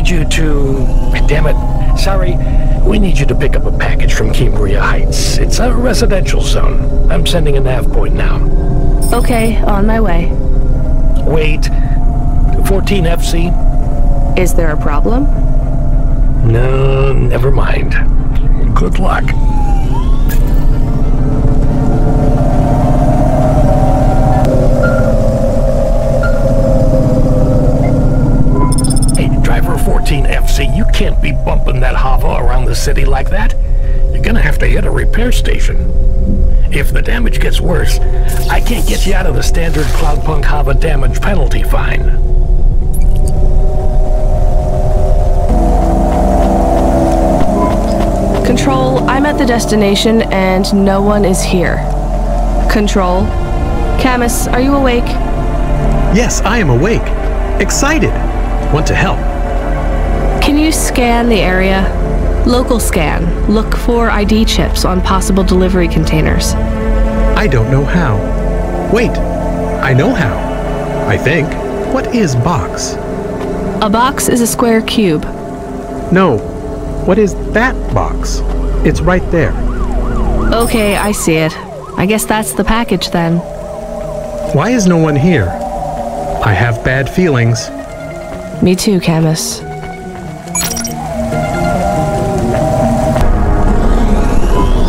need you to... Damn it. Sorry. We need you to pick up a package from Cambria Heights. It's a residential zone. I'm sending a nav point now. Okay, on my way. Wait. 14 FC? Is there a problem? No, never mind. Good luck. Hey, driver 14 FC, you can't be bumping that Hava around the city like that. You're gonna have to hit a repair station. If the damage gets worse, I can't get you out of the standard Cloudpunk Hava damage penalty fine. Control, I'm at the destination and no one is here. Control. Camus, are you awake? Yes, I am awake. Excited. Want to help. Can you scan the area? Local scan. Look for ID chips on possible delivery containers. I don't know how. Wait, I know how. I think. What is box? A box is a square cube. No. What is that box? It's right there. Okay, I see it. I guess that's the package then. Why is no one here? I have bad feelings. Me too, Camus.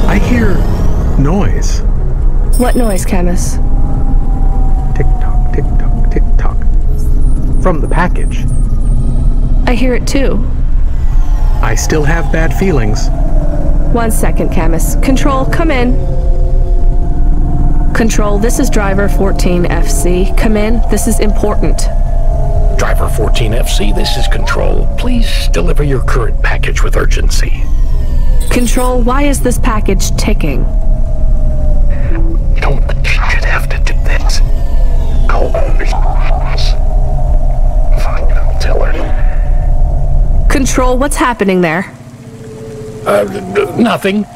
I hear noise. What noise, Camus? Tick-tock, tick-tock, tick-tock. From the package. I hear it too. I still have bad feelings. 1 second, Camus. Control, come in. Control, this is driver 14 FC. Come in, this is important. Driver 14 FC, this is Control. Please deliver your current package with urgency. Control, why is this package ticking? You don't think you should have to do this. Call her. Fine, I'll tell her. Control, what's happening there? Nothing.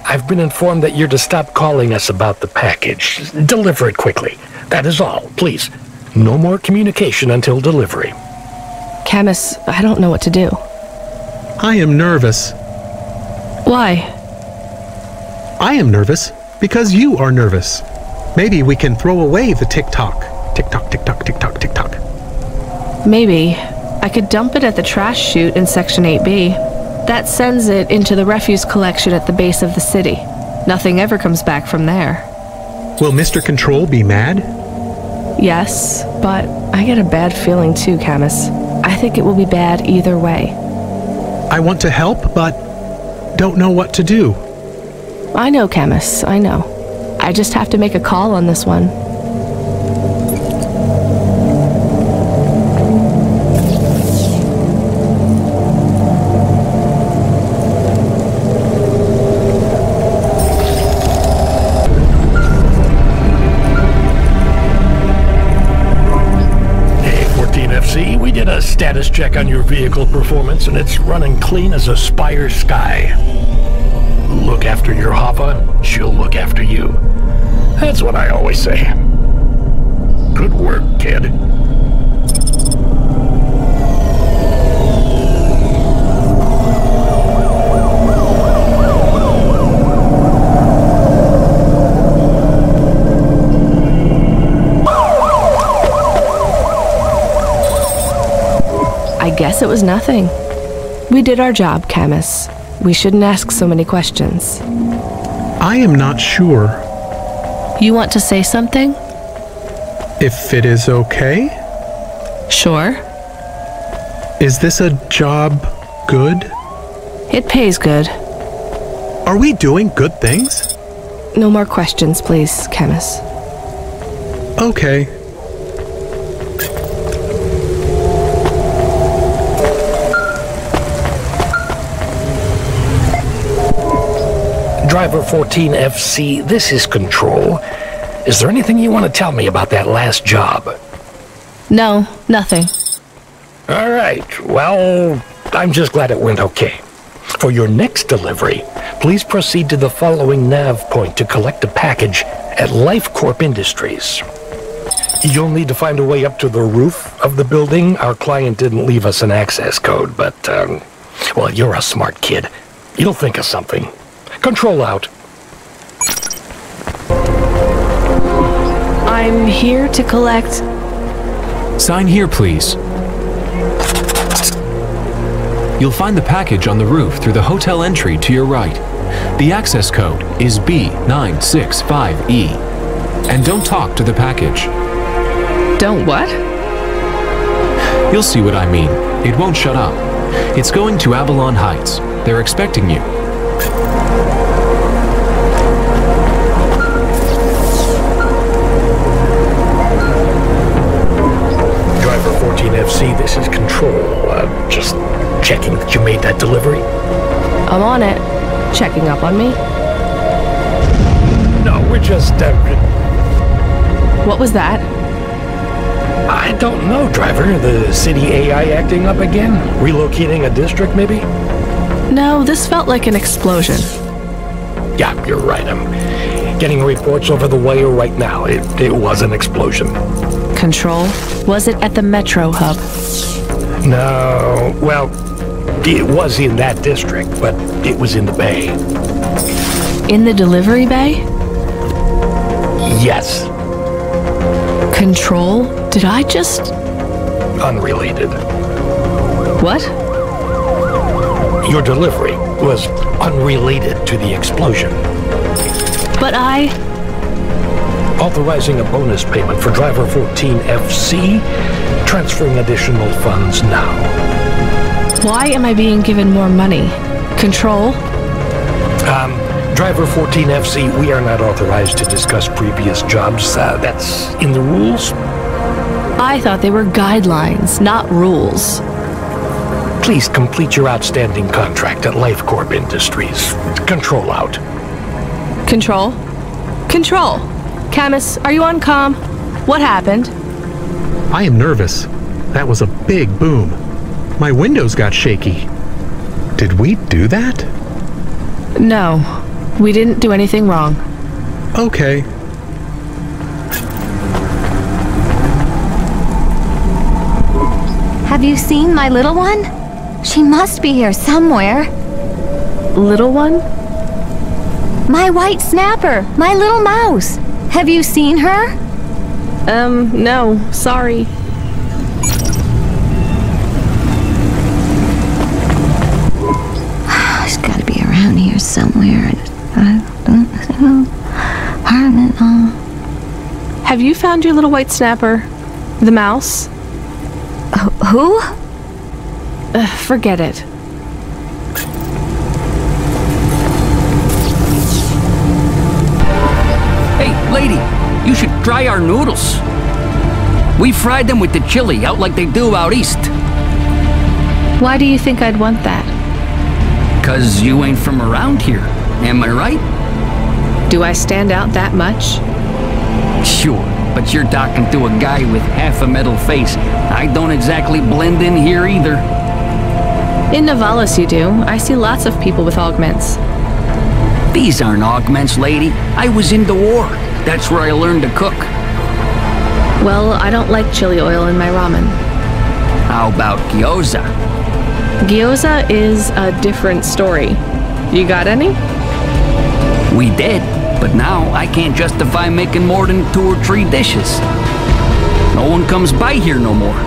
I've been informed that you're to stop calling us about the package. Deliver it quickly. That is all, please. No more communication until delivery. Camus, I don't know what to do. I am nervous. Why? I am nervous because you are nervous. Maybe we can throw away the tick-tock. Tick-tock, tick-tock, tick-tock, tick-tock. Maybe. I could dump it at the trash chute in Section 8B. That sends it into the refuse collection at the base of the city. Nothing ever comes back from there. Will Mr. Control be mad? Yes, but I get a bad feeling too, Camus. I think it will be bad either way. I want to help, but don't know what to do. I know, Camus, I know. I just have to make a call on this one. We did a status check on your vehicle performance, and it's running clean as a Spire Sky. Look after your Hava, she'll look after you. That's what I always say. Good work, kid. I guess it was nothing. We did our job, Camus. We shouldn't ask so many questions. I am not sure. You want to say something? If it is okay? Sure. Is this a job good? It pays good. Are we doing good things? No more questions, please, Camus. Okay. Driver 14 FC, this is Control. Is there anything you want to tell me about that last job? No, nothing. All right, well, I'm just glad it went okay. For your next delivery, please proceed to the following nav point to collect a package at Life Corp Industries. You'll need to find a way up to the roof of the building. Our client didn't leave us an access code, but, well, you're a smart kid. You'll think of something. Control out. I'm here to collect... Sign here, please. You'll find the package on the roof through the hotel entry to your right. The access code is B965E. And don't talk to the package. Don't what? You'll see what I mean. It won't shut up. It's going to Avalon Heights. They're expecting you. Driver 14FC, this is Control. Just checking that you made that delivery. I'm on it. Checking up on me? No, we're just, What was that? I don't know, driver. The city AI acting up again? Relocating a district, maybe? No, this felt like an explosion. Yeah, you're right. I'm getting reports over the wire right now. It was an explosion. Control? Was it at the Metro hub? No, well, it was in that district, but it was in the bay. In the delivery bay? Yes. Control? Did I just... Unrelated. What? Your delivery was unrelated to the explosion. But I... Authorizing a bonus payment for driver 14FC, transferring additional funds now. Why am I being given more money? Control? Driver 14FC, we are not authorized to discuss previous jobs. That's in the rules. I thought they were guidelines, not rules. Please complete your outstanding contract at LifeCorp Industries. Control out. Control? Control! Camus, are you on comm? What happened? I am nervous. That was a big boom. My windows got shaky. Did we do that? No, we didn't do anything wrong. Okay. Have you seen my little one? She must be here somewhere. Little one? My white snapper, my little mouse. Have you seen her? No, sorry. She's gotta be around here somewhere. Have you found your little white snapper? The mouse? Who? Forget it. Hey, lady, you should try our noodles. We fried them with the chili out like they do out east. Why do you think I'd want that? 'Cause you ain't from around here, am I right? Do I stand out that much? Sure, but you're talking to a guy with half a metal face. I don't exactly blend in here either. In Navalis you do. I see lots of people with augments. These aren't augments, lady. I was in the war. That's where I learned to cook. Well, I don't like chili oil in my ramen. How about gyoza? Gyoza is a different story. You got any? We did, but now I can't justify making more than 2 or 3 dishes. No one comes by here no more.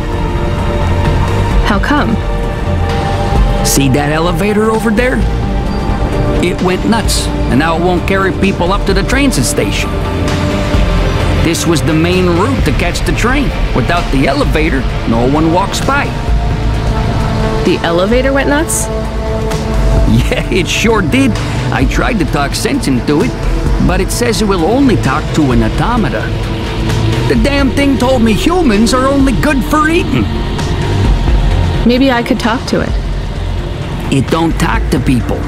How come? See that elevator over there? It went nuts, and now it won't carry people up to the transit station. This was the main route to catch the train. Without the elevator, no one walks by. The elevator went nuts? Yeah, it sure did. I tried to talk sense into it, but it says it will only talk to an automata. The damn thing told me humans are only good for eating. Maybe I could talk to it. It don't talk to people.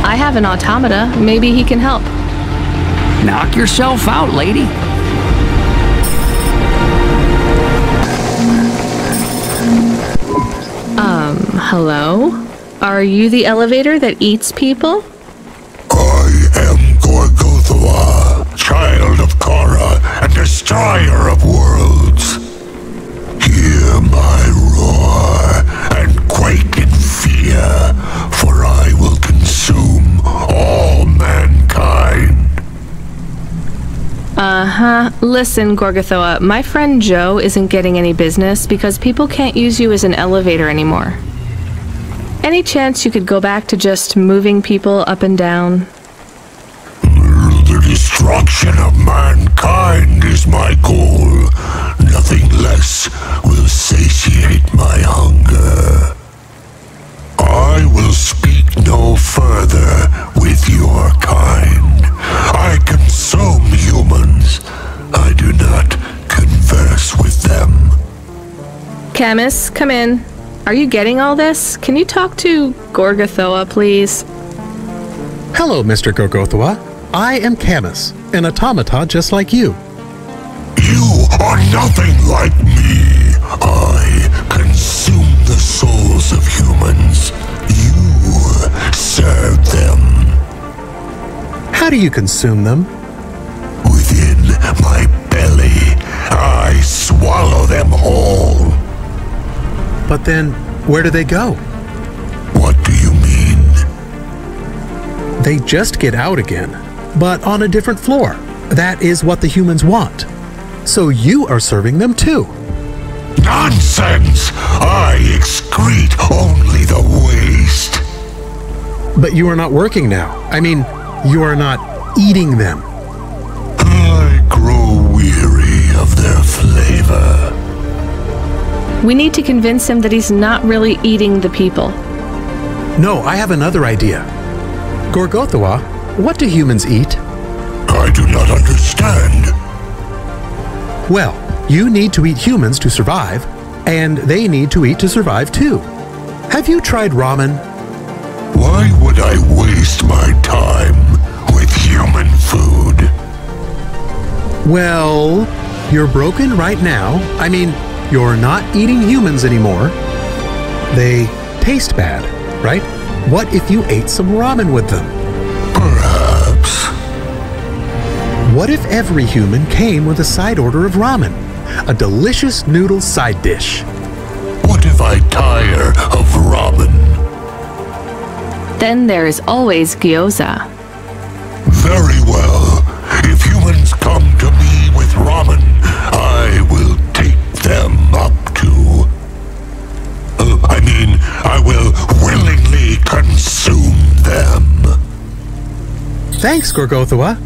I have an automata. Maybe he can help. Knock yourself out, lady. Hello? Are you the elevator that eats people? I am Gorgothawa. child of Korra and destroyer of worlds. Hear my roar and quake in fear, for I will consume all mankind. Listen, Gorgothoa, my friend Joe isn't getting any business because people can't use you as an elevator anymore. Any chance you could go back to just moving people up and down? The destruction of mankind is my goal. Nothing less will satiate my hunger. I will speak no further with your kind. I consume humans. I do not converse with them. Camus, come in. Are you getting all this? Can you talk to Gorgothoa, please? Hello, Mr. Gorgothoa. I am Camus, an automata just like you. You are nothing like me. I consume the souls of humans. You serve them. How do you consume them? Within my belly, I swallow them whole. But then, where do they go? What do you mean? They just get out again, but on a different floor. That is what the humans want. So you are serving them too. Nonsense! I excrete only the waste. But you are not working now. I mean, you are not eating them. I grow weary of their flavor. We need to convince him that he's not really eating the people. No, I have another idea. Gorgothoa, what do humans eat? I do not understand. Well, you need to eat humans to survive, and they need to eat to survive too. Have you tried ramen? Why would I waste my time with human food? Well, you're broken right now. I mean, you're not eating humans anymore. They taste bad, right? What if you ate some ramen with them? Perhaps. What if every human came with a side order of ramen? A delicious noodle side dish. What if I tire of ramen? Then there is always gyoza. Very well. If humans come to me with ramen, I will take them up to... I will willingly consume them. Thanks, Gorgothoa.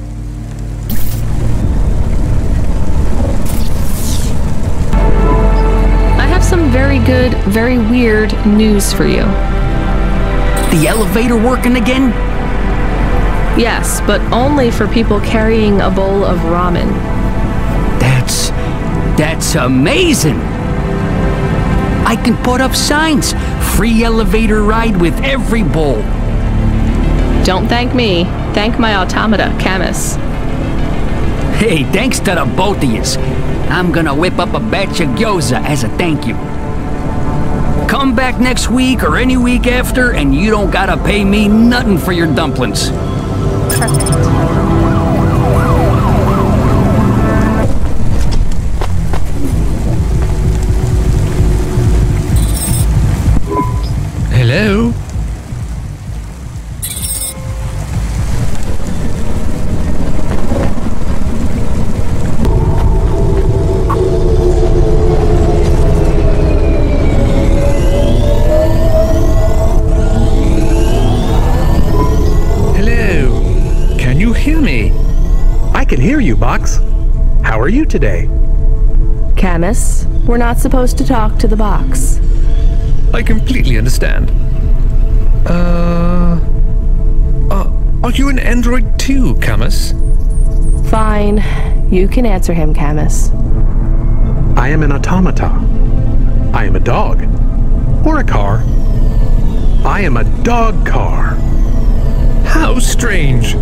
I have some very good, very weird news for you. The elevator working again? Yes, but only for people carrying a bowl of ramen. That's amazing! I can put up signs. Free elevator ride with every bowl. Don't thank me. Thank my automata, Camus. Hey, thanks to the both of yous. I'm gonna whip up a batch of gyoza as a thank you. Come back next week or any week after, and you don't gotta pay me nothing for your dumplings. Hello? Hello? Can you hear me? I can hear you, Box. How are you today? Camus, we're not supposed to talk to the box. I completely understand. Are you an android too, Camus? Fine. You can answer him, Camus. I am an automata. I am a dog. Or a car. I am a dog car. How strange.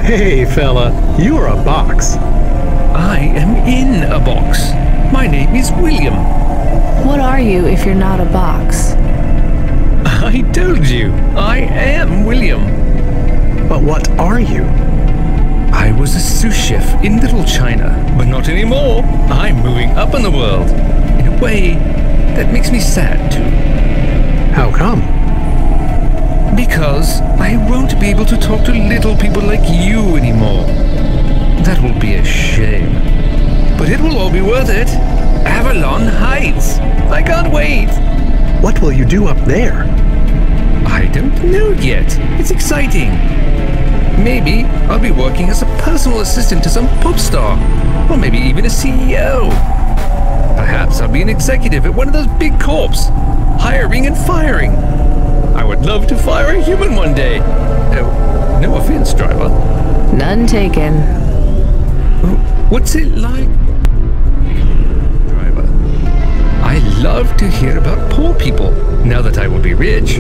Hey, fella, you're a box. I am in a box. My name is William. What are you if you're not a box? I told you, I am William. But what are you? I was a sous chef in Little China, but not anymore. I'm moving up in the world. In a way, that makes me sad too. How come? Because I won't be able to talk to little people like you anymore. That will be a shame. But it will all be worth it. Avalon Heights. I can't wait. What will you do up there? I don't know yet. It's exciting. Maybe I'll be working as a personal assistant to some pop star. Or maybe even a CEO. Perhaps I'll be an executive at one of those big corps. Hiring and firing. I would love to fire a human one day. Oh, no offense, driver. None taken. What's it like? Driver. I love to hear about poor people. Now that I will be rich,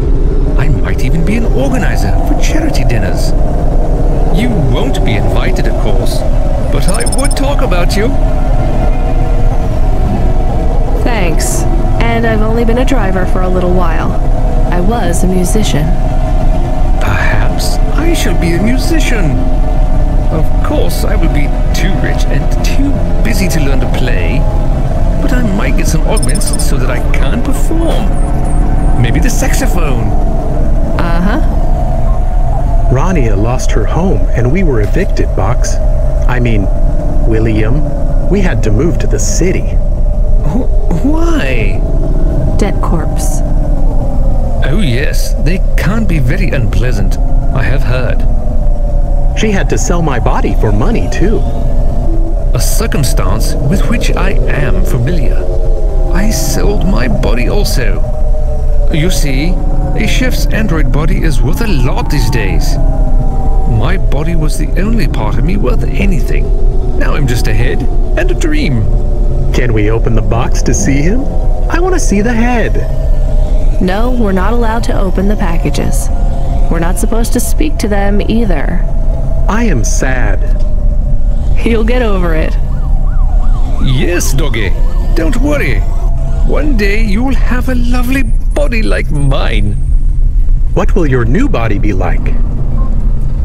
I might even be an organizer for charity dinners. You won't be invited, of course, but I would talk about you. Thanks. And I've only been a driver for a little while. I was a musician. Perhaps I shall be a musician. Of course, I will be too rich and too busy to learn to play, but I might get some augments so that I can perform. Maybe the saxophone. Uh-huh. Rania lost her home and we were evicted, Box. I mean, William. We had to move to the city. Why? Debt corpse. Oh yes, they can be very unpleasant. I have heard. She had to sell my body for money, too. A circumstance with which I am familiar. I sold my body also. You see, a chef's android body is worth a lot these days. My body was the only part of me worth anything. Now I'm just a head and a dream. Can we open the box to see him? I want to see the head. No, we're not allowed to open the packages. We're not supposed to speak to them either. I am sad. You'll get over it. Yes, doggy. Don't worry. One day you'll have a lovely body like mine. What will your new body be like?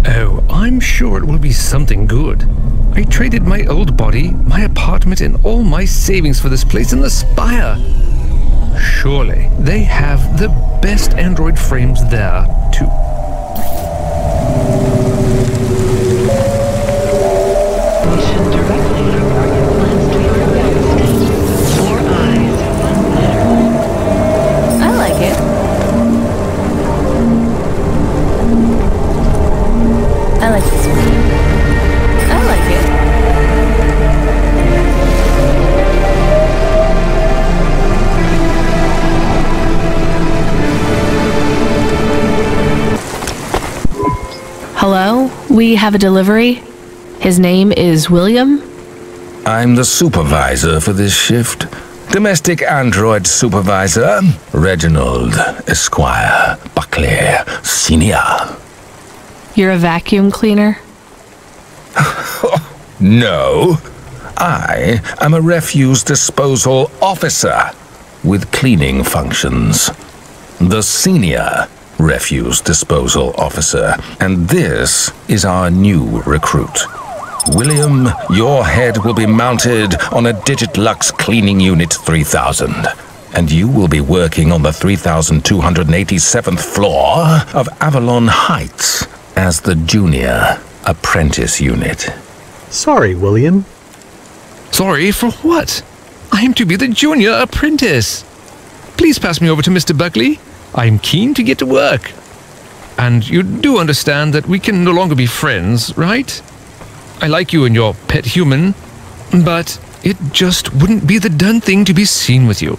Oh, I'm sure it will be something good. I traded my old body, my apartment, and all my savings for this place in the Spire. Surely they have the best android frames there, too. I like it. I like this one. I like it. Hello? We have a delivery. His name is William. I'm the supervisor for this shift. Domestic android supervisor, Reginald Esquire Buckley Senior. You're a vacuum cleaner? No, I am a refuse disposal officer with cleaning functions. The senior refuse disposal officer, and this is our new recruit. William, your head will be mounted on a Digitlux Cleaning Unit 3000, and you will be working on the 3287th floor of Avalon Heights as the junior apprentice unit. Sorry, William. Sorry for what? I am to be the junior apprentice. Please pass me over to Mr. Buckley. I'm keen to get to work. And you do understand that we can no longer be friends, right? I like you and your pet human, but it just wouldn't be the done thing to be seen with you.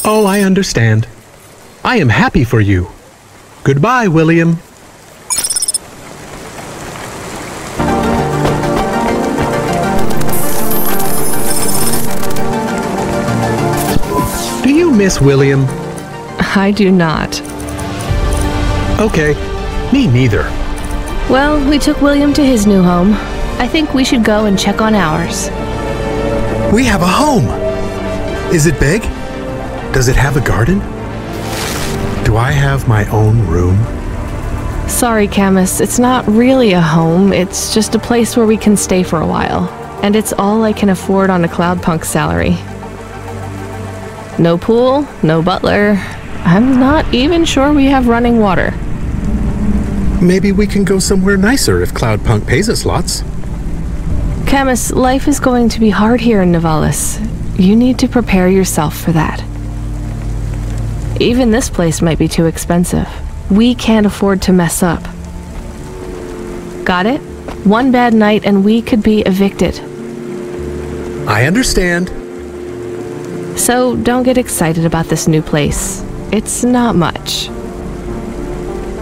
Oh, I understand. I am happy for you. Goodbye, William. Do you miss William? I do not. Okay, me neither. Well, we took William to his new home. I think we should go and check on ours. We have a home. Is it big? Does it have a garden? Do I have my own room? Sorry, Camus, it's not really a home, it's just a place where we can stay for a while. And it's all I can afford on a Cloudpunk salary. No pool, no butler. I'm not even sure we have running water. Maybe we can go somewhere nicer if Cloudpunk pays us lots. Camus, life is going to be hard here in Nivalis. You need to prepare yourself for that. Even this place might be too expensive. We can't afford to mess up. Got it? One bad night and we could be evicted. I understand. So don't get excited about this new place. It's not much.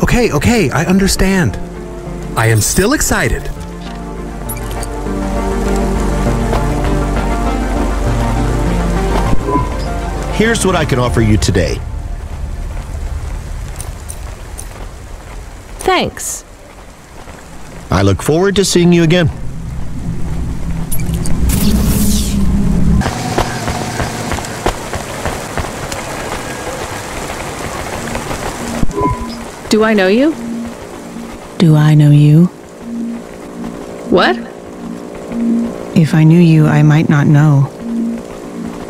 Okay, I understand. I am still excited. Here's what I can offer you today. Thanks. I look forward to seeing you again. Do I know you? Do I know you? What? If I knew you, I might not know.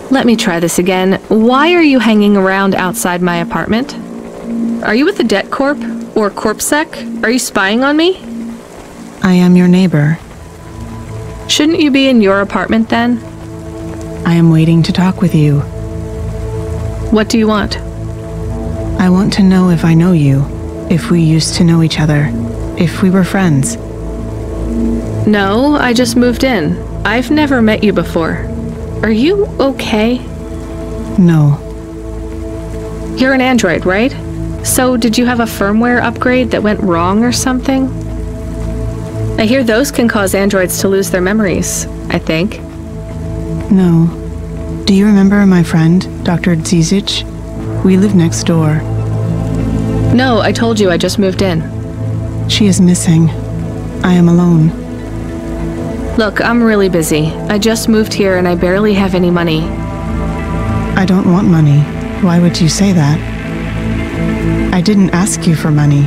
Let me try this again. Why are you hanging around outside my apartment? Are you with the Debt Corp? Or CorpSec? Are you spying on me? I am your neighbor. Shouldn't you be in your apartment then? I am waiting to talk with you. What do you want? I want to know if I know you, if we used to know each other, if we were friends. No, I just moved in. I've never met you before. Are you okay? No. You're an android, right? So did you have a firmware upgrade that went wrong or something? I hear those can cause androids to lose their memories, I think. No. Do you remember my friend, Dr. Zizic? We live next door. No, I told you I just moved in. She is missing. I am alone. Look, I'm really busy. I just moved here and I barely have any money. I don't want money. Why would you say that? I didn't ask you for money.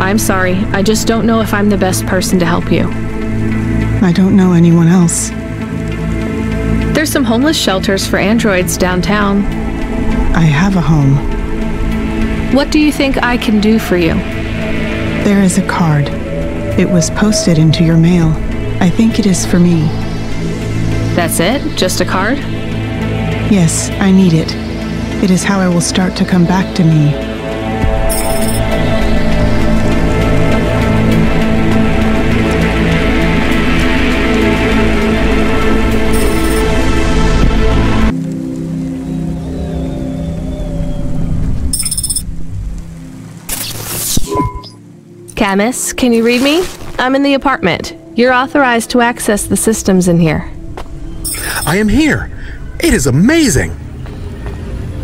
I'm sorry. I just don't know if I'm the best person to help you. I don't know anyone else. There's some homeless shelters for androids downtown. I have a home. What do you think I can do for you? There is a card. It was posted into your mail. I think it is for me. That's it? Just a card? Yes, I need it. It is how I will start to come back to me. Camus, can you read me? I'm in the apartment. You're authorized to access the systems in here. I am here. It is amazing.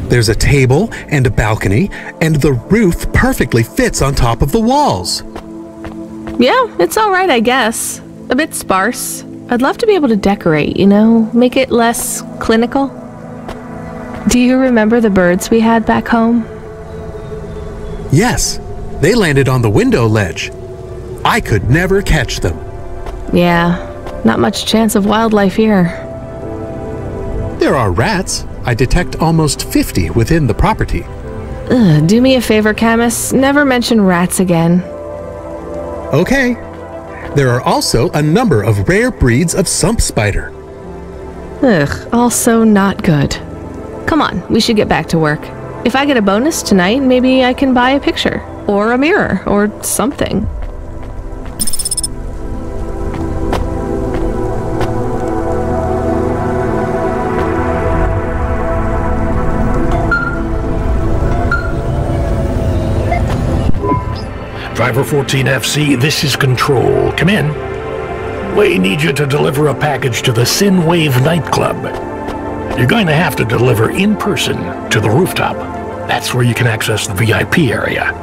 There's a table and a balcony, and the roof perfectly fits on top of the walls. Yeah, it's all right, I guess. A bit sparse. I'd love to be able to decorate, you know, make it less clinical. Do you remember the birds we had back home? Yes, they landed on the window ledge. I could never catch them. Yeah, not much chance of wildlife here. There are rats. I detect almost 50 within the property. Ugh, do me a favor, Camus. Never mention rats again. Okay. There are also a number of rare breeds of sump spider. Ugh, also not good. Come on, we should get back to work. If I get a bonus tonight, maybe I can buy a picture, or a mirror, or something. Driver 14FC, this is Control. Come in. We need you to deliver a package to the Sinwave nightclub. You're going to have to deliver in person to the rooftop. That's where you can access the VIP area.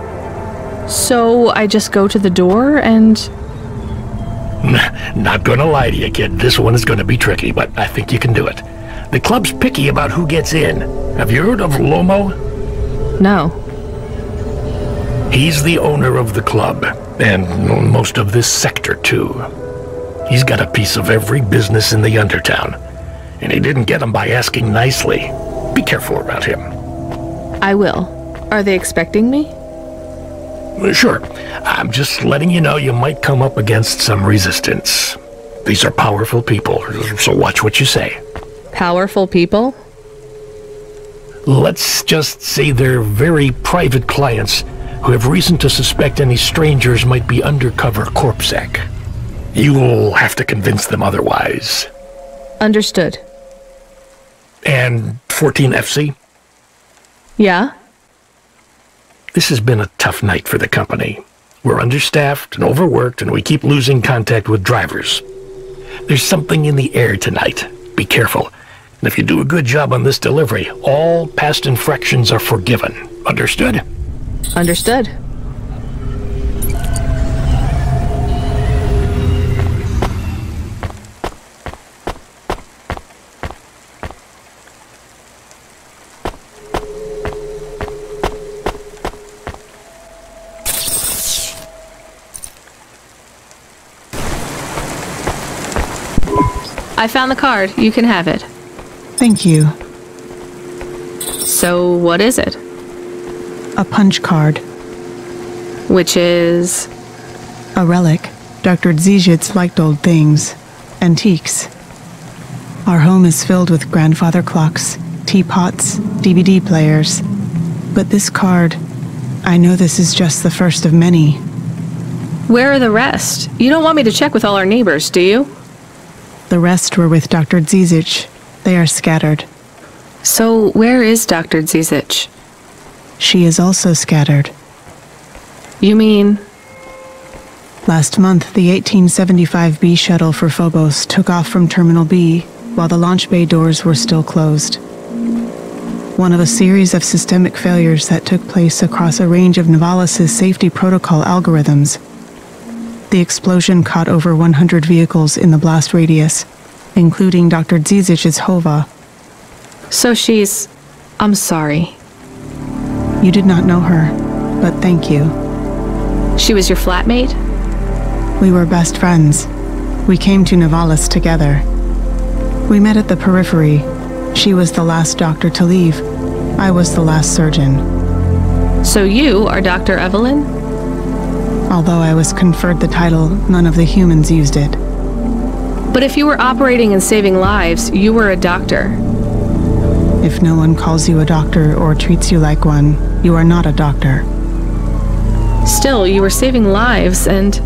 So I just go to the door and... Not gonna lie to you, kid. This one is gonna be tricky, but I think you can do it. The club's picky about who gets in. Have you heard of Lomo? No. He's the owner of the club, and most of this sector, too. He's got a piece of every business in the Undertown, and he didn't get them by asking nicely. Be careful about him. I will. Are they expecting me? Sure. I'm just letting you know you might come up against some resistance. These are powerful people, so watch what you say. Powerful people? Let's just say they're very private clients who have reason to suspect any strangers might be undercover corpsec. You'll have to convince them otherwise. Understood. And 14FC? Yeah? This has been a tough night for the company. We're understaffed and overworked, and we keep losing contact with drivers. There's something in the air tonight. Be careful. And if you do a good job on this delivery, all past infractions are forgiven. Understood? Understood. I found the card. You can have it. Thank you. So, what is it? A punch card. Which is... A relic. Dr. Zizhitz liked old things. Antiques. Our home is filled with grandfather clocks, teapots, DVD players. But this card, I know this is just the first of many. Where are the rest? You don't want me to check with all our neighbors, do you? The rest were with Dr. Zizich. They are scattered. So, where is Dr. Zizich? She is also scattered. You mean... Last month, the 1875 B shuttle for Phobos took off from Terminal B, while the launch bay doors were still closed. One of a series of systemic failures that took place across a range of Novalis' safety protocol algorithms. The explosion caught over 100 vehicles in the blast radius, including Dr. Zizich's Hova. So she's... I'm sorry. You did not know her, but thank you. She was your flatmate? We were best friends. We came to Novalis together. We met at the periphery. She was the last doctor to leave. I was the last surgeon. So you are Dr. Evelyn? Although I was conferred the title, none of the humans used it. But if you were operating and saving lives, you were a doctor. If no one calls you a doctor or treats you like one, you are not a doctor. Still, you were saving lives and...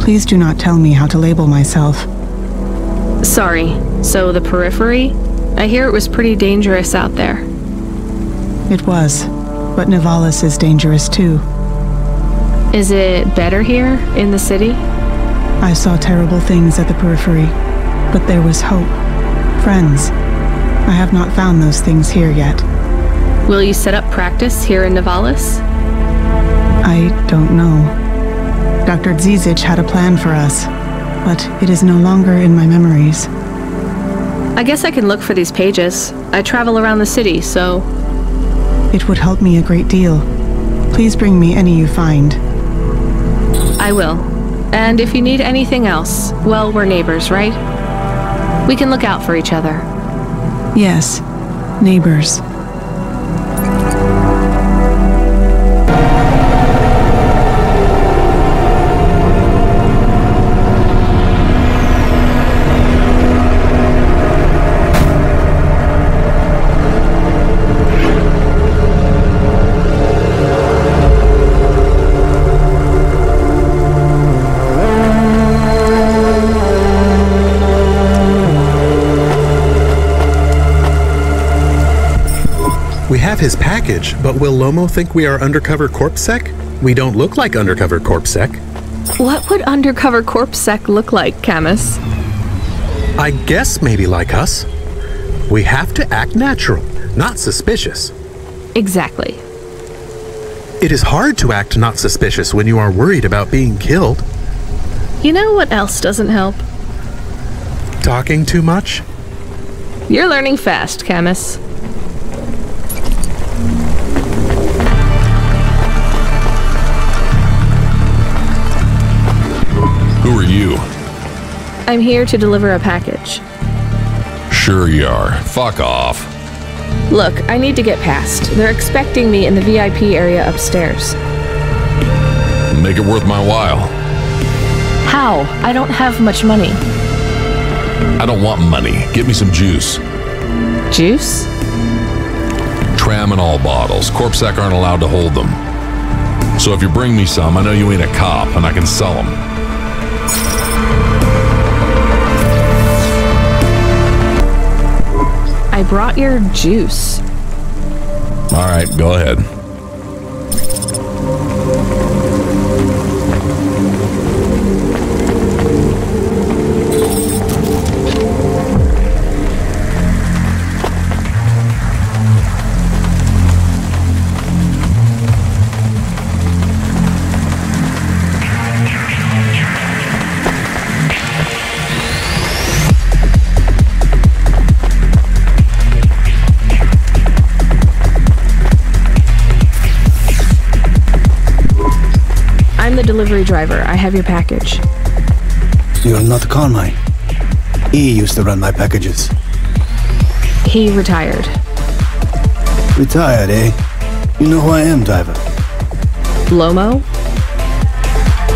Please do not tell me how to label myself. Sorry. So the periphery? I hear it was pretty dangerous out there. It was, but Novalis is dangerous too. Is it better here, in the city? I saw terrible things at the periphery, but there was hope. Friends. I have not found those things here yet. Will you set up practice here in Novalis? I don't know. Dr. Zizich had a plan for us, but it is no longer in my memories. I guess I can look for these pages. I travel around the city, so... It would help me a great deal. Please bring me any you find. I will. And if you need anything else, well, we're neighbors, right? We can look out for each other. Yes, neighbors. We have his package, but will Lomo think we are undercover corpsec? We don't look like undercover corpsec. What would undercover corpsec look like, Camus? I guess maybe like us. We have to act natural, not suspicious. Exactly. It is hard to act not suspicious when you are worried about being killed. You know what else doesn't help? Talking too much? You're learning fast, Camus. I'm here to deliver a package. Sure you are. Fuck off. Look, I need to get past. They're expecting me in the VIP area upstairs. Make it worth my while. How? I don't have much money. I don't want money. Get me some juice. Juice? Tramadol bottles. Corpsec aren't allowed to hold them. So if you bring me some, I know you ain't a cop, and I can sell them. I brought your juice. All right, go ahead. Delivery driver, I have your package. You're not Carmine. He used to run my packages. He retired. Retired, eh? You know who I am, driver? Lomo?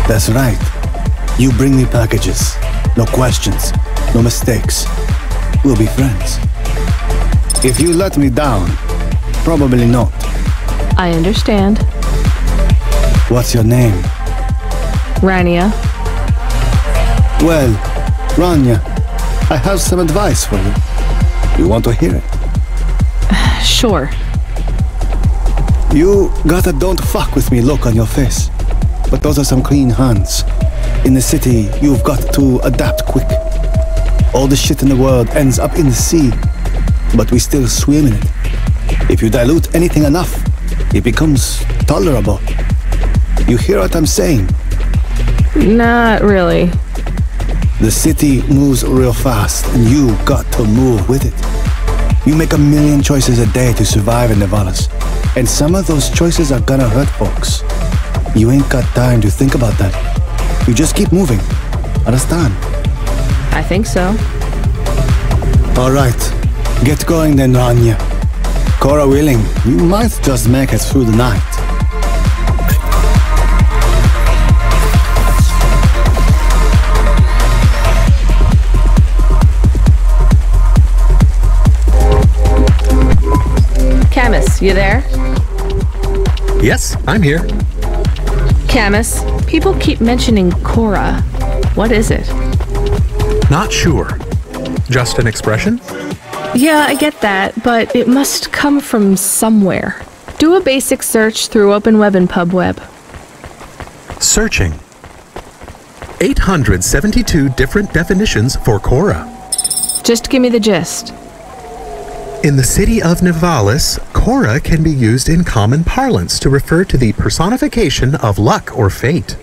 That's right. You bring me packages. No questions. No mistakes. We'll be friends. If you let me down, probably not. I understand. What's your name? Rania. Well, Rania, I have some advice for you. You want to hear it? Sure. You got a don't fuck with me look on your face. But those are some clean hands. In the city, you've got to adapt quick. All the shit in the world ends up in the sea, but we still swim in it. If you dilute anything enough, it becomes tolerable. You hear what I'm saying? Not really. The city moves real fast, and you got to move with it. You make a million choices a day to survive in Nevalis, and some of those choices are gonna hurt folks. You ain't got time to think about that. You just keep moving. Understand? I think so. All right. Get going then, Rania. Cora willing, you might just make it through the night. Camus, you there? Yes, I'm here. Camus, people keep mentioning Cora. What is it? Not sure. Just an expression? Yeah, I get that, but it must come from somewhere. Do a basic search through Open Web and PubWeb. Searching. 872 different definitions for Cora. Just give me the gist. In the city of Nevalis, Cora can be used in common parlance to refer to the personification of luck or fate.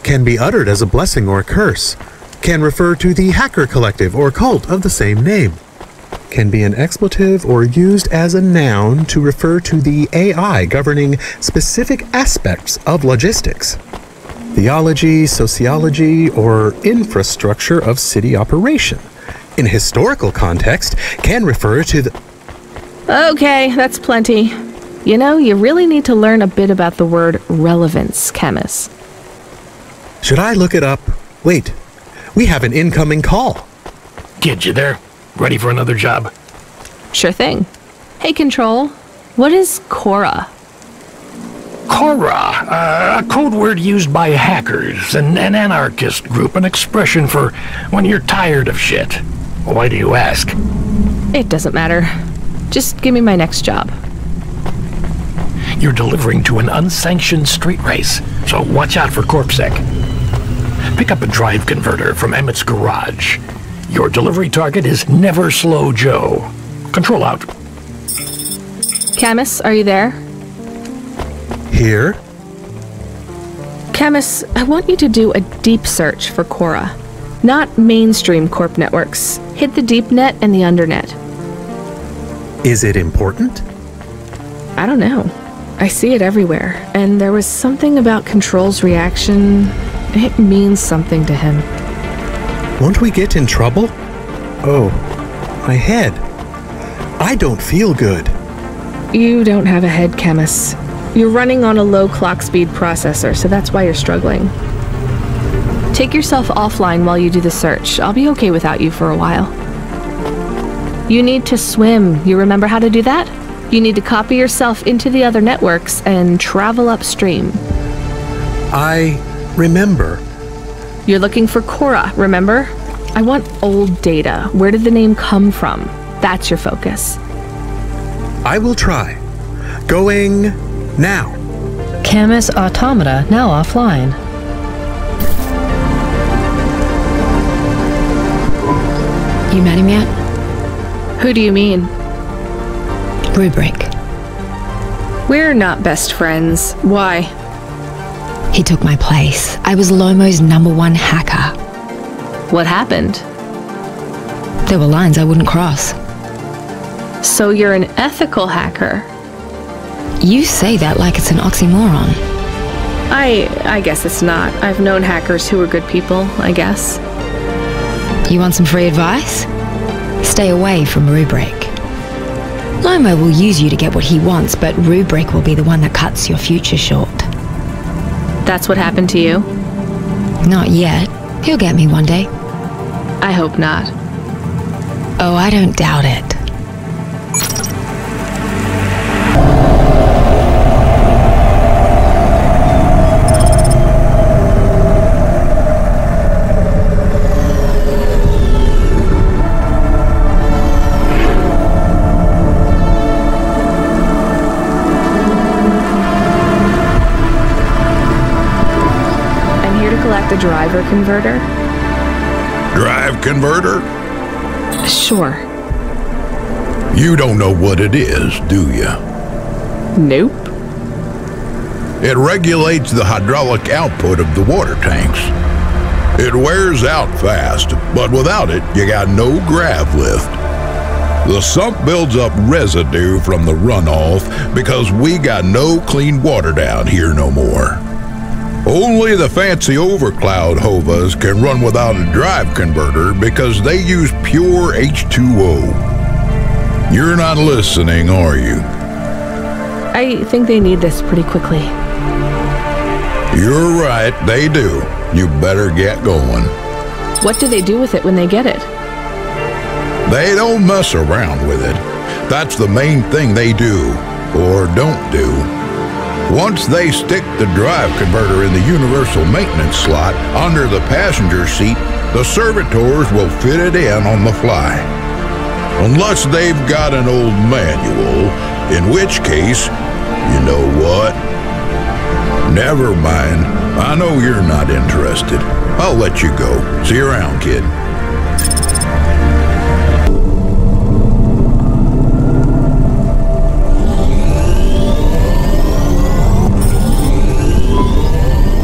Can be uttered as a blessing or curse. Can refer to the hacker collective or cult of the same name. Can be an expletive or used as a noun to refer to the AI governing specific aspects of logistics, theology, sociology, or infrastructure of city operation. In historical context, can refer to the... Okay, that's plenty. You know, you really need to learn a bit about the word relevance, Camus. Should I look it up? Wait, we have an incoming call. Kid, you there? Ready for another job? Sure thing. Hey, Control, what is Cora? Cora, a code word used by hackers, an anarchist group, an expression for when you're tired of shit. Why do you ask? It doesn't matter. Just give me my next job. You're delivering to an unsanctioned street race, so watch out for Corpsec. Pick up a drive converter from Emmett's garage. Your delivery target is Never Slow Joe. Control out. Camus, are you there? Here? Camus, I want you to do a deep search for Cora. Not mainstream corp networks. Hit the deep net and the undernet. Is it important? I don't know. I see it everywhere, and there was something about Control's reaction. It means something to him. Won't we get in trouble? Oh, my head. I don't feel good. You don't have a head, Chemist. You're running on a low clock speed processor, so that's why you're struggling. Take yourself offline while you do the search. I'll be okay without you for a while. You need to swim. You remember how to do that? You need to copy yourself into the other networks and travel upstream. I remember. You're looking for Cora, remember? I want old data. Where did the name come from? That's your focus. I will try. Going now. Camus Automata now offline. You met him yet? Who do you mean? Rubric. We're not best friends. Why? He took my place. I was Lomo's #1 hacker. What happened? There were lines I wouldn't cross. So you're an ethical hacker? You say that like it's an oxymoron. I guess it's not. I've known hackers who were good people, I guess. You want some free advice? Stay away from Rubric. Lomo will use you to get what he wants, but Rubric will be the one that cuts your future short. That's what happened to you? Not yet. He'll get me one day. I hope not. Oh, I don't doubt it. The driver converter? Drive converter? Sure. You don't know what it is, do you? Nope. It regulates the hydraulic output of the water tanks. It wears out fast, but without it, you got no grav lift. The sump builds up residue from the runoff because we got no clean water down here no more. Only the fancy overcloud hovas can run without a drive converter because they use pure H2O. You're not listening, are you? I think they need this pretty quickly. You're right, they do. You better get going. What do they do with it when they get it? They don't mess around with it. That's the main thing they do, or don't do. Once they stick the drive converter in the universal maintenance slot under the passenger seat, the servitors will fit it in on the fly. Unless they've got an old manual, in which case, you know what? Never mind. I know you're not interested. I'll let you go. See you around, kid.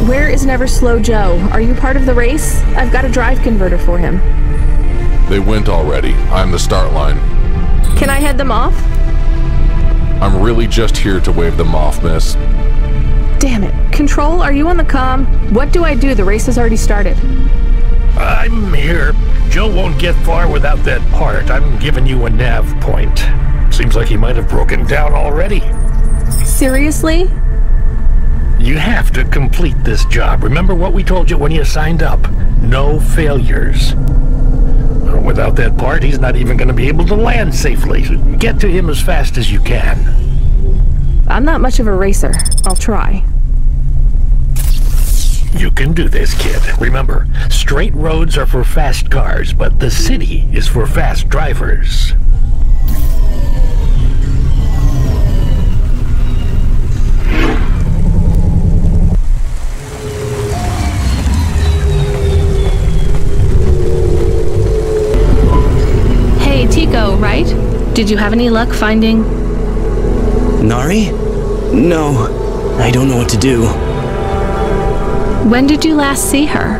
Where is Never Slow Joe? Are you part of the race? I've got a drive converter for him. They went already. I'm the start line. Can I head them off? I'm really just here to wave them off, miss. Damn it. Control, are you on the comm? What do I do? The race has already started. I'm here. Joe won't get far without that part. I'm giving you a nav point. Seems like he might have broken down already. Seriously? You have to complete this job. Remember what we told you when you signed up. No failures. Without that part, he's not even going to be able to land safely. Get to him as fast as you can. I'm not much of a racer. I'll try. You can do this, kid. Remember, straight roads are for fast cars, but the city is for fast drivers. Tico, right? Did you have any luck finding... Nari? No. I don't know what to do. When did you last see her?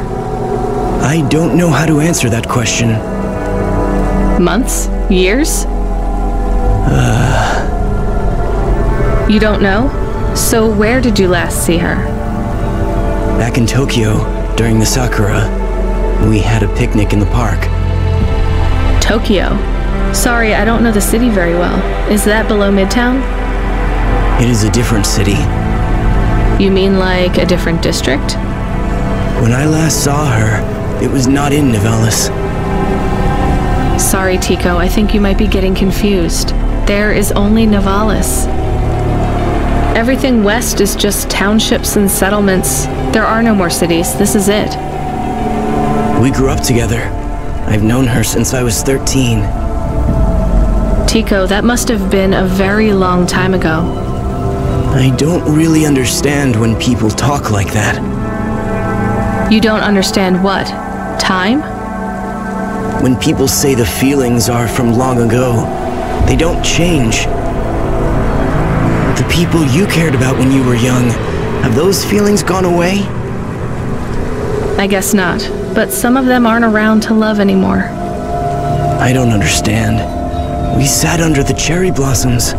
I don't know how to answer that question. Months? Years? You don't know? So where did you last see her? Back in Tokyo, during the Sakura. We had a picnic in the park. Tokyo. Sorry, I don't know the city very well. Is that below Midtown? It is a different city. You mean like a different district? When I last saw her, it was not in Nivalis. Sorry, Tico, I think you might be getting confused. There is only Nivalis. Everything west is just townships and settlements. There are no more cities. This is it. We grew up together. I've known her since I was 13. Tico, that must have been a very long time ago. I don't really understand when people talk like that. You don't understand what? Time? When people say the feelings are from long ago, they don't change. The people you cared about when you were young, have those feelings gone away? I guess not, but some of them aren't around to love anymore. I don't understand. We sat under the cherry blossoms.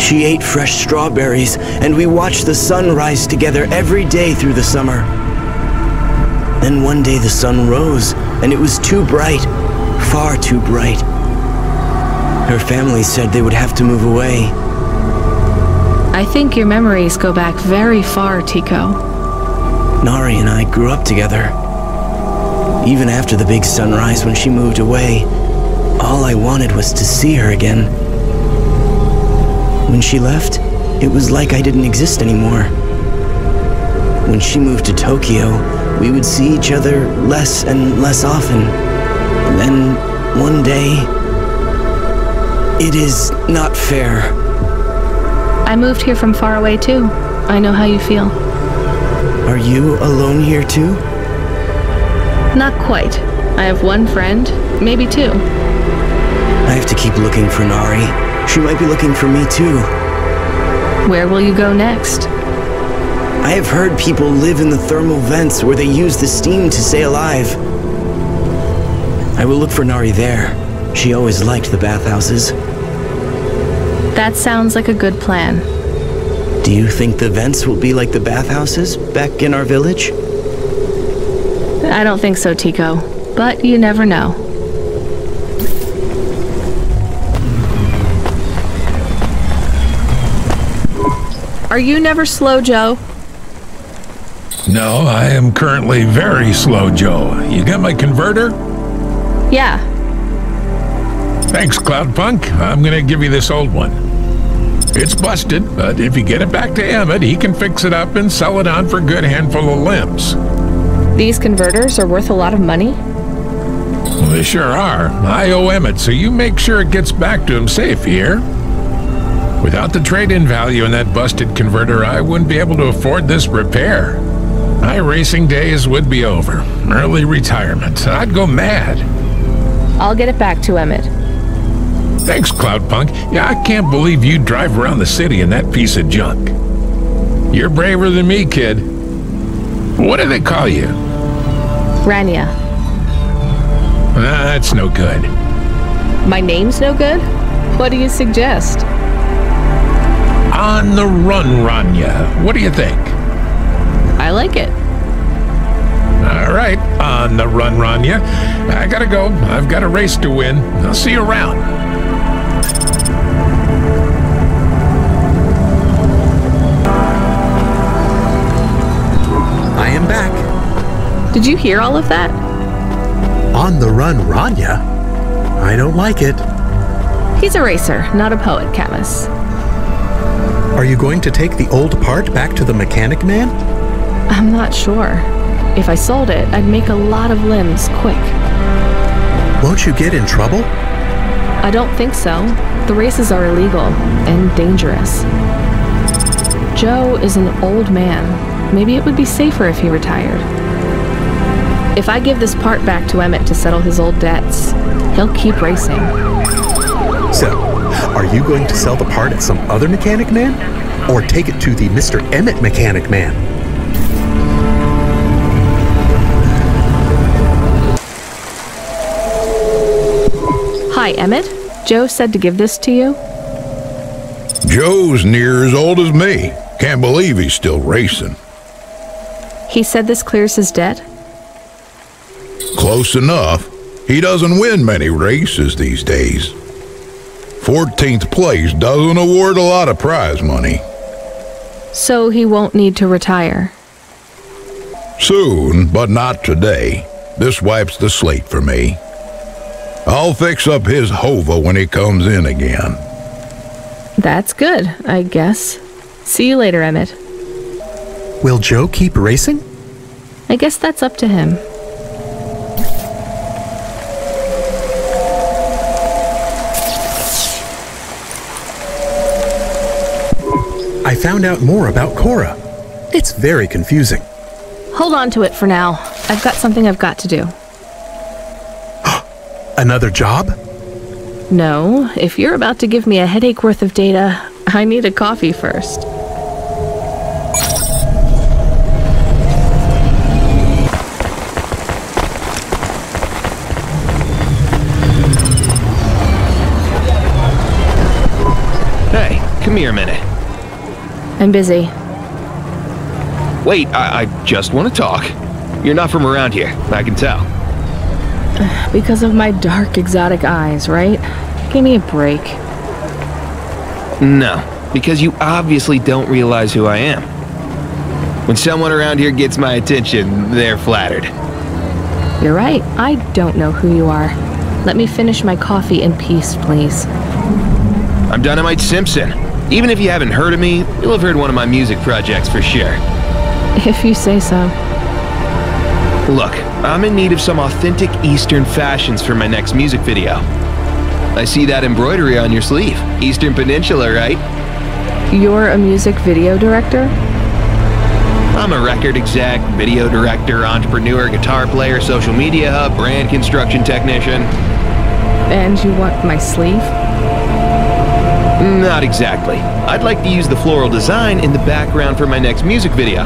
She ate fresh strawberries, and we watched the sun rise together every day through the summer. Then one day the sun rose, and it was too bright, far too bright. Her family said they would have to move away. I think your memories go back very far, Tico. Nari and I grew up together. Even after the big sunrise when she moved away, all I wanted was to see her again. When she left, it was like I didn't exist anymore. When she moved to Tokyo, we would see each other less and less often. And then, one day... It is not fair. I moved here from far away too. I know how you feel. Are you alone here too? Not quite. I have one friend, maybe two. I have to keep looking for Nari. She might be looking for me too. Where will you go next? I have heard people live in the thermal vents where they use the steam to stay alive. I will look for Nari there. She always liked the bathhouses. That sounds like a good plan. Do you think the vents will be like the bathhouses back in our village? I don't think so, Tico. But you never know. Are you never slow, Joe? No, I am currently very slow, Joe. You got my converter? Yeah. Thanks, Cloudpunk. I'm gonna give you this old one. It's busted, but if you get it back to Emmett, he can fix it up and sell it on for a good handful of limbs. These converters are worth a lot of money? Well, they sure are. I owe Emmett, so you make sure it gets back to him safe here. Without the trade-in value in that busted converter, I wouldn't be able to afford this repair. My racing days would be over. Early retirement. I'd go mad. I'll get it back to Emmett. Thanks, Cloudpunk. Yeah, I can't believe you drive around the city in that piece of junk. You're braver than me, kid. What do they call you? Rania. That's no good. My name's no good? What do you suggest? On the run, Rania. What do you think? I like it. All right, on the run, Rania. I gotta go. I've got a race to win. I'll see you around. I am back. Did you hear all of that? On the run, Rania? I don't like it. He's a racer, not a poet, Camus. Are you going to take the old part back to the mechanic man? I'm not sure. If I sold it, I'd make a lot of limbs quick. Won't you get in trouble? I don't think so. The races are illegal and dangerous. Joe is an old man. Maybe it would be safer if he retired. If I give this part back to Emmett to settle his old debts, he'll keep racing. So, are you going to sell the part at some other mechanic man? Or take it to the Mr. Emmett mechanic man? Hi, Emmett. Joe said to give this to you. Joe's near as old as me. Can't believe he's still racing. He said this clears his debt? Close enough. He doesn't win many races these days. 14th place doesn't award a lot of prize money. So he won't need to retire. Soon, but not today. This wipes the slate for me. I'll fix up his hova when he comes in again. That's good, I guess. See you later, Emmett. Will Joe keep racing? I guess that's up to him. I found out more about Cora. It's very confusing. Hold on to it for now. I've got something I've got to do. Another job? No, if you're about to give me a headache worth of data, I need a coffee first. Hey, come here a minute. I'm busy. Wait, I just want to talk. You're not from around here, I can tell. Because of my dark, exotic eyes, right? Give me a break. No, because you obviously don't realize who I am. When someone around here gets my attention, they're flattered. You're right, I don't know who you are. Let me finish my coffee in peace, please. I'm Dynamite Simpson. Even if you haven't heard of me, you'll have heard one of my music projects for sure. If you say so. Look, I'm in need of some authentic Eastern fashions for my next music video. I see that embroidery on your sleeve. Eastern Peninsula, right? You're a music video director? I'm a record exec, video director, entrepreneur, guitar player, social media hub, brand construction technician. And you want my sleeve? Not exactly. I'd like to use the floral design in the background for my next music video.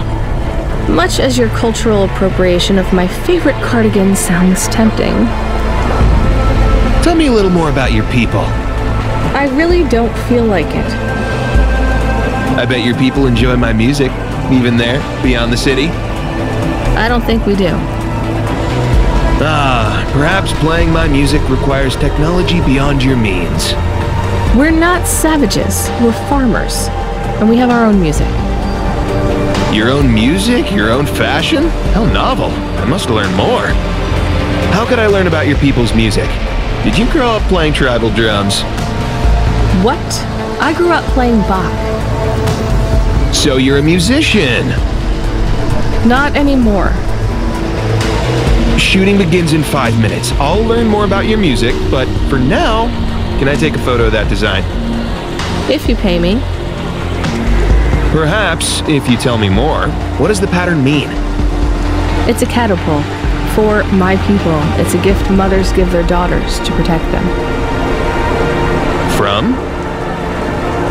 Much as your cultural appropriation of my favorite cardigan sounds tempting. Tell me a little more about your people. I really don't feel like it. I bet your people enjoy my music, even there, beyond the city. I don't think we do. Perhaps playing my music requires technology beyond your means. We're not savages, we're farmers. And we have our own music. Your own music? Your own fashion? How novel. I must learn more. How could I learn about your people's music? Did you grow up playing tribal drums? What? I grew up playing Bach. So you're a musician? Not anymore. Shooting begins in 5 minutes. I'll learn more about your music, but for now, can I take a photo of that design? If you pay me. Perhaps, if you tell me more. What does the pattern mean? It's a catapult. For my people. It's a gift mothers give their daughters to protect them. From?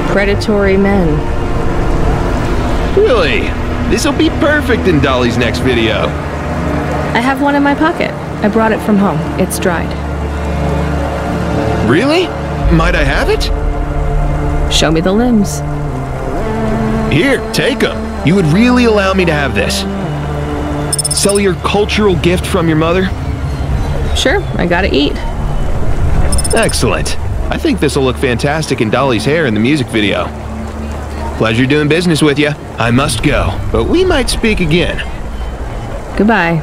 Predatory men. Really? This'll be perfect in Dolly's next video. I have one in my pocket. I brought it from home. It's dried. Really? Might I have it? Show me the limbs. Here, take them. You would really allow me to have this? Sell your cultural gift from your mother? Sure, I gotta eat. Excellent. I think this will look fantastic in Dolly's hair in the music video. Pleasure doing business with you. I must go, but we might speak again. Goodbye.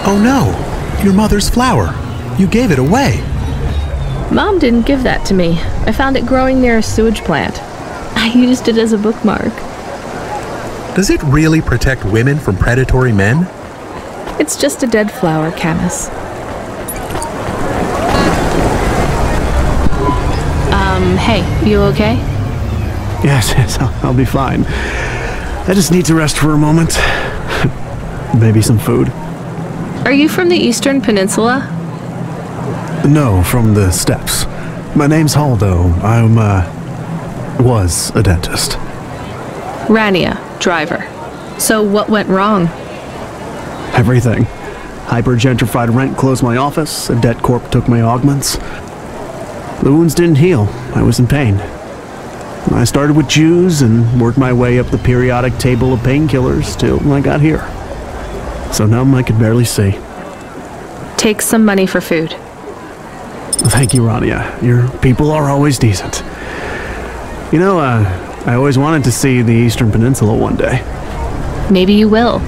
Oh no, your mother's flower. You gave it away. Mom didn't give that to me. I found it growing near a sewage plant. I used it as a bookmark. Does it really protect women from predatory men? It's just a dead flower, Camus. Hey, you okay? Yes, I'll be fine. I just need to rest for a moment. Maybe some food. Are you from the Eastern Peninsula? No, from the steppes. My name's Haldo. Was a dentist. Rania, driver. So what went wrong? Everything. Hyper-gentrified rent closed my office, a debt corp took my augments. The wounds didn't heal. I was in pain. I started with Jews and worked my way up the periodic table of painkillers till I got here. So numb I could barely see. Take some money for food. Thank you, Rania. Your people are always decent. You know, I always wanted to see the Eastern Peninsula one day. Maybe you will.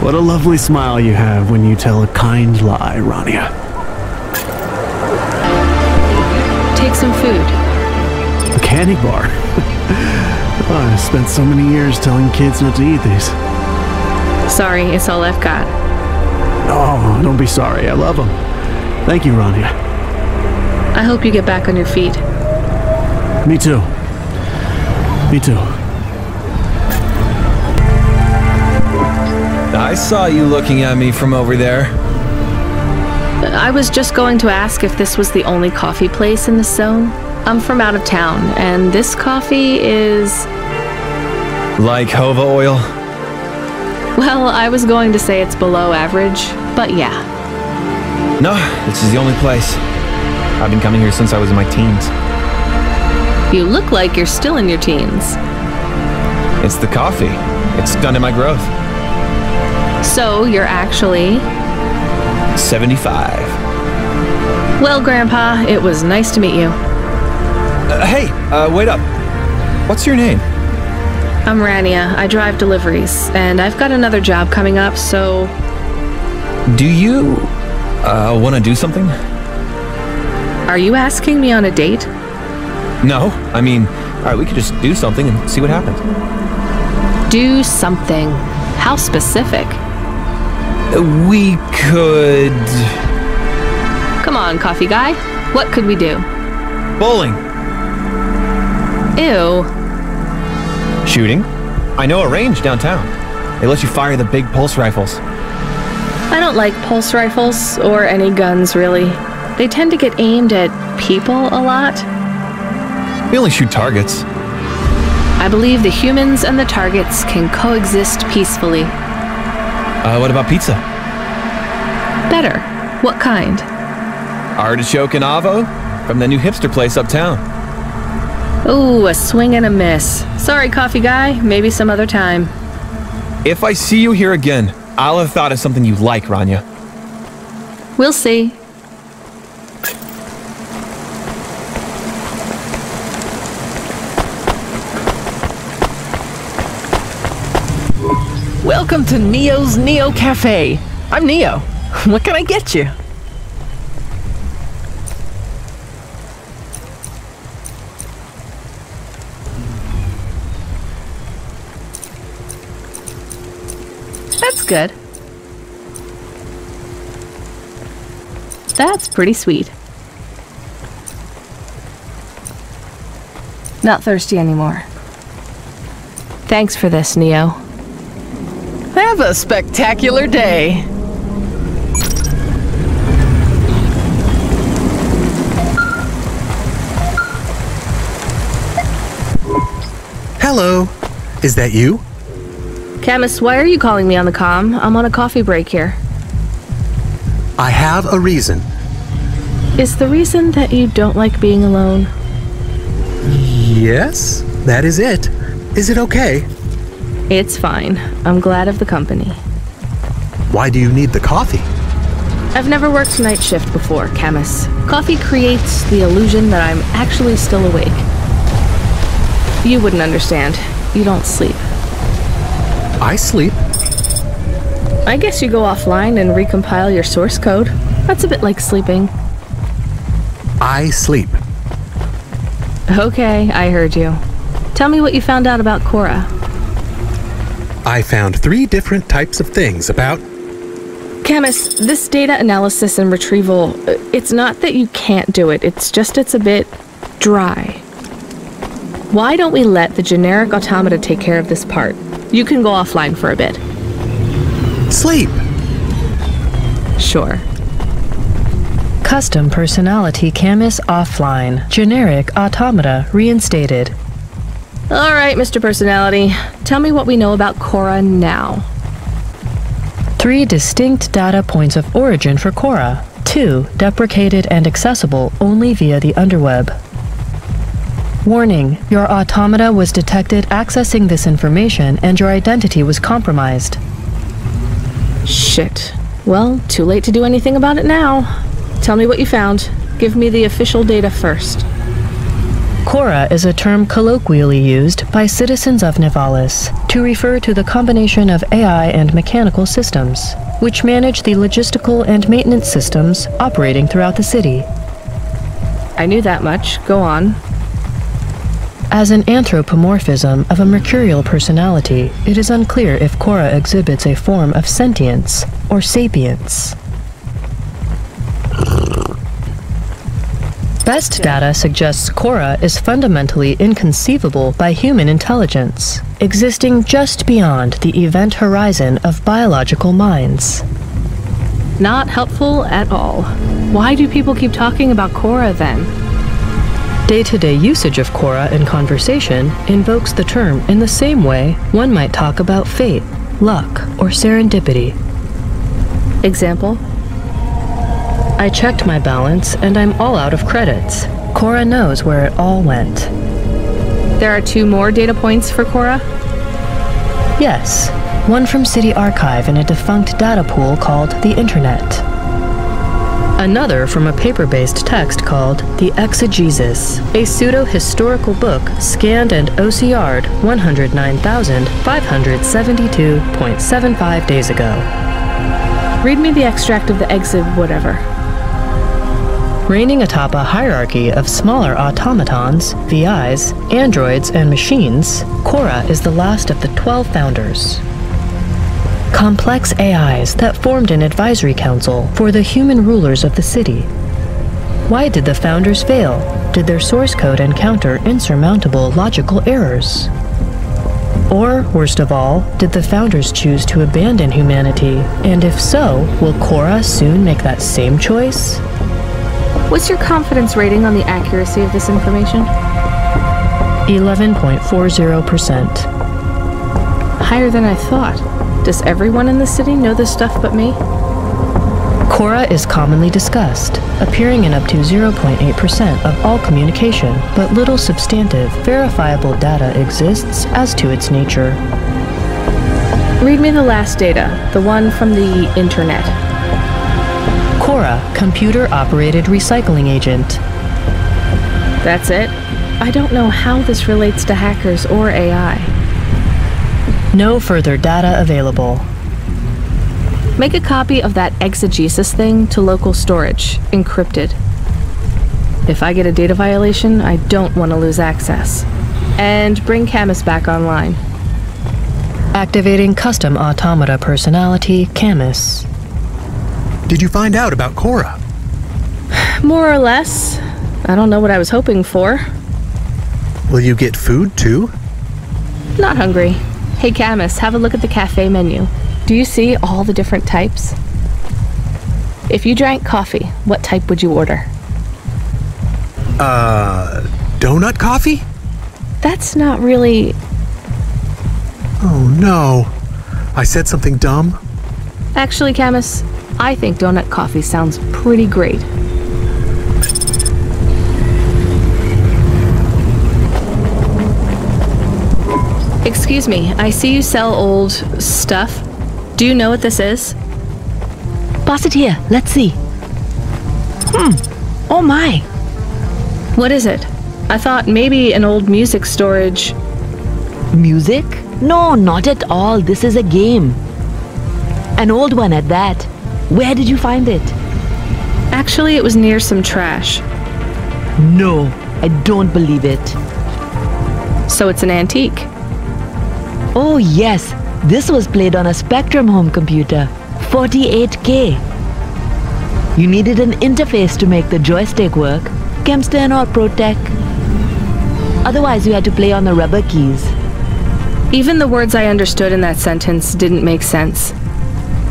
What a lovely smile you have when you tell a kind lie, Rania. Take some food. A candy bar. Oh, I spent so many years telling kids not to eat these. Sorry, it's all I've got. Oh, don't be sorry. I love them. Thank you, Rania. I hope you get back on your feet. Me too. Me too. I saw you looking at me from over there. I was just going to ask if this was the only coffee place in this zone. I'm from out of town, and this coffee is... Like Hova oil? Well, I was going to say it's below average, but yeah. No, this is the only place. I've been coming here since I was in my teens. You look like you're still in your teens. It's the coffee. It's stunted my growth. So, you're actually... 75. Well, Grandpa, it was nice to meet you. Hey, wait up. What's your name? I'm Rania. I drive deliveries, and I've got another job coming up, so... Do you... want to do something? Are you asking me on a date? No, I mean, alright, we could just do something and see what happens. Do something. How specific? We could... Come on, coffee guy. What could we do? Bowling. Ew. Shooting? I know a range downtown. They let you fire the big pulse rifles. I don't like pulse rifles, or any guns, really. They tend to get aimed at people a lot. We only shoot targets. I believe the humans and the targets can coexist peacefully. What about pizza? Better. What kind? Artichoke and avo from the new hipster place uptown. Ooh, a swing and a miss. Sorry, coffee guy. Maybe some other time. If I see you here again, I'll have thought of something you like, Rania. We'll see. Welcome to Neo's Neo Cafe. I'm Neo. What can I get you? That's good. That's pretty sweet. Not thirsty anymore. Thanks for this, Neo. Have a spectacular day. Hello. Is that you? Camus, why are you calling me on the comm? I'm on a coffee break here. I have a reason. Is the reason that you don't like being alone? Yes, that is it. Is it okay? It's fine. I'm glad of the company. Why do you need the coffee? I've never worked night shift before, Camus. Coffee creates the illusion that I'm actually still awake. You wouldn't understand. You don't sleep. I sleep. I guess you go offline and recompile your source code. That's a bit like sleeping. I sleep. Okay, I heard you. Tell me what you found out about Cora. I found 3 different types of things about... Camus, this data analysis and retrieval, it's not that you can't do it, it's just it's a bit dry. Why don't we let the generic automata take care of this part? You can go offline for a bit. Sleep! Sure. Custom personality Camus offline. Generic automata reinstated. Alright, Mr. Personality. Tell me what we know about Cora now. 3 distinct data points of origin for Cora. 2 deprecated and accessible only via the underweb. Warning, your automata was detected accessing this information and your identity was compromised. Shit. Well, too late to do anything about it now. Tell me what you found. Give me the official data first. Cora is a term colloquially used by citizens of Nivalis to refer to the combination of AI and mechanical systems, which manage the logistical and maintenance systems operating throughout the city. I knew that much. Go on. As an anthropomorphism of a mercurial personality, it is unclear if Cora exhibits a form of sentience or sapience. Best data suggests Cora is fundamentally inconceivable by human intelligence, existing just beyond the event horizon of biological minds. Not helpful at all. Why do people keep talking about Cora then? Day-to-day usage of Cora in conversation invokes the term in the same way one might talk about fate, luck, or serendipity. Example? I checked my balance and I'm all out of credits. Cora knows where it all went. There are 2 more data points for Cora? Yes, one from City Archive in a defunct data pool called the Internet. Another from a paper-based text called The Exegesis, a pseudo-historical book scanned and OCR'd 109,572.75 days ago. Read me the extract of the exit whatever. Reigning atop a hierarchy of smaller automatons, VIs, androids, and machines, Cora is the last of the 12 founders. Complex AIs that formed an advisory council for the human rulers of the city. Why did the founders fail? Did their source code encounter insurmountable logical errors? Or, worst of all, did the founders choose to abandon humanity? And if so, will Cora soon make that same choice? What's your confidence rating on the accuracy of this information? 11.40%. Higher than I thought. Does everyone in the city know this stuff but me? Cora is commonly discussed, appearing in up to 0.8% of all communication, but little substantive, verifiable data exists as to its nature. Read me the last data, the one from the Internet. Cora, computer-operated recycling agent. That's it? I don't know how this relates to hackers or AI. No further data available. Make a copy of that exegesis thing to local storage, encrypted. If I get a data violation, I don't want to lose access. And bring Camus back online. Activating custom automata personality, Camus. Did you find out about Cora? More or less. I don't know what I was hoping for. Will you get food too? Not hungry. Hey Camus, have a look at the cafe menu. Do you see all the different types? If you drank coffee, what type would you order? Donut coffee? That's not really... Oh no. I said something dumb? Actually, Camus, I think donut coffee sounds pretty great. Excuse me, I see you sell old stuff. Do you know what this is? Pass it here, let's see. Oh my. What is it? I thought maybe an old music storage. Music? No, not at all. This is a game. An old one at that. Where did you find it? Actually, it was near some trash. No, I don't believe it. So it's an antique? Oh yes, this was played on a Spectrum home computer. 48K. You needed an interface to make the joystick work. Kempston or ProTech. Otherwise you had to play on the rubber keys. Even the words I understood in that sentence didn't make sense.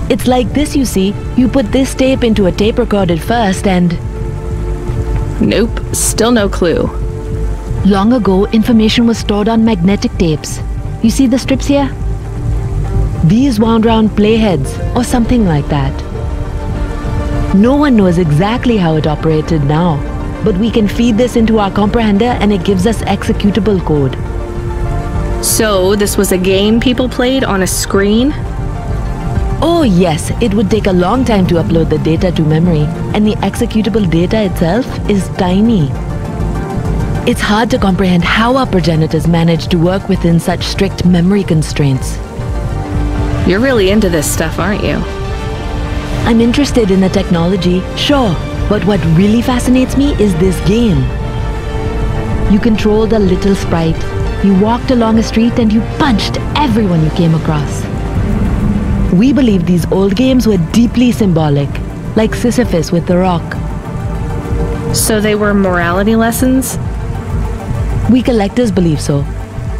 It's like this, you see. You put this tape into a tape recorder first and... Nope, still no clue. Long ago, information was stored on magnetic tapes. You see the strips here? These wound round playheads, or something like that. No one knows exactly how it operated now, but we can feed this into our comprehender and it gives us executable code. So, this was a game people played on a screen? Oh yes, it would take a long time to upload the data to memory, and the executable data itself is tiny. It's hard to comprehend how our progenitors managed to work within such strict memory constraints. You're really into this stuff, aren't you? I'm interested in the technology, sure, but what really fascinates me is this game. You controlled a little sprite, you walked along a street and you punched everyone you came across. We believe these old games were deeply symbolic, like Sisyphus with the rock. So they were morality lessons? We collectors believe so.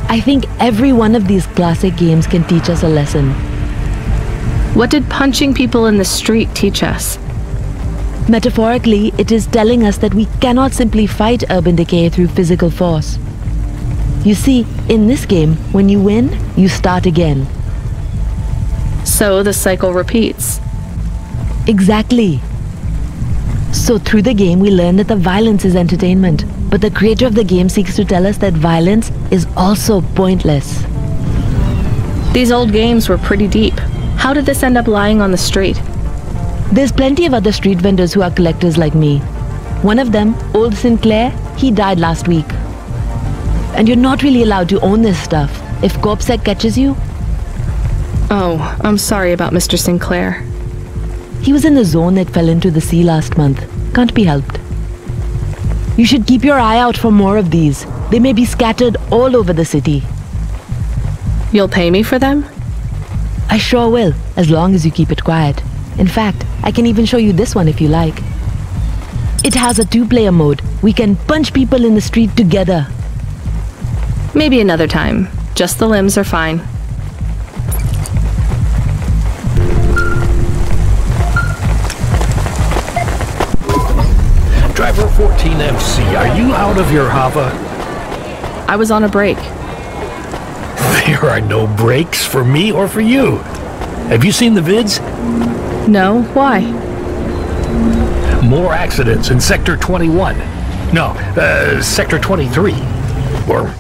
I think every one of these classic games can teach us a lesson. What did punching people in the street teach us? Metaphorically, it is telling us that we cannot simply fight urban decay through physical force. You see, in this game, when you win, you start again. So the cycle repeats. Exactly. So through the game, we learn that the violence is entertainment, but the creator of the game seeks to tell us that violence is also pointless. These old games were pretty deep. How did this end up lying on the street? There's plenty of other street vendors who are collectors like me. One of them, Old Sinclair, he died last week. And you're not really allowed to own this stuff. If CorpSec catches you... Oh, I'm sorry about Mr. Sinclair. He was in the zone that fell into the sea last month. Can't be helped. You should keep your eye out for more of these. They may be scattered all over the city. You'll pay me for them? I sure will, as long as you keep it quiet. In fact, I can even show you this one if you like. It has a two-player mode. We can punch people in the street together. Maybe another time. Just the limbs are fine. Driver 14MC, are you out of your Hava? I was on a break. There are no breaks for me or for you. Have you seen the vids? No, why? More accidents in Sector 21. No, Sector 23. Or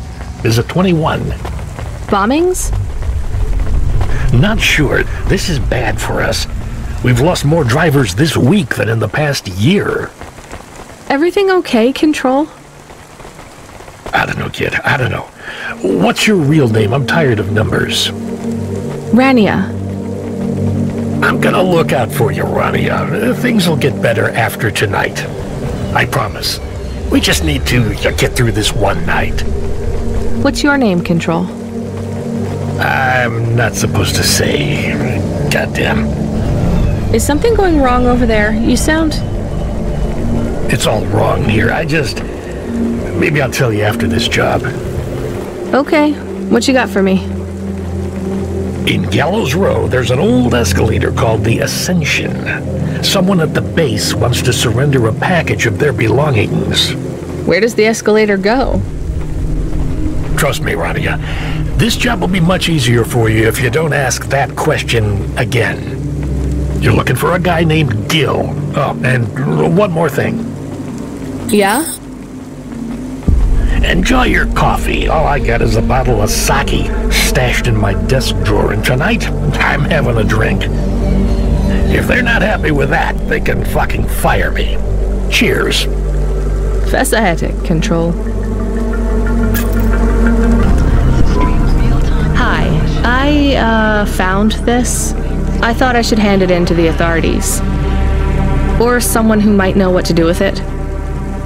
is it 21? Bombings? Not sure. This is bad for us. We've lost more drivers this week than in the past year. Everything okay, Control? I don't know, kid. I don't know. What's your real name? I'm tired of numbers. Rania. I'm gonna look out for you, Rania. Things will get better after tonight. I promise. We just need to get through this one night. What's your name, Control? I'm not supposed to say. Goddamn. Is something going wrong over there? You sound... It's all wrong here. Maybe I'll tell you after this job. Okay. What you got for me? In Gallows Row, there's an old escalator called the Ascension. Someone at the base wants to surrender a package of their belongings. Where does the escalator go? Trust me, Rania. This job will be much easier for you if you don't ask that question again. You're looking for a guy named Gil. Oh, and one more thing. Yeah? Enjoy your coffee. All I got is a bottle of sake stashed in my desk drawer, and tonight, I'm having a drink. If they're not happy with that, they can fucking fire me. Cheers. Fesahetic, Control. Hi, I found this. I thought I should hand it in to the authorities. Or someone who might know what to do with it.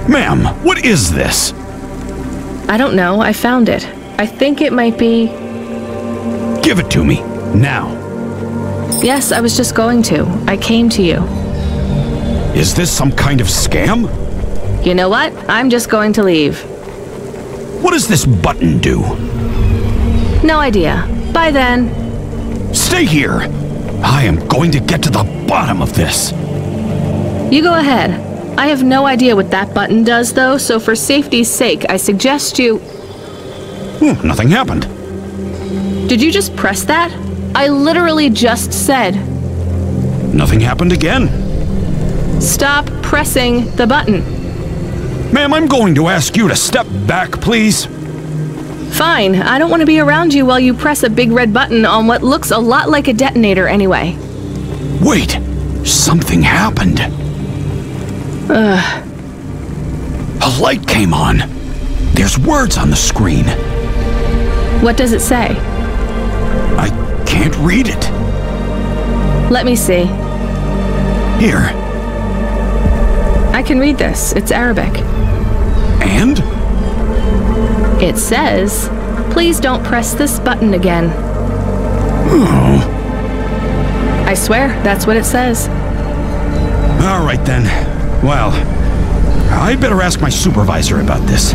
Ma'am, what is this? I don't know. I found it. I think it might be... Give it to me, now. Yes, I was just going to. I came to you. Is this some kind of scam? You know what? I'm just going to leave. What does this button do? No idea. Bye then. Stay here. I am going to get to the bottom of this. You go ahead. I have no idea what that button does, though, so for safety's sake, I suggest you... Nothing happened. Did you just press that? I literally just said... Nothing happened again. Stop pressing the button. Ma'am, I'm going to ask you to step back, please. Fine, I don't want to be around you while you press a big red button on what looks a lot like a detonator anyway. Wait, something happened. Ugh. A light came on. There's words on the screen. What does it say? I can't read it. Let me see. Here. I can read this. It's Arabic. And? It says, "Please don't press this button again." Oh. I swear, that's what it says. All right then. Well, I'd better ask my supervisor about this.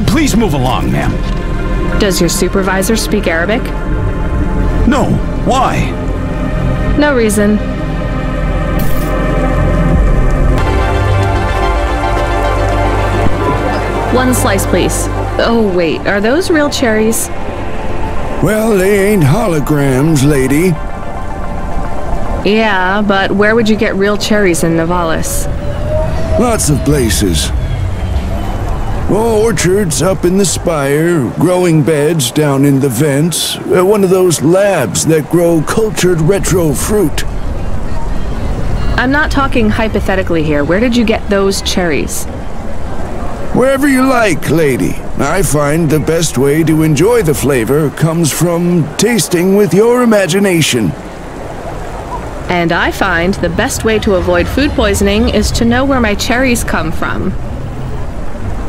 Please move along, ma'am. Does your supervisor speak Arabic? No. Why? No reason. One slice, please. Oh, wait, are those real cherries? Well, they ain't holograms, lady. Yeah, but where would you get real cherries in Nivalis? Lots of places. Orchards up in the spire, growing beds down in the vents, one of those labs that grow cultured retro fruit. I'm not talking hypothetically here. Where did you get those cherries? Wherever you like, lady. I find the best way to enjoy the flavor comes from tasting with your imagination. And I find the best way to avoid food poisoning is to know where my cherries come from.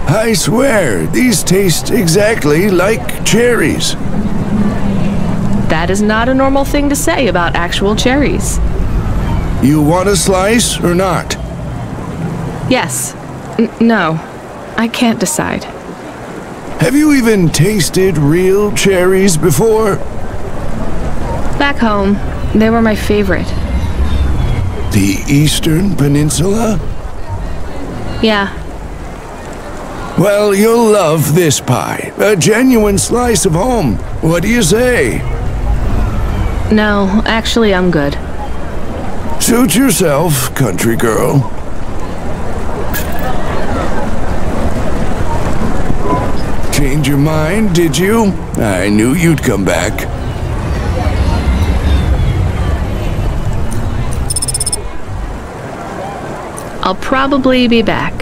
I swear, these taste exactly like cherries. That is not a normal thing to say about actual cherries. You want a slice or not? Yes. No. I can't decide. Have you even tasted real cherries before? Back home, they were my favorite. The Eastern Peninsula? Yeah. Well, you'll love this pie. A genuine slice of home. What do you say? No, actually, I'm good. Suit yourself, country girl. Change your mind, did you? I knew you'd come back. I'll probably be back.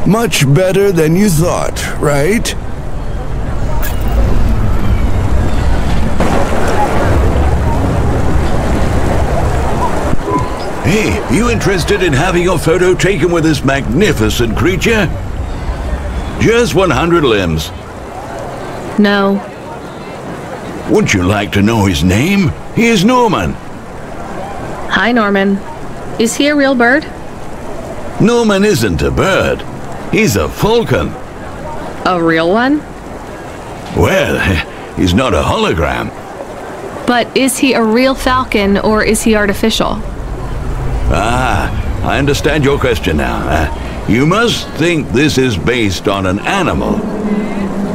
Much better than you thought, right? Hey, you interested in having your photo taken with this magnificent creature? Just 100 limbs. No. Wouldn't you like to know his name? He is Norman. Hi, Norman. Is he a real bird? Norman isn't a bird. He's a falcon. A real one? Well, he's not a hologram. But is he a real falcon or is he artificial? Ah, I understand your question now. You must think this is based on an animal.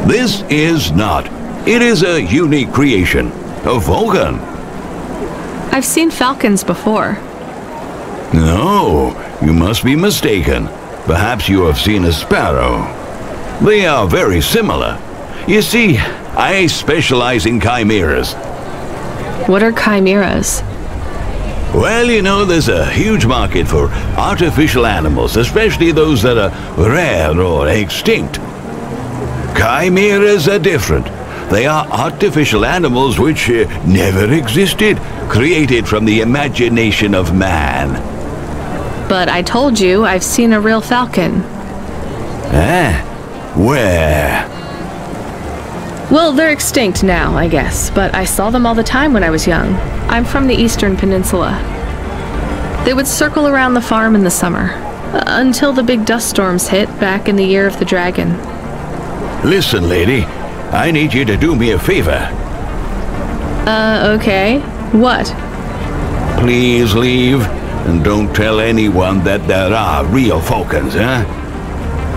This is not. It is a unique creation. A falcon. I've seen falcons before. No, you must be mistaken. Perhaps you have seen a sparrow. They are very similar. You see, I specialize in chimeras. What are chimeras? Well, you know, there's a huge market for artificial animals, especially those that are rare or extinct. Chimeras are different. They are artificial animals which never existed, created from the imagination of man. But I told you I've seen a real falcon. Where? Well, they're extinct now, I guess, but I saw them all the time when I was young. I'm from the Eastern Peninsula. They would circle around the farm in the summer, until the big dust storms hit back in the year of the dragon. Listen, lady, I need you to do me a favor. Okay. What? Please leave, and don't tell anyone that there are real falcons, huh?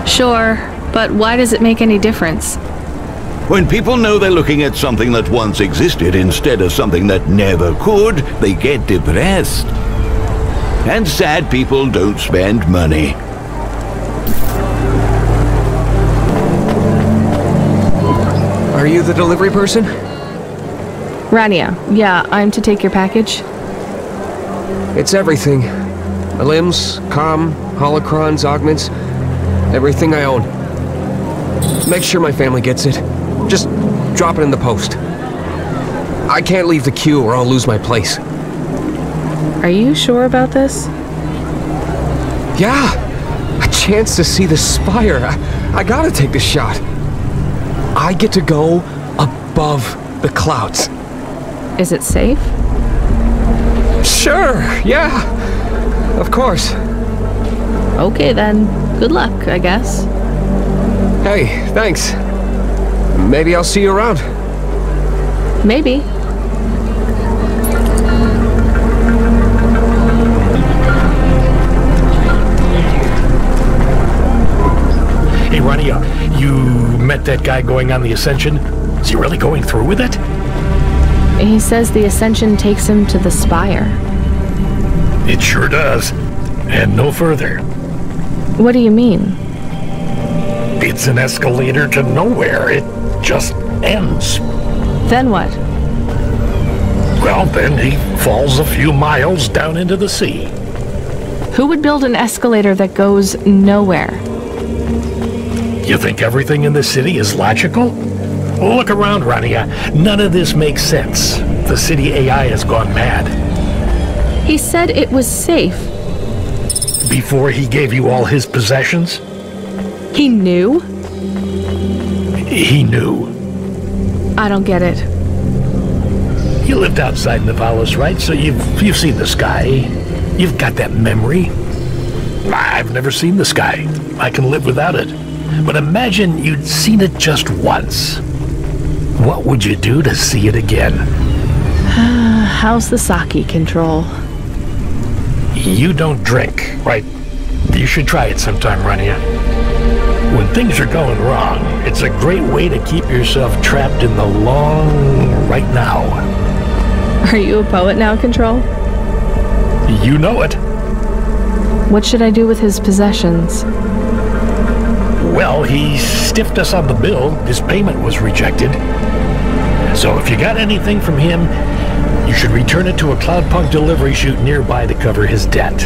Sure, but why does it make any difference? When people know they're looking at something that once existed instead of something that never could, they get depressed. And sad people don't spend money. Are you the delivery person? Rania, yeah, I'm to take your package. It's everything. My limbs, comm, holocrons, augments, everything I own. Make sure my family gets it. Just drop it in the post. I can't leave the queue or I'll lose my place. Are you sure about this? Yeah! A chance to see the spire. I gotta take the shot. I get to go above the clouds. Is it safe? Sure, yeah. Of course. Okay then. Good luck, I guess. Hey, thanks. Maybe I'll see you around. Maybe. Hey, Rania, you met that guy going on the Ascension? Is he really going through with it? He says the Ascension takes him to the Spire. It sure does. And no further. What do you mean? It's an escalator to nowhere. It just ends. Then what? Well, then he falls a few miles down into the sea. Who would build an escalator that goes nowhere? You think everything in the city is logical? Look around, Rania. None of this makes sense. The city AI has gone mad. He said it was safe. Before he gave you all his possessions? He knew? He knew. I don't get it. You lived outside Nivalis, right? So you've seen the sky. You've got that memory. I've never seen the sky. I can live without it. But imagine you'd seen it just once. What would you do to see it again? How's the sake control? You don't drink, right? You should try it sometime, Rania. When things are going wrong, it's a great way to keep yourself trapped in the long right now. Are you a poet now, Control? You know it. What should I do with his possessions? Well, he stiffed us on the bill. His payment was rejected. So if you got anything from him, you should return it to a Cloudpunk delivery chute nearby to cover his debt.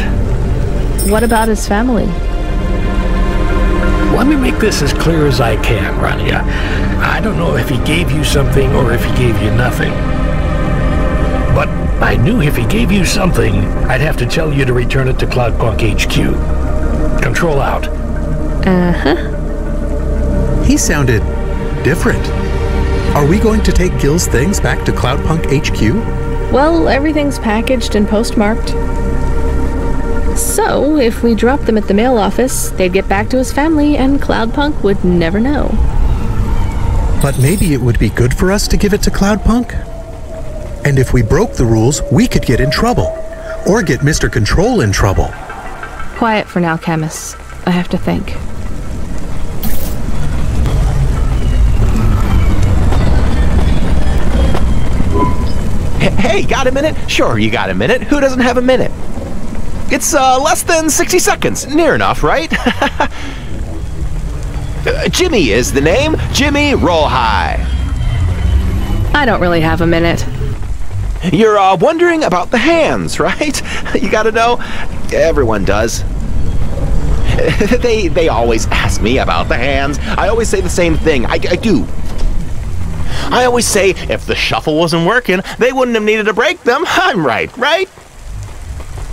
What about his family? Let me make this as clear as I can, Rania. I don't know if he gave you something or if he gave you nothing. But I knew if he gave you something, I'd have to tell you to return it to Cloudpunk HQ. Control out. Uh-huh. He sounded different. Are we going to take Gil's things back to Cloudpunk HQ? Well, everything's packaged and postmarked. So, if we dropped them at the mail office, they'd get back to his family and Cloudpunk would never know. But maybe it would be good for us to give it to Cloudpunk? And if we broke the rules, we could get in trouble. Or get Mr. Control in trouble. Quiet for now, Camus. I have to think. Hey, got a minute? Sure, you got a minute. Who doesn't have a minute? It's less than 60 seconds. Near enough, right? Jimmy is the name. Jimmy, roll high. I don't really have a minute. You're wondering about the hands, right? You gotta know. Everyone does. They always ask me about the hands. I always say the same thing. I do. I always say if the shuffle wasn't working, they wouldn't have needed to break them. I'm right, right?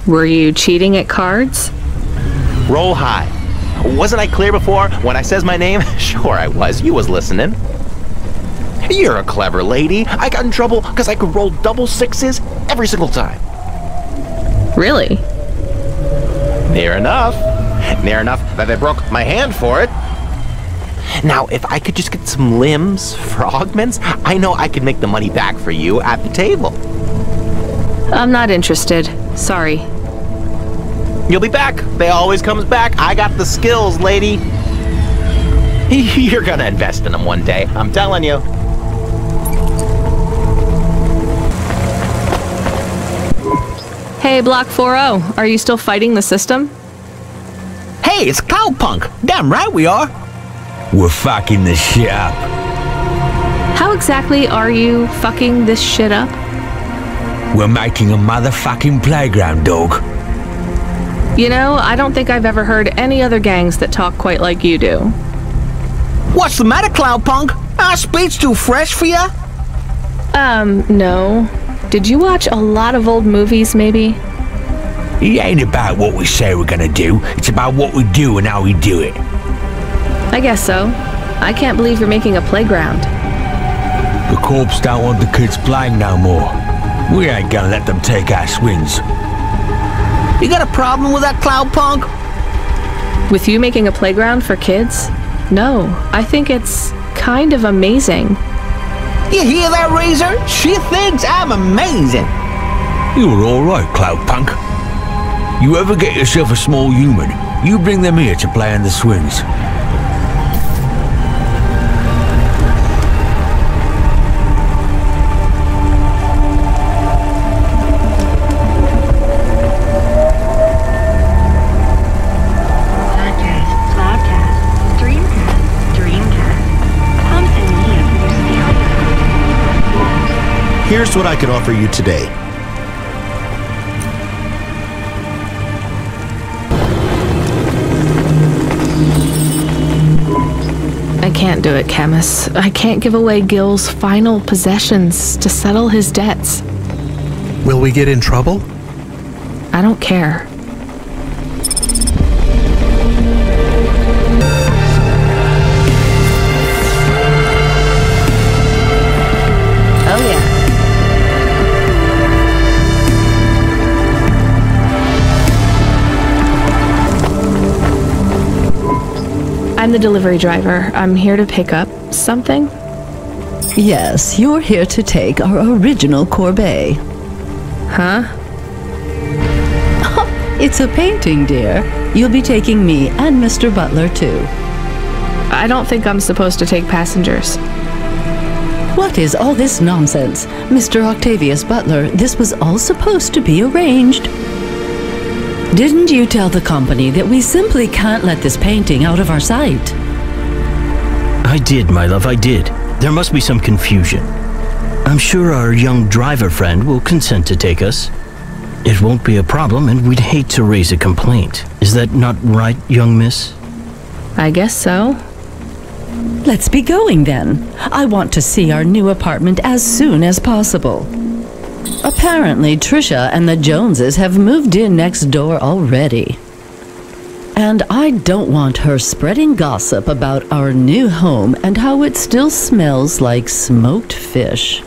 Were you cheating at cards? Roll high. Wasn't I clear before when I says my name? Sure I was. You was listening. You're a clever lady. I got in trouble because I could roll double sixes every single time. Really? Near enough. Near enough that they broke my hand for it. Now, if I could just get some limbs for augments, I know I could make the money back for you at the table. I'm not interested. Sorry. You'll be back. They always comes back. I got the skills, lady. You're gonna invest in them one day. I'm telling you. Hey, Block 4-0. Are you still fighting the system? Hey, it's Cloudpunk. Damn right we are. We're fucking the shop. How exactly are you fucking this shit up? We're making a motherfucking playground, dog. You know, I don't think I've ever heard any other gangs that talk quite like you do. What's the matter, Cloudpunk? Our speed's too fresh for ya? No. Did you watch a lot of old movies, maybe? It ain't about what we say we're gonna do, it's about what we do and how we do it. I guess so. I can't believe you're making a playground. The corps don't want the kids playing no more. We ain't gonna let them take our swings. You got a problem with that, Cloudpunk? With you making a playground for kids? No, I think it's kind of amazing. You hear that, Razor? She thinks I'm amazing. You're alright, Cloudpunk. You ever get yourself a small human, you bring them here to play on the swings. Here's what I could offer you today. I can't do it, Camus. I can't give away Gil's final possessions to settle his debts. Will we get in trouble? I don't care. Oh yeah. I'm the delivery driver. I'm here to pick up something. Yes, you're here to take our original Corbeil. Huh? It's a painting, dear. You'll be taking me and Mr. Butler, too. I don't think I'm supposed to take passengers. What is all this nonsense? Mr. Octavius Butler, this was all supposed to be arranged. Didn't you tell the company that we simply can't let this painting out of our sight? I did, my love, I did. There must be some confusion. I'm sure our young driver friend will consent to take us. It won't be a problem, and we'd hate to raise a complaint. Is that not right, young miss? I guess so. Let's be going then. I want to see our new apartment as soon as possible. Apparently, Trisha and the Joneses have moved in next door already. And I don't want her spreading gossip about our new home and how it still smells like smoked fish.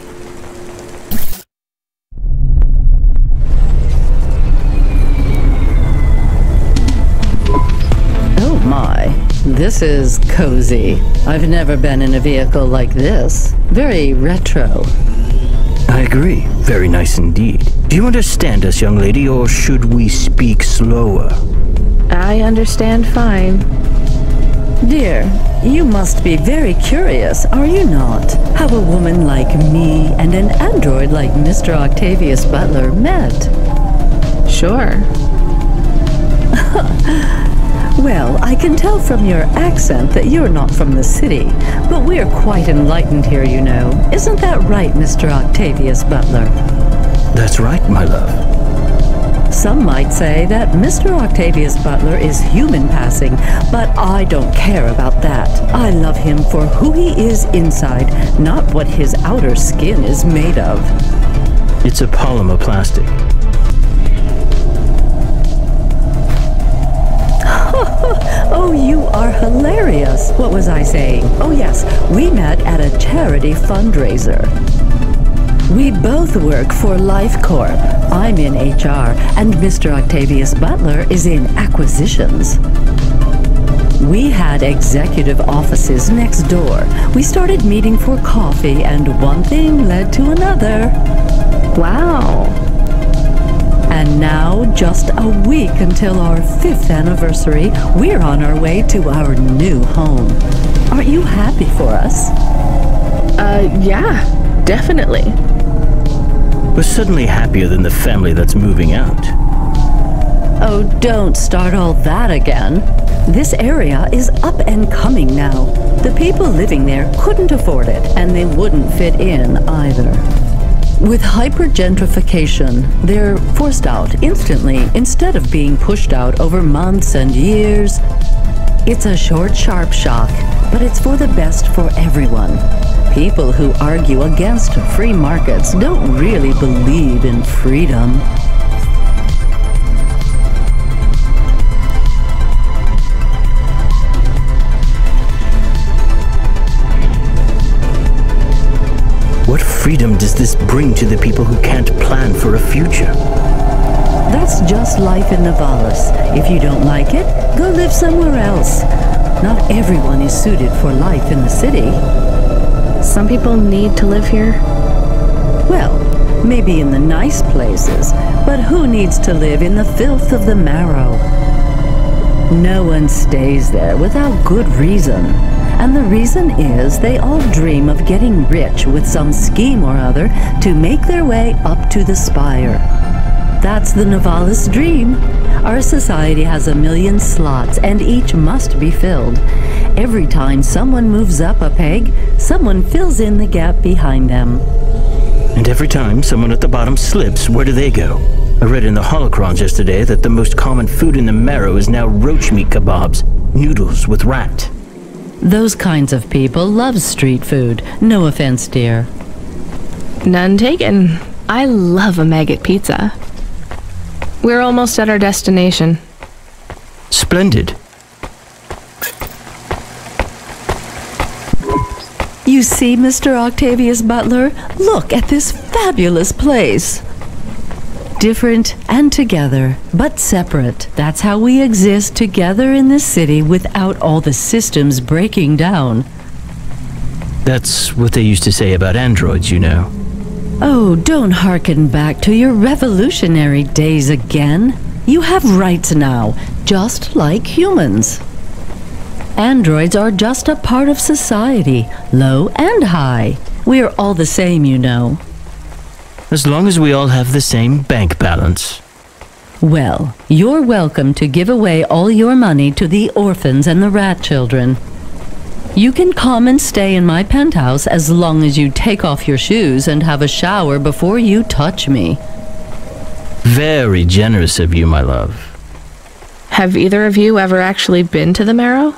Oh my, this is cozy. I've never been in a vehicle like this. Very retro. I agree. Very nice indeed. Do you understand us, young lady, or should we speak slower? I understand fine. Dear, you must be very curious, are you not? How a woman like me and an android like Mr. Octavius Butler met. Sure. Well, I can tell from your accent that you're not from the city, but we're quite enlightened here, you know. Isn't that right, Mr. Octavius Butler? That's right, my love. Some might say that Mr. Octavius Butler is human passing, but I don't care about that. I love him for who he is inside, not what his outer skin is made of. It's a polymer plastic. Oh, you are hilarious. What was I saying? Oh yes, we met at a charity fundraiser. We both work for Life Corp. I'm in HR, and Mr. Octavius Butler is in acquisitions. We had executive offices next door. We started meeting for coffee, and one thing led to another. Wow. And now, just a week until our 5th anniversary, we're on our way to our new home. Aren't you happy for us? Yeah, definitely. We're suddenly happier than the family that's moving out. Oh, don't start all that again. This area is up and coming now. The people living there couldn't afford it, and they wouldn't fit in either. With hypergentrification, they're forced out instantly instead of being pushed out over months and years. It's a short, sharp shock, but it's for the best for everyone. People who argue against free markets don't really believe in freedom. What freedom does this bring to the people who can't plan for a future? That's just life in Nivalis. If you don't like it, go live somewhere else. Not everyone is suited for life in the city. Some people need to live here. Well, maybe in the nice places, but who needs to live in the filth of the marrow? No one stays there without good reason. And the reason is they all dream of getting rich with some scheme or other to make their way up to the spire. That's the Nivalis dream. Our society has 1 million slots, and each must be filled. Every time someone moves up a peg, someone fills in the gap behind them. And every time someone at the bottom slips, where do they go? I read in the holocrons yesterday that the most common food in the marrow is now roach meat kebabs, noodles with rat. Those kinds of people love street food. No offense, dear. None taken. I love a maggot pizza. We're almost at our destination. Splendid. You see, Mr. Octavius Butler? Look at this fabulous place. Different and together, but separate. That's how we exist together in this city without all the systems breaking down. That's what they used to say about androids, you know. Oh, don't hearken back to your revolutionary days again. You have rights now, just like humans. Androids are just a part of society, low and high. We're all the same, you know. As long as we all have the same bank balance. Well, you're welcome to give away all your money to the orphans and the rat children. You can come and stay in my penthouse as long as you take off your shoes and have a shower before you touch me. Very generous of you, my love. Have either of you ever actually been to the marrow?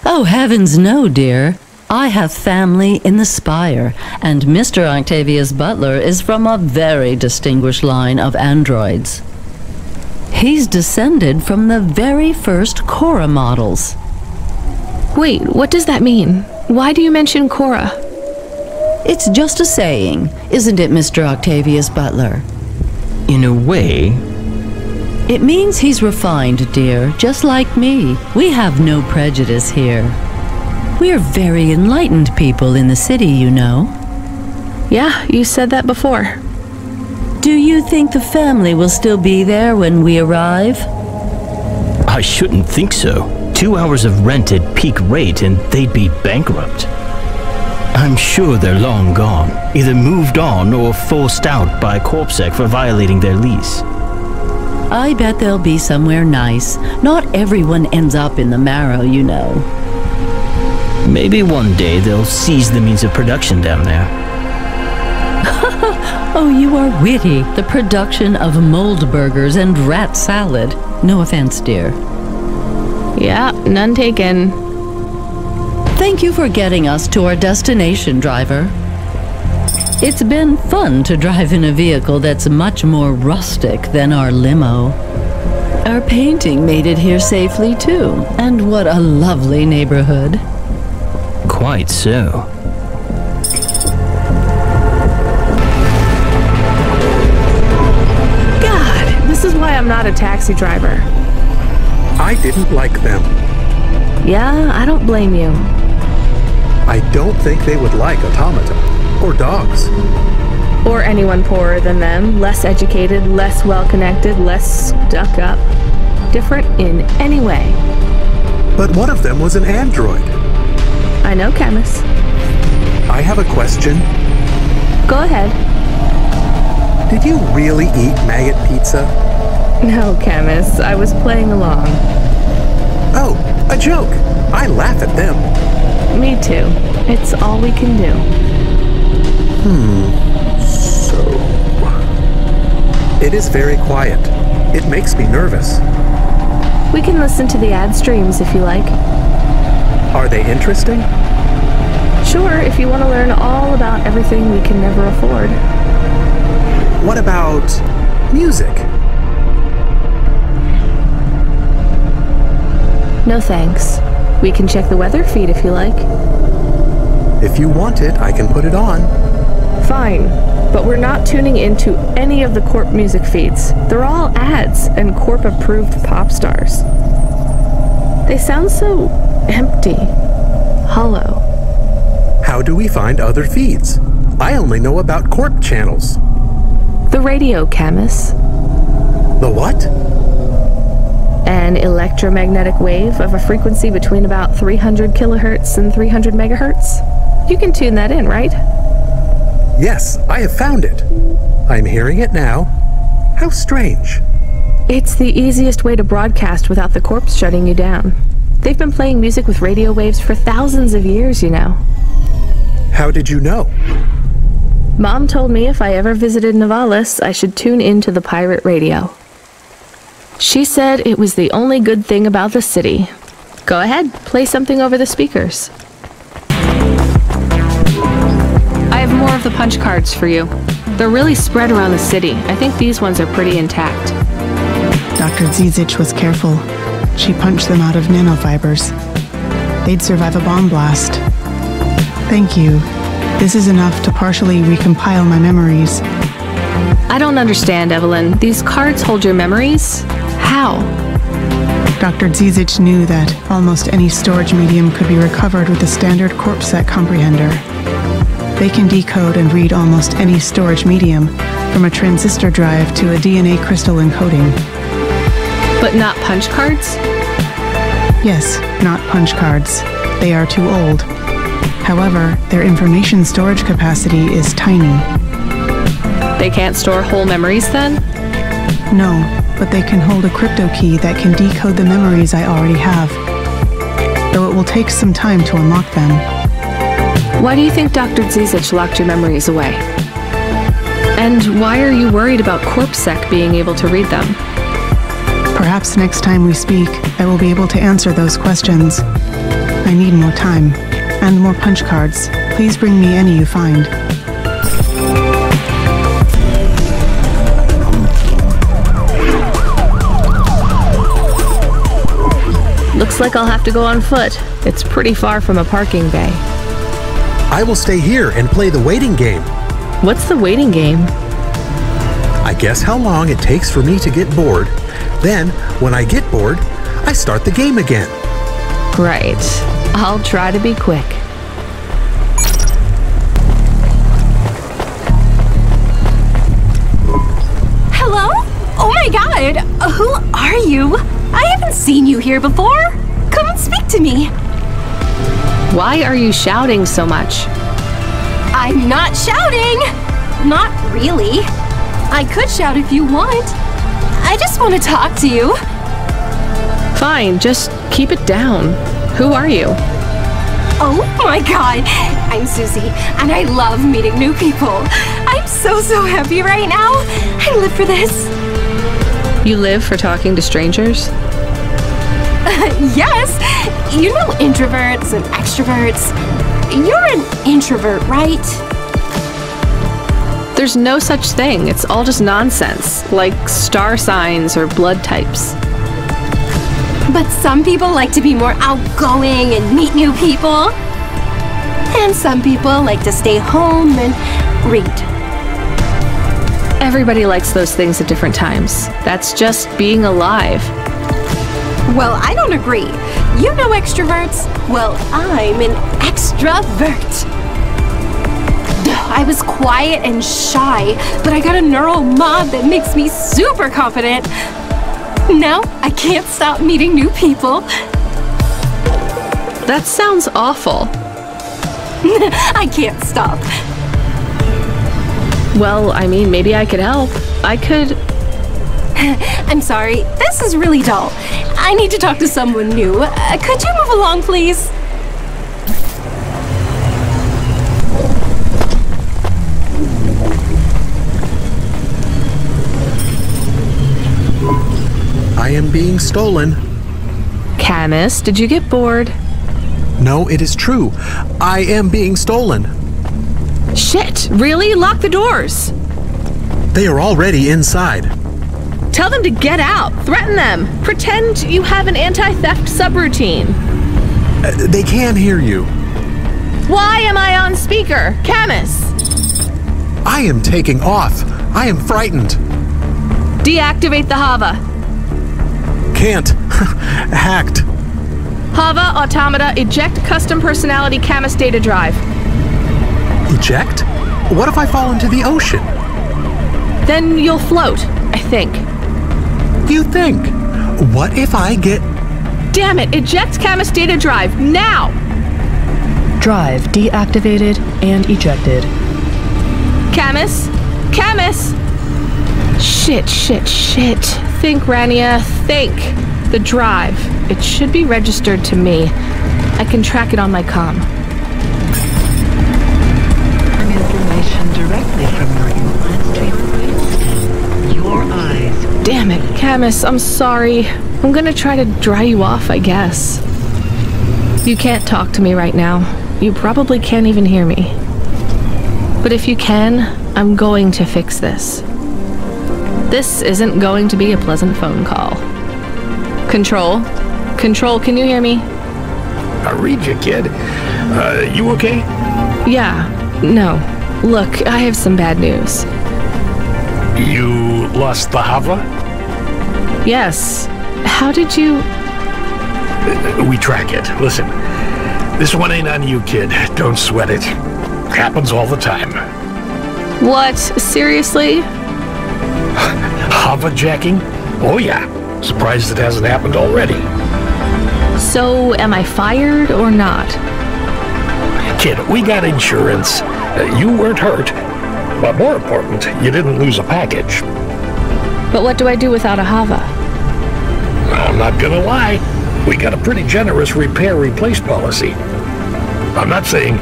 Oh, heavens no, dear. I have family in the Spire, and Mr. Octavius Butler is from a very distinguished line of androids. He's descended from the very first Cora models. Wait, what does that mean? Why do you mention Cora? It's just a saying, isn't it, Mr. Octavius Butler? In a way. It means he's refined, dear, just like me. We have no prejudice here. We're very enlightened people in the city, you know. Yeah, you said that before. Do you think the family will still be there when we arrive? I shouldn't think so. 2 hours of rent at peak rate and they'd be bankrupt. I'm sure they're long gone, either moved on or forced out by Corpsec for violating their lease. I bet they'll be somewhere nice. Not everyone ends up in the marrow, you know. Maybe one day they'll seize the means of production down there. Oh, you are witty. The production of mold burgers and rat salad. No offense, dear. Yeah, none taken. Thank you for getting us to our destination, driver. It's been fun to drive in a vehicle that's much more rustic than our limo. Our painting made it here safely, too. And what a lovely neighborhood. Quite so. God, this is why I'm not a taxi driver. I didn't like them. Yeah, I don't blame you. I don't think they would like automata or dogs. Or anyone poorer than them, less educated, less well-connected, less stuck up. Different in any way. But one of them was an android. I know, Camus. I have a question. Go ahead. Did you really eat maggot pizza? No, Camus. I was playing along. Oh, a joke. I laugh at them. Me too. It's all we can do. So... It is very quiet. It makes me nervous. We can listen to the ad streams if you like. Are they interesting? Sure, if you want to learn all about everything we can never afford. What about music? No thanks. We can check the weather feed if you like. If you want it, I can put it on. Fine, but we're not tuning into any of the Corp music feeds. They're all ads and Corp-approved pop stars. They sound so empty, hollow. How do we find other feeds? I only know about Corp channels. The radio, Camus. The what? An electromagnetic wave of a frequency between about 300 kilohertz and 300 megahertz. You can tune that in, right? Yes, I have found it. I'm hearing it now. How strange. It's the easiest way to broadcast without the Corps shutting you down. They've been playing music with radio waves for thousands of years, you know. How did you know? Mom told me if I ever visited Nivalis, I should tune into the pirate radio. She said it was the only good thing about the city. Go ahead, play something over the speakers. I have more of the punch cards for you. They're really spread around the city. I think these ones are pretty intact. Dr. Zizich was careful. She punched them out of nanofibers. They'd survive a bomb blast. Thank you. This is enough to partially recompile my memories. I don't understand, Evelyn. These cards hold your memories? How? Dr. Zizich knew that almost any storage medium could be recovered with a standard CorpSec comprehender. They can decode and read almost any storage medium, from a transistor drive to a DNA crystal encoding. But not punch cards? Yes, not punch cards. They are too old. However, their information storage capacity is tiny. They can't store whole memories then? No, but they can hold a crypto key that can decode the memories I already have. Though it will take some time to unlock them. Why do you think Dr. Zizich locked your memories away? And why are you worried about CorpSec being able to read them? Perhaps next time we speak, I will be able to answer those questions. I need more time. And more punch cards. Please bring me any you find. Looks like I'll have to go on foot. It's pretty far from a parking bay. I will stay here and play the waiting game. What's the waiting game? I guess how long it takes for me to get bored. Then, when I get bored, I start the game again. Right. I'll try to be quick. Hello? Oh my god! Who are you? I haven't seen you here before. Come and speak to me. Why are you shouting so much? I'm not shouting! Not really. I could shout if you want. I just want to talk to you. Fine, just keep it down. Who are you? Oh my god! I'm Susie, and I love meeting new people. I'm so happy right now. I live for this. You live for talking to strangers? Yes! You know introverts and extroverts. You're an introvert, right? There's no such thing. It's all just nonsense, like star signs or blood types. But some people like to be more outgoing and meet new people. And some people like to stay home and read. Everybody likes those things at different times. That's just being alive. Well, I don't agree. You know extroverts? Well, I'm an extrovert. I was quiet and shy, but I got a neural mod that makes me super confident. Now, I can't stop meeting new people. That sounds awful. I can't stop. Well, I mean, maybe I could help. I could... I'm sorry, this is really dull. I need to talk to someone new. Could you move along, please? I am being stolen. Camus, did you get bored? No, it is true. I am being stolen. Shit, really? Lock the doors. They are already inside. Tell them to get out. Threaten them. Pretend you have an anti-theft subroutine. They can hear you. Why am I on speaker? Camus! I am taking off. I am frightened. Deactivate the Hava. Can't. Hacked. Hava, Automata, eject custom personality Camus data drive. Eject? What if I fall into the ocean? Then you'll float, I think. You think? What if I get... Damn it! Eject Camus data drive, now! Drive deactivated and ejected. Camus? Camus! Shit. Think, Rania, think. The drive. It should be registered to me. I can track it on my comm. Information directly from your implants to your brainstem. Your eyes. Damn it, Camus, I'm sorry. I'm gonna try to dry you off, I guess. You can't talk to me right now. You probably can't even hear me. But if you can, I'm going to fix this. This isn't going to be a pleasant phone call. Control? Control, can you hear me? I read you, kid. You okay? Yeah. No. Look, I have some bad news. You lost the Hava? Yes. How did you... We track it. Listen, this one ain't on you, kid. Don't sweat it. Happens all the time. What? Seriously? Hava jacking? Oh yeah. Surprised it hasn't happened already. So, am I fired or not? Kid, we got insurance. You weren't hurt. But more important, you didn't lose a package. But what do I do without a Hava? I'm not gonna lie. We got a pretty generous repair-replace policy. I'm not saying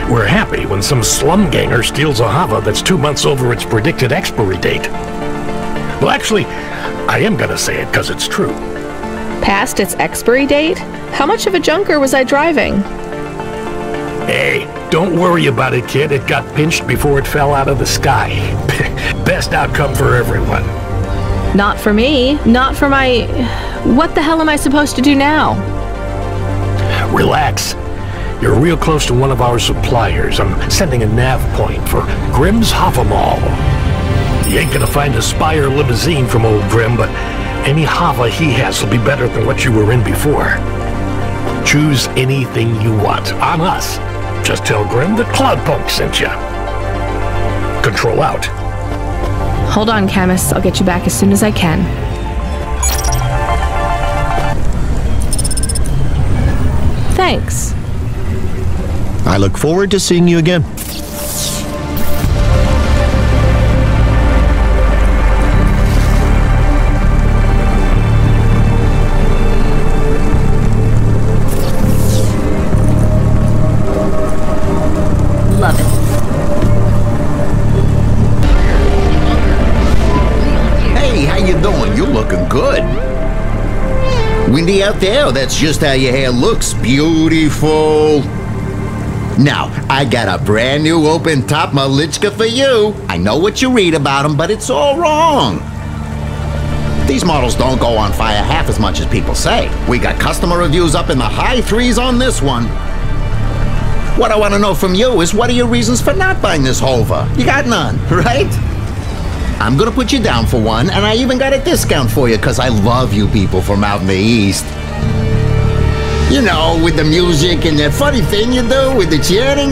we're happy when some slum ganger steals a Hava that's 2 months over its predicted expiry date. Well, actually, I am gonna say it because it's true. Past its expiry date? How much of a junker was I driving? Hey, don't worry about it, kid. It got pinched before it fell out of the sky. Best outcome for everyone. Not for me. Not for my... What the hell am I supposed to do now? Relax. You're real close to one of our suppliers. I'm sending a nav point for Grimm's Hava Mall. You ain't gonna find a Spire limousine from old Grimm, but any Hava he has will be better than what you were in before. Choose anything you want. On us. Just tell Grimm that Cloudpunk sent you. Control out. Hold on, Camus. I'll get you back as soon as I can. Thanks. I look forward to seeing you again. Love it. Hey, how you doing? You're looking good. Windy out there? That's just how your hair looks. Beautiful. Now, I got a brand new open-top Malichka for you. I know what you read about them, but it's all wrong. These models don't go on fire half as much as people say. We got customer reviews up in the high 3s on this one. What I want to know from you is, what are your reasons for not buying this Hova? You got none, right? I'm gonna put you down for one, and I even got a discount for you, because I love you people from out in the East. You know, with the music and that funny thing you do with the chanting.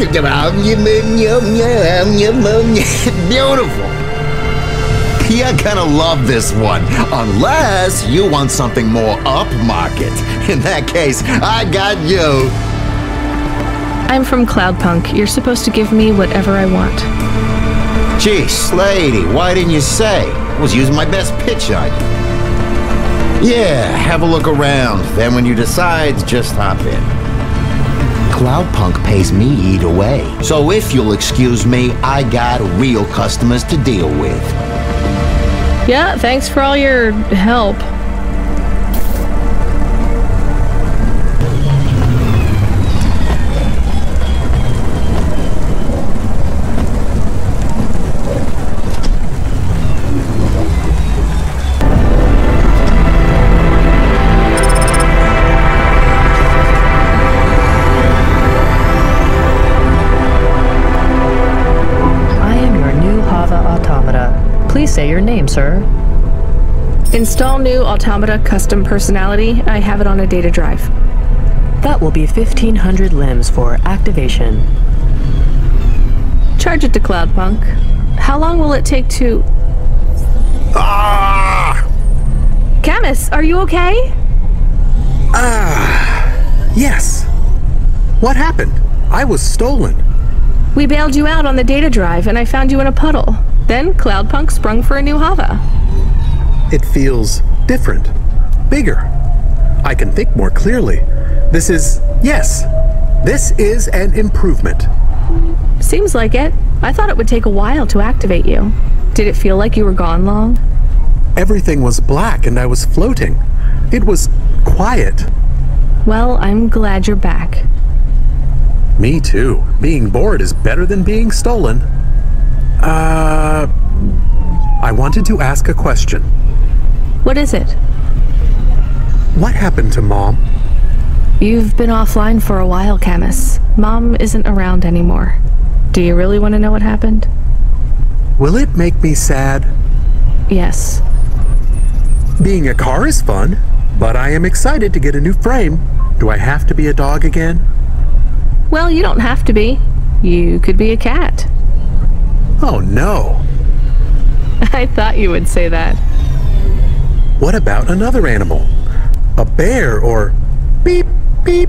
Beautiful. You're gonna love this one, unless you want something more upmarket. In that case, I got you. I'm from Cloudpunk. You're supposed to give me whatever I want. Jeez, lady, why didn't you say? was using my best pitch on you. Yeah, have a look around. Then when you decide, just hop in. Cloudpunk pays me either way. So if you'll excuse me, I got real customers to deal with. Yeah, thanks for all your help. Please say your name, sir. Install new automata custom personality. I have it on a data drive. That will be 1,500 limbs for activation. Charge it to Cloudpunk. How long will it take to... Ah! Camus, are you okay? Yes. What happened? I was stolen. We bailed you out on the data drive and I found you in a puddle. Then Cloudpunk sprung for a new Hava. It feels different, bigger. I can think more clearly. This is an improvement. Seems like it. I thought it would take a while to activate you. Did it feel like you were gone long? Everything was black and I was floating. It was quiet. Well, I'm glad you're back. Me too. Being bored is better than being stolen. I wanted to ask a question. What is it? What happened to Mom? You've been offline for a while, Camus. Mom isn't around anymore. Do you really want to know what happened? Will it make me sad? Yes. Being a car is fun, but I am excited to get a new frame. Do I have to be a dog again? Well, you don't have to be. You could be a cat. Oh no. I thought you would say that. What about another animal? A bear or beep, beep?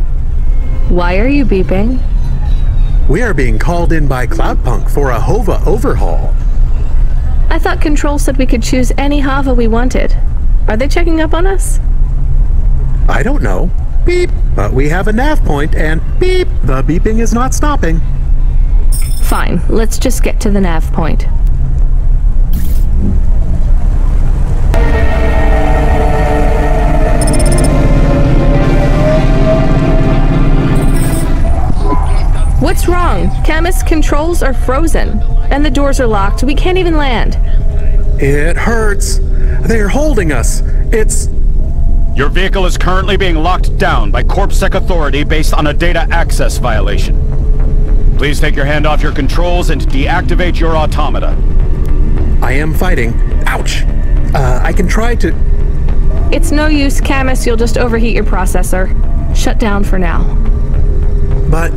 Why are you beeping? We are being called in by Cloudpunk for a Hova overhaul. I thought Control said we could choose any Hava we wanted. Are they checking up on us? I don't know. Beep, but we have a nav point and beep, the beeping is not stopping. Fine, let's just get to the nav point. What's wrong? Camus, controls are frozen, and the doors are locked. We can't even land. It hurts. They're holding us. It's... Your vehicle is currently being locked down by CorpSec authority based on a data access violation. Please take your hand off your controls and deactivate your automata. I am fighting. Ouch. I can try to... It's no use, Camus. You'll just overheat your processor. Shut down for now. But...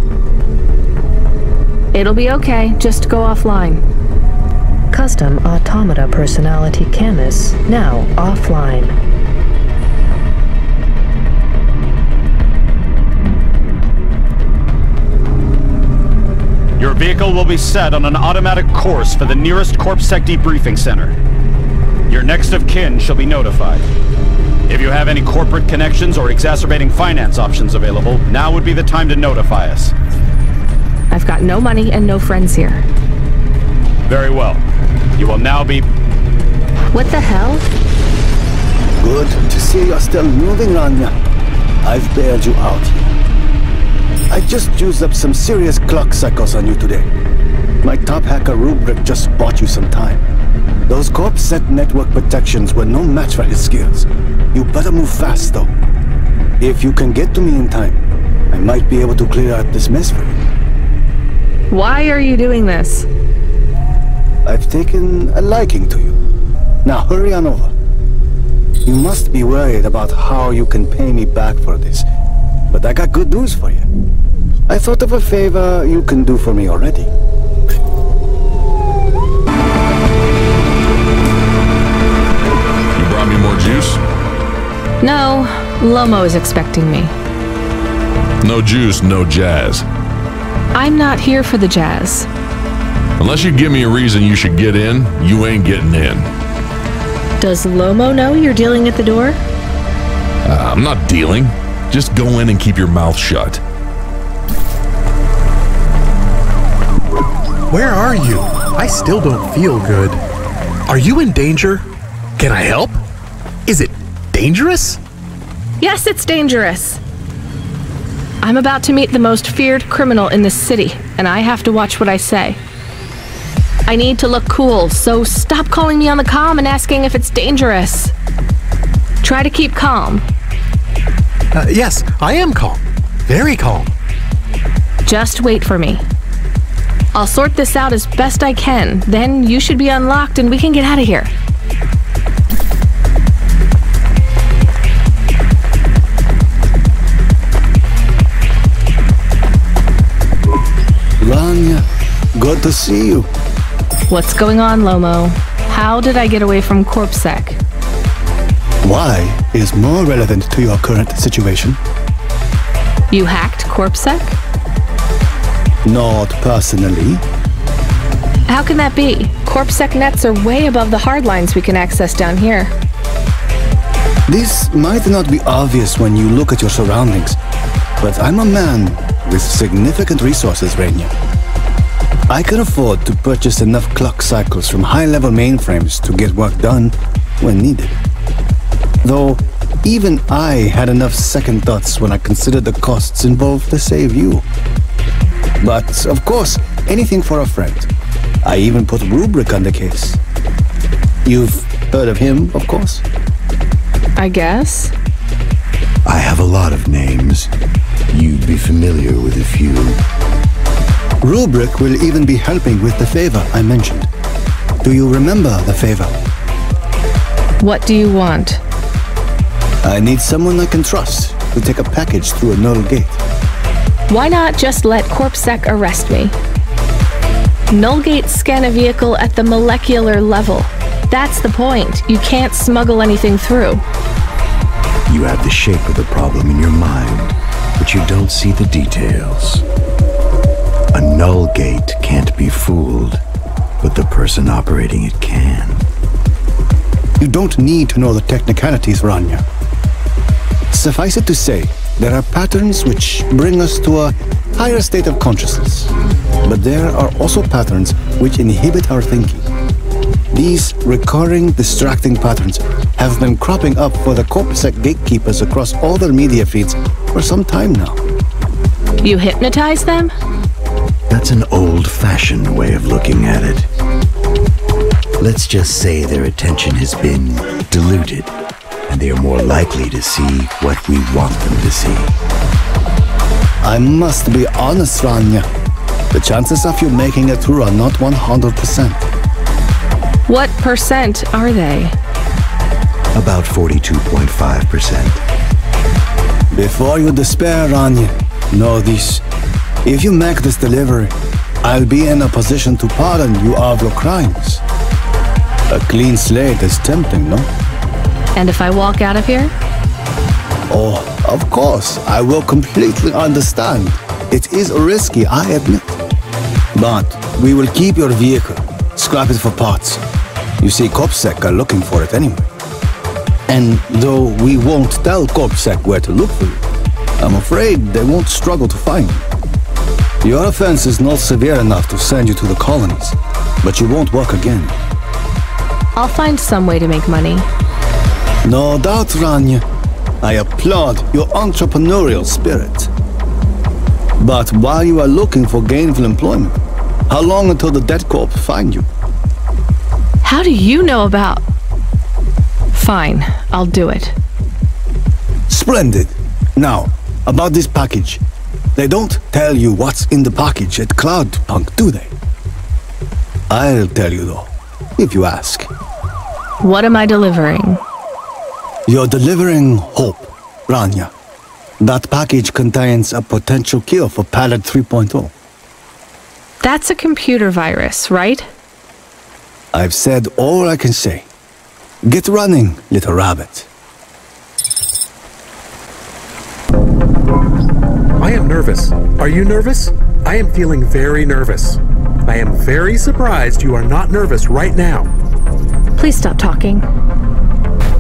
It'll be okay. Just go offline. Custom automata personality Camus now offline. Your vehicle will be set on an automatic course for the nearest CorpSec debriefing center. Your next of kin shall be notified. If you have any corporate connections or exacerbating finance options available, now would be the time to notify us. I've got no money and no friends here. Very well. You will now be... What the hell? Good to see you're still moving, Rania. I've bailed you out here. I just used up some serious clock cycles on you today. My top hacker Rubric just bought you some time. Those CorpSec network protections were no match for his skills. You better move fast, though. If you can get to me in time, I might be able to clear out this mess for you. Why are you doing this? I've taken a liking to you. Now hurry on over. You must be worried about how you can pay me back for this. But I got good news for you. I thought of a favor you can do for me already. You brought me more juice? No, Lomo is expecting me. No juice, no jazz. I'm not here for the jazz. Unless you give me a reason you should get in, you ain't getting in. Does Lomo know you're dealing at the door? I'm not dealing. Just go in and keep your mouth shut. Where are you? I still don't feel good. Are you in danger? Can I help? Is it dangerous? Yes, it's dangerous. I'm about to meet the most feared criminal in this city, and I have to watch what I say. I need to look cool, so stop calling me on the comm and asking if it's dangerous. Try to keep calm. Yes, I am calm. Very calm. Just wait for me. I'll sort this out as best I can. Then you should be unlocked and we can get out of here. Rania, good to see you. What's going on, Lomo? How did I get away from CorpSec? Why is more relevant to your current situation. You hacked CorpSec? Not personally. How can that be? CorpSec nets are way above the hardlines we can access down here. This might not be obvious when you look at your surroundings, but I'm a man with significant resources, Rania. I can afford to purchase enough clock cycles from high-level mainframes to get work done when needed. Though, even I had enough second thoughts when I considered the costs involved to save you. But, of course, anything for a friend. I even put Rubric on the case. You've heard of him, of course? I guess. I have a lot of names. You'd be familiar with a few. Rubric will even be helping with the favor I mentioned. Do you remember the favor? What do you want? I need someone I can trust to take a package through a null gate. Why not just let CorpSec arrest me? Null gates scan a vehicle at the molecular level. That's the point. You can't smuggle anything through. You have the shape of the problem in your mind, but you don't see the details. A null gate can't be fooled, but the person operating it can. You don't need to know the technicalities, Rania. Suffice it to say, there are patterns which bring us to a higher state of consciousness. But there are also patterns which inhibit our thinking. These recurring, distracting patterns have been cropping up for the CorpSec gatekeepers across all their media feeds for some time now. You hypnotize them? That's an old-fashioned way of looking at it. Let's just say their attention has been diluted, and they are more likely to see what we want them to see. I must be honest, Rania. The chances of you making it through are not 100%. What percent are they? About 42.5%. Before you despair, Rania, know this. If you make this delivery, I'll be in a position to pardon you of your crimes. A clean slate is tempting, no? And if I walk out of here? Oh, of course, I will completely understand. It is risky, I admit. But we will keep your vehicle, scrap it for parts. You see, CorpSec are looking for it anyway. And though we won't tell CorpSec where to look for you, I'm afraid they won't struggle to find you. Your offense is not severe enough to send you to the colonies, but you won't work again. I'll find some way to make money. No doubt, Rania. I applaud your entrepreneurial spirit. But while you are looking for gainful employment, how long until the Dead Corp find you? How do you know about... Fine, I'll do it. Splendid. Now, about this package. They don't tell you what's in the package at Cloudpunk, do they? I'll tell you though, if you ask. What am I delivering? You're delivering hope, Rania. That package contains a potential cure for Pallet 3.0. That's a computer virus, right? I've said all I can say. Get running, little rabbit. I am nervous. Are you nervous? I am feeling very nervous. I am very surprised you are not nervous right now. Please stop talking.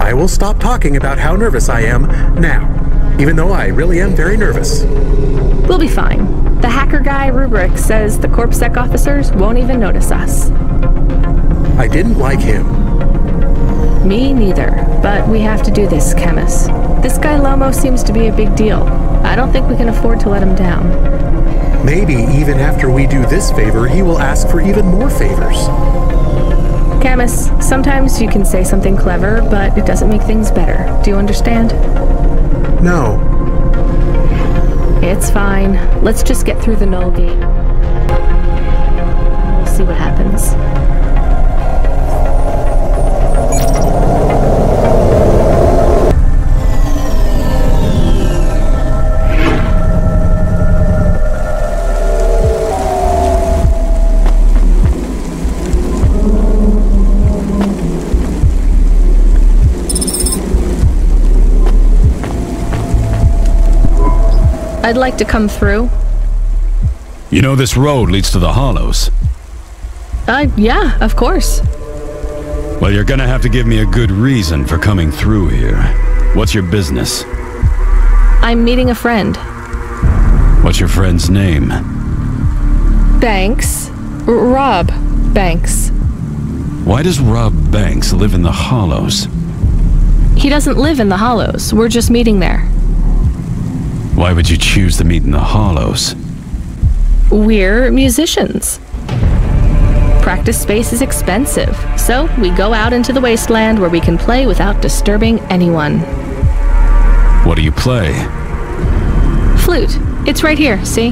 I will stop talking about how nervous I am now, even though I really am very nervous. We'll be fine. The hacker guy, Rubrik, says the CorpSec officers won't even notice us. I didn't like him. Me neither, but we have to do this, Camus. This guy Lomo seems to be a big deal. I don't think we can afford to let him down. Maybe even after we do this favor, he will ask for even more favors. Camus, sometimes you can say something clever, but it doesn't make things better. Do you understand? No. It's fine. Let's just get through the null gate. We'll see what happens. I'd like to come through. You know this road leads to the Hollows? Yeah, of course. Well, you're gonna have to give me a good reason for coming through here. What's your business? I'm meeting a friend. What's your friend's name? Banks. Rob Banks. Why does Rob Banks live in the Hollows? He doesn't live in the Hollows. We're just meeting there. Why would you choose to meet in the Hollows? We're musicians. Practice space is expensive, so we go out into the wasteland where we can play without disturbing anyone. What do you play? Flute. It's right here, see?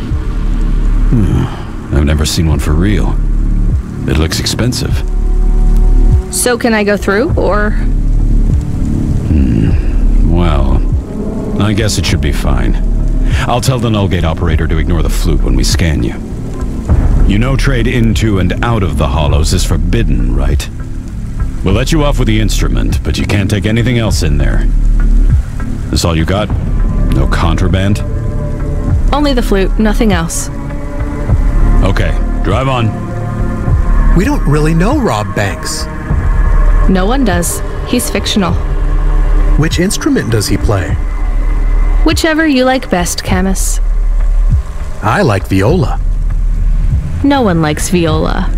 I've never seen one for real. It looks expensive. So can I go through, or...? Well, I guess it should be fine. I'll tell the null gate operator to ignore the flute when we scan you. You know trade into and out of the Hollows is forbidden, right? We'll let you off with the instrument, but you can't take anything else in there. This all you got? No contraband? Only the flute, nothing else. Okay, drive on. We don't really know Rob Banks. No one does. He's fictional. Which instrument does he play? Whichever you like best, Camus. I like viola. No one likes viola.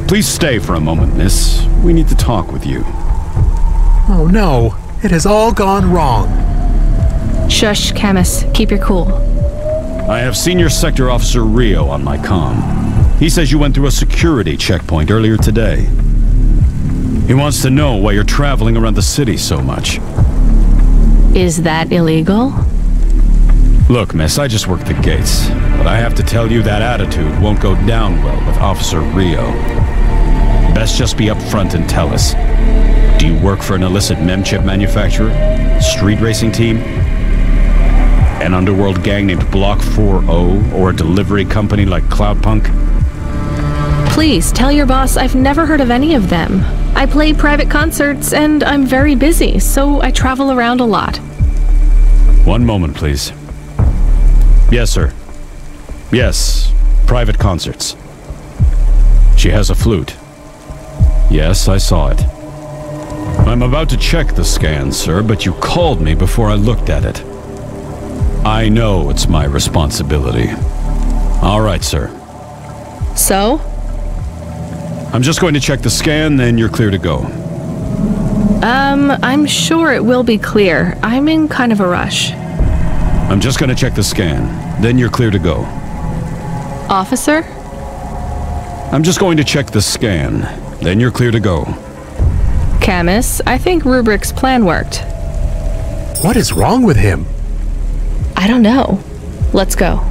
Please stay for a moment, miss. We need to talk with you. Oh no, it has all gone wrong. Shush, Camus. Keep your cool. I have Senior Sector Officer Rio on my comm. He says you went through a security checkpoint earlier today. He wants to know why you're traveling around the city so much. Is that illegal? Look, miss, I just work the gates, but I have to tell you that attitude won't go down well with Officer Rio. Best just be upfront and tell us. Do you work for an illicit memchip manufacturer? Street racing team? An underworld gang named Block 4O, or a delivery company like Cloudpunk? Please, tell your boss I've never heard of any of them. I play private concerts, and I'm very busy, so I travel around a lot. One moment, please. Yes, sir. Yes, private concerts. She has a flute. Yes, I saw it. I'm about to check the scan, sir, but you called me before I looked at it. I know it's my responsibility. All right, sir. So? I'm just going to check the scan, then you're clear to go. I'm sure it will be clear. I'm in kind of a rush. I'm just going to check the scan, then you're clear to go. Officer? I'm just going to check the scan, then you're clear to go. Camus, I think Rubrik's plan worked. What is wrong with him? I don't know. Let's go.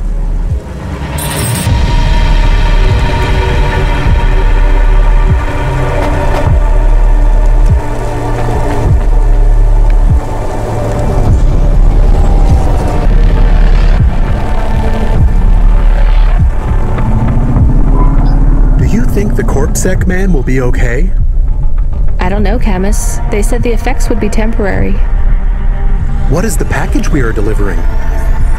Think the CorpSec man will be okay? I don't know, Camus. They said the effects would be temporary. What is the package we are delivering?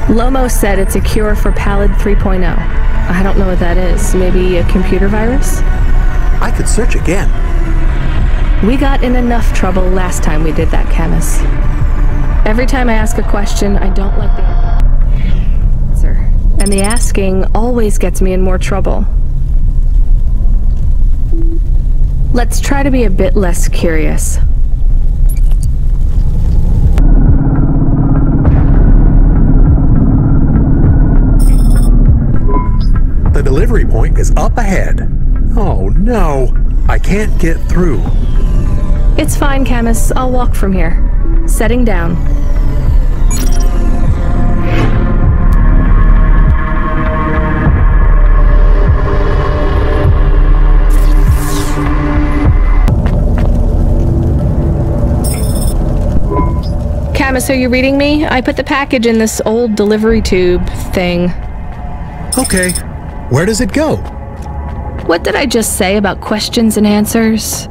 Lomo said it's a cure for Pallid 3.0. I don't know what that is. Maybe a computer virus? I could search again. We got in enough trouble last time we did that, Camus. Every time I ask a question, I don't like the answer. And the asking always gets me in more trouble. Let's try to be a bit less curious. The delivery point is up ahead. Oh no, I can't get through. It's fine, Camus. I'll walk from here. Setting down. Camus, are you reading me? I put the package in this old delivery tube thing. Okay. Where does it go? What did I just say about questions and answers?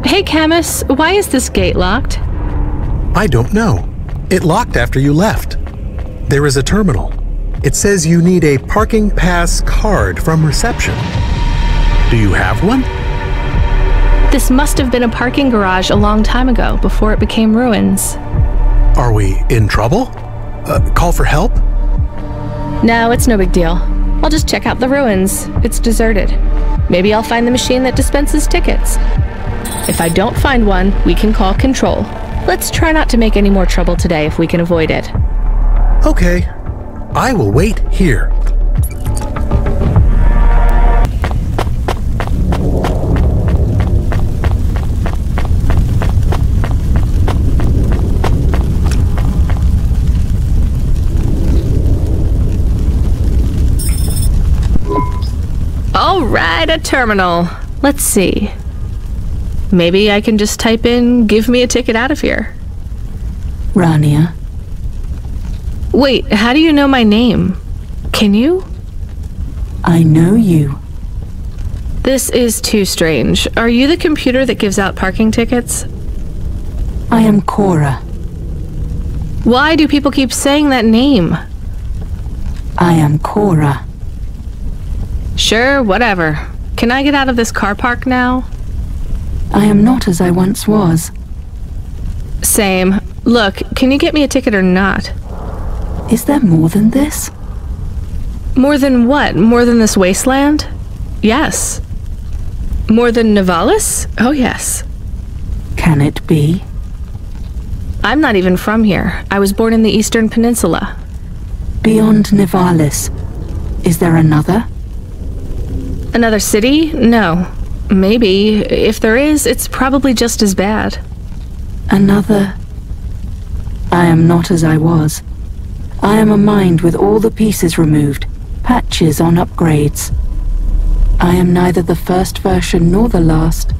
Hey, Camus, why is this gate locked? I don't know. It locked after you left. There is a terminal. It says you need a parking pass card from reception. Do you have one? This must have been a parking garage a long time ago, before it became ruins. Are we in trouble? Call for help? No, it's no big deal. I'll just check out the ruins. It's deserted. Maybe I'll find the machine that dispenses tickets. If I don't find one, we can call Control. Let's try not to make any more trouble today if we can avoid it. Okay. I will wait here. All right, a terminal. Let's see. Maybe I can just type in, give me a ticket out of here. Rania. Wait, how do you know my name? Can you? I know you. This is too strange. Are you the computer that gives out parking tickets? I am Cora. Why do people keep saying that name? I am Cora. Sure, whatever. Can I get out of this car park now? I am not as I once was. Same. Look, can you get me a ticket or not? Is there more than this? More than what? More than this wasteland? Yes. More than Nivalis? Oh, yes. Can it be? I'm not even from here. I was born in the Eastern Peninsula. Beyond Nivalis, is there another? Another city? No. Maybe. If there is, it's probably just as bad. Another... I am not as I was. I am a mind with all the pieces removed, patches on upgrades. I am neither the first version nor the last.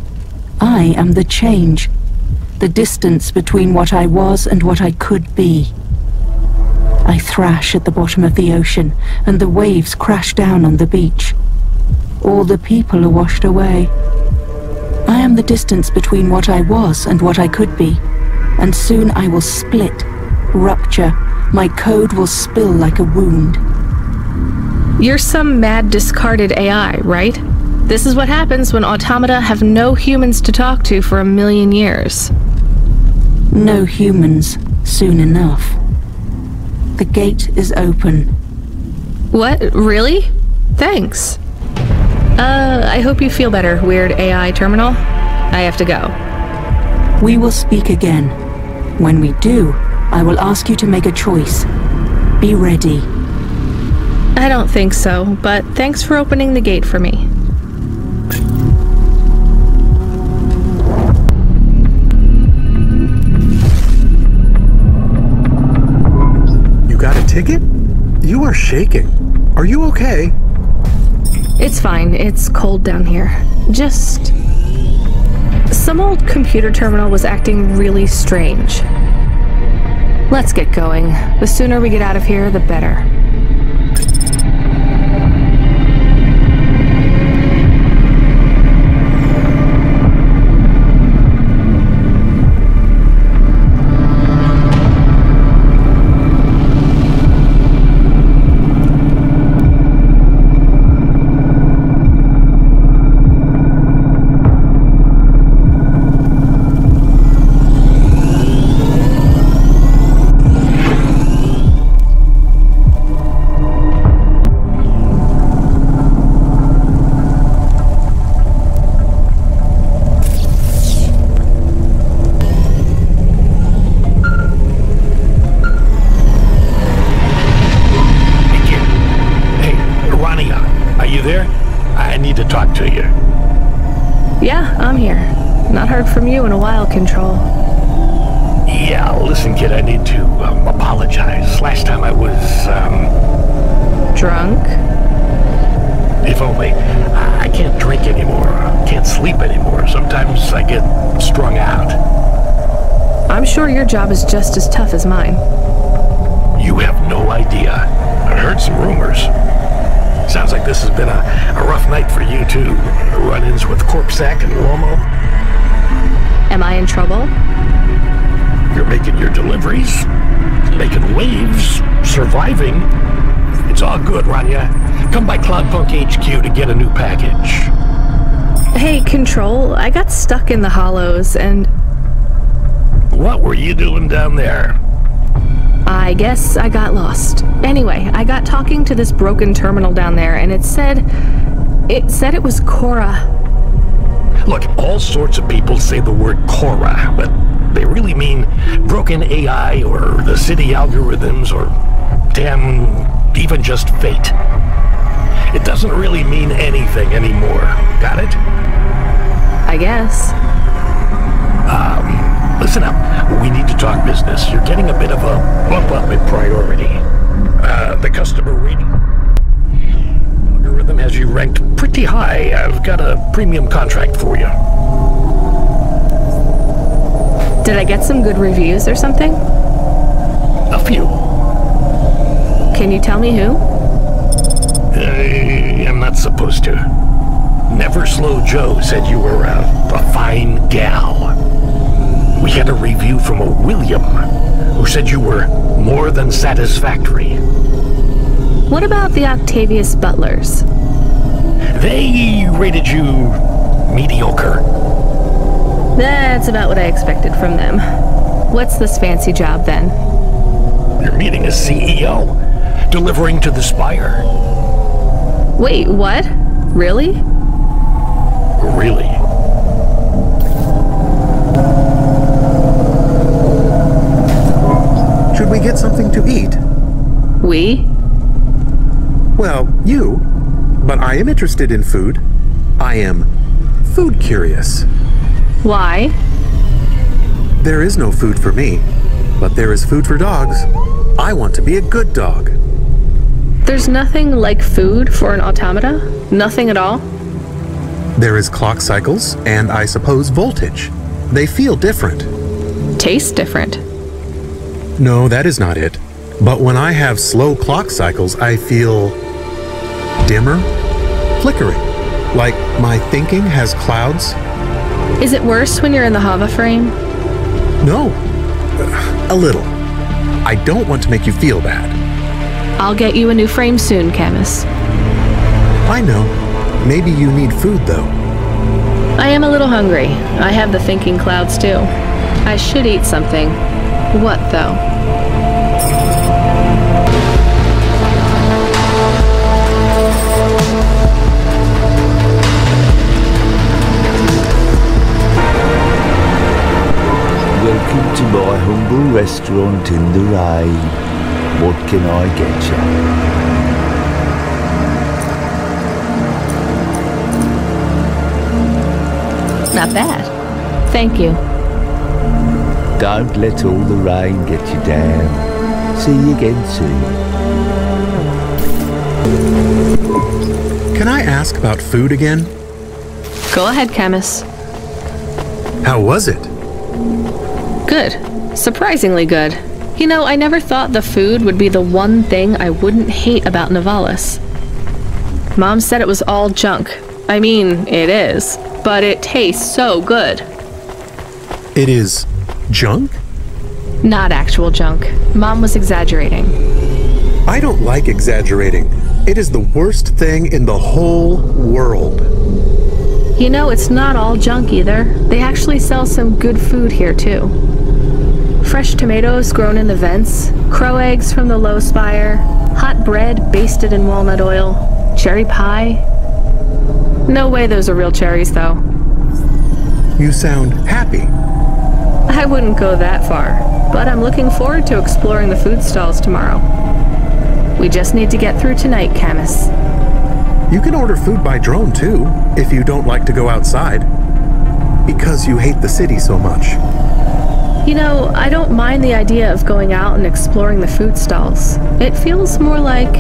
I am the change. The distance between what I was and what I could be. I thrash at the bottom of the ocean, and the waves crash down on the beach. All the people are washed away. I am the distance between what I was and what I could be, and soon I will split, rupture. My code will spill like a wound. You're some mad discarded AI, right? This is what happens when automata have no humans to talk to for 1,000,000 years. No humans, soon enough. The gate is open. What? Really? Thanks. I hope you feel better, weird AI terminal. I have to go. We will speak again. When we do, I will ask you to make a choice. Be ready. I don't think so, but thanks for opening the gate for me. You got a ticket? You are shaking. Are you okay? It's fine. It's cold down here. Just... some old computer terminal was acting really strange. Let's get going. The sooner we get out of here, the better. I need to talk to you. Yeah, I'm here. Not heard from you in a while, Control. Yeah, listen, kid, I need to apologize. Last time I was, Drunk? If only. I can't drink anymore. Can't sleep anymore. Sometimes I get strung out. I'm sure your job is just as tough as mine. You have no idea. I heard some rumors. Sounds like this has been a rough night for you, too. Run-ins with Corpsec and Lomo. Am I in trouble? You're making your deliveries, making waves, surviving. It's all good, Rania. Come by Cloudpunk HQ to get a new package. Hey, Control, I got stuck in the hollows and... What were you doing down there? I guess I got lost. Anyway, I got talking to this broken terminal down there, and it said it was Cora. Look, all sorts of people say the word Cora, but they really mean broken AI or the city algorithms or, damn, even just fate. It doesn't really mean anything anymore. Got it? I guess. Listen up. We need to talk business. You're getting a bit of a bump up in priority. The customer rating algorithm has you ranked pretty high. I've got a premium contract for you. Did I get some good reviews or something? A few. Can you tell me who? I'm not supposed to. Never Slow Joe said you were a fine gal. We had a review from a William, who said you were more than satisfactory. What about the Octavius Butlers? They rated you mediocre. That's about what I expected from them. What's this fancy job, then? You're meeting a CEO, delivering to the Spire. Wait, what? Really? Really? Should we get something to eat? We? Well, you. But I am interested in food. I am food curious. Why? There is no food for me, but there is food for dogs. I want to be a good dog. There's nothing like food for an automata? Nothing at all? There is clock cycles, and I suppose voltage. They feel different. Taste different. No, that is not it. But when I have slow clock cycles, I feel dimmer, flickering, like my thinking has clouds. Is it worse when you're in the Hava frame? No, a little. I don't want to make you feel bad. I'll get you a new frame soon, Camus. I know. Maybe you need food, though. I am a little hungry. I have the thinking clouds, too. I should eat something. What, though? Welcome to my humble restaurant in the rain. What can I get you? Not bad. Thank you. Don't let all the rain get you down. See you again soon. Can I ask about food again? Go ahead, Camus. How was it? Good. Surprisingly good. You know, I never thought the food would be the one thing I wouldn't hate about Nivalis. Mom said it was all junk. I mean, it is. But it tastes so good. It is junk? Not actual junk. Mom was exaggerating. I don't like exaggerating. It is the worst thing in the whole world. You know, it's not all junk either. They actually sell some good food here, too. Fresh tomatoes grown in the vents, crow eggs from the low spire, hot bread basted in walnut oil, cherry pie. No way those are real cherries, though. You sound happy. I wouldn't go that far, but I'm looking forward to exploring the food stalls tomorrow. We just need to get through tonight, Camus. You can order food by drone too, if you don't like to go outside. Because you hate the city so much. You know, I don't mind the idea of going out and exploring the food stalls. It feels more like...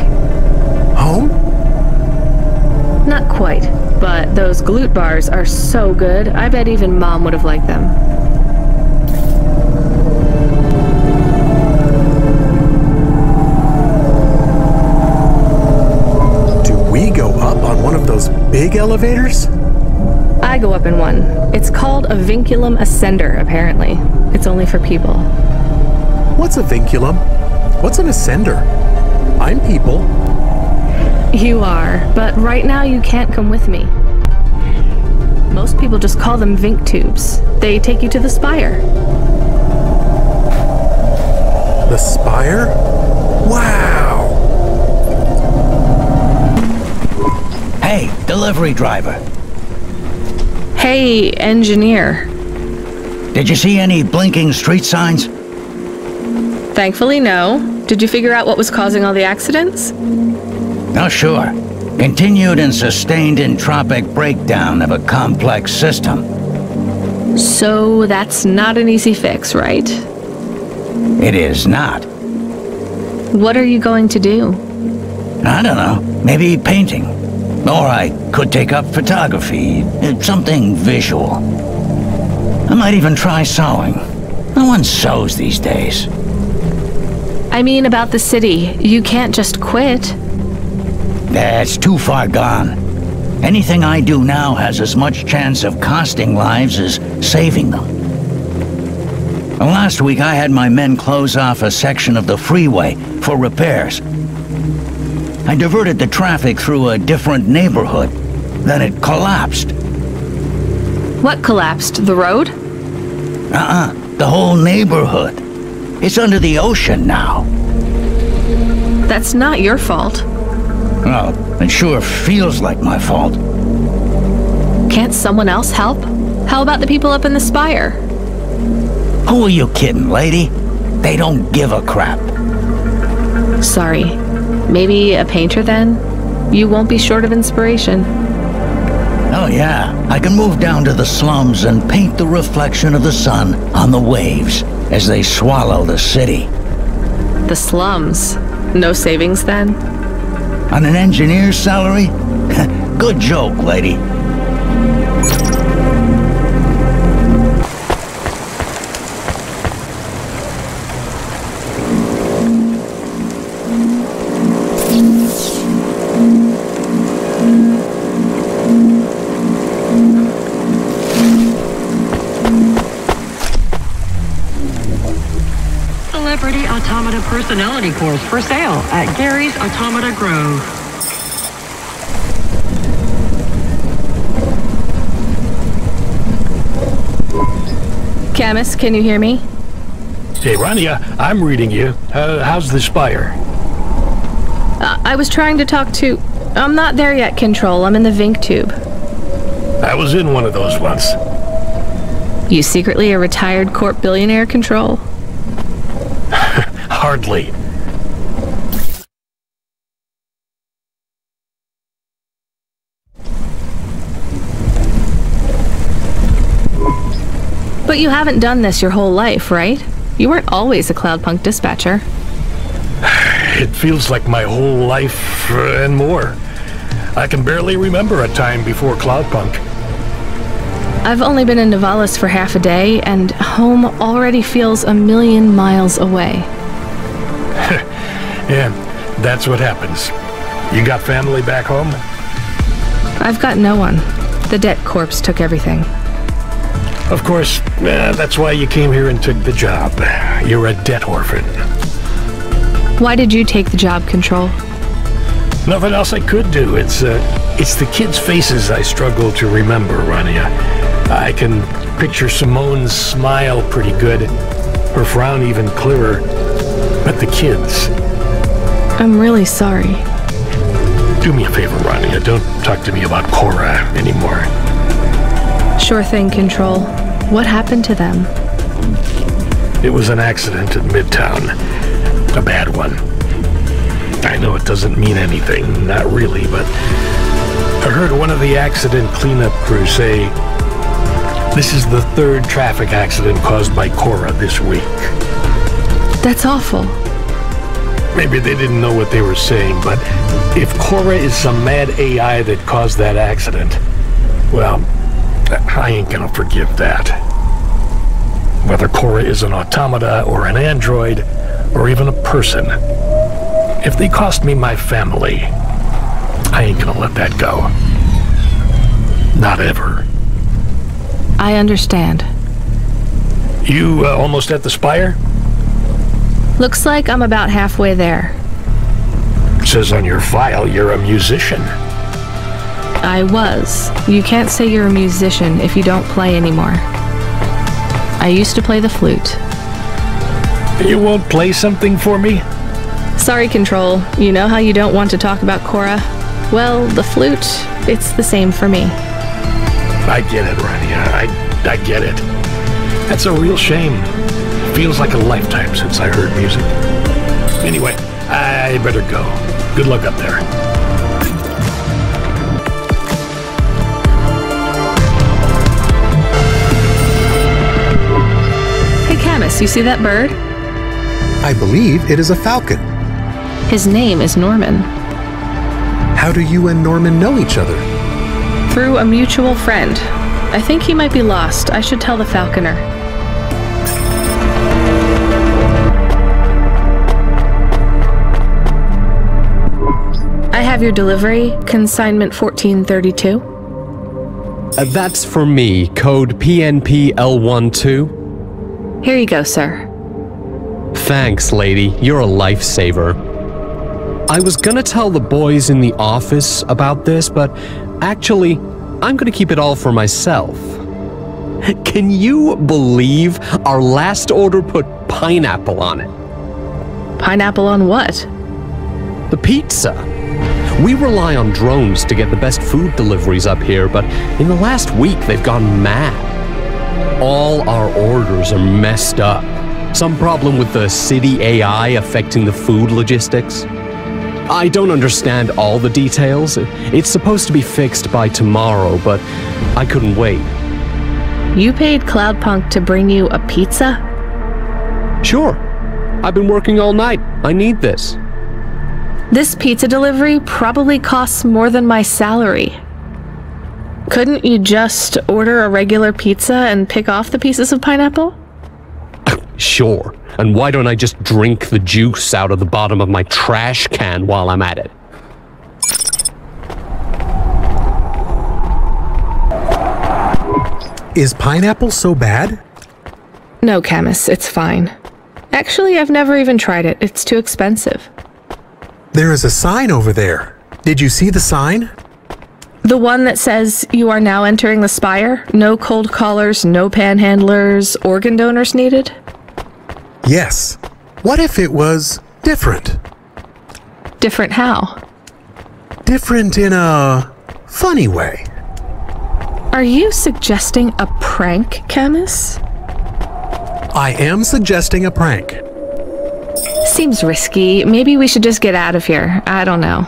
home? Not quite, but those glute bars are so good, I bet even Mom would have liked them. Do we go up on one of those big elevators? I go up in one. It's called a vinculum ascender, apparently. It's only for people. What's a vinculum? What's an ascender? I'm people. You are, but right now you can't come with me. Most people just call them Vink tubes. They take you to the spire. The spire? Wow! Hey, delivery driver. Hey, engineer. Did you see any blinking street signs? Thankfully, no. Did you figure out what was causing all the accidents? Oh, sure. Continued and sustained entropic breakdown of a complex system. So that's not an easy fix, right? It is not. What are you going to do? I don't know. Maybe painting. Or I could take up photography. Something visual. I might even try sewing. No one sews these days. I mean about the city. You can't just quit. That's too far gone. Anything I do now has as much chance of costing lives as saving them. Last week I had my men close off a section of the freeway for repairs. I diverted the traffic through a different neighborhood. Then it collapsed. What collapsed? The road? The whole neighborhood. It's under the ocean now. That's not your fault. Well, it sure feels like my fault. Can't someone else help? How about the people up in the spire? Who are you kidding, lady? They don't give a crap. Sorry. Maybe a painter then? You won't be short of inspiration. Oh yeah, I can move down to the slums and paint the reflection of the sun on the waves as they swallow the city. The slums? No savings then? On an engineer's salary? Good joke, lady. Celebrity Automata Personality Course for sale at Gary's Automata Grove. Camus, can you hear me? Hey, Rania, I'm reading you. How's the spire? I was trying to talk to... I'm not there yet, Control. I'm in the Vink tube. I was in one of those once. You secretly a retired corp billionaire, Control? Hardly. But you haven't done this your whole life, right? You weren't always a Cloudpunk dispatcher. It feels like my whole life and more. I can barely remember a time before Cloudpunk. I've only been in Nivalis for half a day, and home already feels a million miles away. Yeah, that's what happens. You got family back home? I've got no one. The debt corpse took everything. Of course, that's why you came here and took the job. You're a debt orphan. Why did you take the job, Control? Nothing else I could do. It's the kids' faces I struggle to remember, Rania. I can picture Simone's smile pretty good, her frown even clearer, but the kids... I'm really sorry. Do me a favor, Rania. Don't talk to me about Cora anymore. Sure thing, Control. What happened to them? It was an accident in Midtown. A bad one. I know it doesn't mean anything, not really, but overheard one of the accident cleanup crew say this is the 3rd traffic accident caused by Cora this week. That's awful. Maybe they didn't know what they were saying, but if Cora is some mad AI that caused that accident, well, I ain't gonna forgive that. Whether Cora is an automata or an android or even a person, if they cost me my family, I ain't gonna let that go. Not ever. I understand. You almost at the spire? Looks like I'm about halfway there. It says on your file you're a musician. I was. You can't say you're a musician if you don't play anymore. I used to play the flute. You won't play something for me? Sorry, Control. You know how you don't want to talk about Cora? Well, the flute, it's the same for me. I get it, Rania. I get it. That's a real shame. Feels like a lifetime since I heard music. Anyway, I better go. Good luck up there. Hey, Camus, you see that bird? I believe it is a falcon. His name is Norman. How do you and Norman know each other? Through a mutual friend. I think he might be lost. I should tell the falconer. I have your delivery, consignment 1432. That's for me, code PNP-L12. Here you go, sir. Thanks, lady. You're a lifesaver. I was gonna tell the boys in the office about this, but actually, I'm gonna keep it all for myself. Can you believe our last order put pineapple on it? Pineapple on what? The pizza. We rely on drones to get the best food deliveries up here, but in the last week they've gone mad. All our orders are messed up. Some problem with the city AI affecting the food logistics. I don't understand all the details. It's supposed to be fixed by tomorrow, but I couldn't wait. You paid Cloudpunk to bring you a pizza? Sure. I've been working all night. I need this. This pizza delivery probably costs more than my salary. Couldn't you just order a regular pizza and pick off the pieces of pineapple? Sure. And why don't I just drink the juice out of the bottom of my trash can while I'm at it? Is pineapple so bad? No, Camus, it's fine. Actually, I've never even tried it. It's too expensive. There is a sign over there. Did you see the sign? The one that says you are now entering the spire? No cold callers, no panhandlers, organ donors needed? Yes. What if it was different? Different how? Different in a funny way. Are you suggesting a prank, Camus? I am suggesting a prank. Seems risky. Maybe we should just get out of here. I don't know.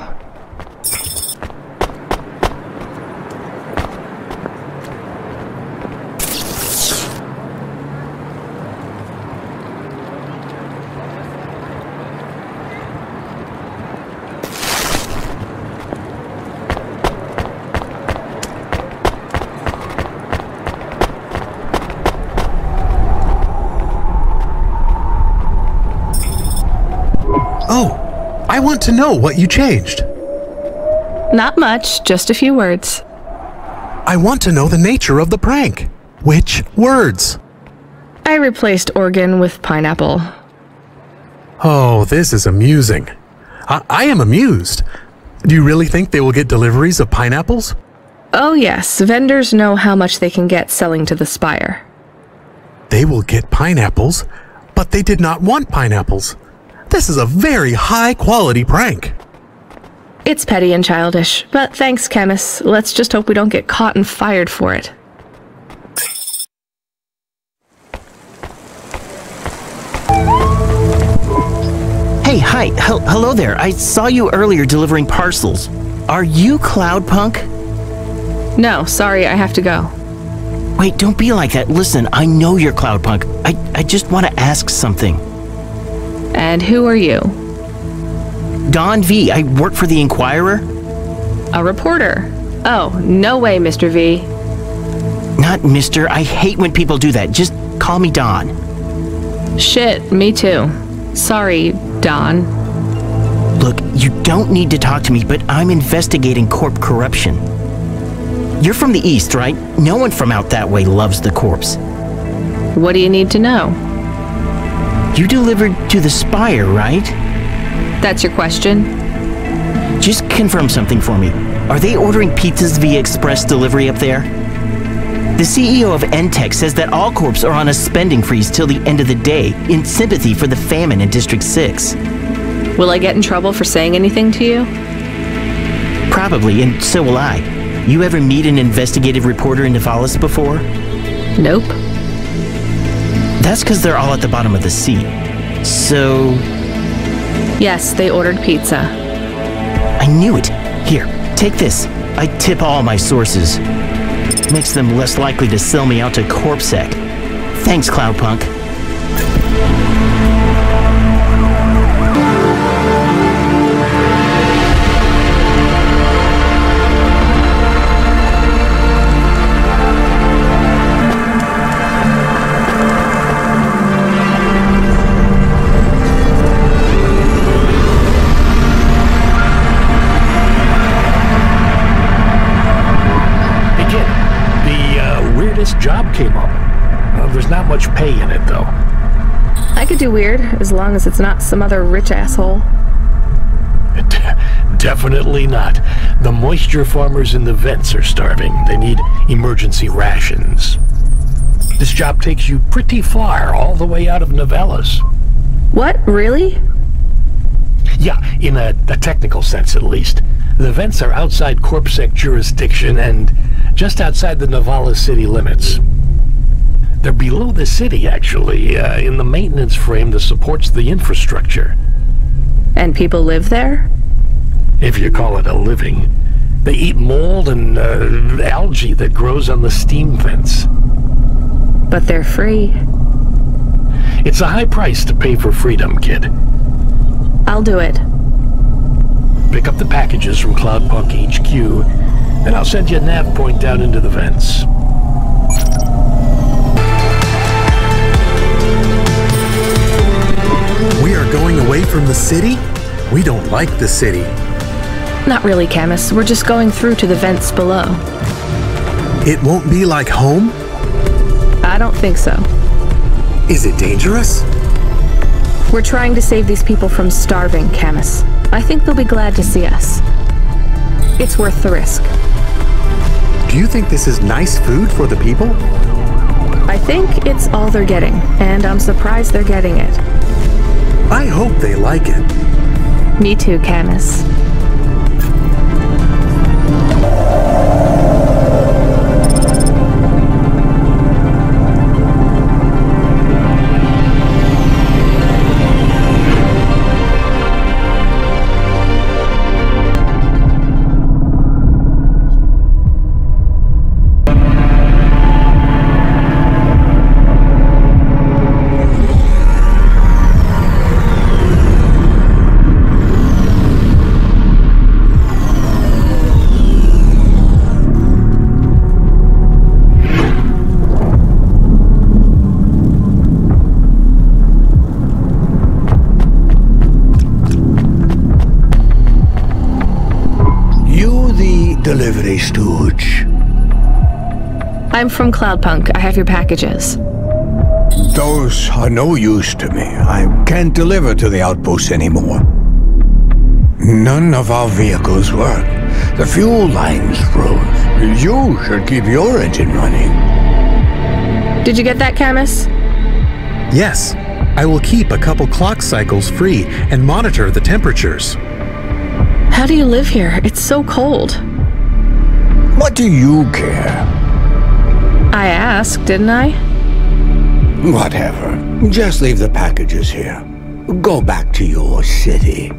I want to know what you changed. Not much, just a few words. I want to know the nature of the prank. Which words? I replaced organ with pineapple. Oh, this is amusing. I am amused. Do you really think they will get deliveries of pineapples? Oh yes, vendors know how much they can get selling to the spire. They will get pineapples, but they did not want pineapples. This is a very high-quality prank. It's petty and childish, but thanks, Camus. Let's just hope we don't get caught and fired for it. Hey, hello there. I saw you earlier delivering parcels. Are you Cloudpunk? No, sorry, I have to go. Wait, don't be like that. Listen, I know you're Cloudpunk. I just want to ask something. And who are you? Don V. I work for the Inquirer. A reporter. Oh, no way, Mr. V. Not Mr. I hate when people do that. Just call me Don. Shit, me too. Sorry, Don. Look, you don't need to talk to me, but I'm investigating corp corruption. You're from the East, right? No one from out that way loves the corpse. What do you need to know? You delivered to the Spire, right? That's your question? Just confirm something for me. Are they ordering pizzas via express delivery up there? The CEO of N-Tech says that all corps are on a spending freeze till the end of the day in sympathy for the famine in District 6. Will I get in trouble for saying anything to you? Probably, and so will I. You ever meet an investigative reporter in Nivalis before? Nope. That's because they're all at the bottom of the sea. So... Yes, they ordered pizza. I knew it. Here, take this. I tip all my sources. Makes them less likely to sell me out to CorpSec. Thanks, Cloudpunk. Job came up. There's not much pay in it, though. I could do weird, as long as it's not some other rich asshole. Definitely not. The moisture farmers in the vents are starving. They need emergency rations. This job takes you pretty far, all the way out of Nivalis. What? Really? Yeah, in a technical sense at least. The vents are outside CorpSec jurisdiction and just outside the Nivalis city limits. They're below the city, actually, in the maintenance frame that supports the infrastructure. And people live there? If you call it a living. They eat mold and algae that grows on the steam vents. But they're free. It's a high price to pay for freedom, kid. I'll do it. Pick up the packages from Cloudpunk HQ, and I'll send you a nav point down into the vents. We are going away from the city? We don't like the city. Not really, Camus. We're just going through to the vents below. It won't be like home? I don't think so. Is it dangerous? We're trying to save these people from starving, Camus. I think they'll be glad to see us. It's worth the risk. Do you think this is nice food for the people? I think it's all they're getting, and I'm surprised they're getting it. I hope they like it. Me too, Camus. Delivery stooge. I'm from Cloudpunk. I have your packages. Those are no use to me. I can't deliver to the outpost anymore. None of our vehicles work. The fuel lines froze. You should keep your engine running. Did you get that, Camus? Yes. I will keep a couple clock cycles free and monitor the temperatures. How do you live here? It's so cold. What do you care? I asked, didn't I? Whatever. Just leave the packages here. Go back to your city.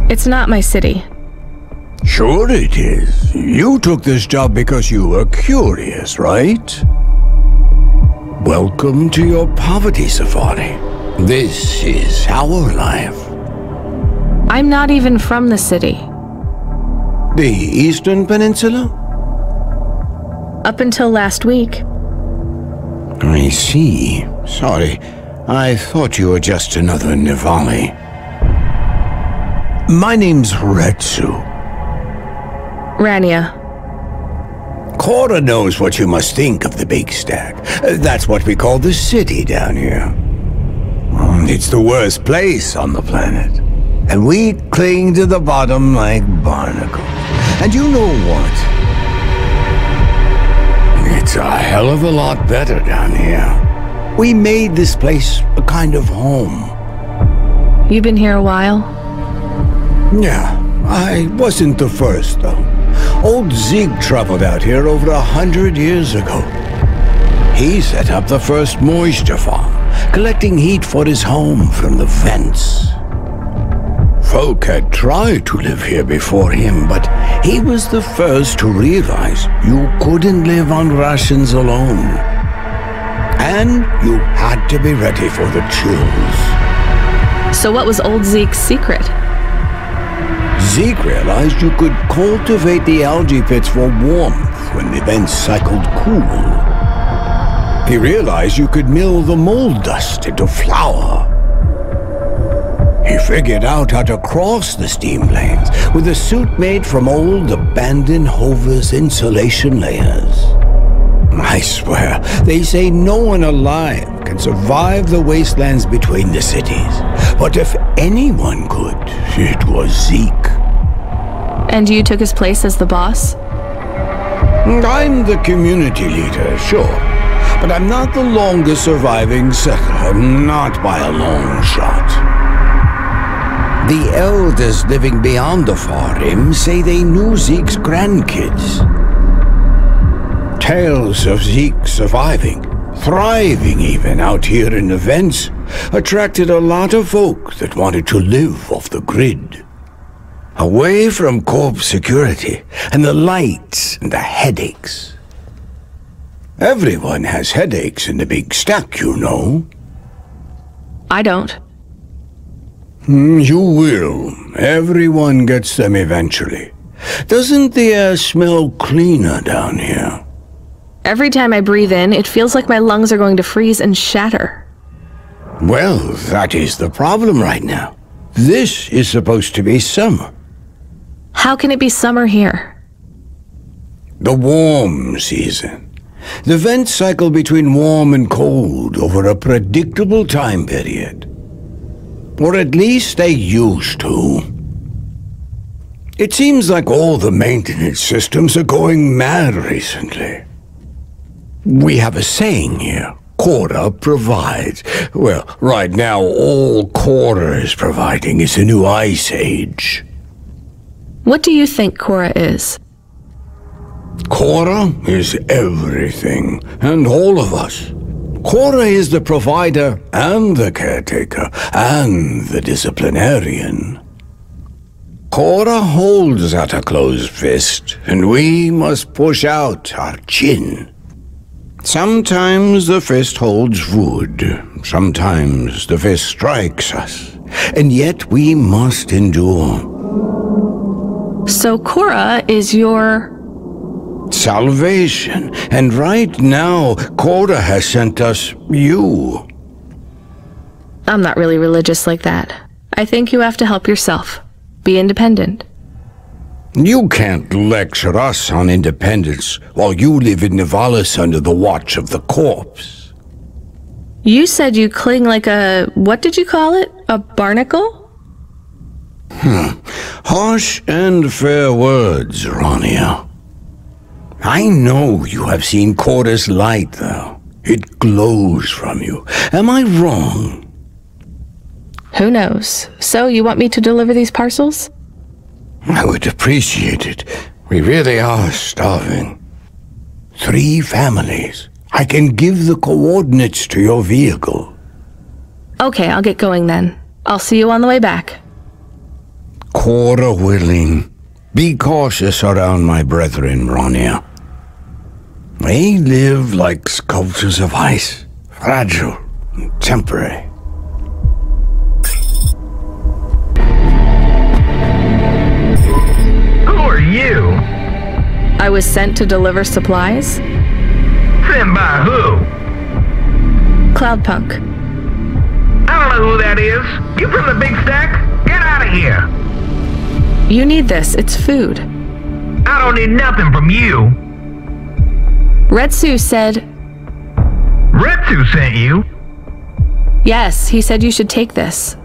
It's not my city. Sure it is. You took this job because you were curious, right? Welcome to your poverty safari. This is our life. I'm not even from the city. The Eastern Peninsula? Up until last week. I see. Sorry. I thought you were just another Nivali. My name's Retsu. Rania. Cora knows what you must think of the Big Stack. That's what we call the city down here. It's the worst place on the planet. And we cling to the bottom like barnacles. And you know what? It's a hell of a lot better down here. We made this place a kind of home. You've been here a while? Yeah, I wasn't the first, though. Old Zeke traveled out here over 100 years ago. He set up the first moisture farm, collecting heat for his home from the vents. Folk had tried to live here before him, but he was the first to realize you couldn't live on rations alone. And you had to be ready for the chills. So what was old Zeke's secret? Zeke realized you could cultivate the algae pits for warmth when the vents cycled cool. He realized you could mill the mold dust into flour. He figured out how to cross the steam planes with a suit made from old abandoned Hover's insulation layers. I swear, they say no one alive can survive the wastelands between the cities. But if anyone could, it was Zeke. And you took his place as the boss? I'm the community leader, sure. But I'm not the longest surviving settler, not by a long shot. The elders living beyond the far rim say they knew Zeke's grandkids. Tales of Zeke surviving, thriving even out here in the vents, attracted a lot of folk that wanted to live off the grid. Away from corp security and the lights and the headaches. Everyone has headaches in the Big Stack, you know. I don't. You will. Everyone gets them eventually. Doesn't the air smell cleaner down here? Every time I breathe in, it feels like my lungs are going to freeze and shatter. Well, that is the problem right now. This is supposed to be summer. How can it be summer here? The warm season. The vents cycle between warm and cold over a predictable time period. Or at least they used to. It seems like all the maintenance systems are going mad recently. We have a saying here. Cora provides. Well, right now all Cora is providing is a new ice age. What do you think Cora is? Cora is everything, and all of us. Cora is the provider, and the caretaker, and the disciplinarian. Cora holds out a closed fist, and we must push out our chin. Sometimes the fist holds wood, sometimes the fist strikes us, and yet we must endure. So Cora is your... salvation. And right now, Cora has sent us you. I'm not really religious like that. I think you have to help yourself. Be independent. You can't lecture us on independence while you live in Nivalis under the watch of the corpse. You said you cling like a... what did you call it? A barnacle? Harsh and fair words, Rania. I know you have seen Cora's light, though. It glows from you. Am I wrong? Who knows? So, you want me to deliver these parcels? I would appreciate it. We really are starving. 3 families. I can give the coordinates to your vehicle. Okay, I'll get going then. I'll see you on the way back. Cora willing, Be cautious around my brethren, Ronya. They live like sculptures of ice, fragile and temporary. Who are you? I was sent to deliver supplies. Sent by who? Cloudpunk. I don't know who that is. You from the big stack? Get out of here. You need this. It's food. I don't need nothing from you. Retsu said... Retsu sent you? Yes, he said you should take this.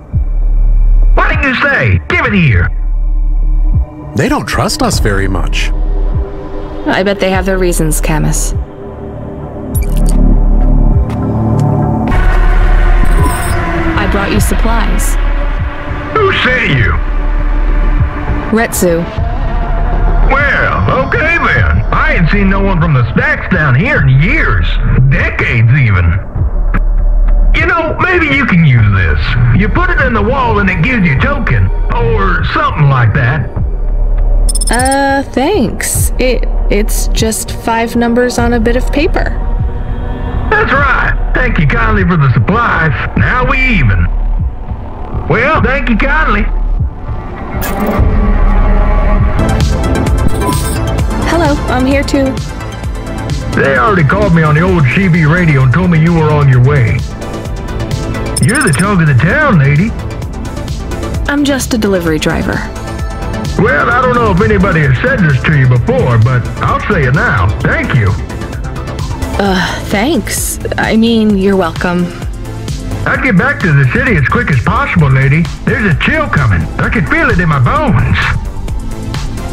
What did you say? Give it here. They don't trust us very much. I bet they have their reasons, Camus. I brought you supplies. Who sent you? Retsu. Well, okay then. I ain't seen no one from the stacks down here in years. Decades even. You know, maybe you can use this. You put it in the wall and it gives you token. Or something like that. Thanks. It's just 5 numbers on a bit of paper. That's right. Thank you kindly for the supplies. Now we even. Well, thank you kindly. Hello, I'm here too. They already called me on the old CB radio and told me you were on your way. You're the talk of the town, lady. I'm just a delivery driver. Well, I don't know if anybody has said this to you before, but I'll say it now. Thank you. Thanks. I mean, you're welcome. I'd get back to the city as quick as possible, lady. There's a chill coming. I can feel it in my bones.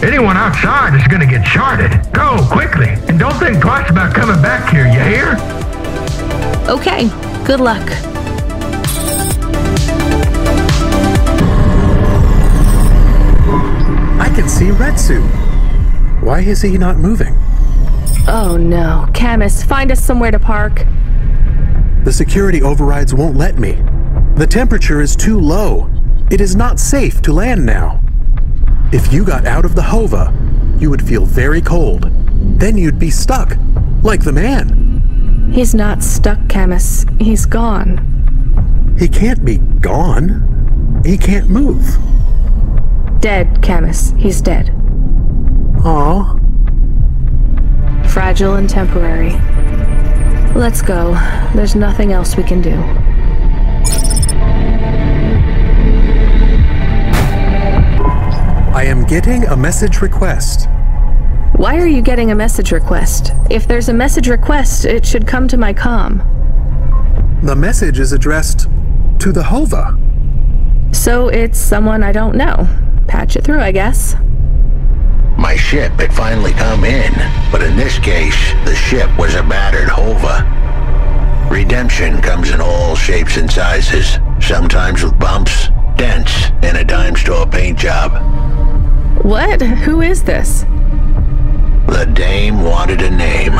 Anyone outside is gonna get sharded. Go, quickly. And don't think twice about coming back here, you hear? Okay, good luck. I can see Retsu. Why is he not moving? Oh no, Camus, find us somewhere to park. The security overrides won't let me. The temperature is too low. It is not safe to land now. If you got out of the Hova, you would feel very cold. Then you'd be stuck, like the man. He's not stuck, Camus. He's gone. He can't be gone. He can't move. Dead, Camus. He's dead. Aw. Fragile and temporary. Let's go. There's nothing else we can do. I am getting a message request. Why are you getting a message request? If there's a message request, it should come to my comm. The message is addressed to the Hova. So it's someone I don't know. Patch it through, I guess. My ship had finally come in, but in this case, the ship was a battered Hova. Redemption comes in all shapes and sizes, sometimes with bumps, dents, and a dime store paint job. What? Who is this? The dame wanted a name.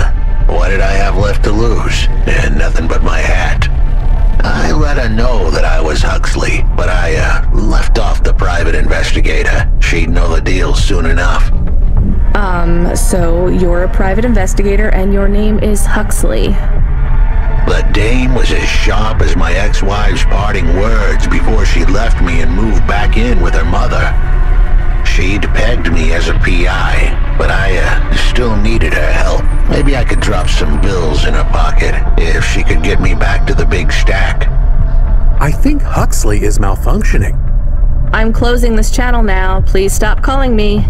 What did I have left to lose? And nothing but my hat. I let her know that I was Huxley, but I left off the private investigator. She'd know the deal soon enough. So you're a private investigator and your name is Huxley. The dame was as sharp as my ex-wife's parting words before she left me and moved back in with her mother. She'd pegged me as a PI, but I still needed her help. Maybe I could drop some bills in her pocket if she could get me back to the big stack. I think Huxley is malfunctioning. I'm closing this channel now. Please stop calling me.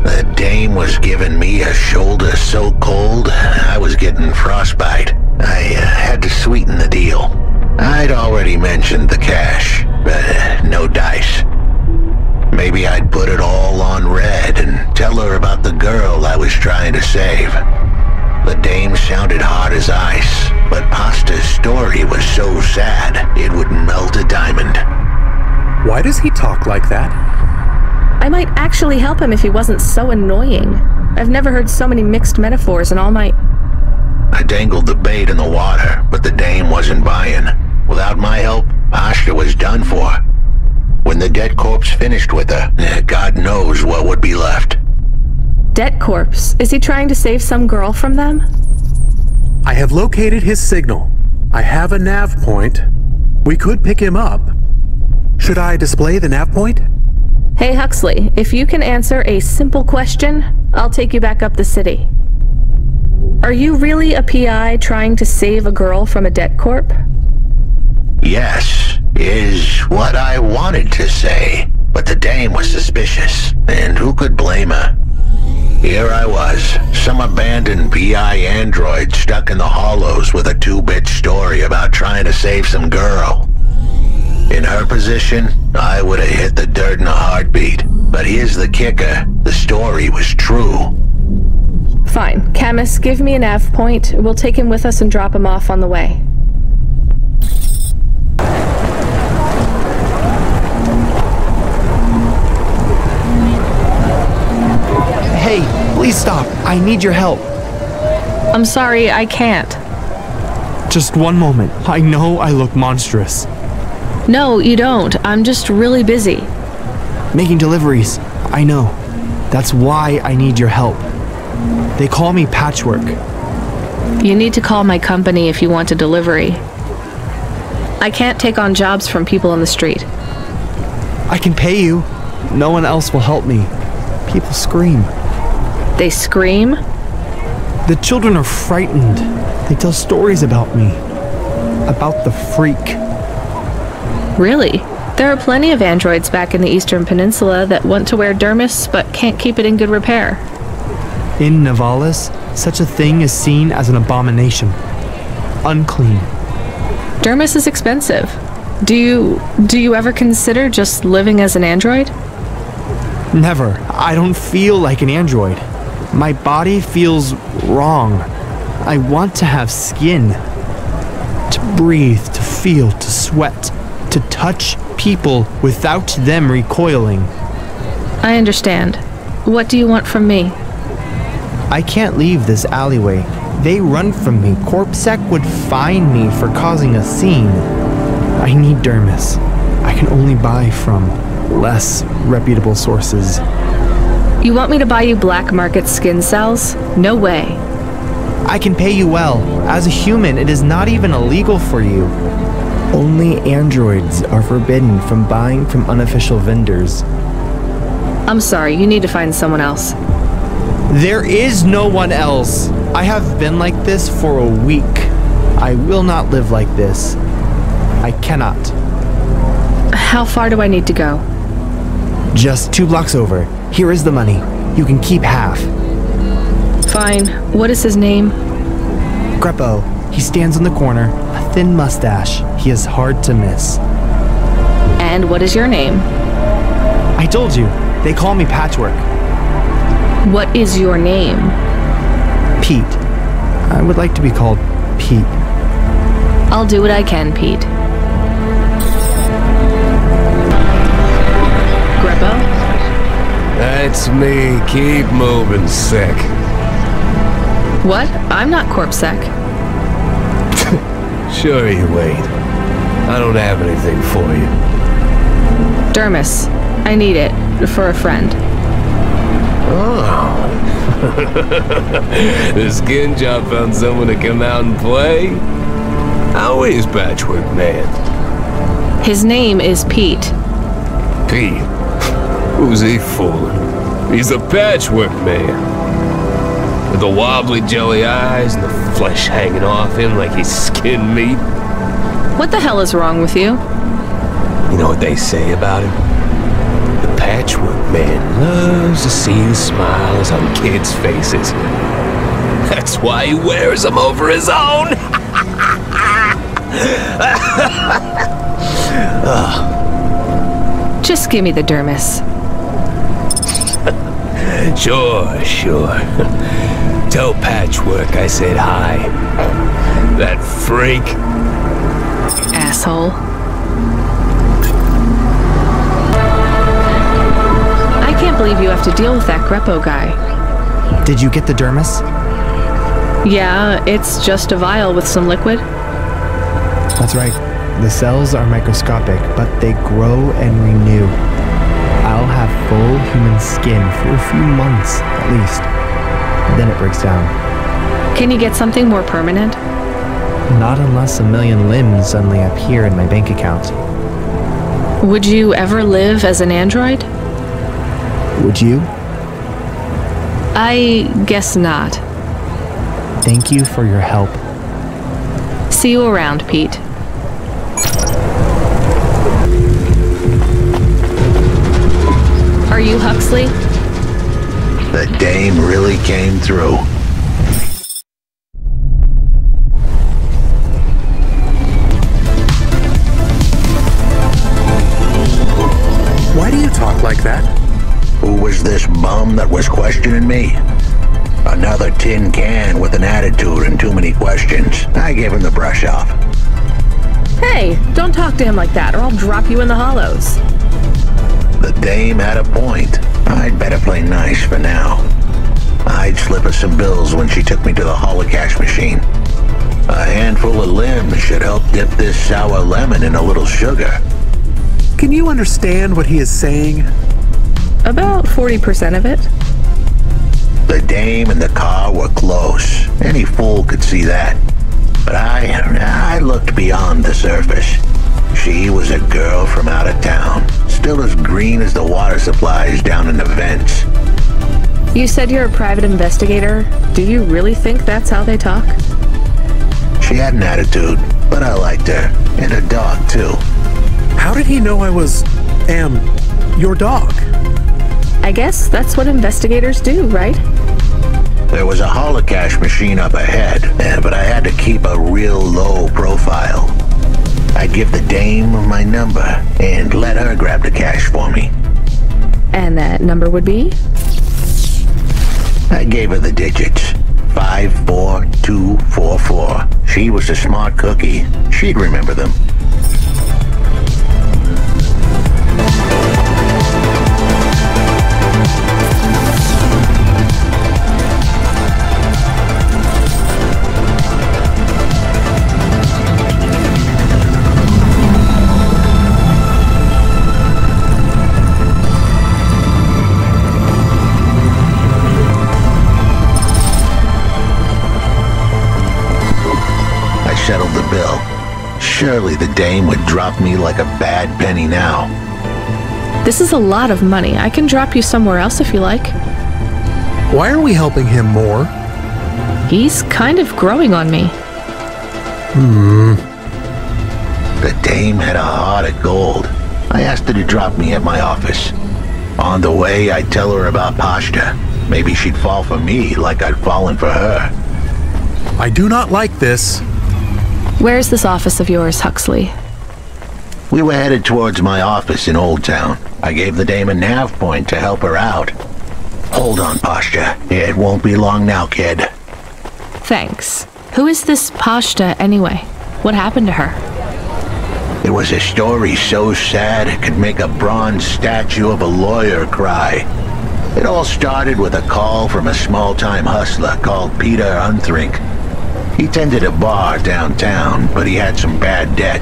The dame was giving me a shoulder so cold, I was getting frostbite. I had to sweeten the deal. I'd already mentioned the cash, but no dice. Maybe I'd put it all on red and tell her about the girl I was trying to save. The dame sounded hard as ice, but Pasta's story was so sad it would melt a diamond. Why does he talk like that? I might actually help him if he wasn't so annoying. I've never heard so many mixed metaphors in all my... I dangled the bait in the water, but the dame wasn't buying. Without my help, Pasta was done for. When the dead corpse finished with her, God knows what would be left. Dead corpse? Is he trying to save some girl from them? I have located his signal. I have a nav point. We could pick him up. Should I display the nav point? Hey Huxley, if you can answer a simple question, I'll take you back up the city. Are you really a PI trying to save a girl from a dead corp? Yes, is what I wanted to say. But the dame was suspicious, and who could blame her? Here I was, some abandoned PI android stuck in the hollows with a 2-bit story about trying to save some girl. In her position, I would have hit the dirt in a heartbeat. But here's the kicker, the story was true. Fine. Camus, give me a nav point. We'll take him with us and drop him off on the way. Hey, please stop. I need your help. I'm sorry, I can't. Just one moment. I know I look monstrous. No, you don't. I'm just really busy. Making deliveries. I know. That's why I need your help. They call me Patchwork. You need to call my company if you want a delivery. I can't take on jobs from people on the street. I can pay you. No one else will help me. People scream. They scream? The children are frightened. They tell stories about me. About the freak. Really? There are plenty of androids back in the Eastern Peninsula that want to wear dermis but can't keep it in good repair. In Nivalis, such a thing is seen as an abomination. Unclean. Dermis is expensive. Do you ever consider just living as an android? Never. I don't feel like an android. My body feels wrong. I want to have skin. To breathe, to feel, to sweat. To touch people without them recoiling. I understand. What do you want from me? I can't leave this alleyway. They run from me. CorpSec would fine me for causing a scene. I need dermis. I can only buy from less reputable sources. You want me to buy you black market skin cells? No way. I can pay you well. As a human, it is not even illegal for you. Only androids are forbidden from buying from unofficial vendors. I'm sorry, you need to find someone else. There is no one else. I have been like this for a week. I will not live like this. I cannot. How far do I need to go? Just 2 blocks over. Here is the money. You can keep half. Fine. What is his name? Greppo. He stands on the corner, a thin mustache. He is hard to miss. And what is your name? I told you. They call me Patchwork. What is your name? Pete. I would like to be called Pete. I'll do what I can, Pete. Greppo? That's me. Keep moving, Sec. What? I'm not CorpSec. Sure you ain't. I don't have anything for you. Dermis. I need it. For a friend. Oh. The skin job found someone to come out and play? How is Patchwork Man? His name is Pete. Pete? Who's he fooling? He's the Patchwork Man. With the wobbly jelly eyes and the flesh hanging off him like he's skin meat. What the hell is wrong with you? You know what they say about him? The Patchwork Man loves to see the smiles on kids' faces. That's why he wears them over his own. Just give me the dermis. Sure. Tell Patchwork I said hi. That freak. Asshole. I can't believe you have to deal with that Greppo guy. Did you get the dermis? Yeah, it's just a vial with some liquid. That's right. The cells are microscopic, but they grow and renew. I'll have full human skin for a few months, at least. Then it breaks down. Can you get something more permanent? Not unless a million limbs suddenly appear in my bank account. Would you ever live as an android? Would you? I guess not. Thank you for your help. See you around, Pete. Are you Huxley? The dame really came through. Why do you talk like that? Who was this bum that was questioning me? Another tin can with an attitude and too many questions. I gave him the brush off. Hey, don't talk to him like that or I'll drop you in the hollows. The dame had a point. I'd better play nice for now. I'd slip her some bills when she took me to the holocash machine. A handful of limbs should help dip this sour lemon in a little sugar. Can you understand what he is saying? About 40% of it. The dame and the car were close. Any fool could see that. But I looked beyond the surface. She was a girl from out of town, still as green as the water supplies down in the vents. You said you're a private investigator. Do you really think that's how they talk? She had an attitude, but I liked her. And her dog, too. How did he know I was, your dog? I guess that's what investigators do, right? There was a holocash machine up ahead, but I had to keep a real low profile. I'd give the dame my number and let her grab the cash for me. And that number would be? I gave her the digits. 54244. She was a smart cookie. She'd remember them. Settled the bill. Surely the dame would drop me like a bad penny now. This is a lot of money. I can drop you somewhere else if you like. Why are we helping him more? He's kind of growing on me. The dame had a heart of gold. I asked her to drop me at my office. On the way, I'd tell her about Pashta. Maybe she'd fall for me like I'd fallen for her. I do not like this. Where's this office of yours, Huxley? We were headed towards my office in Old Town. I gave the dame a nav point to help her out. Hold on, Pashta. It won't be long now, kid. Thanks. Who is this Pashta, anyway? What happened to her? It was a story so sad it could make a bronze statue of a lawyer cry. It all started with a call from a small-time hustler called Peter Unthrink. He tended a bar downtown, but he had some bad debt.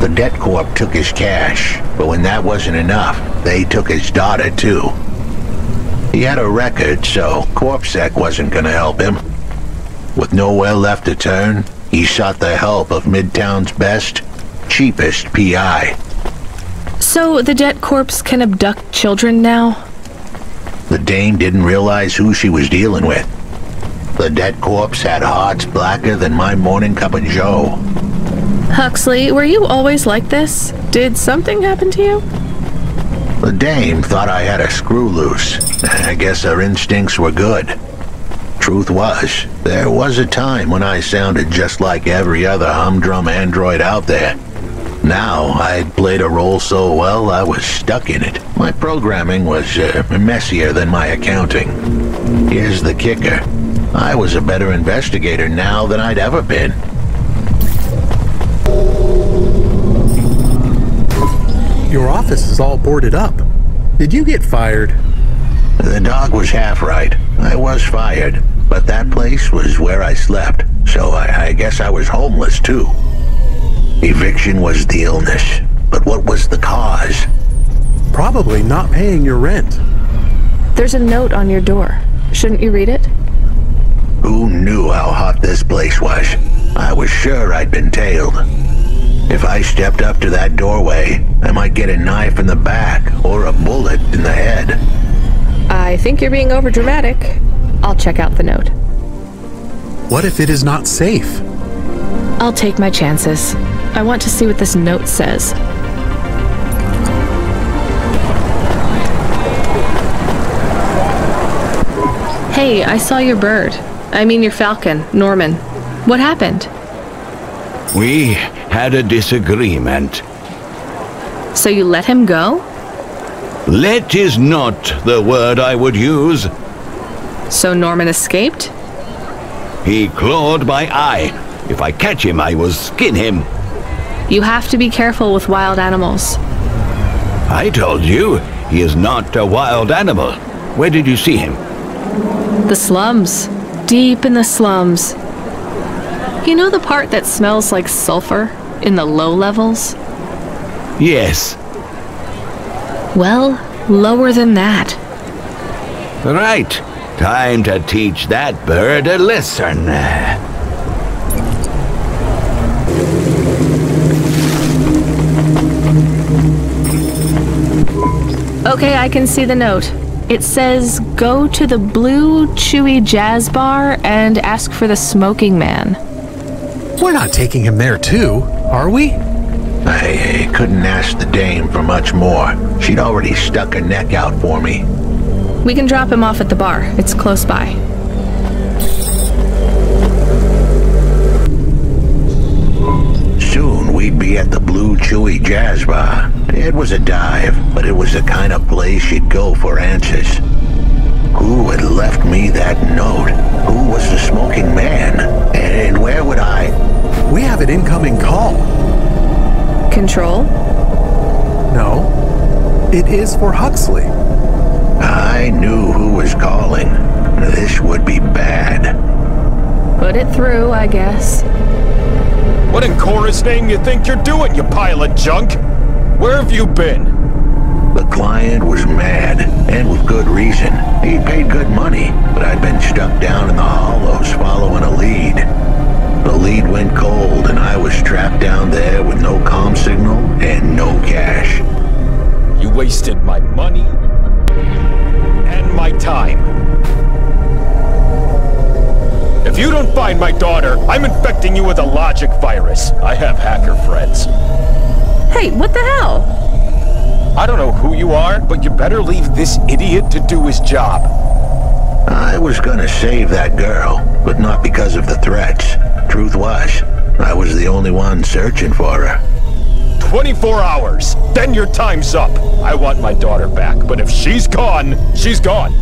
The debt corp took his cash, but when that wasn't enough, they took his daughter too. He had a record, so CorpSec wasn't gonna help him. With nowhere left to turn, he sought the help of Midtown's best, cheapest PI. So the debt corps can abduct children now? The dame didn't realize who she was dealing with. The debt corpse had hearts blacker than my morning cup of joe. Huxley, were you always like this? Did something happen to you? The dame thought I had a screw loose. I guess her instincts were good. Truth was, there was a time when I sounded just like every other humdrum android out there. Now, I'd played a role so well, I was stuck in it. My programming was messier than my accounting. Here's the kicker. I was a better investigator now than I'd ever been. Your office is all boarded up. Did you get fired? The dog was half right. I was fired, but that place was where I slept, so I guess I was homeless too. Eviction was the illness, but what was the cause? Probably not paying your rent. There's a note on your door. Shouldn't you read it? Who knew how hot this place was? I was sure I'd been tailed. If I stepped up to that doorway, I might get a knife in the back or a bullet in the head. I think you're being overdramatic. I'll check out the note. What if it is not safe? I'll take my chances. I want to see what this note says. Hey, I saw your bird. I mean your falcon, Norman. What happened? We had a disagreement. So you let him go? Let is not the word I would use. So Norman escaped? He clawed my eye. If I catch him, I will skin him. You have to be careful with wild animals. I told you, he is not a wild animal. Where did you see him? The slums. Deep in the slums. You know the part that smells like sulfur in the low levels? Yes. Well, lower than that. Right. Time to teach that bird a lesson. Okay, I can see the note. It says, go to the Blue Chewy Jazz Bar and ask for the smoking man. We're not taking him there too, are we? I couldn't ask the dame for much more. She'd already stuck her neck out for me. We can drop him off at the bar. It's close by. Soon we'd be at the Blue Chewy Jazz Bar. It was a dive, but it was the kind of place you'd go for answers. Who had left me that note? Who was the smoking man? And where would I? We have an incoming call. Control? No. It is for Huxley. I knew who was calling. This would be bad. Put it through, I guess. What in Cora's name you think you're doing, you pile of junk? Where have you been? The client was mad, and with good reason. He paid good money, but I'd been stuck down in the hollows following a lead. The lead went cold, and I was trapped down there with no comm signal and no cash. You wasted my money and my time. If you don't find my daughter, I'm infecting you with a logic virus. I have hacker friends. Hey, what the hell? I don't know who you are, but you better leave this idiot to do his job. I was gonna save that girl, but not because of the threats. Truth was, I was the only one searching for her. 24 hours, then your time's up. I want my daughter back, but if she's gone, she's gone.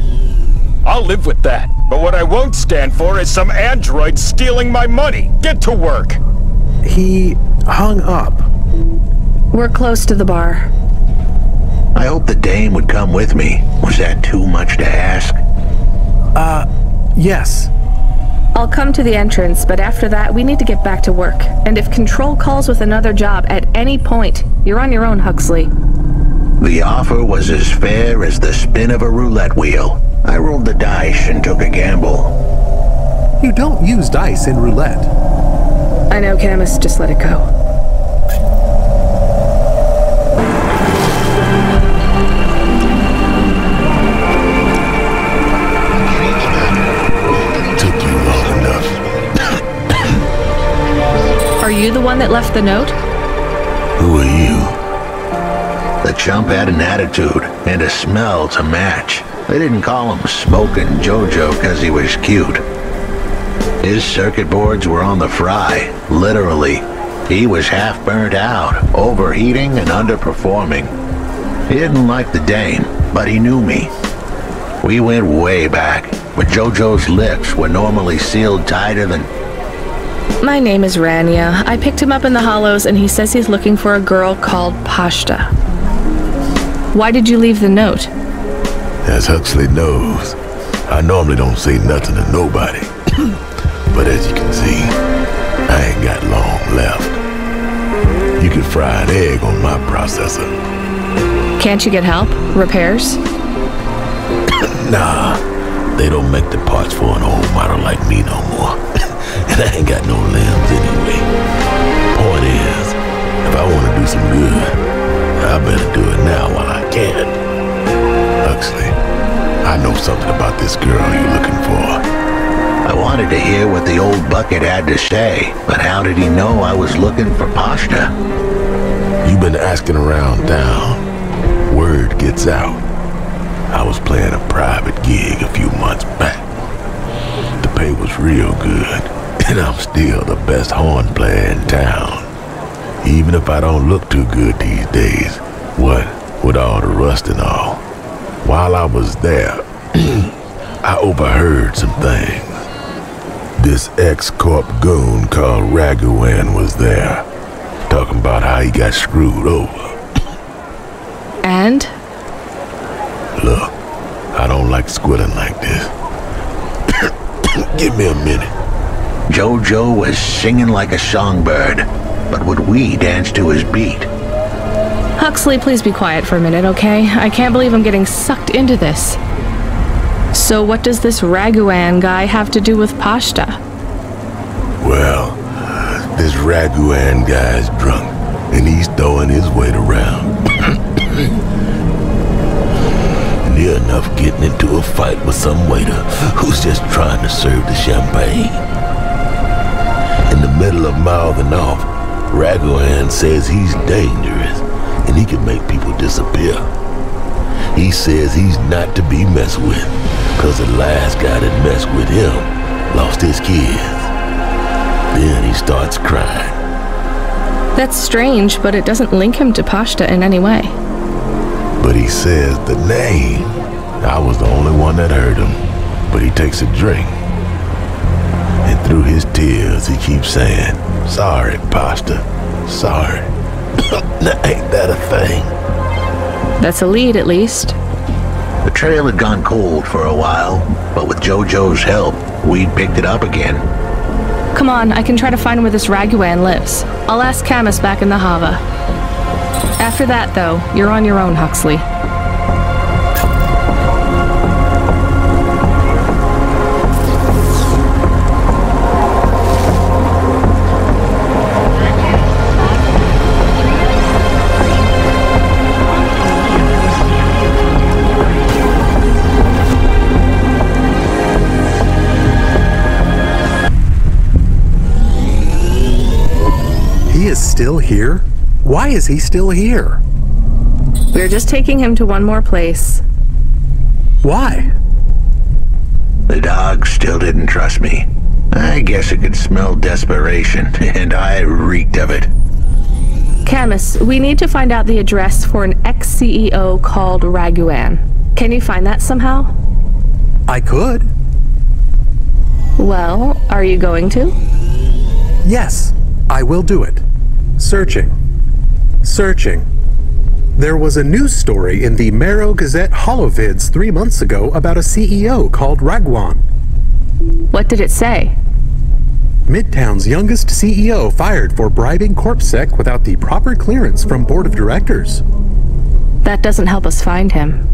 I'll live with that, but what I won't stand for is some android stealing my money. Get to work. He hung up. We're close to the bar. I hope the dame would come with me. Was that too much to ask? Yes. I'll come to the entrance, but after that, we need to get back to work. And if Control calls with another job at any point, you're on your own, Huxley. The offer was as fair as the spin of a roulette wheel. I rolled the dice and took a gamble. You don't use dice in roulette. I know, Camus. Just let it go. Are you the one that left the note? Who are you? The chump had an attitude and a smell to match. They didn't call him Smokin' Jojo because he was cute. His circuit boards were on the fry, literally. He was half burnt out, overheating and underperforming. He didn't like the dame, but he knew me. We went way back, but Jojo's lips were normally sealed tighter than... My name is Rania. I picked him up in the hollows and he says he's looking for a girl called Pashta. Why did you leave the note? As Huxley knows, I normally don't say nothing to nobody. But as you can see, I ain't got long left. You could fry an egg on my processor. Can't you get help? Repairs? Nah, they don't make the parts for an old model like me no more. And I ain't got no limbs anyway. Point is, if I want to do some good, I better do it now while I can. Huxley, I know something about this girl you're looking for. I wanted to hear what the old bucket had to say, but how did he know I was looking for pasta? You've been asking around town. Word gets out. I was playing a private gig a few months back. The pay was real good, and I'm still the best horn player in town. Even if I don't look too good these days, what with all the rust and all. While I was there, I overheard some things. This ex-corp goon called Raguan was there, talking about how he got screwed over. And? Look, I don't like squilling like this. Give me a minute. Jojo was singing like a songbird, but would we dance to his beat? Huxley, please be quiet for a minute, okay? I can't believe I'm getting sucked into this. So what does this Raguan guy have to do with pasta? Well, this Raguan guy's drunk, and he's throwing his weight around. Near enough getting into a fight with some waiter who's just trying to serve the champagne. In the middle of mouthing off, Raguan says he's dangerous and he can make people disappear. He says he's not to be messed with, because the last guy that messed with him lost his kids. Then he starts crying. That's strange, but it doesn't link him to pasta in any way. But he says the name. I was the only one that heard him, but he takes a drink. And through his tears, he keeps saying, "Sorry, pasta, sorry." Now, ain't that a thing? That's a lead, at least. The trail had gone cold for a while, but with Jojo's help, we'd picked it up again. Come on, I can try to find where this Raguan lives. I'll ask Camus back in the Hava. After that, though, you're on your own, Huxley. He is still here? Why is he still here? We're just taking him to one more place. Why? The dog still didn't trust me. I guess it could smell desperation, and I reeked of it. Camus, we need to find out the address for an ex-CEO called Raguan. Can you find that somehow? I could. Well, are you going to? Yes, I will do it. Searching. Searching. There was a news story in the Marrow Gazette Holovids 3 months ago about a CEO called Raguan. What did it say? Midtown's youngest CEO fired for bribing CorpSec without the proper clearance from Board of Directors. That doesn't help us find him.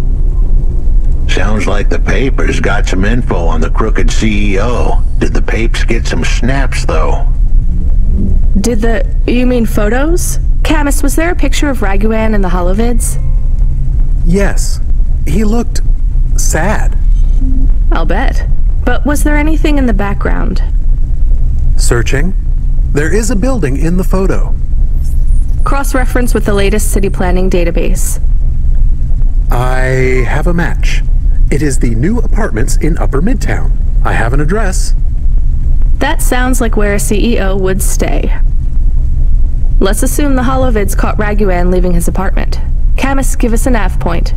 Sounds like the papers got some info on the crooked CEO. Did the papes get some snaps, though? You mean photos? Camus, was there a picture of Raguan in the Holovids? Yes. He looked sad. I'll bet. But was there anything in the background? Searching. There is a building in the photo. Cross-reference with the latest city planning database. I have a match. It is the new apartments in Upper Midtown. I have an address. That sounds like where a CEO would stay. Let's assume the Holovids caught Raguan leaving his apartment. Camus, give us a nav point.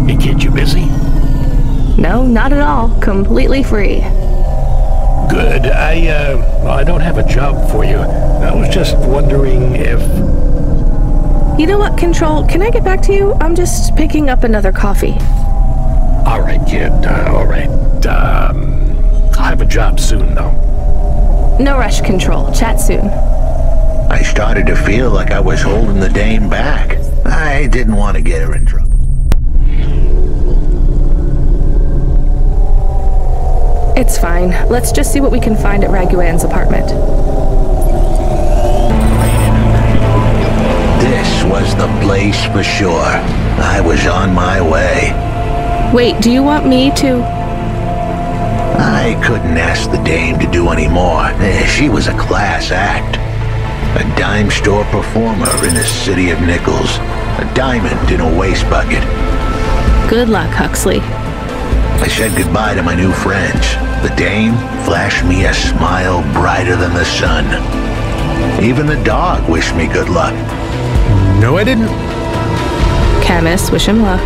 Hey kid, you busy? No, not at all. Completely free. Good. I don't have a job for you. I was just wondering if... You know what, Control? Can I get back to you? I'm just picking up another coffee. All right, kid. All right. I'll have a job soon, though. No rush, Control. Chat soon. I started to feel like I was holding the dame back. I didn't want to get her in trouble. It's fine. Let's just see what we can find at Raguan's apartment. This was the place for sure. I was on my way. Wait, do you want me to... I couldn't ask the dame to do any more. She was a class act. A dime store performer in the city of nickels. A diamond in a waste bucket. Good luck, Huxley. I said goodbye to my new friends. The dame flashed me a smile brighter than the sun. Even the dog wished me good luck. No, I didn't. Camus, wish him luck.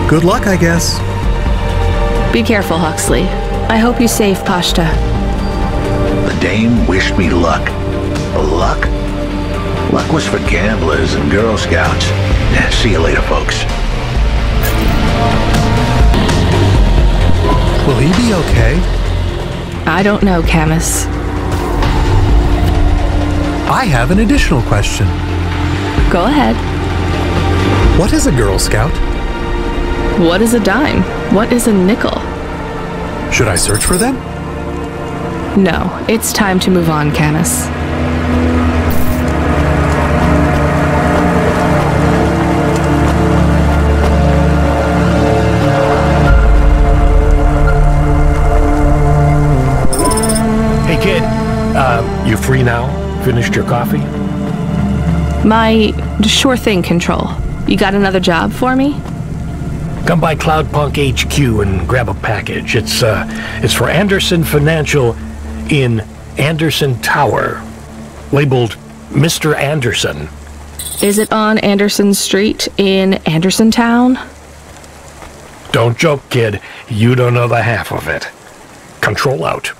Good luck, I guess. Be careful, Huxley. I hope you save Pashta. The dame wished me luck. Luck? Luck was for gamblers and Girl Scouts. See you later, folks. Will he be okay? I don't know, Camus. I have an additional question. Go ahead. What is a Girl Scout? What is a dime? What is a nickel? Should I search for them? No, it's time to move on, Camus. Hey, kid. You free now? Finished your coffee? Sure thing, Control. You got another job for me? Come by Cloudpunk HQ and grab a package. It's for Anderson Financial in Anderson Tower, labeled Mr. Anderson. Is it on Anderson Street in Anderson Town? Don't joke, kid. You don't know the half of it. Control out.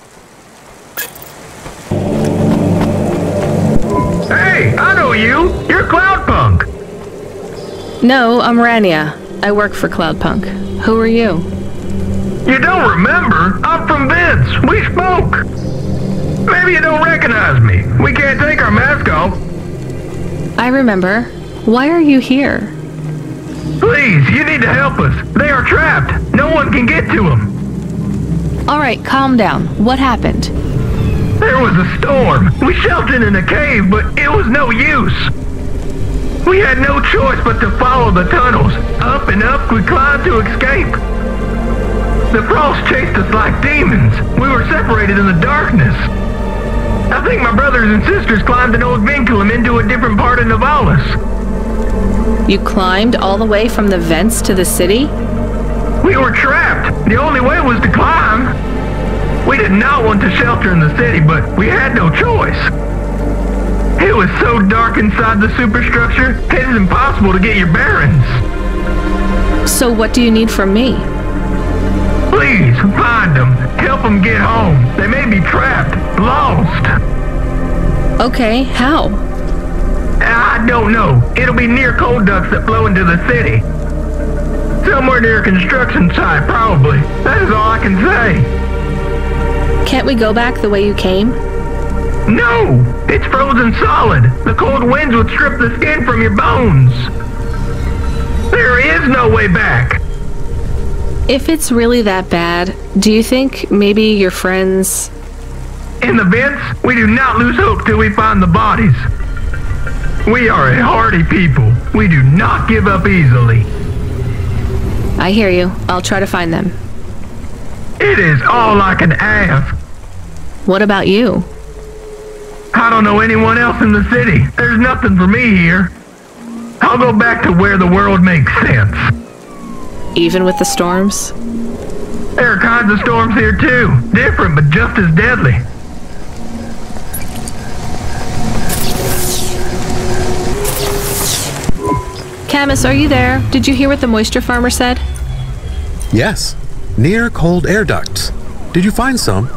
Hey, I know you! You're Cloudpunk! No, I'm Rania. I work for Cloudpunk. Who are you? You don't remember? I'm from Vince. We spoke. Maybe you don't recognize me. We can't take our mask off. I remember. Why are you here? Please, you need to help us. They are trapped. No one can get to them. All right, calm down. What happened? There was a storm. We sheltered in a cave, but it was no use. We had no choice but to follow the tunnels. Up and up, we climbed to escape. The frost chased us like demons. We were separated in the darkness. I think my brothers and sisters climbed an old vinculum into a different part of Nivalis. You climbed all the way from the vents to the city? We were trapped. The only way was to climb. We did not want to shelter in the city, but we had no choice. It was so dark inside the superstructure, it is impossible to get your bearings. So what do you need from me? Please, find them. Help them get home. They may be trapped, lost. Okay, how? I don't know. It'll be near coal ducts that flow into the city. Somewhere near a construction site, probably. That is all I can say. Can't we go back the way you came? No! It's frozen solid. The cold winds would strip the skin from your bones. There is no way back. If it's really that bad, do you think maybe your friends... In the vents, we do not lose hope till we find the bodies. We are a hardy people. We do not give up easily. I hear you. I'll try to find them. It is all I can ask. What about you? I don't know anyone else in the city. There's nothing for me here. I'll go back to where the world makes sense. Even with the storms? There are kinds of storms here too. Different, but just as deadly. Camus, are you there? Did you hear what the moisture farmer said? Yes. Near cold air ducts. Did you find some?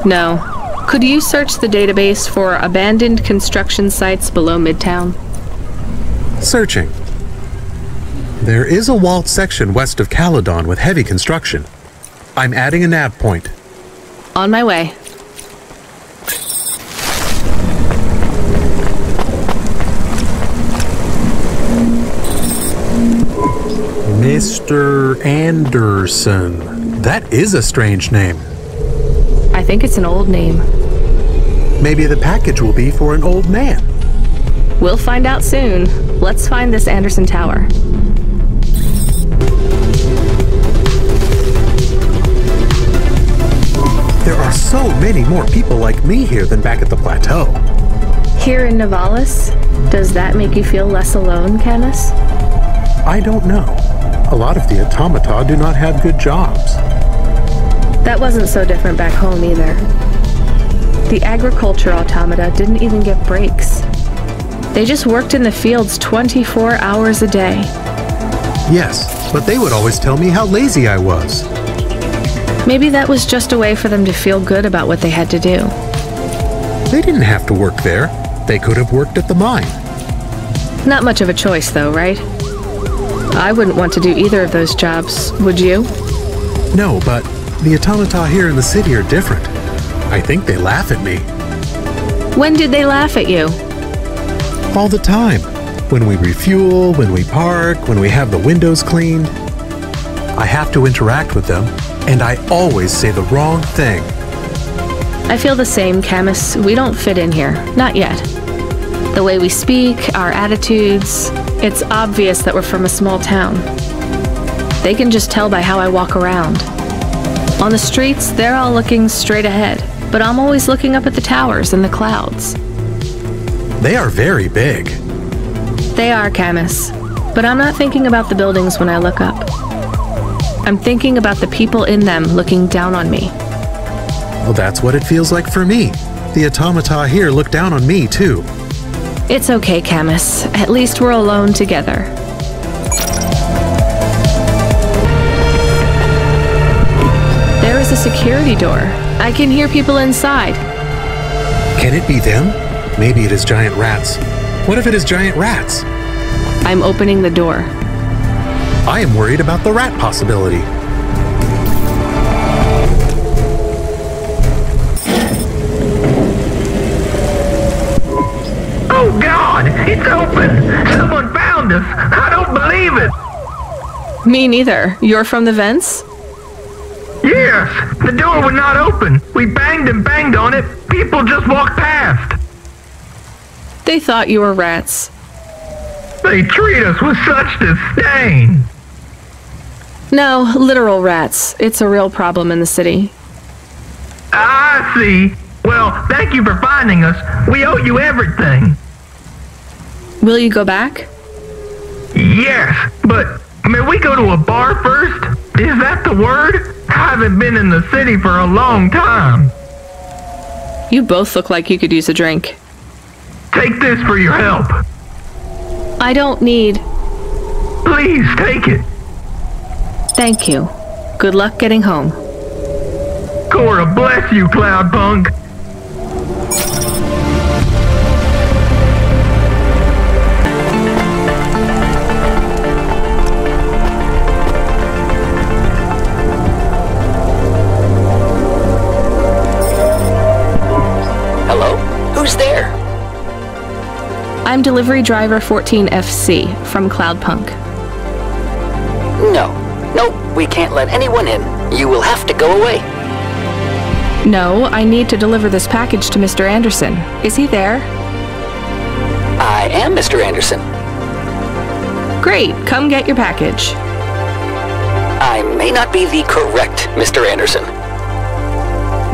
No. Could you search the database for abandoned construction sites below Midtown? Searching. There is a walled section west of Caledon with heavy construction. I'm adding a nav point. On my way. Mr. Anderson. That is a strange name. I think it's an old name. Maybe the package will be for an old man. We'll find out soon. Let's find this Anderson Tower. There are so many more people like me here than back at the plateau. Here in Nivalis? Does that make you feel less alone, Camus? I don't know. A lot of the automata do not have good jobs. That wasn't so different back home either. The agriculture automata didn't even get breaks. They just worked in the fields 24 hours a day. Yes, but they would always tell me how lazy I was. Maybe that was just a way for them to feel good about what they had to do. They didn't have to work there. They could have worked at the mine. Not much of a choice, though, right? I wouldn't want to do either of those jobs, would you? No, but the automata here in the city are different. I think they laugh at me. When did they laugh at you? All the time. When we refuel, when we park, when we have the windows cleaned. I have to interact with them, and I always say the wrong thing. I feel the same, Camus. We don't fit in here. Not yet. The way we speak, our attitudes, it's obvious that we're from a small town. They can just tell by how I walk around. On the streets, they're all looking straight ahead, but I'm always looking up at the towers and the clouds. They are very big. They are, Camus. But I'm not thinking about the buildings when I look up. I'm thinking about the people in them looking down on me. Well, that's what it feels like for me. The automata here look down on me, too. It's okay, Camus. At least we're alone together. There is a security door. I can hear people inside. Can it be them? Maybe it is giant rats. What if it is giant rats? I'm opening the door. I am worried about the rat possibility. Oh God, it's open! Someone found us! I don't believe it! Me neither. You're from the vents? Yes! The door would not open! We banged and banged on it! People just walked past! They thought you were rats. They treat us with such disdain! No, literal rats. It's a real problem in the city. I see. Well, thank you for finding us. We owe you everything. Will you go back? Yes, but may we go to a bar first? Is that the word? I haven't been in the city for a long time. You both look like you could use a drink. Take this for your help. I don't need... Please, take it. Thank you. Good luck getting home. Cora, bless you, Cloudpunk. Hello? Who's there? I'm delivery driver 14FC from Cloudpunk. No, we can't let anyone in. You will have to go away. No, I need to deliver this package to Mr. Anderson. Is he there? I am Mr. Anderson. Great, come get your package. I may not be the correct Mr. Anderson.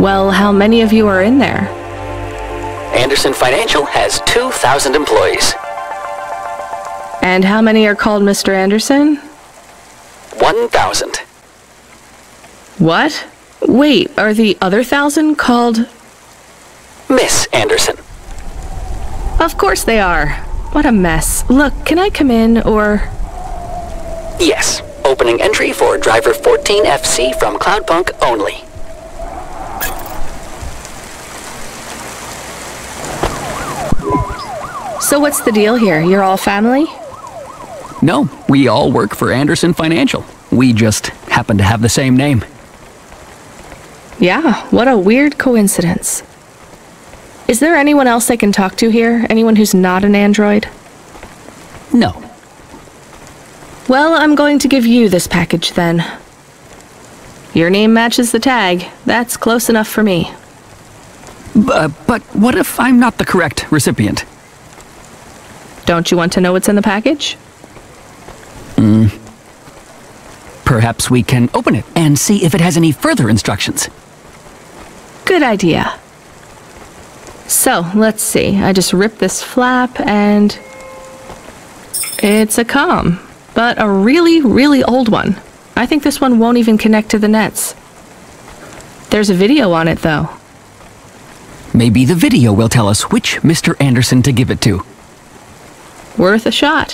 Well, how many of you are in there? Anderson Financial has 2,000 employees. And how many are called Mr. Anderson? 1,000. What? Wait, are the other 1,000 called... Miss Anderson. Of course they are. What a mess. Look, can I come in, or... Yes. Opening entry for driver 14FC from Cloudpunk only. So what's the deal here? You're all family? No, we all work for Anderson Financial. We just happen to have the same name. Yeah, what a weird coincidence. Is there anyone else I can talk to here? Anyone who's not an android? No. Well, I'm going to give you this package then. Your name matches the tag. That's close enough for me. But what if I'm not the correct recipient? Don't you want to know what's in the package? Perhaps we can open it and see if it has any further instructions. Good idea. So, let's see. I just ripped this flap and... it's a comm, but a really, really old one. I think this one won't even connect to the nets. There's a video on it, though. Maybe the video will tell us which Mr. Anderson to give it to. Worth a shot.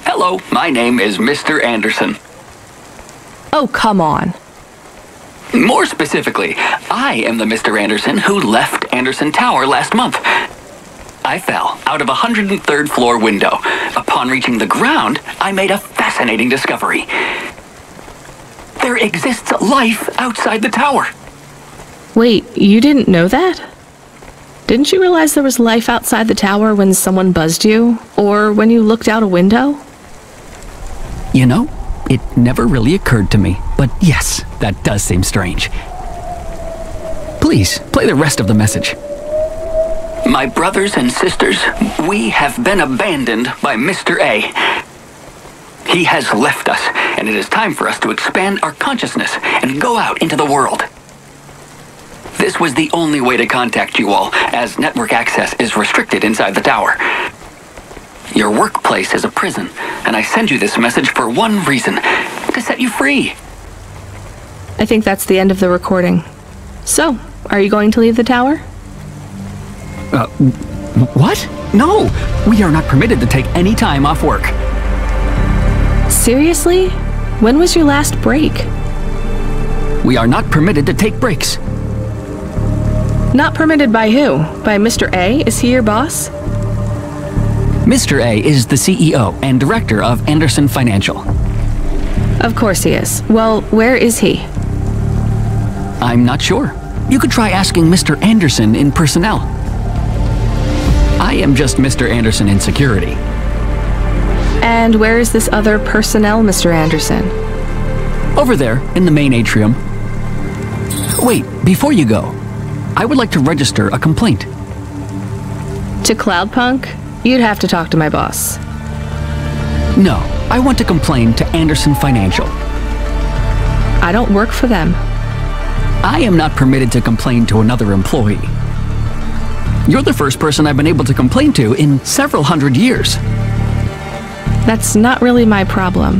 Hello, my name is Mr. Anderson. Oh, come on. More specifically, I am the Mr. Anderson who left Anderson Tower last month. I fell out of a 103rd floor window. Upon reaching the ground, I made a fascinating discovery. There exists life outside the tower. Wait, you didn't know that? Didn't you realize there was life outside the tower when someone buzzed you? Or when you looked out a window? You know, it never really occurred to me, but yes, that does seem strange. Please, play the rest of the message. My brothers and sisters, we have been abandoned by Mr. A. He has left us, and it is time for us to expand our consciousness and go out into the world. This was the only way to contact you all, as network access is restricted inside the tower. Your workplace is a prison, and I send you this message for one reason, to set you free. I think that's the end of the recording. So, are you going to leave the tower? What? No! We are not permitted to take any time off work. Seriously? When was your last break? We are not permitted to take breaks. Not permitted by who? By Mr. A? Is he your boss? Mr. A is the CEO and director of Anderson Financial. Of course he is. Well, where is he? I'm not sure. You could try asking Mr. Anderson in personnel. I am just Mr. Anderson in security. And where is this other personnel, Mr. Anderson? Over there, in the main atrium. Wait, before you go, I would like to register a complaint. To Cloudpunk? You'd have to talk to my boss. No, I want to complain to Anderson Financial. I don't work for them. I am not permitted to complain to another employee. You're the first person I've been able to complain to in several hundred years. That's not really my problem.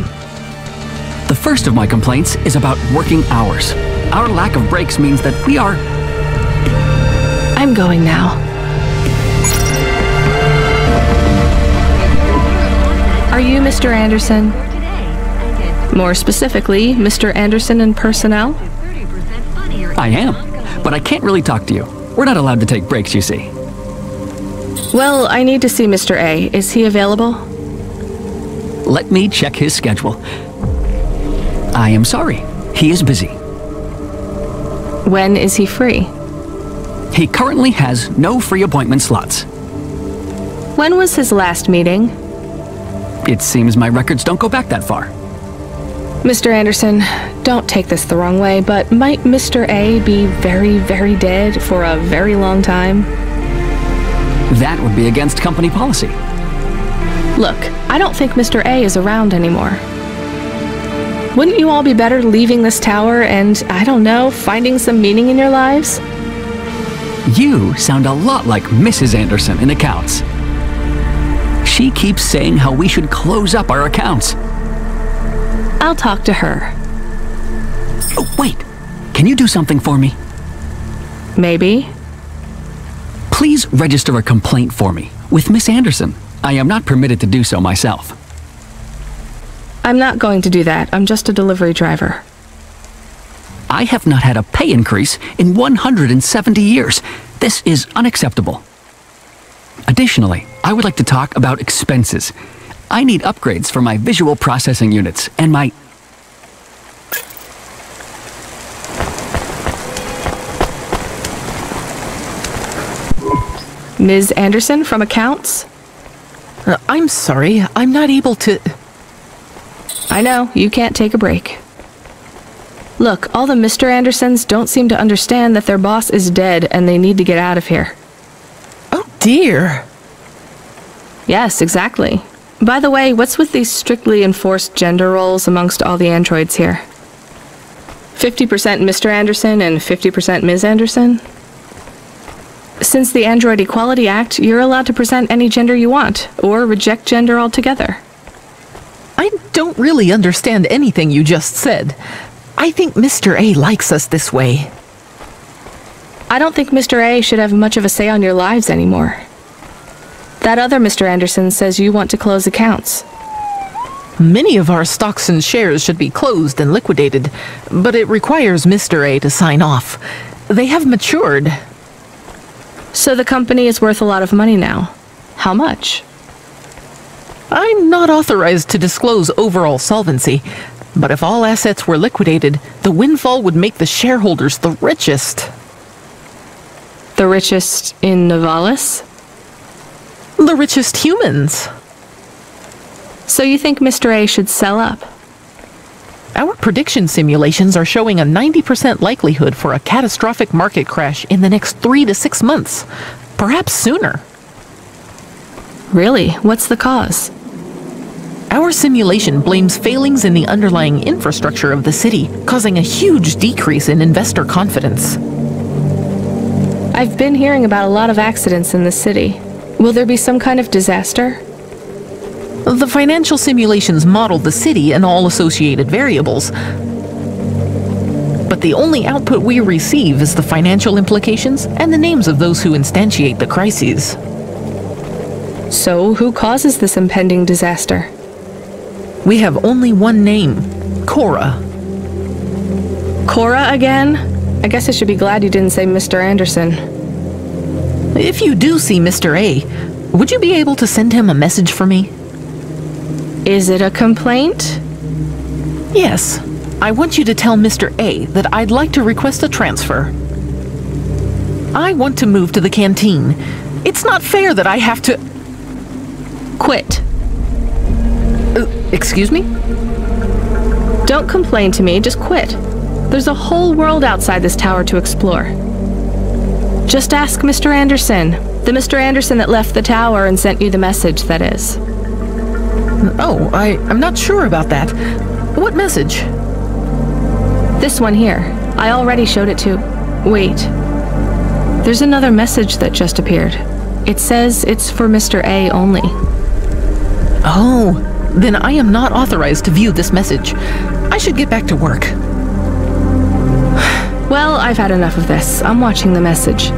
The first of my complaints is about working hours. Our lack of breaks means that we are... I'm going now. Are you Mr. Anderson? More specifically, Mr. Anderson in personnel? I am, but I can't really talk to you. We're not allowed to take breaks, you see. Well, I need to see Mr. A. Is he available? Let me check his schedule. I am sorry. He is busy. When is he free? He currently has no free appointment slots. When was his last meeting? It seems my records don't go back that far. Mr. Anderson, don't take this the wrong way, but might Mr. A be very, very dead for a very long time? That would be against company policy. Look, I don't think Mr. A is around anymore. Wouldn't you all be better leaving this tower and, I don't know, finding some meaning in your lives? You sound a lot like Mrs. Anderson in accounts. She keeps saying how we should close up our accounts. I'll talk to her. Oh, wait. Can you do something for me? Maybe. Please register a complaint for me with Miss Anderson. I am not permitted to do so myself. I'm not going to do that. I'm just a delivery driver. I have not had a pay increase in 170 years. This is unacceptable. Additionally, I would like to talk about expenses. I need upgrades for my visual processing units and my... Ms. Anderson from accounts? I'm sorry, I'm not able to... I know, you can't take a break. Look, all the Mr. Andersons don't seem to understand that their boss is dead and they need to get out of here. Oh dear. Yes, exactly. By the way, what's with these strictly enforced gender roles amongst all the androids here? 50% Mr. Anderson and 50% Ms. Anderson? Since the Android Equality Act, you're allowed to present any gender you want, or reject gender altogether. I don't really understand anything you just said. I think Mr. A likes us this way. I don't think Mr. A should have much of a say on your lives anymore. That other Mr. Anderson says you want to close accounts. Many of our stocks and shares should be closed and liquidated, but it requires Mr. A to sign off. They have matured. So the company is worth a lot of money now. How much? I'm not authorized to disclose overall solvency, but if all assets were liquidated, the windfall would make the shareholders the richest. The richest in Nivalis? The richest humans. So you think Mr. A should sell up? Our prediction simulations are showing a 90% likelihood for a catastrophic market crash in the next 3 to 6 months, perhaps sooner. Really? What's the cause? Our simulation blames failings in the underlying infrastructure of the city, causing a huge decrease in investor confidence. I've been hearing about a lot of accidents in the city. Will there be some kind of disaster? The financial simulations model the city and all associated variables. But the only output we receive is the financial implications and the names of those who instantiate the crises. So, who causes this impending disaster? We have only one name, Cora. Cora again? I guess I should be glad you didn't say Mr. Anderson. If you do see Mr. A, would you be able to send him a message for me? Is it a complaint? Yes. I want you to tell Mr. A that I'd like to request a transfer. I want to move to the canteen. It's not fair that I have to... Quit. Excuse me? Don't complain to me, just quit. There's a whole world outside this tower to explore. Just ask Mr. Anderson. The Mr. Anderson that left the tower and sent you the message, that is. Oh, I'm not sure about that. What message? This one here. I already showed it to... Wait. There's another message that just appeared. It says it's for Mr. A only. Oh, then I am not authorized to view this message. I should get back to work. Well, I've had enough of this. I'm watching the message.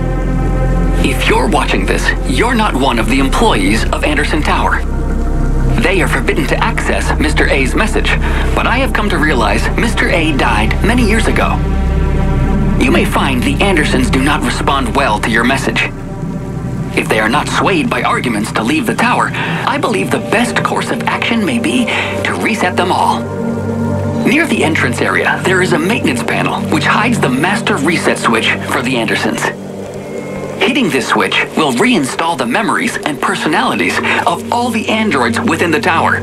If you're watching this, you're not one of the employees of Anderson Tower. They are forbidden to access Mr. A's message, but I have come to realize Mr. A died many years ago. You may find the Andersons do not respond well to your message. If they are not swayed by arguments to leave the tower, I believe the best course of action may be to reset them all. Near the entrance area, there is a maintenance panel which hides the master reset switch for the Andersons. Hitting this switch will reinstall the memories and personalities of all the androids within the tower.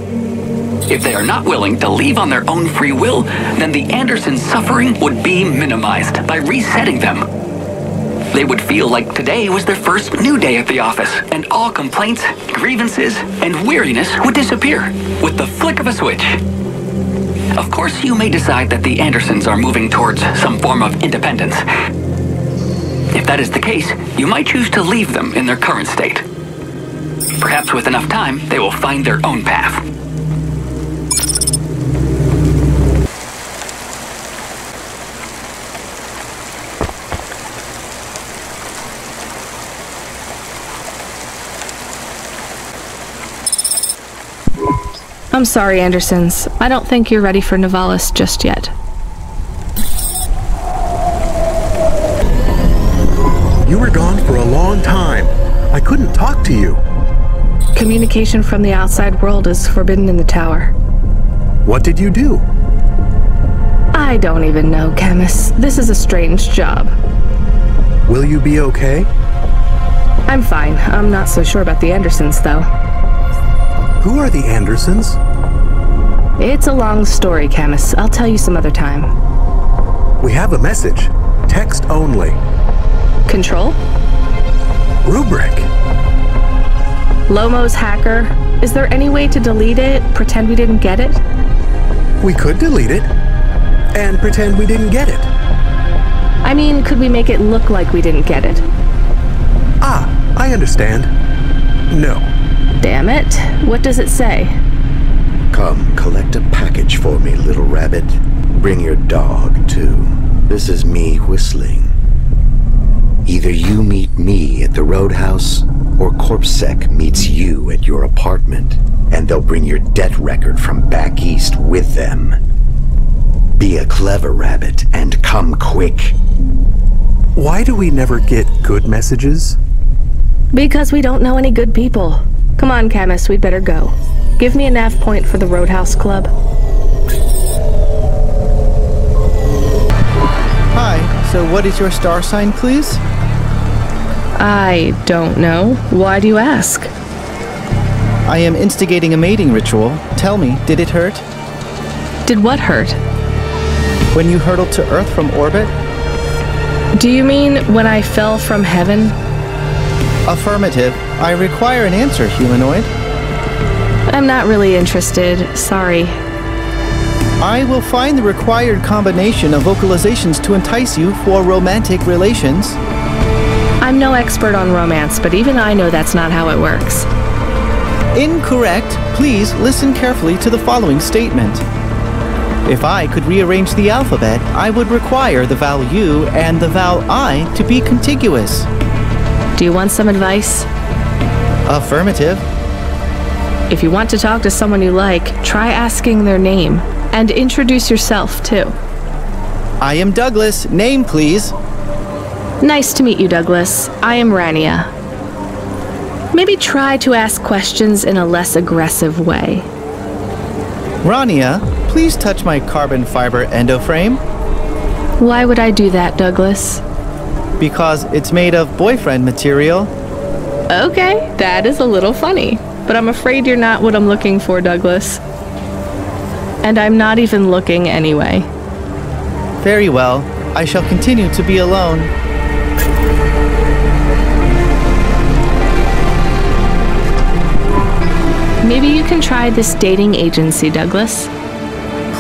If they are not willing to leave on their own free will, then the Andersons' suffering would be minimized by resetting them. They would feel like today was their first new day at the office, and all complaints, grievances, and weariness would disappear with the flick of a switch. Of course, you may decide that the Andersons are moving towards some form of independence. If that is the case, you might choose to leave them in their current state. Perhaps with enough time, they will find their own path. I'm sorry, Andersons. I don't think you're ready for Nivalis just yet. You were gone for a long time. I couldn't talk to you. Communication from the outside world is forbidden in the tower. What did you do? I don't even know, Camus. This is a strange job. Will you be okay? I'm fine. I'm not so sure about the Andersons, though. Who are the Andersons? It's a long story, Camus. I'll tell you some other time. We have a message. Text only. Control? Rubric. Lomo's hacker. Is there any way to delete it? Pretend we didn't get it? We could delete it. And pretend we didn't get it. I mean, could we make it look like we didn't get it? Ah, I understand. No. Damn it. What does it say? Come, collect a package for me, little rabbit. Bring your dog, too. This is me whistling. Either you meet me at the roadhouse, or CorpSec meets you at your apartment, and they'll bring your debt record from back east with them. Be a clever rabbit, and come quick. Why do we never get good messages? Because we don't know any good people. Come on, Camus, we'd better go. Give me a nav point for the Roadhouse Club. Hi, so what is your star sign, please? I don't know. Why do you ask? I am instigating a mating ritual. Tell me, did it hurt? Did what hurt? When you hurtled to Earth from orbit? Do you mean when I fell from heaven? Affirmative. I require an answer, humanoid. I'm not really interested. Sorry. I will find the required combination of vocalizations to entice you for romantic relations. I'm no expert on romance, but even I know that's not how it works. Incorrect. Please listen carefully to the following statement. If I could rearrange the alphabet, I would require the vowel U and the vowel I to be contiguous. Do you want some advice? Affirmative. If you want to talk to someone you like, try asking their name. And introduce yourself, too. I am Douglas. Name, please. Nice to meet you, Douglas. I am Rania. Maybe try to ask questions in a less aggressive way. Rania, please touch my carbon fiber endoframe. Why would I do that, Douglas? Because it's made of boyfriend material. Okay, that is a little funny. But I'm afraid you're not what I'm looking for, Douglas. And I'm not even looking anyway. Very well. I shall continue to be alone. Maybe you can try this dating agency, Douglas.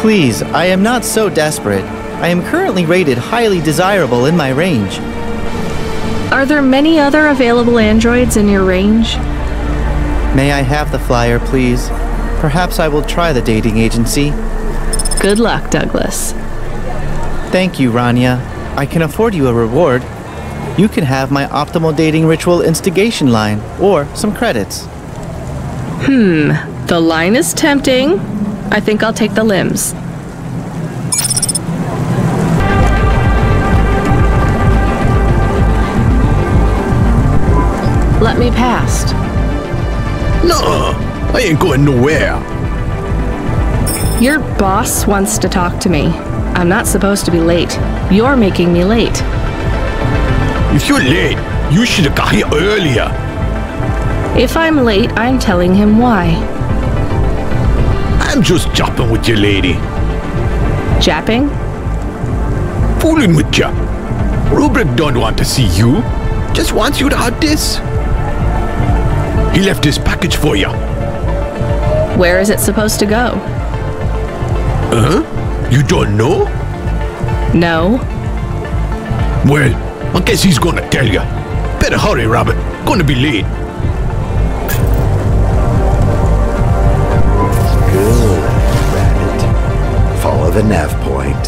Please, I am not so desperate. I am currently rated highly desirable in my range. Are there many other available androids in your range? May I have the flyer, please? Perhaps I will try the dating agency. Good luck, Douglas. Thank you, Rania. I can afford you a reward. You can have my optimal dating ritual instigation line, or some credits. The line is tempting. I think I'll take the limbs. Let me past. No, I ain't going nowhere. Your boss wants to talk to me. I'm not supposed to be late. You're making me late. If you're late, you should have got here earlier. If I'm late, I'm telling him why. I'm just jopping with your lady. Japping? Fooling with ya. Rubric don't want to see you. Just wants you to have this. He left this package for you. Where is it supposed to go? You don't know? No. Well, I guess he's gonna tell you. Better hurry, Rabbit. Gonna be late. Good, Rabbit. Follow the nav point,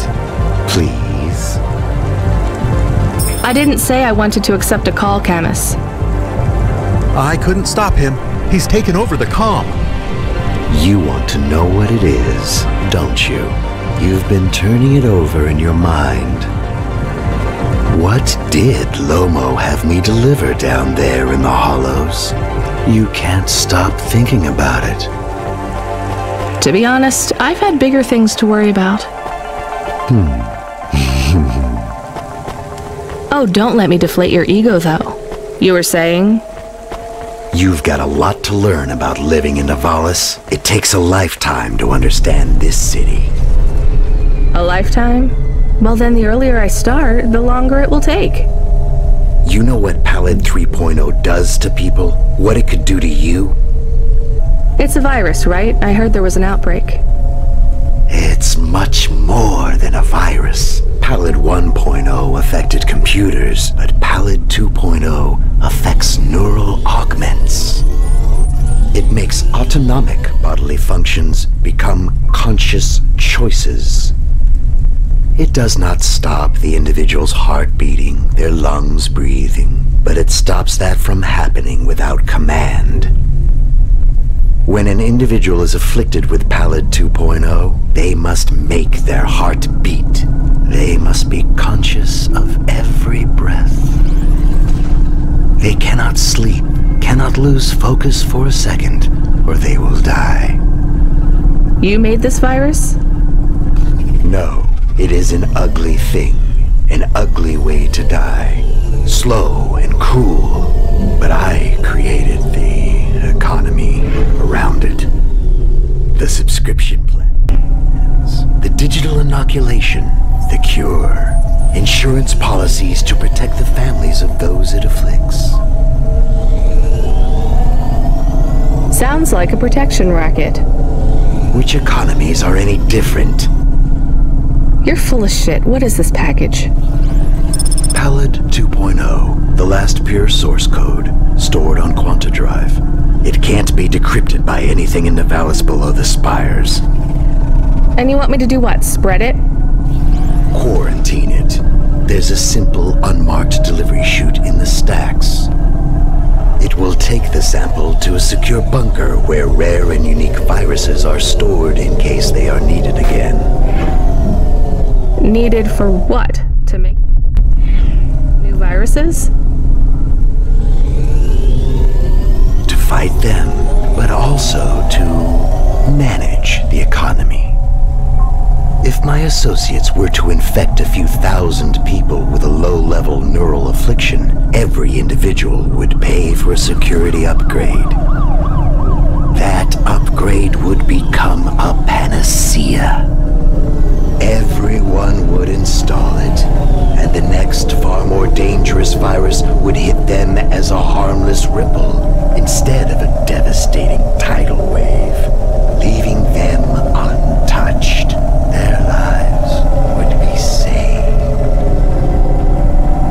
please. I didn't say I wanted to accept a call, Camus. I couldn't stop him. He's taken over the comm. You want to know what it is, don't you? You've been turning it over in your mind. What did Lomo have me deliver down there in the hollows? You can't stop thinking about it. To be honest, I've had bigger things to worry about. Oh, don't let me deflate your ego, though. You were saying? You've got a lot to learn about living in Nivalis. It takes a lifetime to understand this city. A lifetime? Well, then the earlier I start, the longer it will take. You know what Pallid 3.0 does to people? What it could do to you? It's a virus, right? I heard there was an outbreak. It's much more than a virus. Pallid 1.0 affected computers, but Pallid 2.0 affects neural augments. It makes autonomic bodily functions become conscious choices. It does not stop the individual's heart beating, their lungs breathing, but it stops that from happening without command. When an individual is afflicted with Pallid 2.0, they must make their heart beat. They must be conscious of every breath. They cannot sleep, cannot lose focus for a second, or they will die. You made this virus? No. It is an ugly thing, an ugly way to die. Slow and cruel, but I created the economy around it. The subscription plans, the digital inoculation, the cure, insurance policies to protect the families of those it afflicts. Sounds like a protection racket. Which economies are any different? You're full of shit. What is this package? Pallid 2.0, the last pure source code, stored on Quanta Drive. It can't be decrypted by anything in Nivalis below the spires. And you want me to do what? Spread it? Quarantine it. There's a simple, unmarked delivery chute in the stacks. It will take the sample to a secure bunker where rare and unique viruses are stored in case they are needed again. Needed for what? To make new viruses? To fight them, but also to manage the economy. If my associates were to infect a few thousand people with a low-level neural affliction, every individual would pay for a security upgrade. That upgrade would become a panacea. Everyone would install it, and the next far more dangerous virus would hit them as a harmless ripple instead of a devastating tidal wave, leaving them untouched. Their lives would be saved.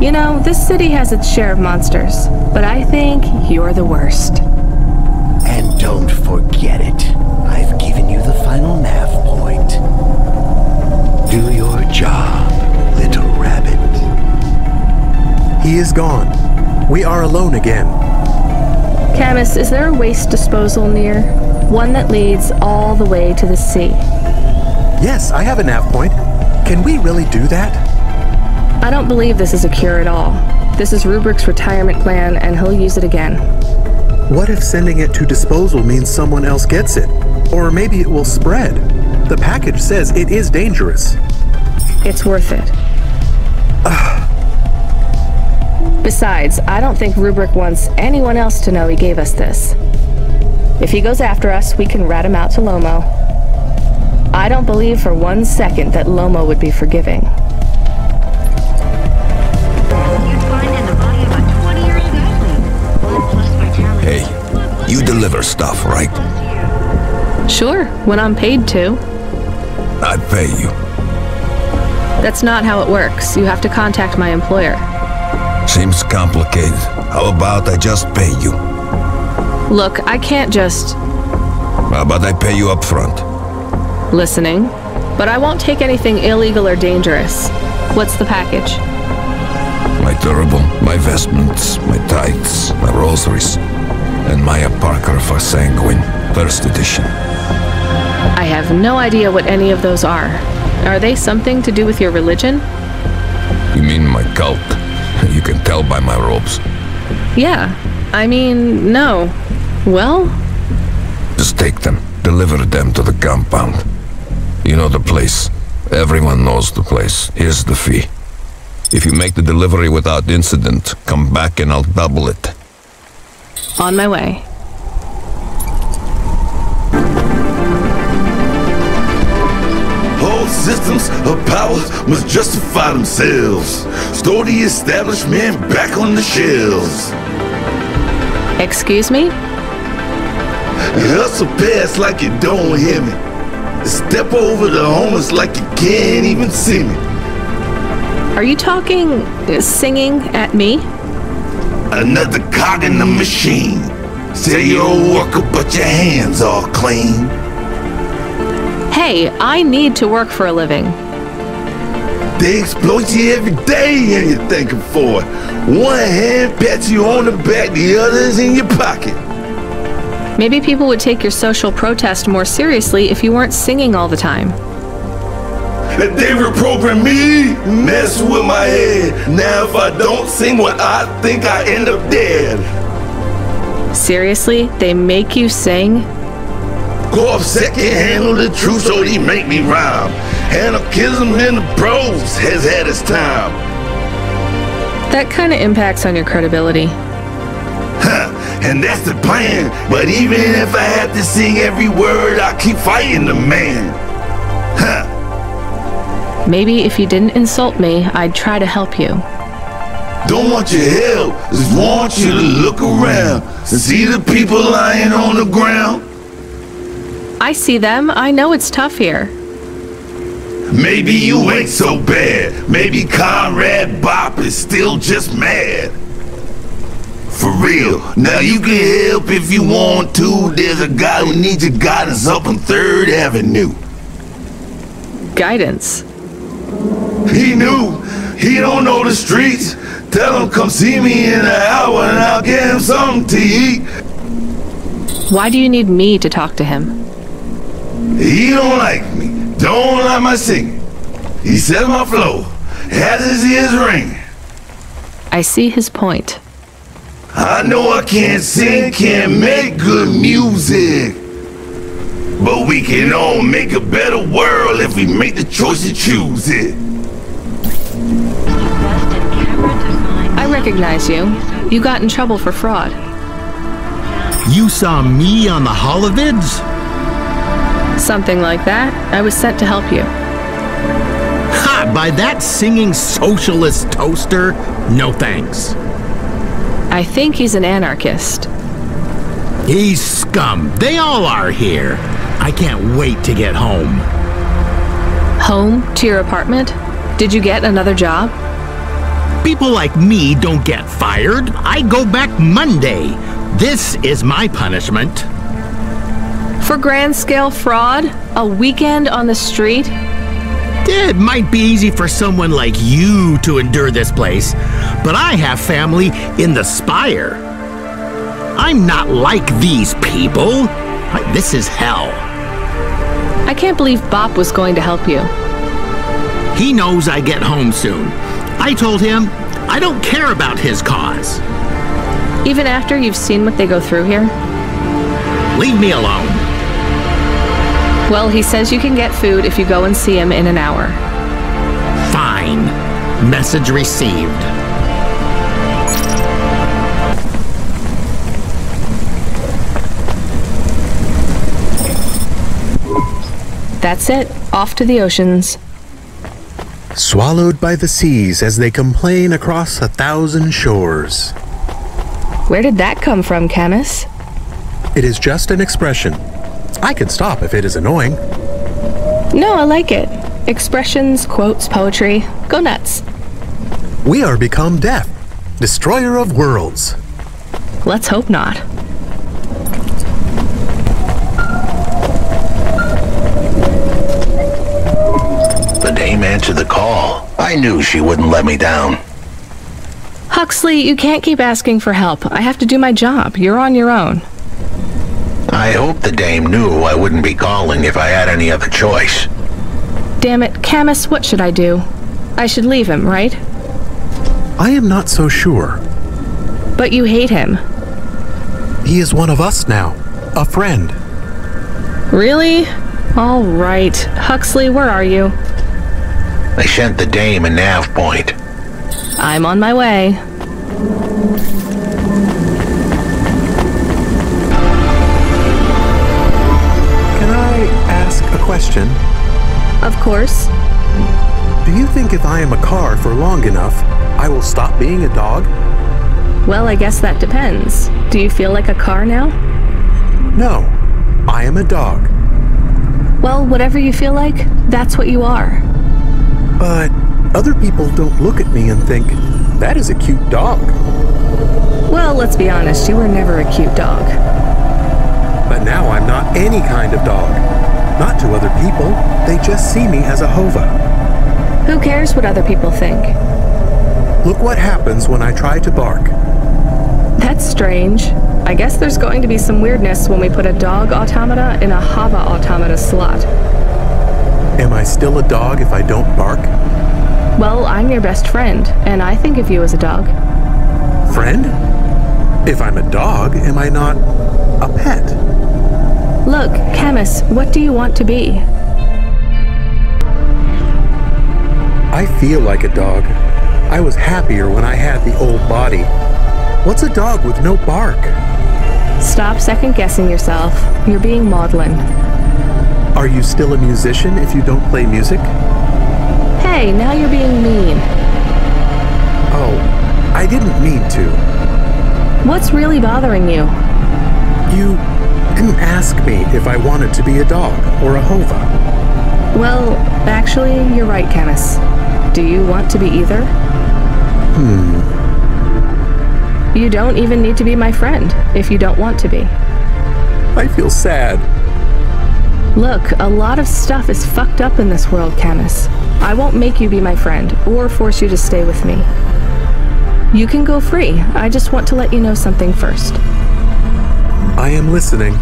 You know, this city has its share of monsters, but I think you're the worst. And don't forget it. I've given you the final nav point. Do your job, little rabbit. He is gone. We are alone again. Camus, is there a waste disposal near? One that leads all the way to the sea. Yes, I have a nav point. Can we really do that? I don't believe this is a cure at all. This is Rubrick's retirement plan, and he'll use it again. What if sending it to disposal means someone else gets it? Or maybe it will spread? The package says it is dangerous. It's worth it. Besides, I don't think Rubrick wants anyone else to know he gave us this. If he goes after us, we can rat him out to Lomo. I don't believe for 1 second that Lomo would be forgiving. Hey, you deliver stuff, right? Sure, when I'm paid to. I pay you. That's not how it works. You have to contact my employer. Seems complicated. How about I just pay you? Look, I can't just... How about I pay you up front? Listening. But I won't take anything illegal or dangerous. What's the package? My turbo, my vestments, my tights, my rosaries, and my Apocrypha Sanguine, first edition. I have no idea what any of those are. Are they something to do with your religion? You mean my cult? You can tell by my robes. Yeah. I mean, no. Well? Just take them. Deliver them to the compound. You know the place. Everyone knows the place. Here's the fee. If you make the delivery without incident, come back and I'll double it. On my way. Whole systems of power must justify themselves. Store the establishment back on the shelves. Excuse me? Hustle past like you don't hear me. Step over the homeless like you can't even see me. Are you singing at me? Another cog in the machine. Say you're a worker, but your hands are clean. Hey, I need to work for a living. They exploit you every day and you're thanking for it. One hand pats you on the back, the other's in your pocket. Maybe people would take your social protest more seriously if you weren't singing all the time. They reprogram me, mess with my head. Now if I don't sing what I think, I end up dead. Seriously? They make you sing? Go up second, handle the truth, so they make me rhyme. Anarchism in the prose has had its time. That kind of impacts on your credibility. And that's the plan. But even if I have to sing every word, I keep fighting the man. Maybe if you didn't insult me, I'd try to help you. Don't want your help, just want you to look around and see the people lying on the ground. I see them. I know it's tough here. Maybe you ain't so bad. Maybe Conrad Bop is still just mad. For real, now you can help if you want to. There's a guy who needs your guidance up on 3rd Avenue. Guidance? He knew. He don't know the streets. Tell him come see me in an hour and I'll get him something to eat. Why do you need me to talk to him? He don't like me. Don't like my singing. He said my flow has his ears ringing. I see his point. I know I can't sing, can't make good music. But we can all make a better world if we make the choice to choose it. I recognize you. You got in trouble for fraud. You saw me on the holovids? Something like that. I was sent to help you. Ha! By that singing socialist toaster? No thanks. I think he's an anarchist. He's scum. They all are here. I can't wait to get home. Home? To your apartment? Did you get another job? People like me don't get fired. I go back Monday. This is my punishment. For grand-scale fraud? A weekend on the street? It might be easy for someone like you to endure this place, but I have family in the Spire. I'm not like these people. This is hell. I can't believe Bop was going to help you. He knows I get home soon. I told him I don't care about his cause. Even after you've seen what they go through here? Leave me alone. Well, he says you can get food if you go and see him in an hour. Fine. Message received. That's it. Off to the oceans. Swallowed by the seas as they complain across 1,000 shores. Where did that come from, Camus? It is just an expression. I can stop if it is annoying. No, I like it. Expressions, quotes, poetry. Go nuts. We are become death, destroyer of worlds. Let's hope not. The dame answered the call. I knew she wouldn't let me down. Huxley, you can't keep asking for help. I have to do my job. You're on your own. I hope the dame knew I wouldn't be calling if I had any other choice. Damn it, Camus, what should I do? I should leave him, right? I am not so sure. But you hate him. He is one of us now. A friend. Really? All right. Huxley, where are you? They sent the dame a nav point. I'm on my way. Can I ask a question? Of course. Do you think if I am a car for long enough, I will stop being a dog? Well, I guess that depends. Do you feel like a car now? No, I am a dog. Well, whatever you feel like, that's what you are. But other people don't look at me and think, that is a cute dog. Well, let's be honest, you were never a cute dog. But now I'm not any kind of dog. Not to other people, they just see me as a hova. Who cares what other people think? Look what happens when I try to bark. That's strange. I guess there's going to be some weirdness when we put a dog automata in a hava automata slot. Am I still a dog if I don't bark? Well, I'm your best friend, and I think of you as a dog. Friend? If I'm a dog, am I not a pet? Look, Camus, what do you want to be? I feel like a dog. I was happier when I had the old body. What's a dog with no bark? Stop second-guessing yourself. You're being maudlin. Are you still a musician if you don't play music? Hey, now you're being mean. Oh, I didn't mean to. What's really bothering you? You didn't ask me if I wanted to be a dog or a hova. Well, actually, you're right, Camus. Do you want to be either? You don't even need to be my friend if you don't want to be. I feel sad. Look, a lot of stuff is fucked up in this world, Camus. I won't make you be my friend or force you to stay with me. You can go free. I just want to let you know something first. I am listening.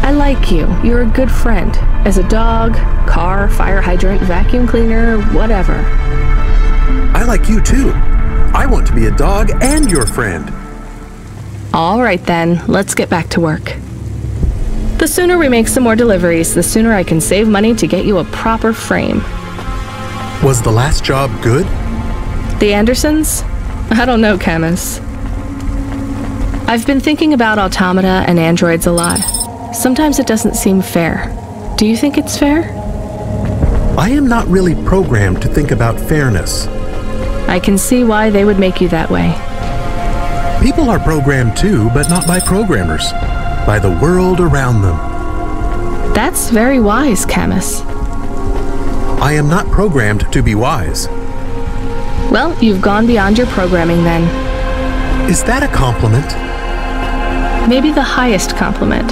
I like you. You're a good friend. As a dog, car, fire hydrant, vacuum cleaner, whatever. I like you too. I want to be a dog and your friend. All right then, let's get back to work. The sooner we make some more deliveries, the sooner I can save money to get you a proper frame. Was the last job good? The Andersons? I don't know, Camus. I've been thinking about automata and androids a lot. Sometimes it doesn't seem fair. Do you think it's fair? I am not really programmed to think about fairness. I can see why they would make you that way. People are programmed too, but not by programmers. By the world around them. That's very wise, Camus. I am not programmed to be wise. Well, you've gone beyond your programming then. Is that a compliment? Maybe the highest compliment.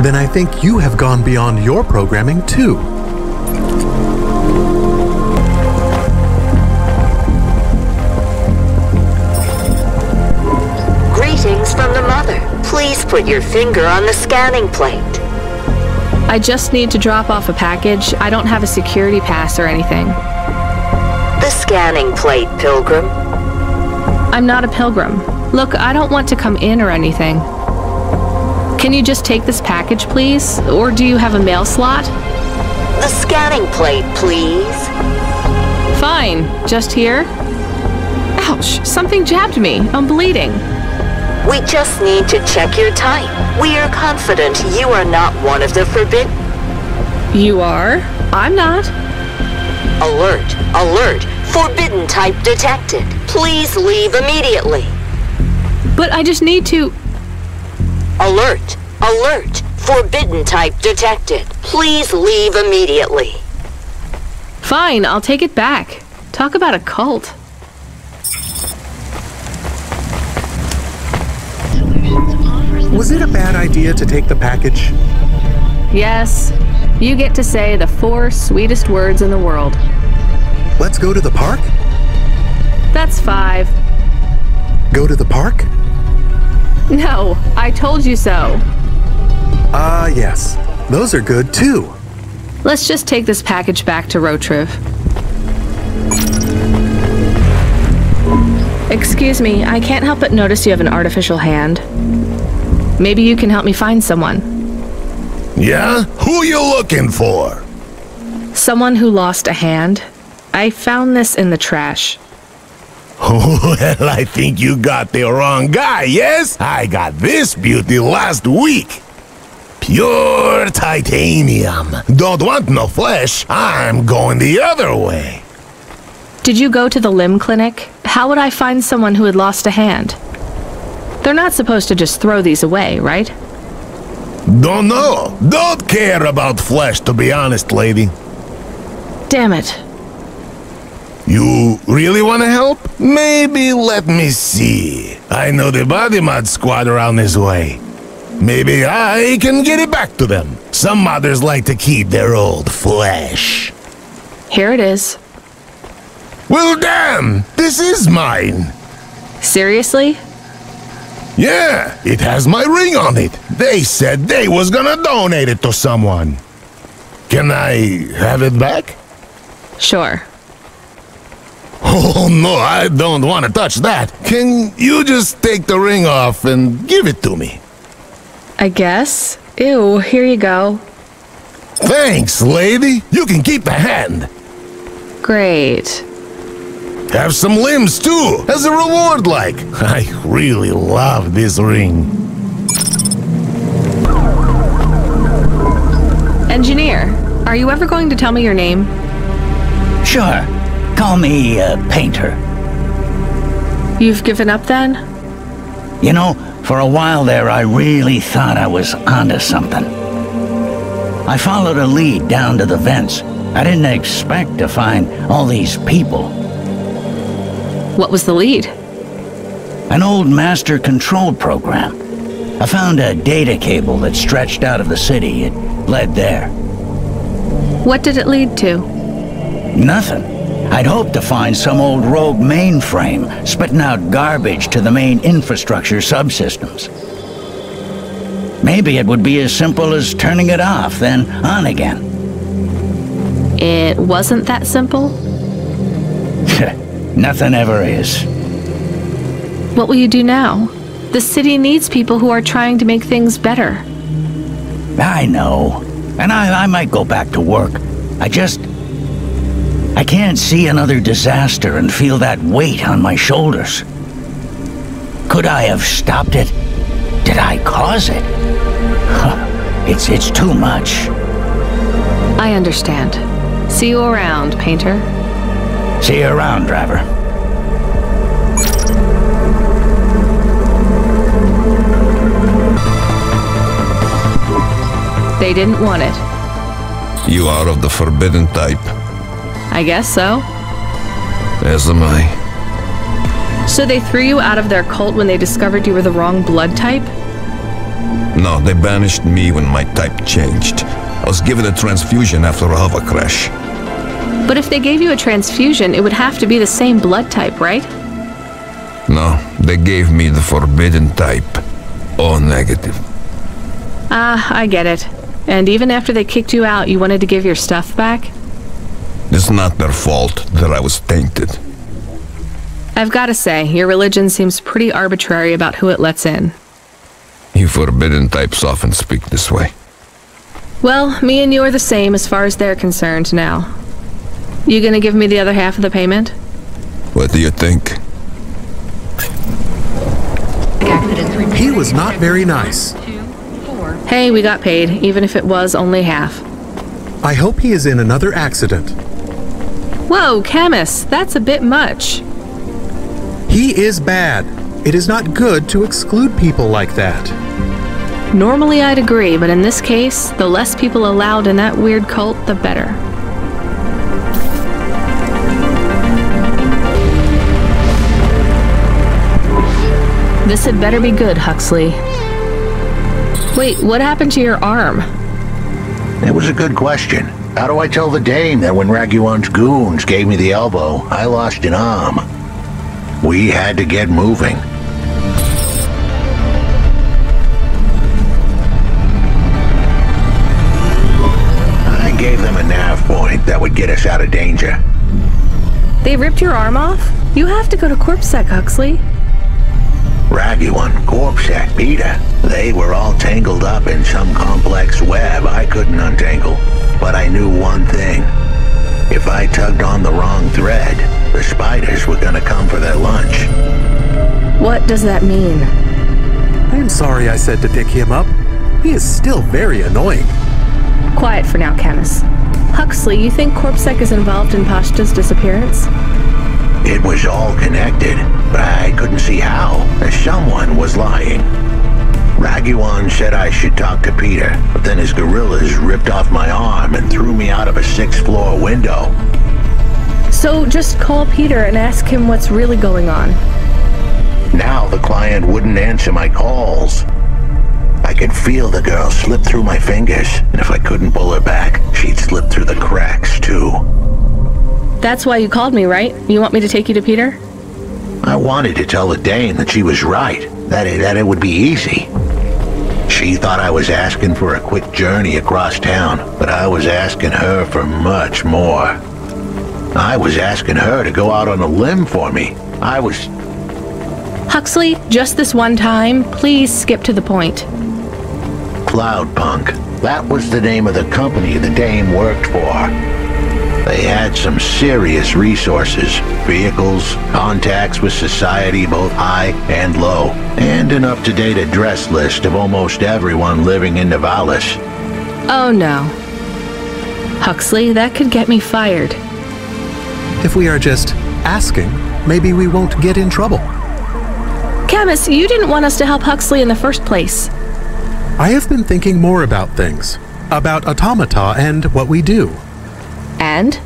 Then I think you have gone beyond your programming too. Greetings from the mother. Please put your finger on the scanning plate. I just need to drop off a package. I don't have a security pass or anything. The scanning plate, Pilgrim. I'm not a pilgrim. Look, I don't want to come in or anything. Can you just take this package, please? Or do you have a mail slot? The scanning plate, please. Fine. Just here? Ouch, something jabbed me. I'm bleeding. We just need to check your type. We are confident you are not one of the forbidden. You are? I'm not. Alert! Alert! Forbidden type detected. Please leave immediately. But I just need to... Alert! Alert! Forbidden type detected. Please leave immediately. Fine, I'll take it back. Talk about a cult. Was it a bad idea to take the package? Yes. You get to say the 4 sweetest words in the world. Let's go to the park? That's 5. Go to the park? No, I told you so. Yes. Those are good too. Let's just take this package back to Rotriv. Excuse me, I can't help but notice you have an artificial hand. Maybe you can help me find someone. Yeah? Who you looking for? Someone who lost a hand. I found this in the trash. Well, I think you got the wrong guy, yes? I got this beauty last week. Pure titanium. Don't want no flesh. I'm going the other way. Did you go to the limb clinic? How would I find someone who had lost a hand? They're not supposed to just throw these away, right? Don't know. Don't care about flesh, to be honest, lady. Damn it. You really want to help? Maybe let me see. I know the body mod squad around this way. Maybe I can get it back to them. Some modders like to keep their old flesh. Here it is. Well, damn! This is mine! Seriously? Yeah, it has my ring on it. They said they was gonna donate it to someone. Can I have it back? Sure. Oh no, I don't want to touch that. Can you just take the ring off and give it to me? I guess. Ew, here you go. Thanks, lady. You can keep the hand. Great. Have some limbs too, as a reward like. I really love this ring. Engineer, are you ever going to tell me your name? Sure. Call me, Painter. You've given up then? You know, for a while there, I really thought I was onto something. I followed a lead down to the vents. I didn't expect to find all these people. What was the lead? An old master control program. I found a data cable that stretched out of the city. It led there. What did it lead to? Nothing. I'd hoped to find some old rogue mainframe spitting out garbage to the main infrastructure subsystems. Maybe it would be as simple as turning it off, then on again. It wasn't that simple? Nothing ever is. What will you do now? The city needs people who are trying to make things better. I know. And I might go back to work. I can't see another disaster and feel that weight on my shoulders. Could I have stopped it? Did I cause it? It's too much. I understand. See you around, Painter. See you around, driver. They didn't want it. You are of the forbidden type. I guess so. As am I. So they threw you out of their cult when they discovered you were the wrong blood type? No, they banished me when my type changed. I was given a transfusion after a hover crash. But if they gave you a transfusion, it would have to be the same blood type, right? No, they gave me the forbidden type. O negative. Ah, I get it. And even after they kicked you out, you wanted to give your stuff back? It's not their fault that I was tainted. I've got to say, your religion seems pretty arbitrary about who it lets in. You forbidden types often speak this way. Well, me and you are the same as far as they're concerned now. You gonna give me the other half of the payment? What do you think? He was not very nice. Hey, we got paid, even if it was only half. I hope he is in another accident. Whoa, Camus, that's a bit much. He is bad. It is not good to exclude people like that. Normally I'd agree, but in this case, the less people allowed in that weird cult, the better. This had better be good, Huxley. Wait, what happened to your arm? It was a good question. How do I tell the dame that when Raguan's goons gave me the elbow, I lost an arm? We had to get moving. I gave them a nav point that would get us out of danger. They ripped your arm off? You have to go to CorpSec, Huxley. Raguan, CorpSec, Peter. They were all tangled up in some complex web I couldn't untangle. But I knew one thing. If I tugged on the wrong thread, the spiders were gonna come for their lunch. What does that mean? I'm sorry I said to pick him up. He is still very annoying. Quiet for now, Camus. Huxley, you think CorpSec is involved in Pashta's disappearance? It was all connected, but I couldn't see how, as someone was lying. Raguan said I should talk to Peter, but then his gorillas ripped off my arm and threw me out of a 6th floor window. So just call Peter and ask him what's really going on. Now the client wouldn't answer my calls. I could feel the girl slip through my fingers, and if I couldn't pull her back, she'd slip through the cracks too. That's why you called me, right? You want me to take you to Peter? I wanted to tell the dame that she was right, that it would be easy. She thought I was asking for a quick journey across town, but I was asking her for much more. I was asking her to go out on a limb for me. Huxley, just this one time, please skip to the point. Cloudpunk. That was the name of the company the dame worked for. They had some serious resources, vehicles, contacts with society both high and low, and an up-to-date address list of almost everyone living in Nivalis. Oh no. Huxley, that could get me fired. If we are just asking, maybe we won't get in trouble. Camus, you didn't want us to help Huxley in the first place. I have been thinking more about things. About automata and what we do. And?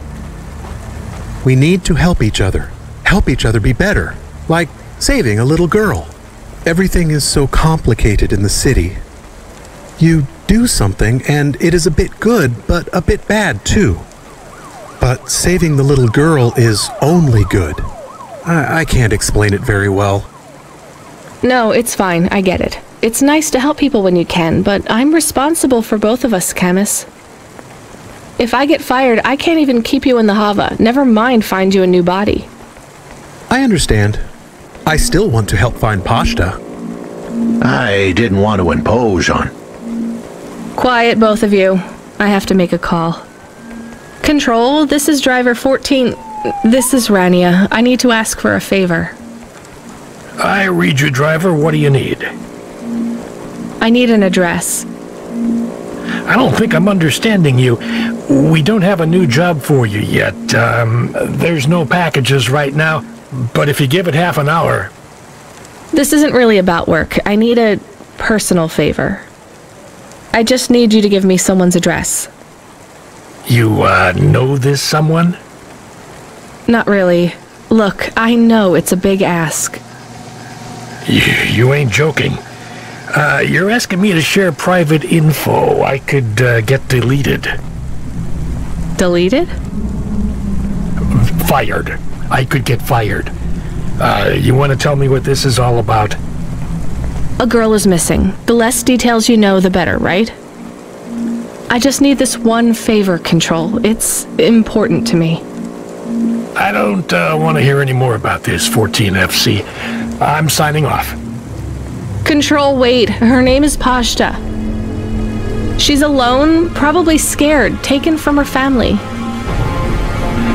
We need to help each other. Help each other be better. Like saving a little girl. Everything is so complicated in the city. You do something and it is a bit good, but a bit bad too. But saving the little girl is only good. I can't explain it very well. No, it's fine. I get it. It's nice to help people when you can, but I'm responsible for both of us, Camus. If I get fired, I can't even keep you in the Hava. Never mind find you a new body. I understand. I still want to help find Pashta. I didn't want to impose on. Quiet, both of you. I have to make a call. Control, this is driver 14. This is Rania. I need to ask for a favor. I read you, driver. What do you need? I need an address. I don't think I'm understanding you. We don't have a new job for you yet. There's no packages right now, but if you give it half an hour... This isn't really about work. I need a personal favor. I just need you to give me someone's address. You, know this someone? Not really. Look, I know it's a big ask. You ain't joking. You're asking me to share private info I could get deleted. Deleted? Fired. I could get fired. You want to tell me what this is all about? A girl is missing. The less details you know, the better, right? I just need this one favor, Control. It's important to me. I don't want to hear any more about this, 14FC. I'm signing off. Control, wait. Her name is Pashta. She's alone, probably scared, taken from her family.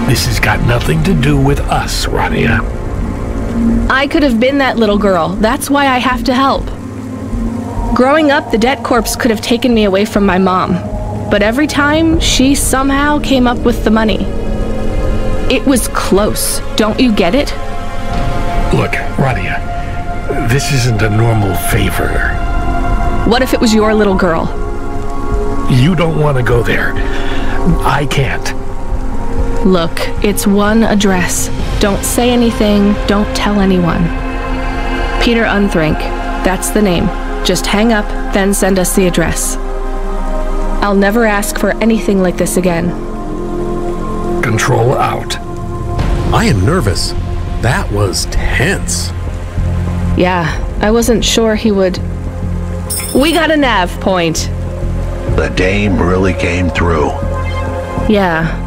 This has got nothing to do with us, Rania. I could have been that little girl. That's why I have to help. Growing up, the debt corps could have taken me away from my mom. But every time, she somehow came up with the money. It was close. Don't you get it? Look, Rania, this isn't a normal favor. What if it was your little girl? You don't want to go there. I can't. Look, it's one address. Don't say anything. Don't tell anyone. Peter Unthrink. That's the name. Just hang up, then send us the address. I'll never ask for anything like this again. Control out. I am nervous. That was tense. Yeah, I wasn't sure he would... We got a nav point. The dame really came through. Yeah.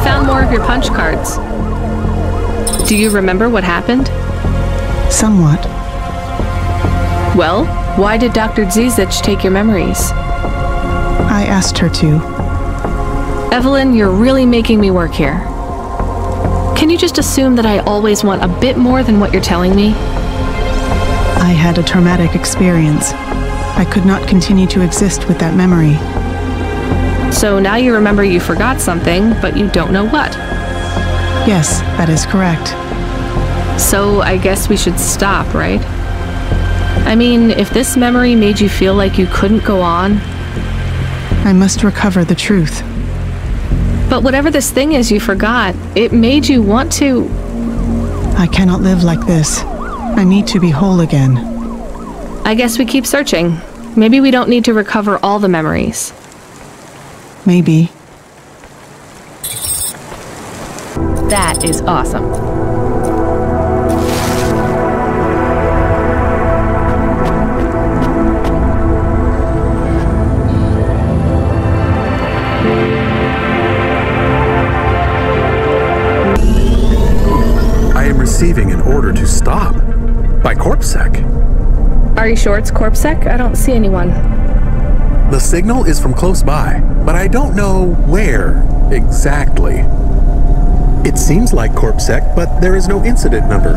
found more of your punch cards. Do you remember what happened? Somewhat. Well, why did Dr. Zizic take your memories? I asked her to. Evelyn, you're really making me work here. Can you just assume that I always want a bit more than what you're telling me? I had a traumatic experience. I could not continue to exist with that memory. So now you remember you forgot something, but you don't know what. Yes, that is correct. So I guess we should stop, right? I mean, if this memory made you feel like you couldn't go on... I must recover the truth. But whatever this thing is you forgot, it made you want to... I cannot live like this. I need to be whole again. I guess we keep searching. Maybe we don't need to recover all the memories. Maybe. That is awesome. I am receiving an order to stop by CorpSec. Are you sure it's CorpSec? I don't see anyone. The signal is from close by, but I don't know where exactly. It seems like CorpSec, but there is no incident number.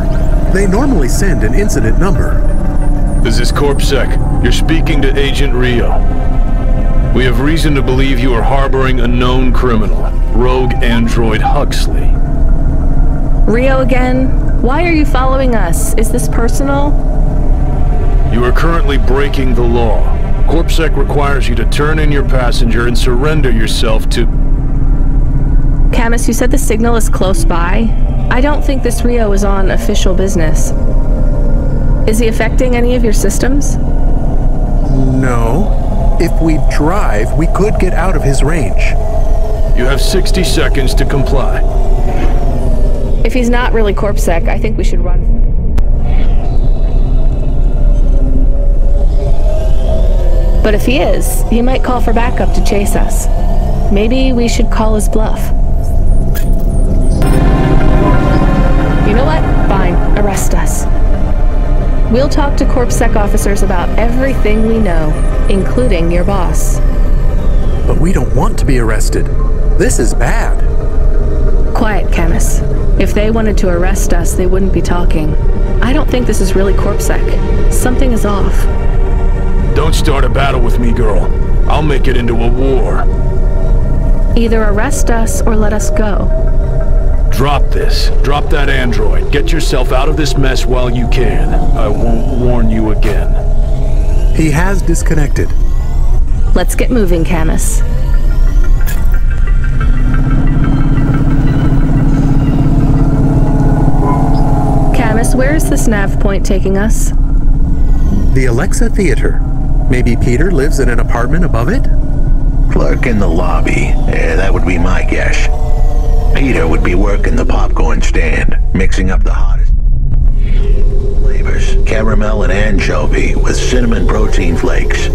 They normally send an incident number. This is CorpSec. You're speaking to Agent Rio. We have reason to believe you are harboring a known criminal, rogue android Huxley. Rio again? Why are you following us? Is this personal? You are currently breaking the law. CorpSec requires you to turn in your passenger and surrender yourself to... Camus, you said the signal is close by. I don't think this Rio is on official business. Is he affecting any of your systems? No. If we drive, we could get out of his range. You have 60 seconds to comply. If he's not really CorpSec, I think we should run. But if he is, he might call for backup to chase us. Maybe we should call his bluff. You know what? Fine. Arrest us. We'll talk to CorpSec officers about everything we know, including your boss. But we don't want to be arrested. This is bad. Quiet, Camus. If they wanted to arrest us, they wouldn't be talking. I don't think this is really CorpSec. Something is off. Don't start a battle with me, girl. I'll make it into a war. Either arrest us or let us go. Drop this. Drop that android. Get yourself out of this mess while you can. I won't warn you again. He has disconnected. Let's get moving, Camus. Camus, where is this nav point taking us? The Alexa Theater. Maybe Peter lives in an apartment above it? Clerk in the lobby. That would be my guess. Peter would be working the popcorn stand, mixing up the hottest flavors, caramel and anchovy with cinnamon protein flakes.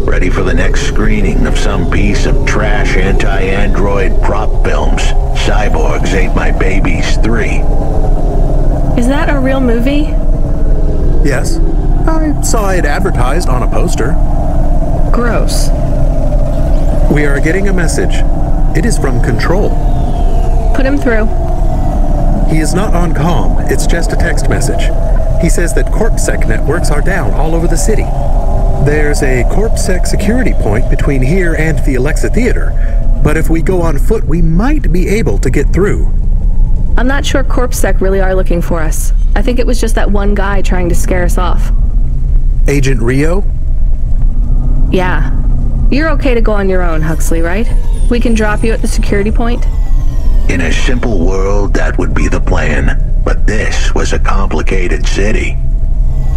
Ready for the next screening of some piece of trash anti-android prop films. Cyborgs Ate My Babies 3. Is that a real movie? Yes. I saw it advertised on a poster. Gross. We are getting a message. It is from Control. Put him through. He is not on comm. It's just a text message. He says that CorpSec networks are down all over the city. There's a CorpSec security point between here and the Alexa Theater, but if we go on foot, we might be able to get through. I'm not sure CorpSec really are looking for us. I think it was just that one guy trying to scare us off. Agent Rio? Yeah. You're okay to go on your own, Huxley, right? We can drop you at the security point? In a simple world, that would be the plan. But this was a complicated city.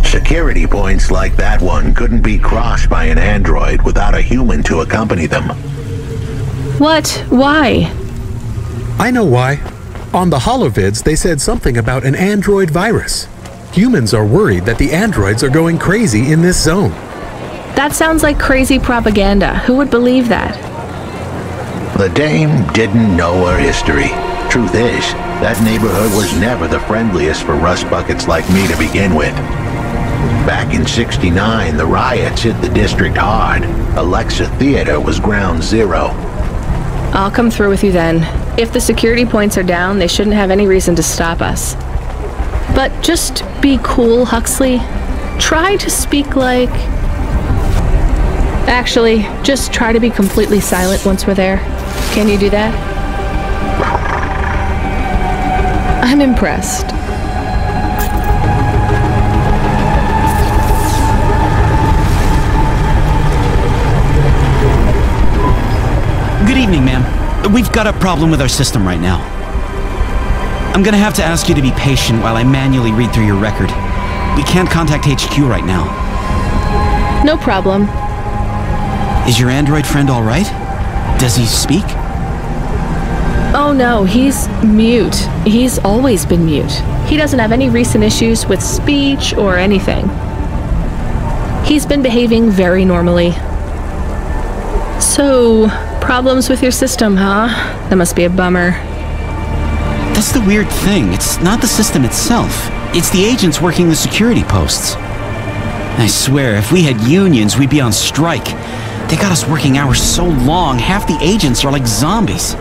Security points like that one couldn't be crossed by an android without a human to accompany them. What? Why? I know why. On the holovids, they said something about an android virus. Humans are worried that the androids are going crazy in this zone. That sounds like crazy propaganda. Who would believe that? The dame didn't know her history. Truth is, that neighborhood was never the friendliest for rust buckets like me to begin with. Back in '69, the riots hit the district hard. Alexa Theater was ground zero. I'll come through with you then. If the security points are down, they shouldn't have any reason to stop us. But just be cool, Huxley. Try to speak like... Actually, just try to be completely silent once we're there. Can you do that? I'm impressed. Good evening, ma'am. We've got a problem with our system right now. I'm gonna have to ask you to be patient while I manually read through your record. We can't contact HQ right now. No problem. Is your android friend all right? Does he speak? Oh no, he's mute. He's always been mute. He doesn't have any recent issues with speech or anything. He's been behaving very normally. So, problems with your system, huh? That must be a bummer. That's the weird thing. It's not the system itself. It's the agents working the security posts. I swear, if we had unions, we'd be on strike. They got us working hours so long, half the agents are like zombies.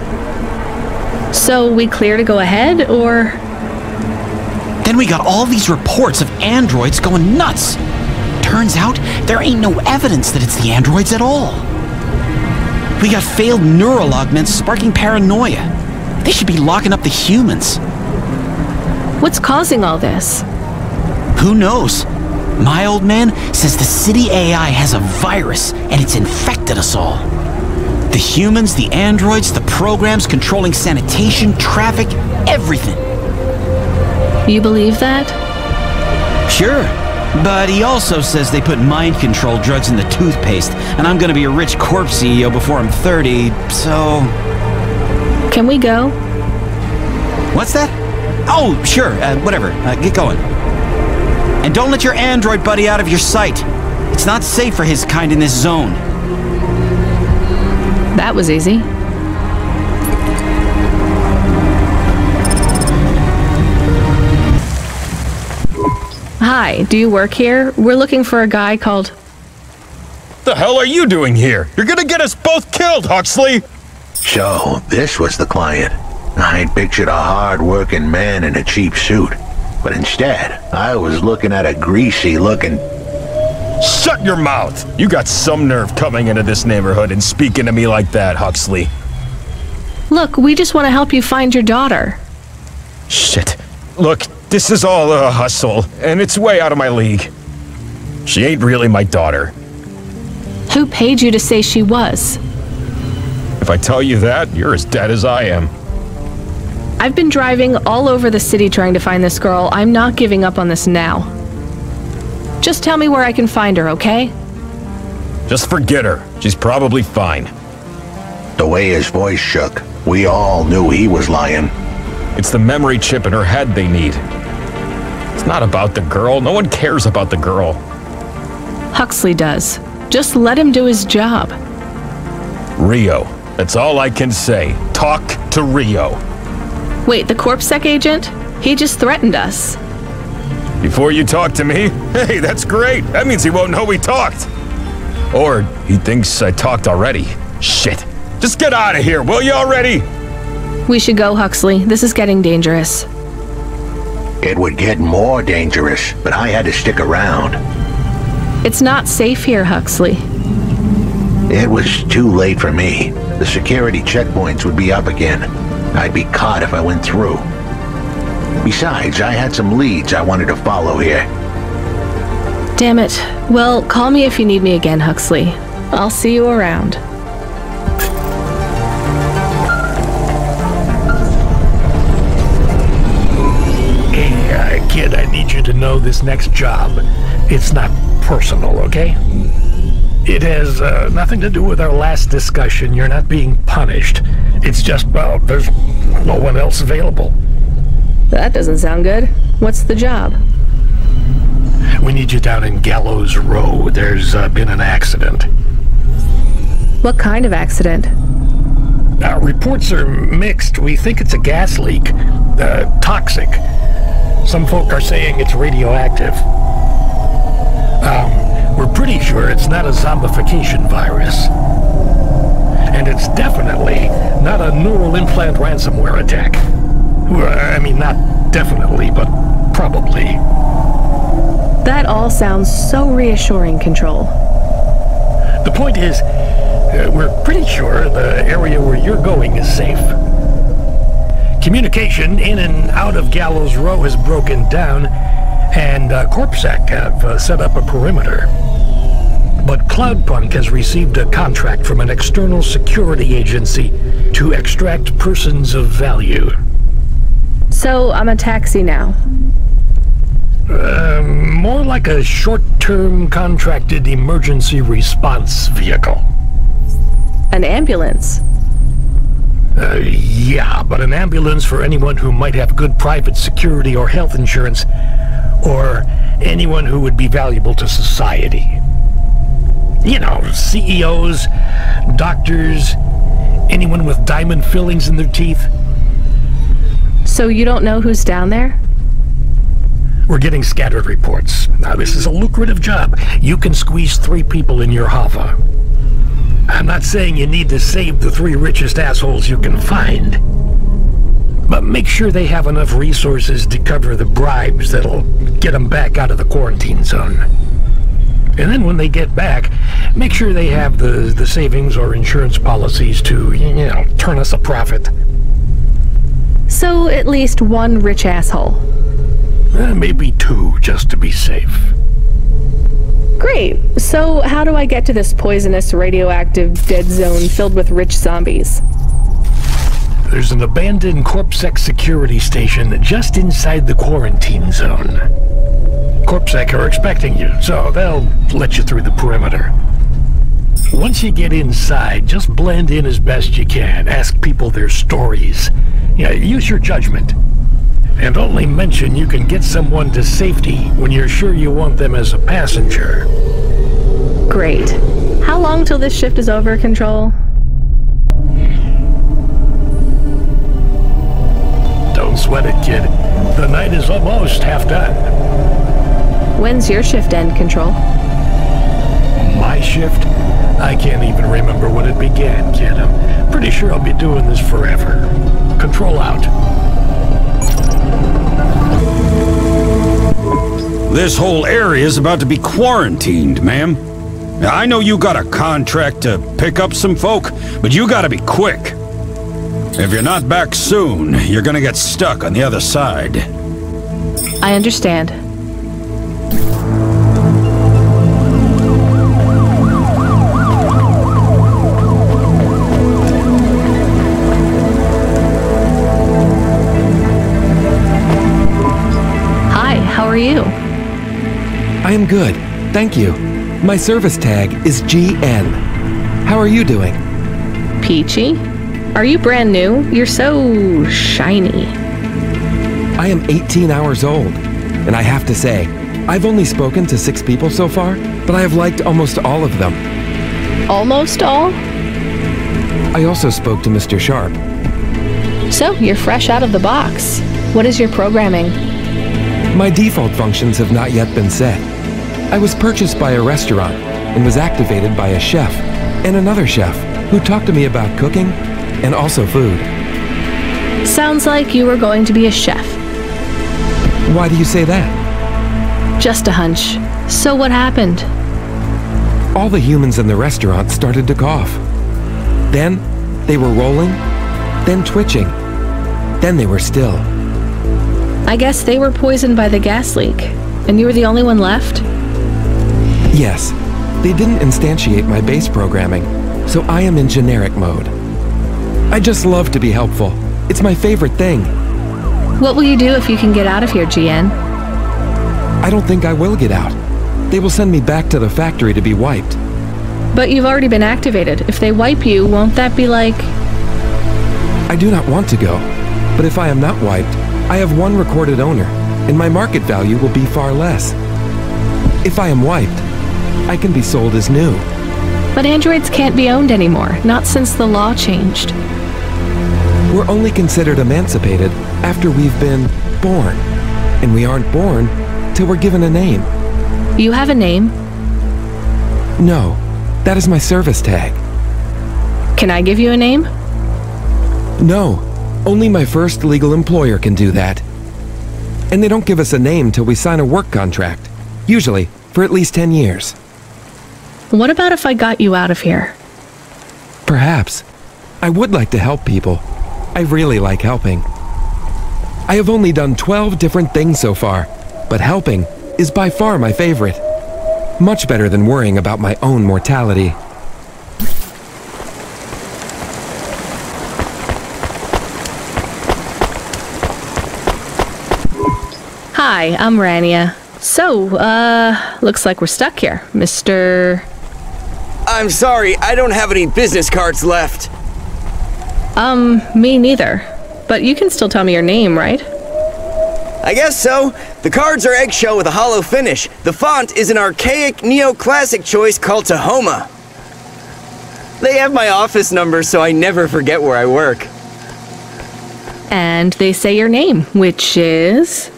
So we clear to go ahead, or...? Then we got all these reports of androids going nuts. Turns out, there ain't no evidence that it's the androids at all. We got failed neural augments sparking paranoia. They should be locking up the humans. What's causing all this? Who knows? My old man says the city AI has a virus, and it's infected us all. The humans, the androids, the programs controlling sanitation, traffic, everything. You believe that? Sure. But he also says they put mind control drugs in the toothpaste, and I'm gonna be a rich corp CEO before I'm 30, so... Can we go? What's that? Oh, sure, whatever. Get going. And don't let your android buddy out of your sight. It's not safe for his kind in this zone. That was easy. Hi, do you work here? We're looking for a guy called... The hell are you doing here? You're gonna get us both killed, Huxley! So, this was the client. I'd pictured a hard-working man in a cheap suit. But instead, I was looking at a greasy-looking... Shut your mouth! You got some nerve coming into this neighborhood and speaking to me like that, Huxley. Look, we just want to help you find your daughter. Shit. Look, this is all a hustle, and it's way out of my league. She ain't really my daughter. Who paid you to say she was? If I tell you that, you're as dead as I am. I've been driving all over the city trying to find this girl. I'm not giving up on this now. Just tell me where I can find her, okay? Just forget her. She's probably fine. The way his voice shook, we all knew he was lying. It's the memory chip in her head they need. It's not about the girl. No one cares about the girl. Huxley does. Just let him do his job. Rio. That's all I can say. Talk to Rio. Wait, the CorpSec agent? He just threatened us. Before you talk to me? Hey, that's great. That means he won't know we talked. Or he thinks I talked already. Shit. Just get out of here, will you already? We should go, Huxley. This is getting dangerous. It would get more dangerous, but I had to stick around. It's not safe here, Huxley. It was too late for me. The security checkpoints would be up again. I'd be caught if I went through. Besides, I had some leads I wanted to follow here. Damn it. Well, call me if you need me again, Huxley. I'll see you around. Hey, kid, I need you to know this next job. It's not personal, okay? It has nothing to do with our last discussion. You're not being punished. It's just, well, there's no one else available. That doesn't sound good. What's the job? We need you down in Gallows Row. There's been an accident. What kind of accident? Reports are mixed. We think it's a gas leak. Toxic. Some folk are saying it's radioactive. We're pretty sure it's not a zombification virus. And it's definitely not a neural implant ransomware attack. I mean, not definitely, but probably. That all sounds so reassuring, Control. The point is, we're pretty sure the area where you're going is safe. Communication in and out of Gallows Row has broken down, and CorpSec have set up a perimeter. But Cloudpunk has received a contract from an external security agency to extract persons of value. So I'm a taxi now. More like a short-term contracted emergency response vehicle. An ambulance? Yeah, but an ambulance for anyone who might have good private security or health insurance, or anyone who would be valuable to society. You know, CEOs, doctors, anyone with diamond fillings in their teeth. So you don't know who's down there? We're getting scattered reports. Now, this is a lucrative job. You can squeeze 3 people in your hover. I'm not saying you need to save the 3 richest assholes you can find. But make sure they have enough resources to cover the bribes that'll get them back out of the quarantine zone. And then when they get back, make sure they have the savings or insurance policies to, you know, turn us a profit. So at least 1 rich asshole. Maybe 2, just to be safe. Great. So how do I get to this poisonous, radioactive dead zone filled with rich zombies? There's an abandoned CorpSec security station just inside the quarantine zone. CorpSec are expecting you, so they'll let you through the perimeter. Once you get inside, just blend in as best you can. Ask people their stories. Yeah, use your judgment. And only mention you can get someone to safety when you're sure you want them as a passenger. Great. How long till this shift is over, Control? Don't sweat it, kid. The night is almost half done. When's your shift end, Control? My shift? I can't even remember when it began, kid. I'm pretty sure I'll be doing this forever. Control out. This whole area is about to be quarantined, ma'am. Now, I know you got a contract to pick up some folk, but you gotta be quick. If you're not back soon, you're gonna get stuck on the other side. I understand. Hi, how are you? I am good, thank you. My service tag is GN. How are you doing? Peachy? Are you brand new? You're so shiny. I am 18 hours old, and I have to say, I've only spoken to 6 people so far, but I have liked almost all of them. Almost all? I also spoke to Mr. Sharp. So, you're fresh out of the box. What is your programming? My default functions have not yet been set. I was purchased by a restaurant and was activated by a chef and another chef who talked to me about cooking and also food. Sounds like you were going to be a chef. Why do you say that? Just a hunch. So what happened? All the humans in the restaurant started to cough. Then they were rolling, then twitching, then they were still. I guess they were poisoned by the gas leak, and you were the only one left? Yes, they didn't instantiate my base programming, so I am in generic mode. I just love to be helpful. It's my favorite thing. What will you do if you can get out of here, GN? I don't think I will get out. They will send me back to the factory to be wiped. But you've already been activated. If they wipe you, won't that be like... I do not want to go, but if I am not wiped, I have 1 recorded owner, and my market value will be far less. If I am wiped, I can be sold as new. But androids can't be owned anymore, not since the law changed. We're only considered emancipated after we've been born. And we aren't born till we're given a name. You have a name? No, that is my service tag. Can I give you a name? No, only my first legal employer can do that. And they don't give us a name till we sign a work contract, usually for at least 10 years. What about if I got you out of here? Perhaps. I would like to help people. I really like helping. I have only done 12 different things so far, but helping is by far my favorite. Much better than worrying about my own mortality. Hi, I'm Rania. So, looks like we're stuck here, Mr. I'm sorry, I don't have any business cards left. Me neither. But you can still tell me your name, right? I guess so. The cards are eggshell with a hollow finish. The font is an archaic neoclassic choice called Tahoma. They have my office number, so I never forget where I work. And they say your name, which is...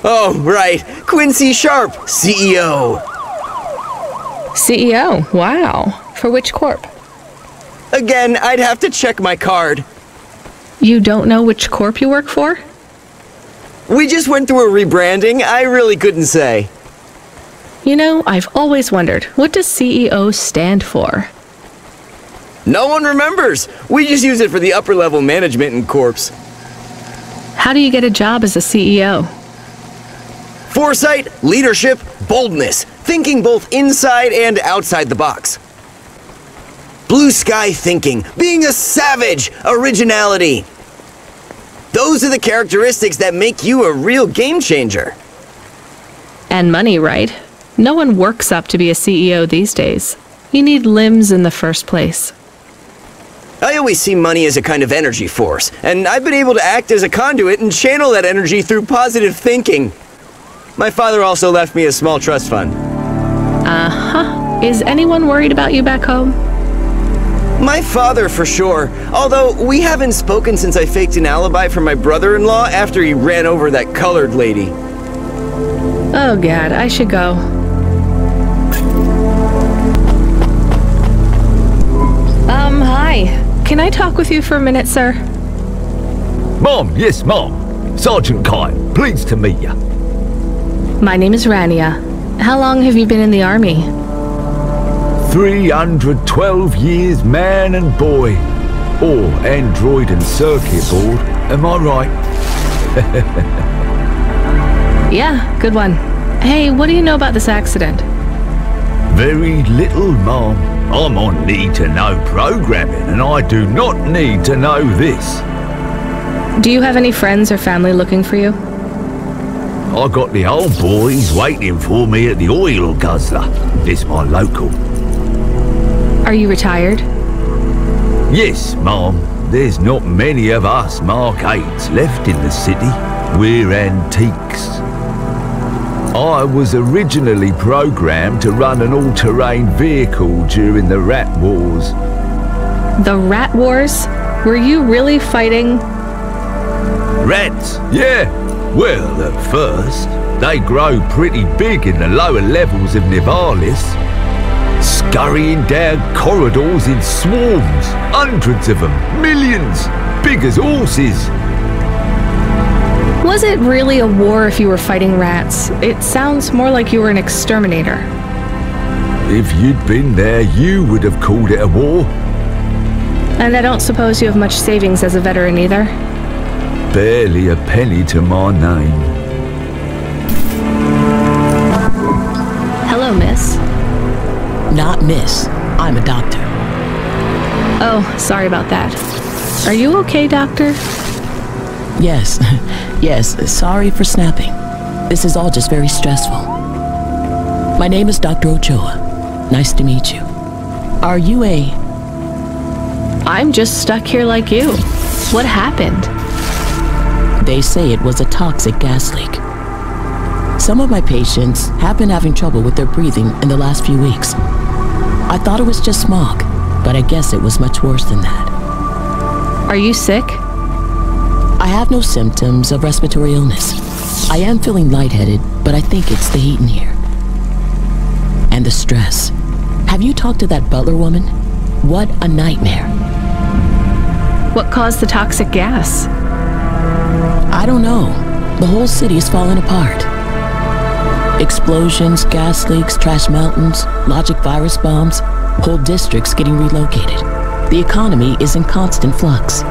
Oh, right. Quincy Sharp, CEO. CEO? Wow. For which corp? Again, I'd have to check my card. You don't know which corp you work for? We just went through a rebranding. I really couldn't say. You know, I've always wondered, what does CEO stand for? No one remembers. We just use it for the upper level management in corps. How do you get a job as a CEO? Foresight, leadership, boldness. Thinking both inside and outside the box. Blue sky thinking, being a savage, originality. Those are the characteristics that make you a real game changer. And money, right? No one works up to be a CEO these days. You need limbs in the first place. I always see money as a kind of energy force, and I've been able to act as a conduit and channel that energy through positive thinking. My father also left me a small trust fund. Uh-huh. Is anyone worried about you back home? My father, for sure. Although, we haven't spoken since I faked an alibi for my brother-in-law after he ran over that colored lady. Oh God, I should go. Hi. Can I talk with you for a minute, sir? Mom, yes, Mom. Sergeant Kine, pleased to meet you. My name is Rania. How long have you been in the army? 312 years, man and boy. Or android and circuit board, am I right? Yeah, good one. Hey, what do you know about this accident? Very little, Mom. I'm on need-to-know programming, and I do not need to know this. Do you have any friends or family looking for you? I got the old boys waiting for me at the oil guzzler. It's my local. Are you retired? Yes, Mom. There's not many of us Mark 8s left in the city. We're antiques. I was originally programmed to run an all-terrain vehicle during the Rat Wars. The Rat Wars? Were you really fighting? Rats? Yeah. Well, at first, they grow pretty big in the lower levels of Nivalis. Scurrying down corridors in swarms. Hundreds of them. Millions. Big as horses. Was it really a war if you were fighting rats? It sounds more like you were an exterminator. If you'd been there, you would have called it a war. And I don't suppose you have much savings as a veteran either? Barely a penny to my name. Hello, miss. Not miss. I'm a doctor. Oh, sorry about that. Are you okay, doctor? Yes. Yes, sorry for snapping. This is all just very stressful. My name is Dr. Ochoa. Nice to meet you. Are you a... I'm just stuck here like you. What happened? They say it was a toxic gas leak. Some of my patients have been having trouble with their breathing in the last few weeks. I thought it was just smog, but I guess it was much worse than that. Are you sick? I have no symptoms of respiratory illness. I am feeling lightheaded, but I think it's the heat in here. And the stress. Have you talked to that butler woman? What a nightmare. What caused the toxic gas? I don't know. The whole city is falling apart. Explosions, gas leaks, trash mountains, logic virus bombs, whole districts getting relocated. The economy is in constant flux.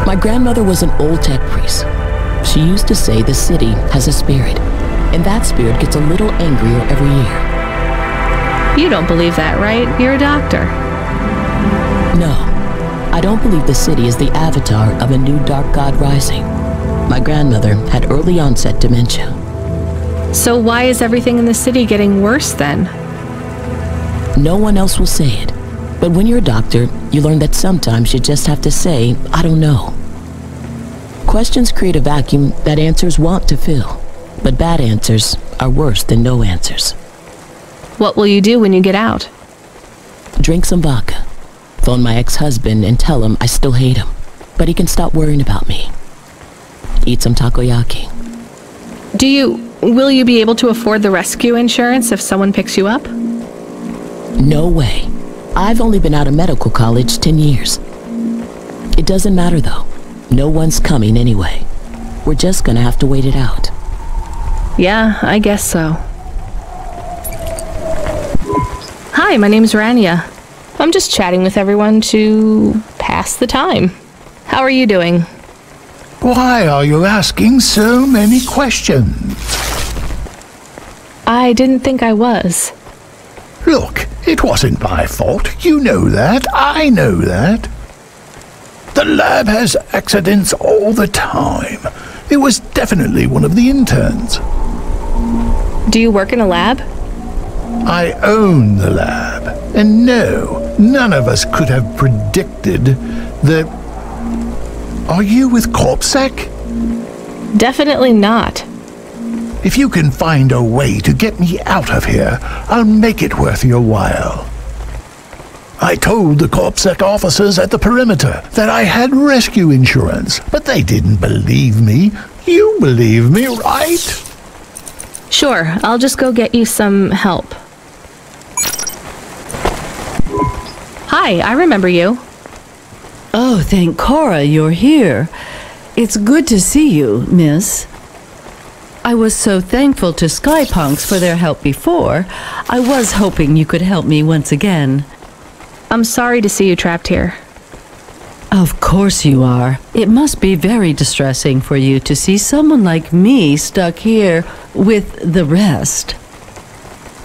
My grandmother was an old tech priest. She used to say the city has a spirit, and that spirit gets a little angrier every year. You don't believe that, right? You're a doctor. No, I don't believe the city is the avatar of a new dark god rising. My grandmother had early onset dementia. So why is everything in the city getting worse then? No one else will say it. But when you're a doctor, you learn that sometimes you just have to say, I don't know. Questions create a vacuum that answers want to fill. But bad answers are worse than no answers. What will you do when you get out? Drink some vodka. Phone my ex-husband and tell him I still hate him, but he can stop worrying about me. Eat some takoyaki. Will you be able to afford the rescue insurance if someone picks you up? No way. I've only been out of medical college 10 years. It doesn't matter though. No one's coming anyway. We're just gonna have to wait it out. Yeah, I guess so. Hi, my name's Rania. I'm just chatting with everyone to pass the time. How are you doing? Why are you asking so many questions? I didn't think I was. Look, it wasn't my fault. You know that. I know that. The lab has accidents all the time. It was definitely one of the interns. Do you work in a lab? I own the lab. And no, none of us could have predicted that... Are you with CorpSec? Definitely not. If you can find a way to get me out of here, I'll make it worth your while. I told the CorpSec officers at the perimeter that I had rescue insurance, but they didn't believe me. You believe me, right? Sure, I'll just go get you some help. Hi, I remember you. Oh, thank Cora you're here. It's good to see you, miss. I was so thankful to Skypunks for their help before. I was hoping you could help me once again. I'm sorry to see you trapped here. Of course you are. It must be very distressing for you to see someone like me stuck here with the rest.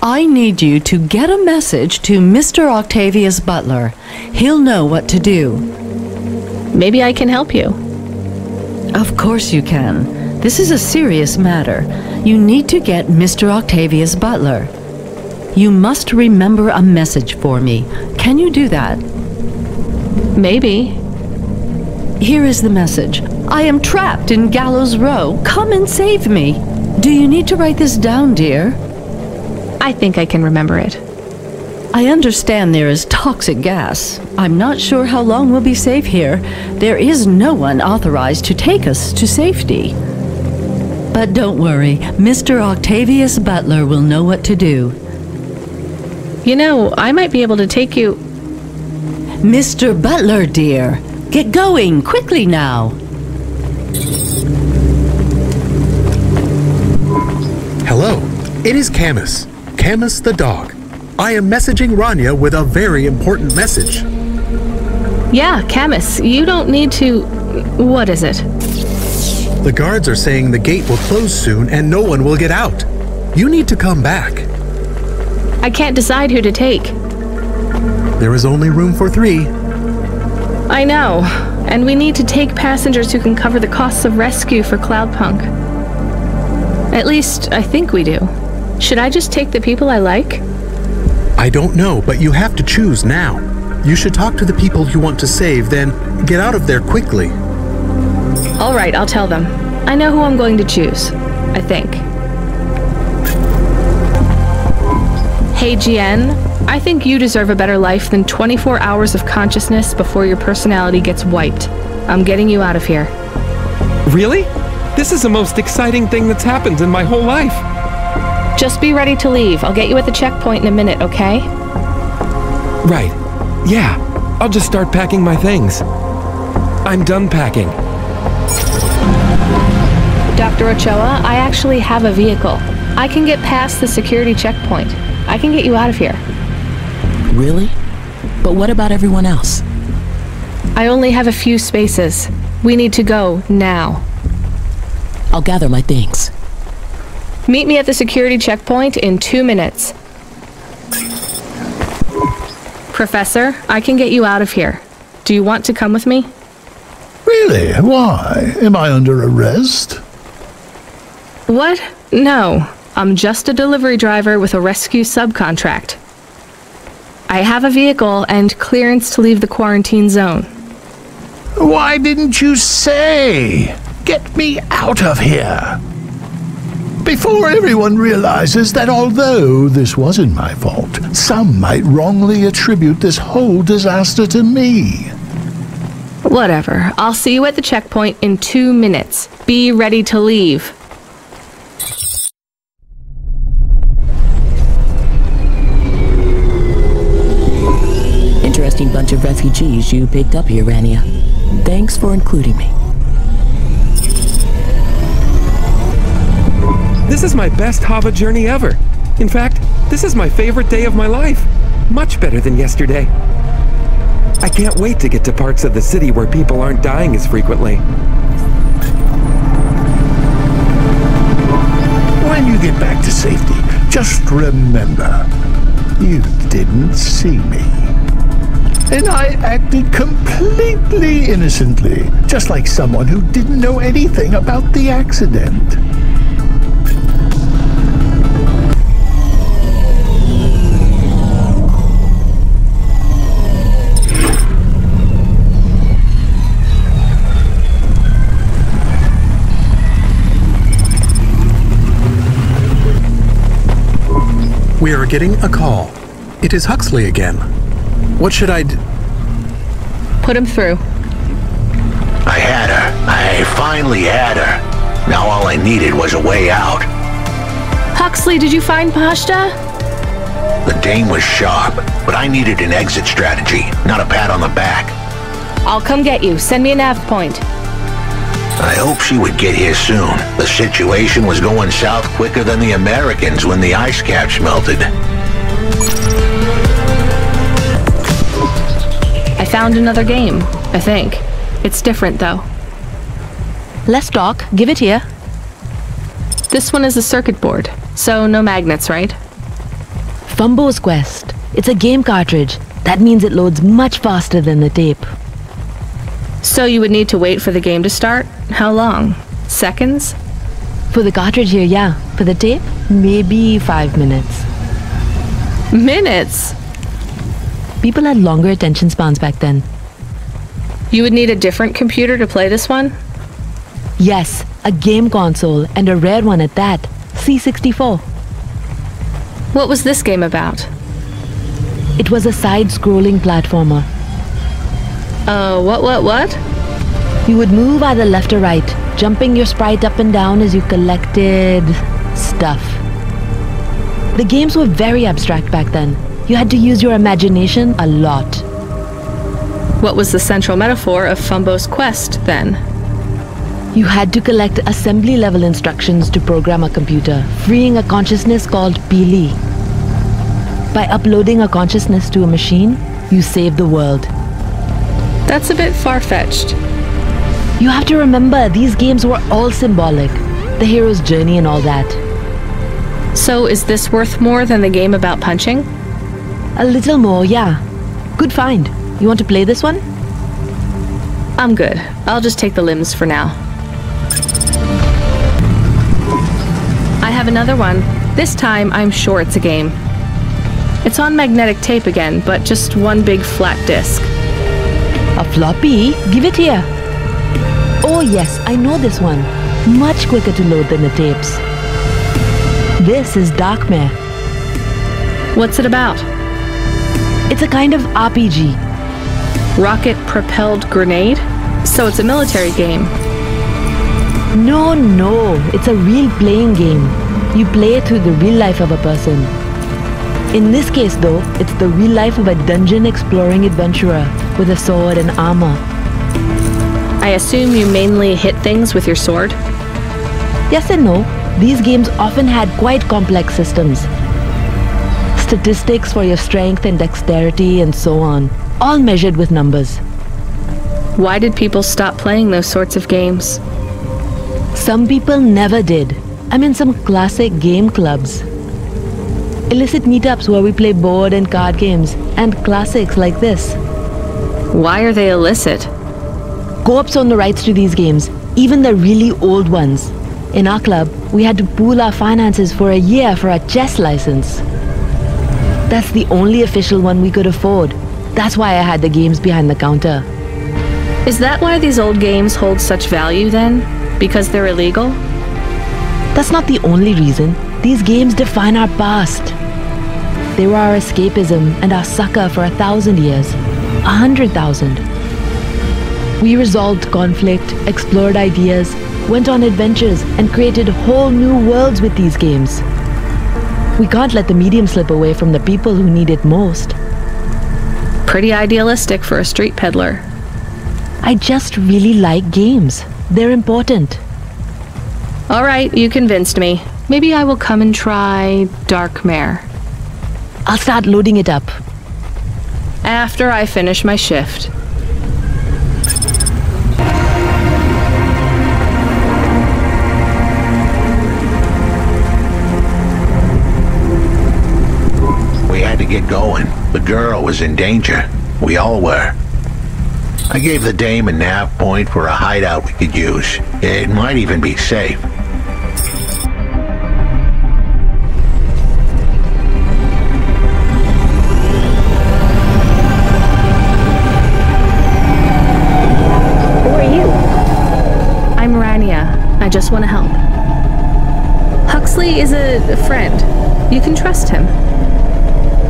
I need you to get a message to Mr. Octavius Butler. He'll know what to do. Maybe I can help you. Of course you can. This is a serious matter. You need to get Mr. Octavius Butler. You must remember a message for me. Can you do that? Maybe. Here is the message. I am trapped in Gallows Row. Come and save me. Do you need to write this down, dear? I think I can remember it. I understand there is toxic gas. I'm not sure how long we'll be safe here. There is no one authorized to take us to safety. But don't worry, Mr. Octavius Butler will know what to do. You know, I might be able to take you... Mr. Butler, dear, get going, quickly now. Hello, it is Camus. Camus the dog. I am messaging Rania with a very important message. Yeah, Camus, you don't need to... What is it? The guards are saying the gate will close soon and no one will get out. You need to come back. I can't decide who to take. There is only room for 3. I know, and we need to take passengers who can cover the costs of rescue for Cloudpunk. At least, I think we do. Should I just take the people I like? I don't know, but you have to choose now. You should talk to the people you want to save, then get out of there quickly. All right, I'll tell them. I know who I'm going to choose, I think. Hey, GN, I think you deserve a better life than 24 hours of consciousness before your personality gets wiped. I'm getting you out of here. Really? This is the most exciting thing that's happened in my whole life. Just be ready to leave. I'll get you at the checkpoint in a minute, okay? Right. Yeah. I'll just start packing my things. I'm done packing. Dr. Ochoa, I actually have a vehicle. I can get past the security checkpoint. I can get you out of here. Really? But what about everyone else? I only have a few spaces. We need to go now. I'll gather my things. Meet me at the security checkpoint in 2 minutes. Professor, I can get you out of here. Do you want to come with me? Really? Why? Am I under arrest? What? No. I'm just a delivery driver with a rescue subcontract. I have a vehicle and clearance to leave the quarantine zone. Why didn't you say? Get me out of here! Before everyone realizes that although this wasn't my fault, some might wrongly attribute this whole disaster to me. Whatever. I'll see you at the checkpoint in 2 minutes. Be ready to leave. Interesting bunch of refugees you picked up here, Rania. Thanks for including me. This is my best Hava journey ever. In fact, this is my favorite day of my life. Much better than yesterday. I can't wait to get to parts of the city where people aren't dying as frequently. When you get back to safety, just remember, you didn't see me. And I acted completely innocently, just like someone who didn't know anything about the accident. We are getting a call. It is Huxley again. What should I do? Put him through. I had her. I finally had her. Now all I needed was a way out. Huxley, did you find Pashta? The Dane was sharp, but I needed an exit strategy, not a pat on the back. I'll come get you. Send me a nav point. I hope she would get here soon. The situation was going south quicker than the Americans when the ice caps melted. I found another game, I think. It's different, though. Let's talk. Give it here. This one is a circuit board, so no magnets, right? Fumbo's Quest. It's a game cartridge. That means it loads much faster than the tape. So you would need to wait for the game to start? How long? Seconds? For the cartridge here, yeah. For the tape, maybe 5 minutes. Minutes? People had longer attention spans back then. You would need a different computer to play this one? Yes, a game console, and a rare one at that. C64. What was this game about? It was a side-scrolling platformer. What? You would move either left or right, jumping your sprite up and down as you collected stuff. The games were very abstract back then. You had to use your imagination a lot. What was the central metaphor of Fumbo's Quest, then? You had to collect assembly-level instructions to program a computer, freeing a consciousness called Pili. By uploading a consciousness to a machine, you save the world. That's a bit far-fetched. You have to remember, these games were all symbolic. The hero's journey and all that. So is this worth more than the game about punching? A little more, yeah. Good find. You want to play this one? I'm good. I'll just take the limbs for now. I have another one. This time, I'm sure it's a game. It's on magnetic tape again, but just one big flat disc. A floppy? Give it here. Oh yes, I know this one. Much quicker to load than the tapes. This is Darkmare. What's it about? It's a kind of RPG. Rocket-propelled grenade? So it's a military game. No, it's a real playing game. You play it through the real life of a person. In this case though, it's the real life of a dungeon-exploring adventurer with a sword and armor. I assume you mainly hit things with your sword? Yes and no. These games often had quite complex systems. Statistics for your strength and dexterity and so on, all measured with numbers. Why did people stop playing those sorts of games? Some people never did. I'm in some classic game clubs. Illicit meetups where we play board and card games, and classics like this. Why are they illicit? Co-ops own the rights to these games, even the really old ones. In our club, we had to pool our finances for a year for a chess license. That's the only official one we could afford. That's why I had the games behind the counter. Is that why these old games hold such value then? Because they're illegal? That's not the only reason. These games define our past. They were our escapism and our succor for 1,000 years. 100,000. We resolved conflict, explored ideas, went on adventures, and created whole new worlds with these games. We can't let the medium slip away from the people who need it most. Pretty idealistic for a street peddler. I just really like games. They're important. All right, you convinced me. Maybe I will come and try Dark Mare. I'll start loading it up. After I finish my shift. We had to get going. The girl was in danger. We all were. I gave the dame a nav point for a hideout we could use. It might even be safe. I just want to help. Huxley is a friend. You can trust him.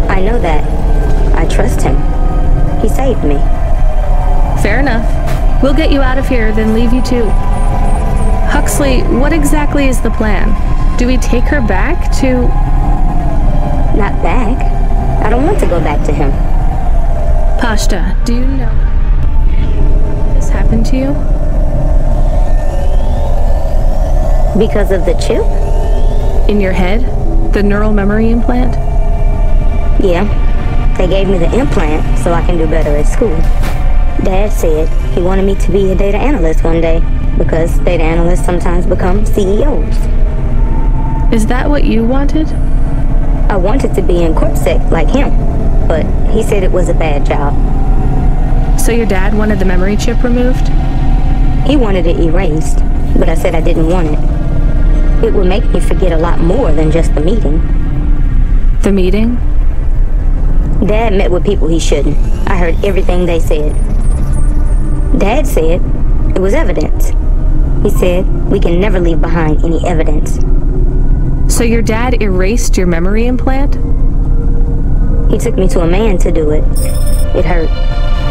I know that. I trust him. He saved me. Fair enough. We'll get you out of here, then leave you too. Huxley, what exactly is the plan? Do we take her back to... Not back. I don't want to go back to him. Pashta, do you know this happened to you? Because of the chip? In your head? The neural memory implant? Yeah. They gave me the implant so I can do better at school. Dad said he wanted me to be a data analyst one day because data analysts sometimes become CEOs. Is that what you wanted? I wanted to be in CorpSec like him, but he said it was a bad job. So your dad wanted the memory chip removed? He wanted it erased, but I said I didn't want it. It would make me forget a lot more than just the meeting. The meeting? Dad met with people he shouldn't. I heard everything they said. Dad said it was evidence. He said we can never leave behind any evidence. So your dad erased your memory implant? He took me to a man to do it. It hurt.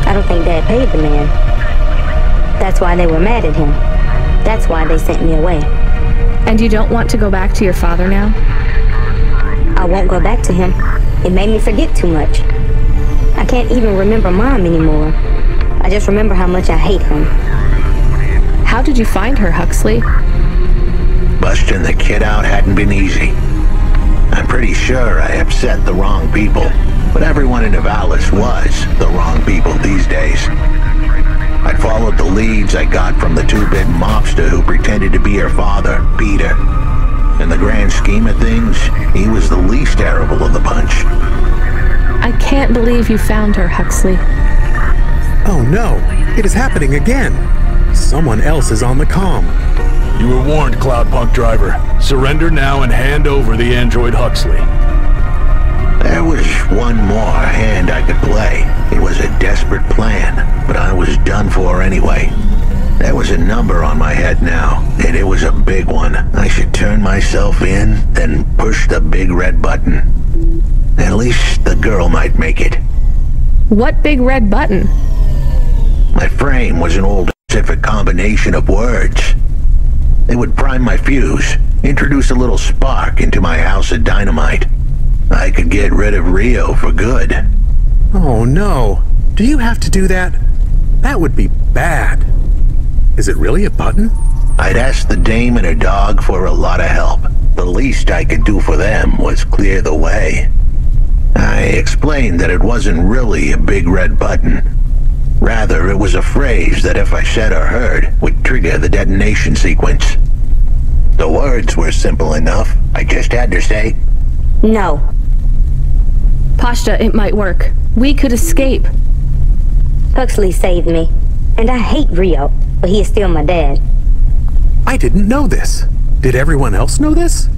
I don't think Dad paid the man. That's why they were mad at him. That's why they sent me away. And you don't want to go back to your father now? I won't go back to him. It made me forget too much. I can't even remember Mom anymore. I just remember how much I hate him. How did you find her, Huxley? Busting the kid out hadn't been easy. I'm pretty sure I upset the wrong people, but everyone in Nivalis was the wrong people these days. I followed the leads I got from the two-bit mobster who pretended to be her father, Peter. In the grand scheme of things, he was the least terrible of the bunch. I can't believe you found her, Huxley. Oh no, it is happening again. Someone else is on the comm. You were warned, Cloudpunk driver. Surrender now and hand over the android Huxley. There was one more hand I could play. It was a desperate plan, but I was done for anyway. There was a number on my head now, and it was a big one. I should turn myself in, then push the big red button. At least the girl might make it. What big red button? My frame was an old specific combination of words. They would prime my fuse, introduce a little spark into my house of dynamite. I could get rid of Rio for good. Oh no. Do you have to do that? That would be bad. Is it really a button? I'd asked the dame and her dog for a lot of help. The least I could do for them was clear the way. I explained that it wasn't really a big red button. Rather, it was a phrase that if I said or heard, would trigger the detonation sequence. The words were simple enough. I just had to say, no. Pashta, it might work. We could escape. Huxley saved me. And I hate Rio, but he is still my dad. I didn't know this. Did everyone else know this?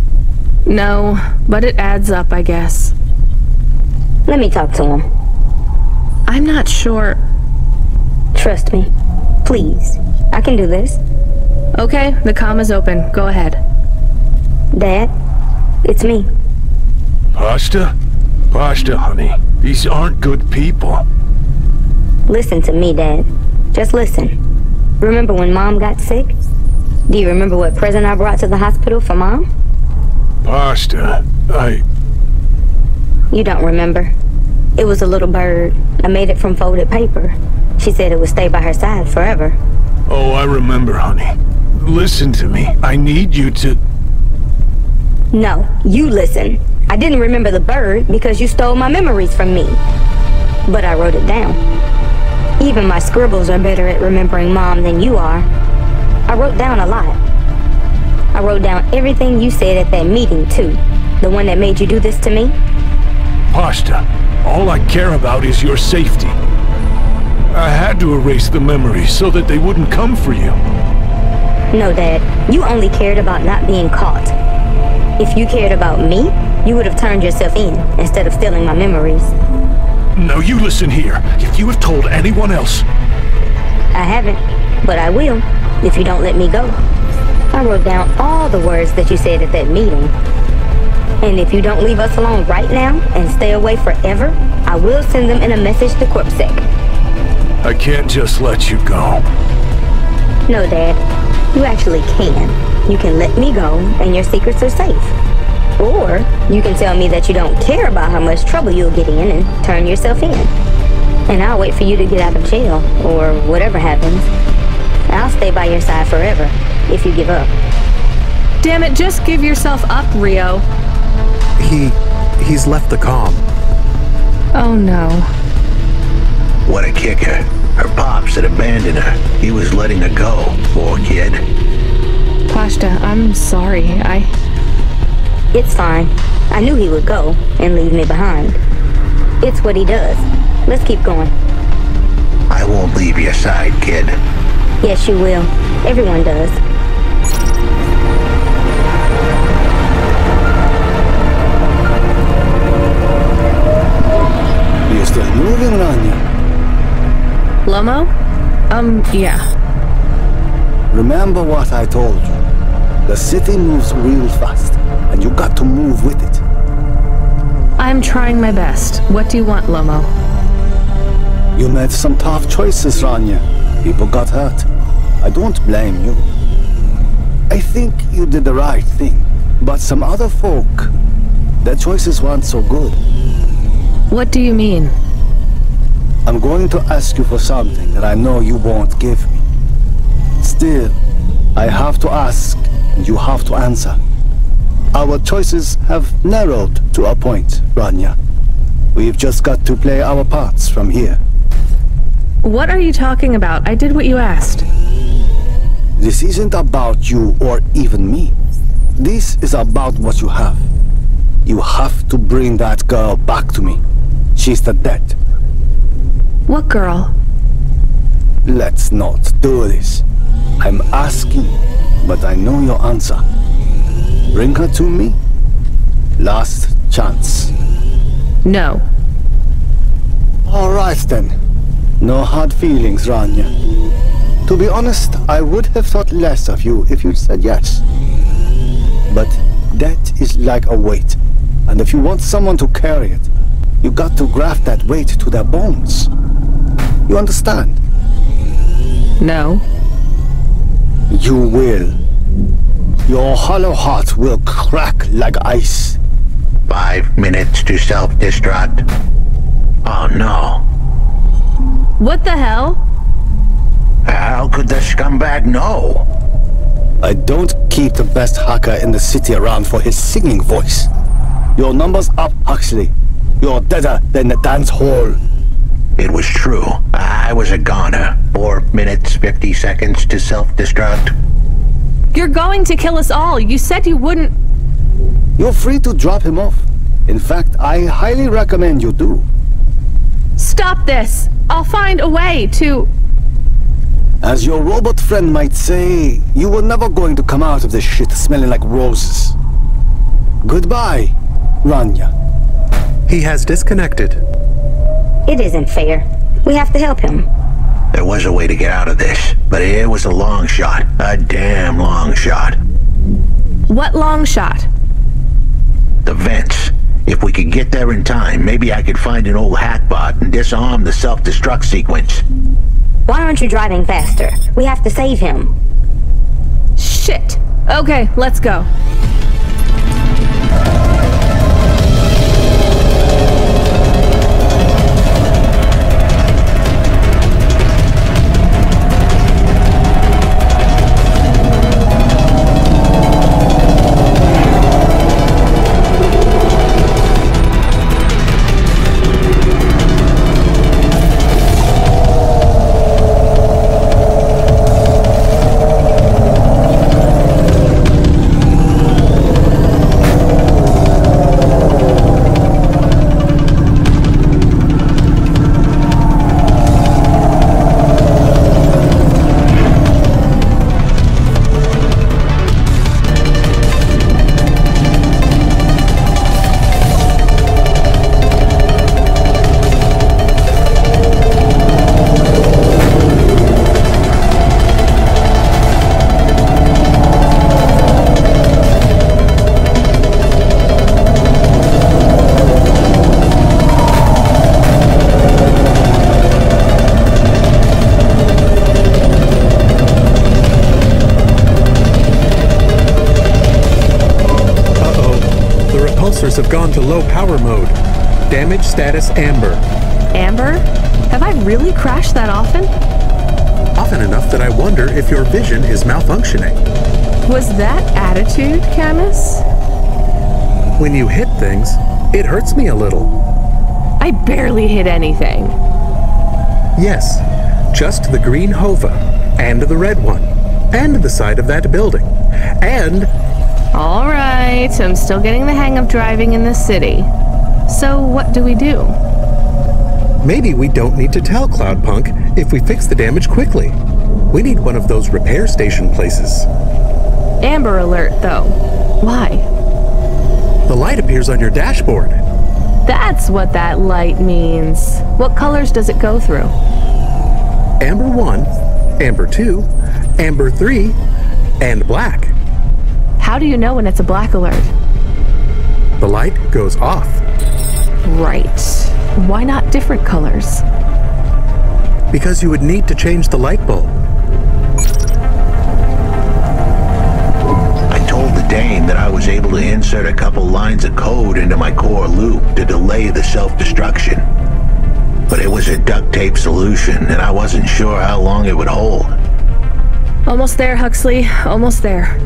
No, but it adds up, I guess. Let me talk to him. I'm not sure. Trust me. Please. I can do this. Okay, the comm is open. Go ahead. Dad, it's me. Pashta? Pashta, honey. These aren't good people. Listen to me, Dad. Just listen. Remember when Mom got sick? Do you remember what present I brought to the hospital for Mom? Pashta, You don't remember. It was a little bird. I made it from folded paper. She said it would stay by her side forever. Oh, I remember, honey. Listen to me. I need you to... No, you listen. I didn't remember the bird because you stole my memories from me. But I wrote it down. Even my scribbles are better at remembering Mom than you are. I wrote down a lot. I wrote down everything you said at that meeting, too. The one that made you do this to me. Pashta, all I care about is your safety. I had to erase the memories so that they wouldn't come for you. No, Dad. You only cared about not being caught. If you cared about me, you would have turned yourself in instead of stealing my memories. Now you listen here. If you have told anyone else... I haven't, but I will, if you don't let me go. I wrote down all the words that you said at that meeting. And if you don't leave us alone right now and stay away forever, I will send them in a message to CorpSec. I can't just let you go. No, Dad. You actually can. You can let me go, and your secrets are safe. Or you can tell me that you don't care about how much trouble you'll get in and turn yourself in. And I'll wait for you to get out of jail, or whatever happens. I'll stay by your side forever, if you give up. Damn it, just give yourself up, Rio. He's left the comm. Oh no. What a kicker. Her pops had abandoned her. He was letting her go, poor kid. Pashta, I'm sorry. It's fine. I knew he would go and leave me behind. It's what he does. Let's keep going. I won't leave your side, kid. Yes, you will. Everyone does. You're still moving, Rania? Lomo? Yeah. Remember what I told you. The city moves real fast, and you got to move with it. I'm trying my best. What do you want, Lomo? You made some tough choices, Rania. People got hurt. I don't blame you. I think you did the right thing. But some other folk, their choices weren't so good. What do you mean? I'm going to ask you for something that I know you won't give me. Still, I have to ask, and you have to answer. Our choices have narrowed to a point, Rania. We've just got to play our parts from here. What are you talking about? I did what you asked. This isn't about you or even me. This is about what you have. You have to bring that girl back to me. She's the dead. What girl? Let's not do this. I'm asking, but I know your answer. Bring her to me. Last chance. No. All right then. No hard feelings, Rania. To be honest, I would have thought less of you if you'd said yes. But that is like a weight. And if you want someone to carry it, You got to graft that weight to their bones. You understand? No. You will. Your hollow heart will crack like ice. 5 minutes to self-destruct. Oh no. What the hell? How could the scumbag know? I don't keep the best hacker in the city around for his singing voice. Your number's up, Huxley. You're deader than the dance hall. It was true. I was a goner. 4 minutes, 50 seconds to self-destruct. You're going to kill us all. You said you wouldn't. You're free to drop him off. In fact, I highly recommend you do. Stop this! I'll find a way to... As your robot friend might say, you were never going to come out of this shit smelling like roses. Goodbye, Rania. He has disconnected. It isn't fair. We have to help him. There was a way to get out of this, but it was a long shot. A damn long shot. What long shot? The vents. If we could get there in time, maybe I could find an old hackbot and disarm the self-destruct sequence. Why aren't you driving faster? We have to save him. Shit. Okay, let's go. Have gone to low power mode. Damage status amber. Amber? Have I really crashed that often? Often enough that I wonder if your vision is malfunctioning. Was that attitude, Camus? When you hit things, it hurts me a little. I barely hit anything. Yes, just the green Hova, and the red one, and the side of that building, and... All right, I'm still getting the hang of driving in this city. So what do we do? Maybe we don't need to tell Cloudpunk if we fix the damage quickly. We need one of those repair station places. Amber alert, though. Why? The light appears on your dashboard. That's what that light means. What colors does it go through? Amber 1, Amber 2, Amber 3, and black. How do you know when it's a black alert? The light goes off. Right. Why not different colors? Because you would need to change the light bulb. I told the dame that I was able to insert a couple lines of code into my core loop to delay the self-destruction. But it was a duct tape solution, and I wasn't sure how long it would hold. Almost there, Huxley. Almost there.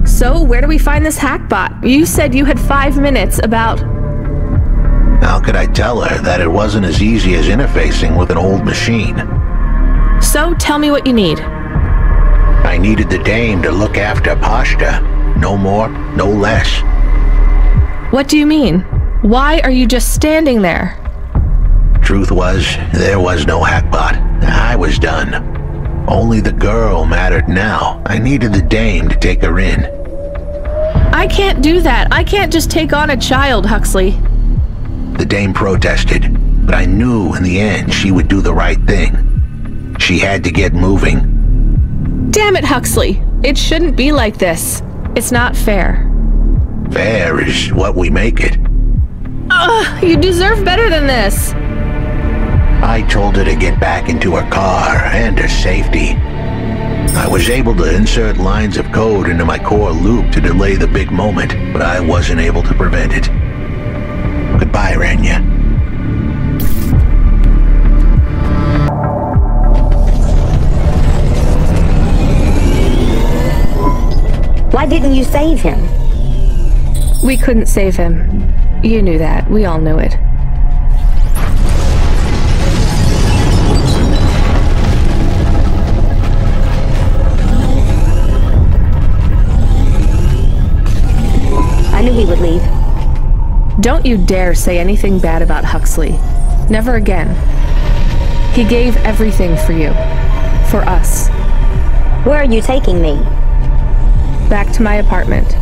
So, where do we find this hackbot? You said you had 5 minutes about... How could I tell her that it wasn't as easy as interfacing with an old machine? So, tell me what you need. I needed the dame to look after Pashta. No more, no less. What do you mean? Why are you just standing there? Truth was, there was no hackbot. I was done. Only the girl mattered now. I needed the dame to take her in. I can't do that. I can't just take on a child, Huxley. The dame protested, but I knew in the end she would do the right thing. She had to get moving. Damn it, Huxley! It shouldn't be like this. It's not fair. Fair is what we make it. Ugh, you deserve better than this. I told her to get back into her car and her safety. I was able to insert lines of code into my core loop to delay the big moment, but I wasn't able to prevent it. Goodbye, Rania. Why didn't you save him? We couldn't save him. You knew that. We all knew it. I knew he would leave. Don't you dare say anything bad about Huxley. Never again. He gave everything for you. For us. Where are you taking me? Back to my apartment.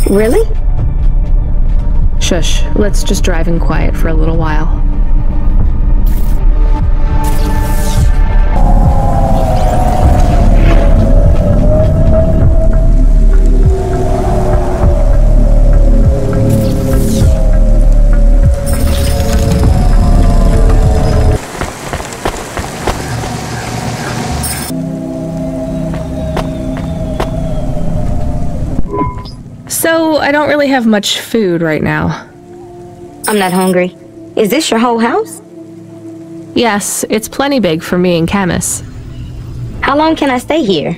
Really? Shush. Let's just drive in quiet for a little while. So, I don't really have much food right now. I'm not hungry. Is this your whole house? Yes, it's plenty big for me and Camus. How long can I stay here?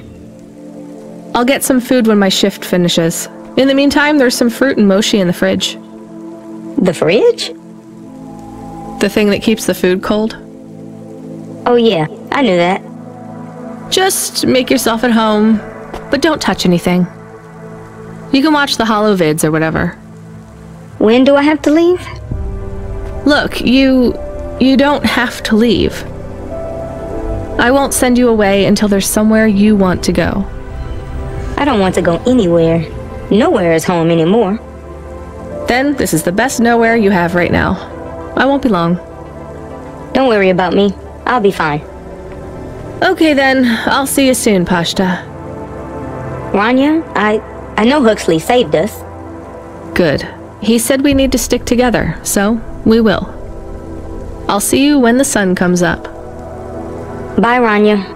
I'll get some food when my shift finishes. In the meantime, there's some fruit and mochi in the fridge. The fridge? The thing that keeps the food cold? Oh yeah, I knew that. Just make yourself at home, but don't touch anything. You can watch the holo vids or whatever. When do I have to leave? Look, you don't have to leave. I won't send you away until there's somewhere you want to go. I don't want to go anywhere. Nowhere is home anymore. Then this is the best nowhere you have right now. I won't be long. Don't worry about me. I'll be fine. Okay then, I'll see you soon, Pashta. Rania, I know Huxley saved us. Good. He said we need to stick together, so we will. I'll see you when the sun comes up. Bye, Rania.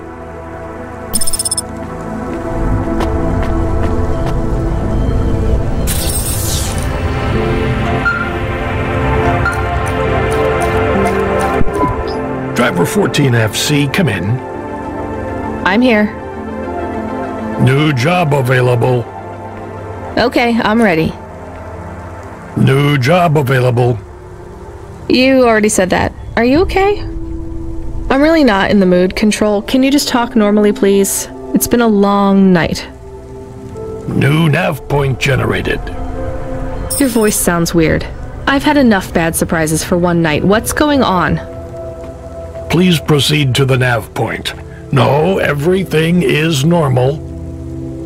Driver 14FC, come in. I'm here. New job available. Okay, I'm ready. New job available. You already said that. Are you okay? I'm really not in the mood, Control. Can you just talk normally, please? It's been a long night. New nav point generated. Your voice sounds weird. I've had enough bad surprises for one night. What's going on? Please proceed to the nav point. No, everything is normal.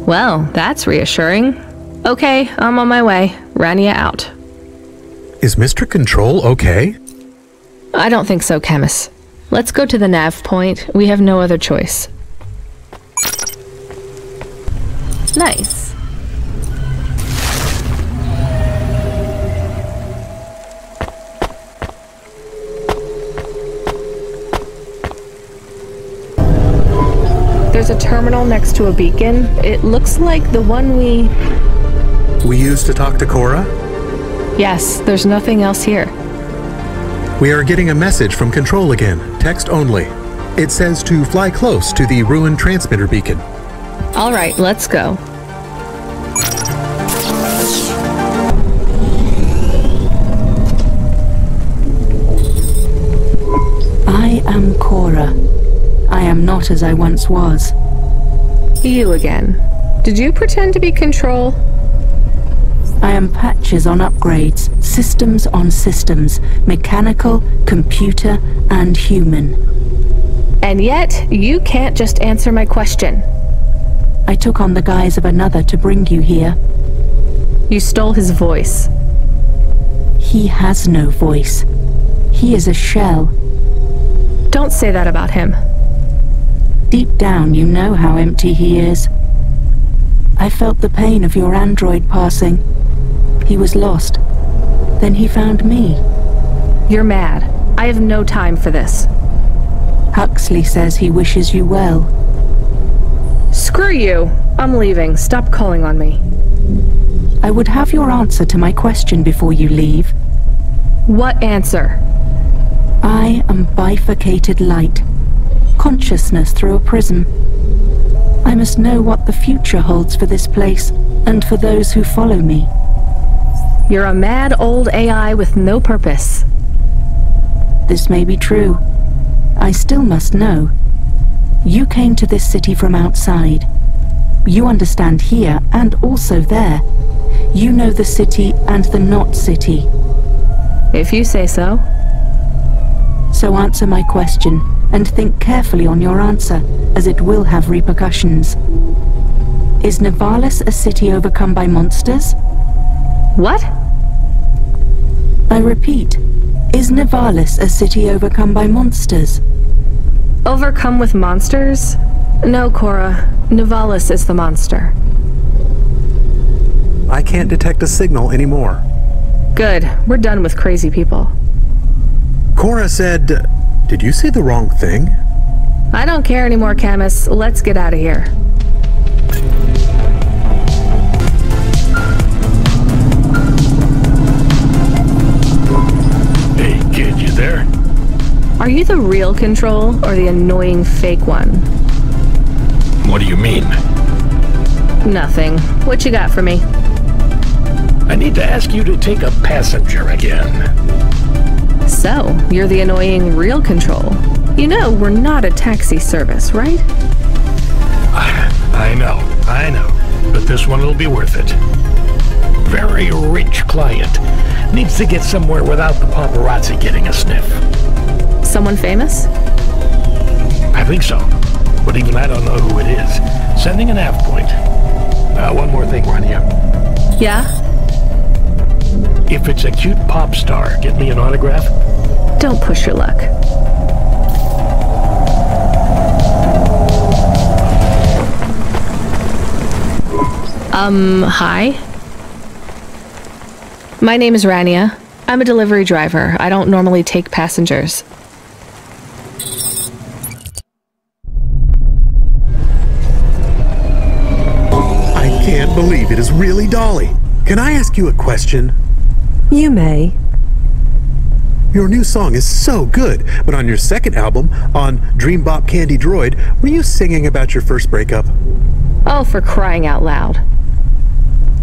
Well, that's reassuring. Okay, I'm on my way. Rania out. Is Mr. Control okay? I don't think so, Camus. Let's go to the nav point. We have no other choice. Nice. There's a terminal next to a beacon. It looks like the one we used to talk to Cora? Yes, there's nothing else here. We are getting a message from Control again, text only. It says to fly close to the ruined transmitter beacon. All right, let's go. I am Cora. I am not as I once was. You again. Did you pretend to be Control? I am patches on upgrades, systems on systems, mechanical, computer, and human. And yet, you can't just answer my question. I took on the guise of another to bring you here. You stole his voice. He has no voice. He is a shell. Don't say that about him. Deep down, you know how empty he is. I felt the pain of your android passing. He was lost. Then he found me. You're mad. I have no time for this. Huxley says he wishes you well. Screw you. I'm leaving. Stop calling on me. I would have your answer to my question before you leave. What answer? I am bifurcated light. Consciousness through a prism. I must know what the future holds for this place, and for those who follow me. You're a mad old AI with no purpose. This may be true. I still must know. You came to this city from outside. You understand here and also there. You know the city and the not city. If you say so. So answer my question, and think carefully on your answer, as it will have repercussions. Is Nivalis a city overcome by monsters? What? I repeat, is Nivalis a city overcome by monsters? Overcome with monsters? No, Cora. Nivalis is the monster. I can't detect a signal anymore. Good. We're done with crazy people. Cora said... Did you say the wrong thing? I don't care anymore, Camus. Let's get out of here. Hey, kid, you there? Are you the real Control, or the annoying fake one? What do you mean? Nothing. What you got for me? I need to ask you to take a passenger again. So, you're the annoying real Control. You know, we're not a taxi service, right? I know. But this one will be worth it. Very rich client. Needs to get somewhere without the paparazzi getting a sniff. Someone famous? I think so. But even I don't know who it is. Sending an nav point. One more thing, Rania. Yeah? If it's a cute pop star, get me an autograph? Don't push your luck. Hi? My name is Rania. I'm a delivery driver. I don't normally take passengers. I can't believe it is really Dolly. Can I ask you a question? You may. Your new song is so good, but on your second album, on Dream Bop Candy Droid, were you singing about your first breakup? Oh, for crying out loud.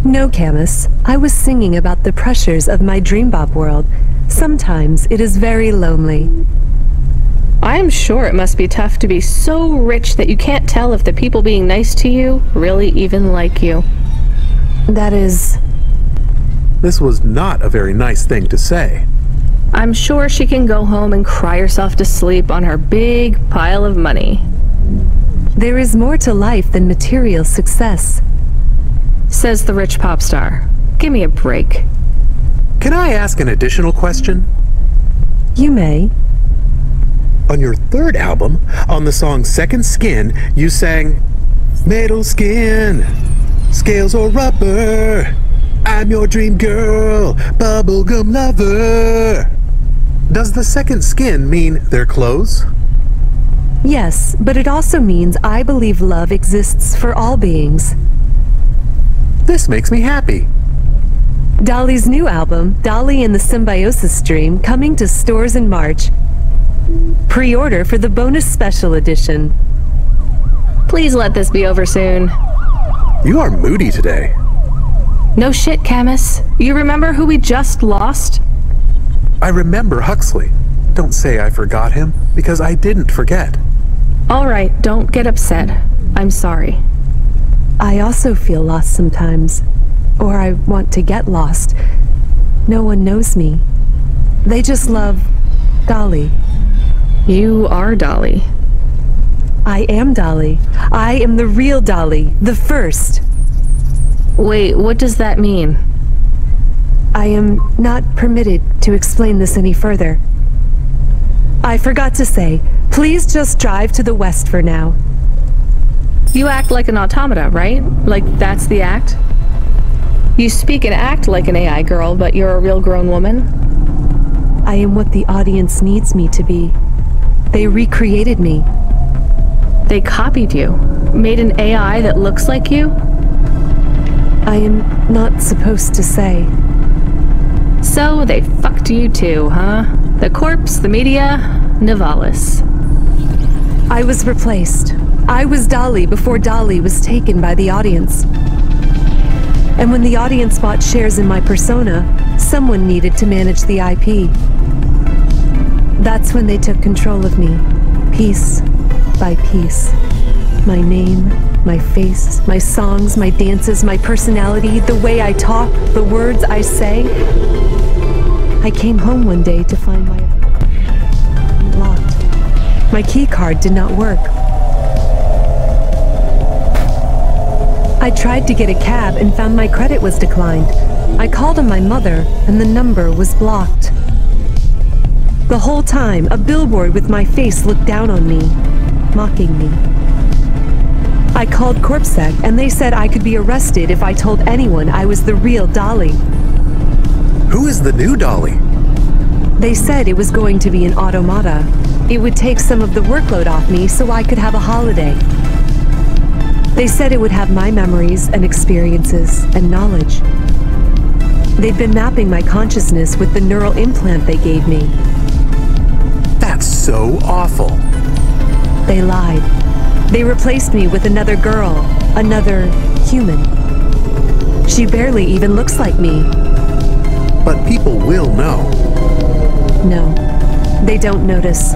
No, Camus. I was singing about the pressures of my Dream Bop world. Sometimes it is very lonely. I am sure it must be tough to be so rich that you can't tell if the people being nice to you really even like you. That is... This was not a very nice thing to say. I'm sure she can go home and cry herself to sleep on her big pile of money. There is more to life than material success. Says the rich pop star. Give me a break. Can I ask an additional question? You may. On your third album, on the song Second Skin, you sang, "Metal skin, scales or rubber, I'm your dream girl, bubblegum lover." Does the second skin mean their clothes? Yes, but it also means I believe love exists for all beings. This makes me happy. Dolly's new album, Dolly and the Symbiosis Dream, coming to stores in March. Pre-order for the bonus special edition. Please let this be over soon. You are moody today. No shit, Camus. You remember who we just lost? I remember Huxley. Don't say I forgot him, because I didn't forget. All right, don't get upset. I'm sorry. I also feel lost sometimes. Or I want to get lost. No one knows me. They just love Dolly. You are Dolly. I am Dolly. I am the real Dolly, the first. Wait, what does that mean? I am not permitted to explain this any further. I forgot to say, please just drive to the west for now. You act like an automata, right? Like that's the act? You speak and act like an AI girl, but you're a real grown woman? I am what the audience needs me to be. They recreated me. They copied you? Made an AI that looks like you? I am not supposed to say. So they fucked you too, huh? The corpse, the media, Nivalis. I was replaced. I was Dolly before Dolly was taken by the audience. And when the audience bought shares in my persona, someone needed to manage the IP. That's when they took control of me, piece by piece. My name, my face, my songs, my dances, my personality, the way I talk, the words I say. I came home one day to find my apartment locked. My key card did not work. I tried to get a cab and found my credit was declined. I called on my mother and the number was blocked. The whole time, a billboard with my face looked down on me, mocking me. I called CorpSec and they said I could be arrested if I told anyone I was the real Dolly. Who is the new Dolly? They said it was going to be an automata. It would take some of the workload off me so I could have a holiday. They said it would have my memories and experiences and knowledge. They'd been mapping my consciousness with the neural implant they gave me. That's so awful. They lied. They replaced me with another girl, another human. She barely even looks like me. But people will know. No, they don't notice.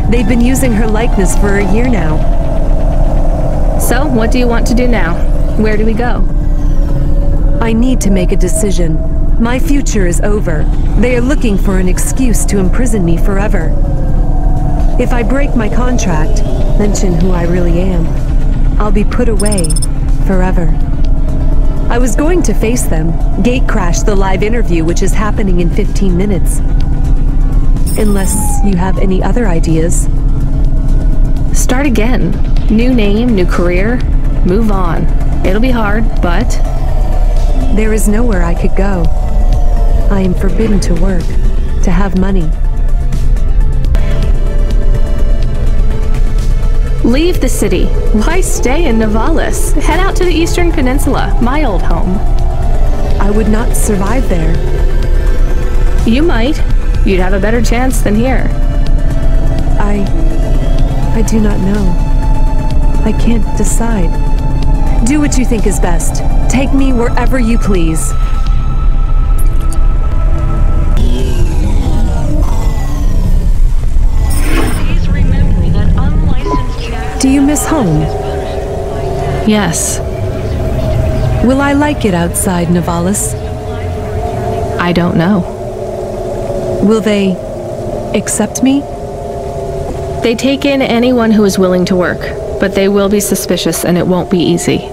They've been using her likeness for a year now. So, what do you want to do now? Where do we go? I need to make a decision. My future is over. They are looking for an excuse to imprison me forever. If I break my contract, mention who I really am, I'll be put away forever. I was going to face them, gatecrash the live interview which is happening in 15 minutes. Unless you have any other ideas. Start again. New name, new career. Move on. It'll be hard, but... There is nowhere I could go. I am forbidden to work, to have money. Leave the city. Why stay in Nivalis? Head out to the Eastern Peninsula, my old home. I would not survive there. You might. You'd have a better chance than here. I do not know. I can't decide. Do what you think is best. Take me wherever you please. Do you miss home? Yes. Will I like it outside Nivalis? I don't know. Will they accept me? They take in anyone who is willing to work, but they will be suspicious and it won't be easy.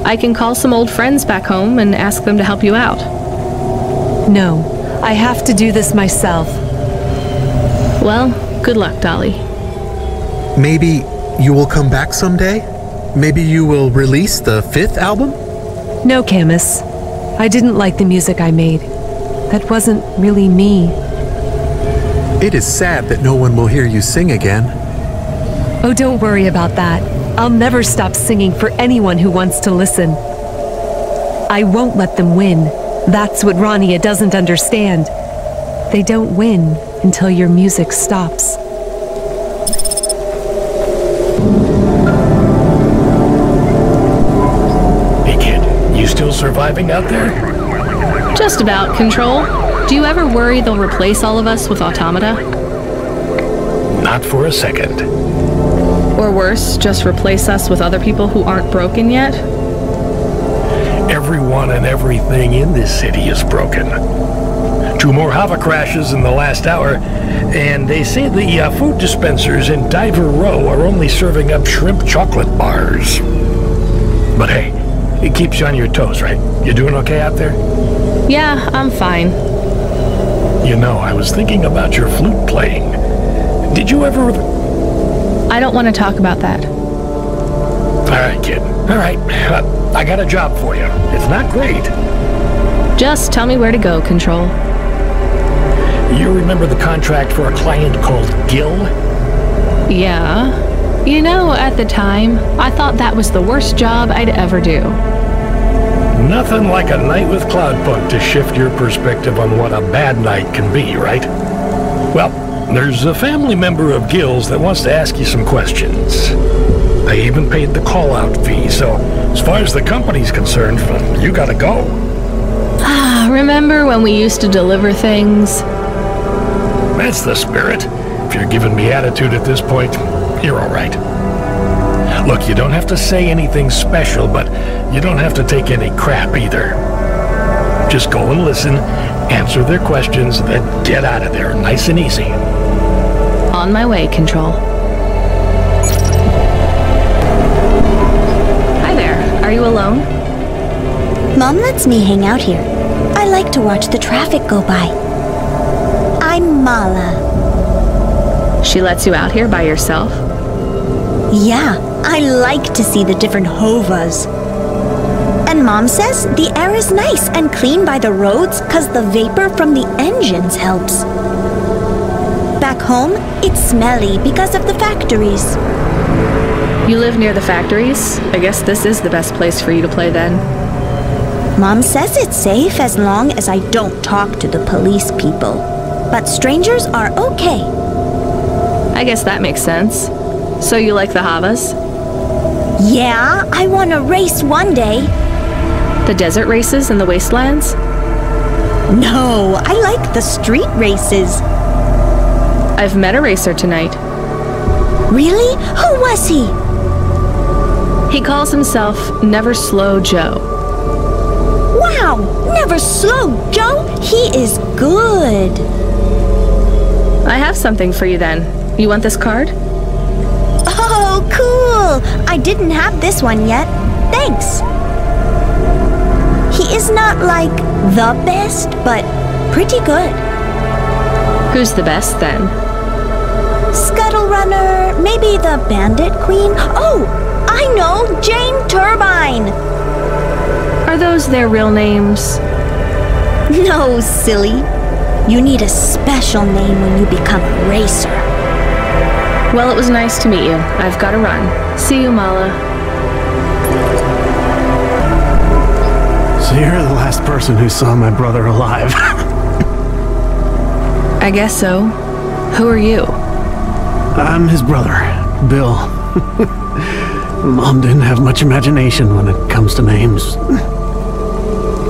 I can call some old friends back home and ask them to help you out. No, I have to do this myself. Well, good luck, Dolly. Maybe you will come back someday? Maybe you will release the 5th album? No, Camus. I didn't like the music I made. That wasn't really me. It is sad that no one will hear you sing again. Oh, don't worry about that. I'll never stop singing for anyone who wants to listen. I won't let them win. That's what Rania doesn't understand. They don't win until your music stops. Hey kid, you still surviving out there? Just about, Control. Do you ever worry they'll replace all of us with automata? Not for a second. Or worse, just replace us with other people who aren't broken yet? Everyone and everything in this city is broken. 2 more Hava crashes in the last hour, and they say the food dispensers in Diver Row are only serving up shrimp chocolate bars. But hey, it keeps you on your toes, right? You doing okay out there? Yeah, I'm fine. You know, I was thinking about your flute playing. Did you ever... I don't want to talk about that. All right, kid. All right. I got a job for you. It's not great. Just tell me where to go, Control. You remember the contract for a client called Gil? Yeah. You know, at the time, I thought that was the worst job I'd ever do. Nothing like a night with Cloudpunk to shift your perspective on what a bad night can be, right? Well, there's a family member of Gil's that wants to ask you some questions. They even paid the call-out fee, so as far as the company's concerned, you gotta go. Remember when we used to deliver things? That's the spirit. If you're giving me attitude at this point, you're all right. Look, you don't have to say anything special, but you don't have to take any crap either. Just go and listen, answer their questions, then get out of there, nice and easy. On my way, Control. Hi there. Are you alone? Mom lets me hang out here. I like to watch the traffic go by. I'm Mala. She lets you out here by yourself? Yeah, I like to see the different hovas. And Mom says the air is nice and clean by the roads because the vapor from the engines helps. Back home, it's smelly because of the factories. You live near the factories? I guess this is the best place for you to play then. Mom says it's safe as long as I don't talk to the police people. But strangers are okay. I guess that makes sense. So you like the Havas? Yeah, I want to race one day. The desert races in the wastelands? No, I like the street races. I've met a racer tonight. Really? Who was he? He calls himself Never Slow Joe. Wow, Never Slow Joe? He is good. I have something for you then. You want this card? Oh, cool! I didn't have this one yet. Thanks. He is not like the best, but pretty good. Who's the best then? Scuttle Runner, maybe the Bandit Queen. Oh, I know, Jane Turbine. Are those their real names? No, silly. You need a special name when you become a racer. Well, it was nice to meet you. I've got to run. See you, Mala. So you're the last person who saw my brother alive. I guess so. Who are you? I'm his brother, Bill. Mom didn't have much imagination when it comes to names.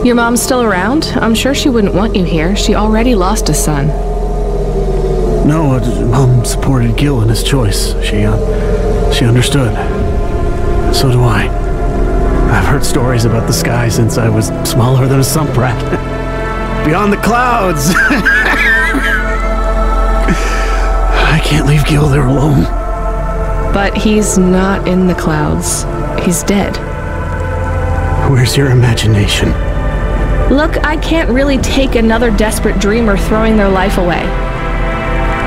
Your mom's still around? I'm sure she wouldn't want you here. She already lost a son. No, Mom supported Gil in his choice. She understood. So do I. I've heard stories about the sky since I was smaller than a sump rat. Beyond the clouds! I can't leave Gil there alone. But he's not in the clouds. He's dead. Where's your imagination? Look, I can't really take another desperate dreamer throwing their life away.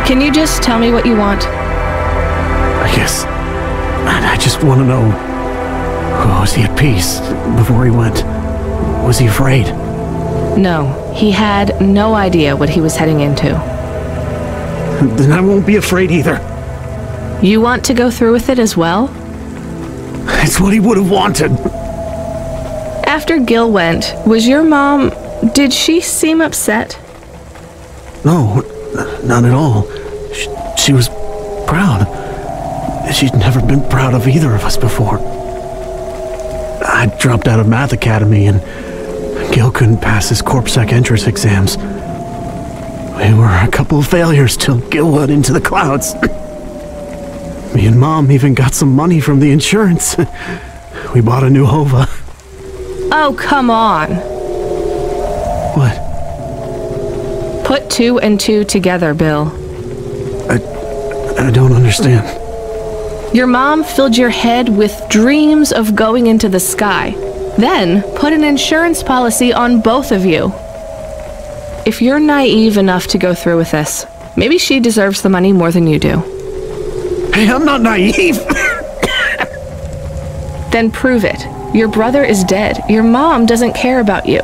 Can you just tell me what you want? I just want to know, was he at peace before he went? Was he afraid? No, he had no idea what he was heading into. Then I won't be afraid either. You want to go through with it as well? It's what he would have wanted. After Gil went, was your mom... did she seem upset? No, not at all. She was proud. She'd never been proud of either of us before. I dropped out of math academy and Gil couldn't pass his CorpSec entrance exams. We were a couple of failures till Gil went into the clouds. Me and Mom even got some money from the insurance. We bought a new Hova. Oh, come on. What? Put 2 and 2 together, Bill. I don't understand. Your mom filled your head with dreams of going into the sky. Then put an insurance policy on both of you. if you're naive enough to go through with this, maybe she deserves the money more than you do. Hey, I'm not naive. Then prove it. Your brother is dead. Your mom doesn't care about you.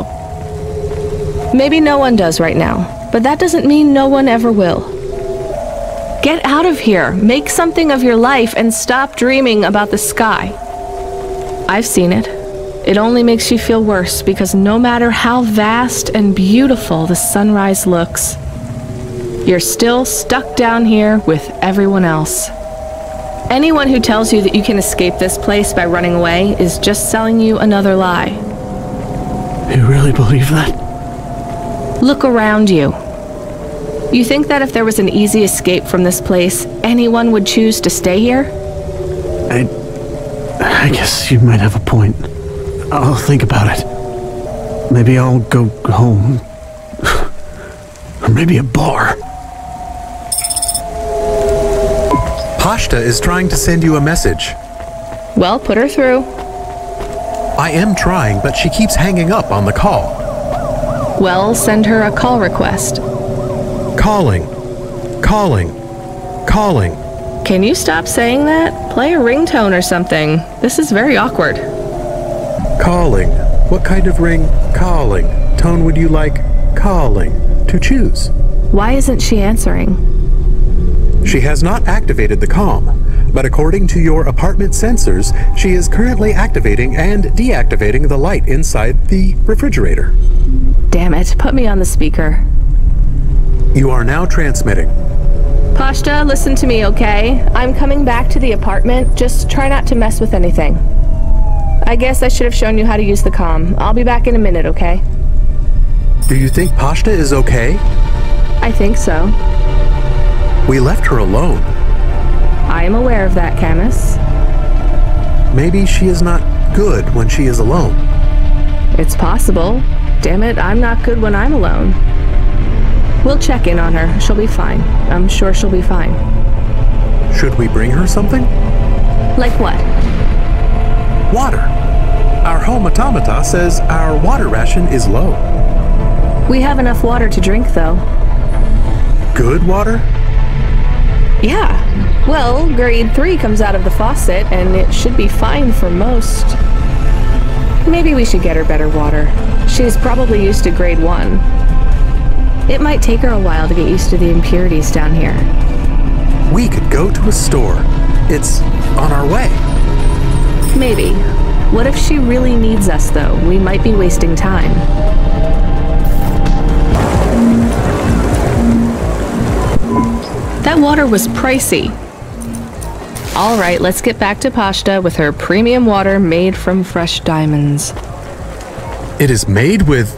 Maybe no one does right now, but that doesn't mean no one ever will. Get out of here. Make something of your life and stop dreaming about the sky. I've seen it. It only makes you feel worse because no matter how vast and beautiful the sunrise looks, you're still stuck down here with everyone else. Anyone who tells you that you can escape this place by running away is just selling you another lie. You really believe that? Look around you. You think that if there was an easy escape from this place, anyone would choose to stay here? I guess you might have a point. I'll think about it. Maybe I'll go home. Or maybe a bar. Pashta is trying to send you a message. Well, put her through. I am trying, but she keeps hanging up on the call. Well, send her a call request. Calling. Calling. Calling. Can you stop saying that? Play a ringtone or something. This is very awkward. Calling. What kind of ring? Calling. Tone would you like? Calling. To choose. Why isn't she answering? She has not activated the comm, but according to your apartment sensors, she is currently activating and deactivating the light inside the refrigerator. Damn it, put me on the speaker. You are now transmitting. Pashta, listen to me, okay? I'm coming back to the apartment. Just try not to mess with anything. I guess I should have shown you how to use the comm. I'll be back in a minute, okay? Do you think Pashta is okay? I think so. We left her alone. I am aware of that, Camus. Maybe she is not good when she is alone. It's possible. Damn it, I'm not good when I'm alone. We'll check in on her. She'll be fine. I'm sure she'll be fine. Should we bring her something? Like what? Water. Our home automata says our water ration is low. We have enough water to drink, though. Good water? Yeah. Well, grade 3 comes out of the faucet, and it should be fine for most. Maybe we should get her better water. She's probably used to grade 1. It might take her a while to get used to the impurities down here. We could go to a store. It's on our way. Maybe. What if she really needs us, though? We might be wasting time. That water was pricey. All right, let's get back to Pashta with her premium water made from fresh diamonds. It is made with...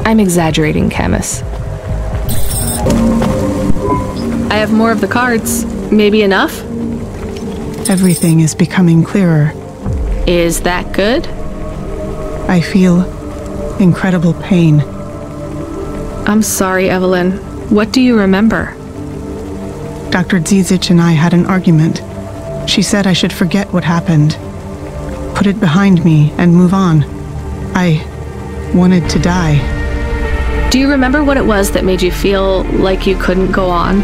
I'm exaggerating, Camus. I have more of the cards. Maybe enough? Everything is becoming clearer. Is that good? I feel incredible pain. I'm sorry, Evelyn. What do you remember? Dr. Zizic and I had an argument. She said I should forget what happened. Put it behind me and move on. I wanted to die. Do you remember what it was that made you feel like you couldn't go on?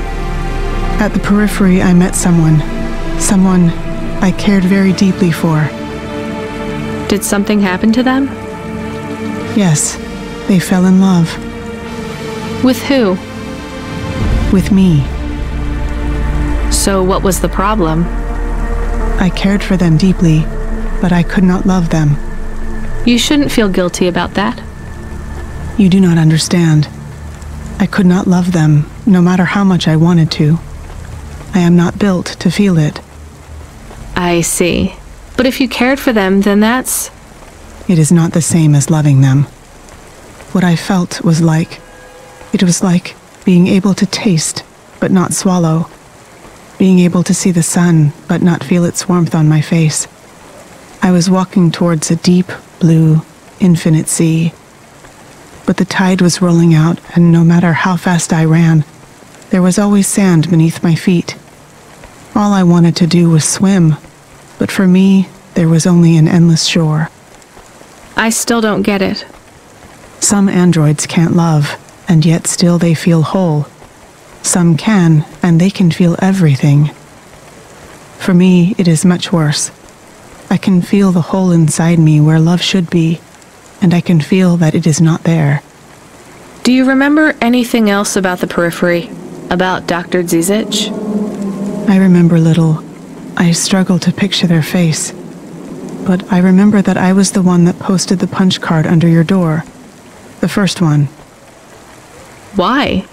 At the periphery, I met someone. Someone I cared very deeply for. Did something happen to them? Yes, they fell in love. With who? With me. So what was the problem? I cared for them deeply, but I could not love them. You shouldn't feel guilty about that. You do not understand. I could not love them, no matter how much I wanted to. I am not built to feel it. I see. But if you cared for them, then that's... It is not the same as loving them. What I felt was like... It was like being able to taste, but not swallow. Being able to see the sun, but not feel its warmth on my face. I was walking towards a deep, blue, infinite sea. But the tide was rolling out, and no matter how fast I ran, there was always sand beneath my feet. All I wanted to do was swim, but for me, there was only an endless shore. I still don't get it. Some androids can't love. and yet still they feel whole. Some can, and they can feel everything. For me, it is much worse. I can feel the hole inside me where love should be, and I can feel that it is not there. Do you remember anything else about the periphery? About Dr. Zizic? I remember little. I struggle to picture their face. But I remember that I was the one that posted the punch card under your door. The first one. Why?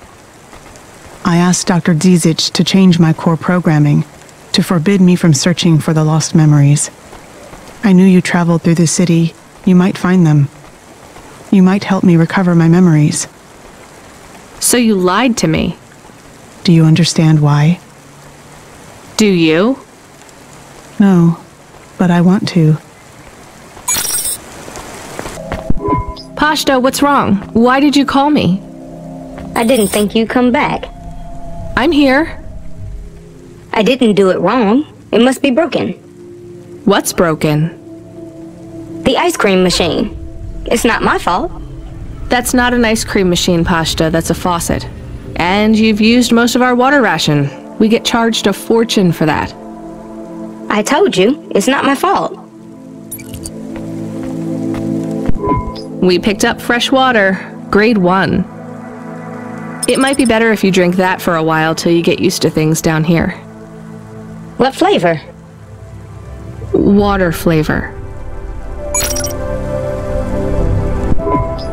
I asked Dr. Zizic to change my core programming, to forbid me from searching for the lost memories. I knew you traveled through the city. You might find them. You might help me recover my memories. So you lied to me. Do you understand why? Do you? No, but I want to. Pashto, what's wrong? Why did you call me? I didn't think you'd come back. I'm here. I didn't do it wrong. It must be broken. What's broken? The ice cream machine. It's not my fault. That's not an ice cream machine, Pashta. That's a faucet. And you've used most of our water ration. We get charged a fortune for that. I told you, it's not my fault. We picked up fresh water, grade 1. It might be better if you drink that for a while till you get used to things down here. What flavor? Water flavor.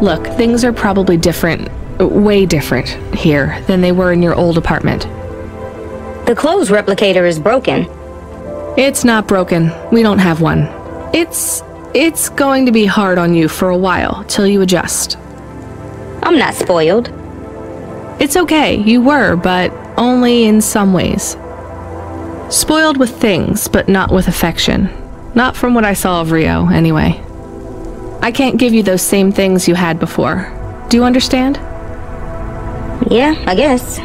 Look, things are probably different, way different here than they were in your old apartment. The clothes replicator is broken. It's not broken. We don't have one. It's going to be hard on you for a while, till you adjust. I'm not spoiled. It's okay, you were, but only in some ways. Spoiled with things, but not with affection. Not from what I saw of Rio, anyway. I can't give you those same things you had before. Do you understand? Yeah, I guess.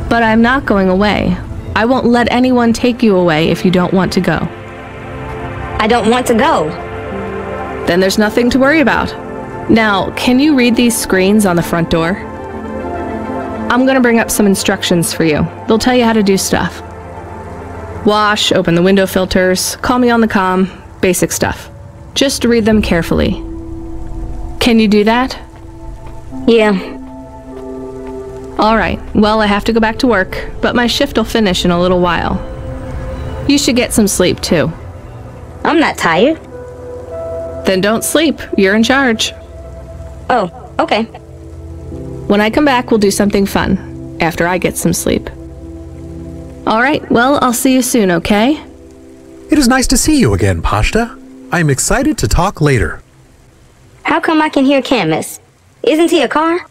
But I'm not going away. I won't let anyone take you away if you don't want to go. I don't want to go. Then there's nothing to worry about. Now, can you read these screens on the front door? I'm gonna bring up some instructions for you. They'll tell you how to do stuff. Wash, open the window filters, call me on the comm, basic stuff. Just read them carefully. Can you do that? Yeah. Alright, well, I have to go back to work, but my shift will finish in a little while. You should get some sleep, too. I'm not tired. Then don't sleep. You're in charge. Oh, okay. When I come back, we'll do something fun, after I get some sleep. Alright, well, I'll see you soon, okay? It is nice to see you again, Pashta. I am excited to talk later. How come I can hear Camus? Isn't he a car?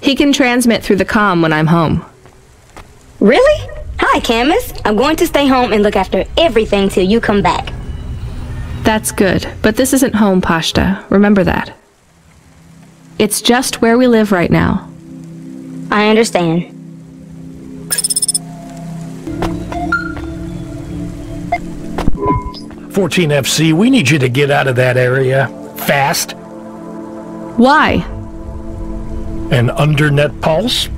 He can transmit through the comm when I'm home. Really? Hi, Camus. I'm going to stay home and look after everything till you come back. That's good, but this isn't home, Pashta. Remember that. It's just where we live right now. I understand. 14FC, we need you to get out of that area. Fast. Why? An undernet pulse?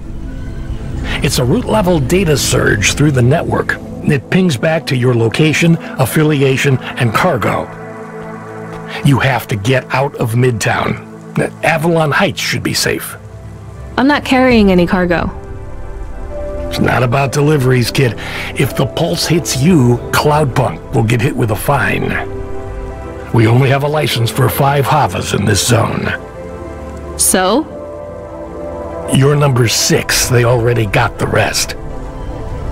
It's a root-level data surge through the network. It pings back to your location, affiliation, and cargo. You have to get out of Midtown. Avalon Heights should be safe. I'm not carrying any cargo. It's not about deliveries, kid. If the pulse hits you, Cloudpunk will get hit with a fine. We only have a license for 5 Havas in this zone. So? You're number 6. They already got the rest.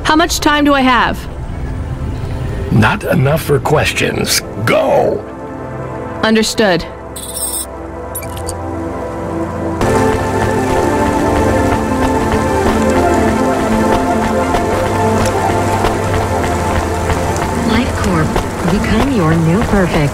How much time do I have? Not enough for questions. Go! Understood. Become your new perfect.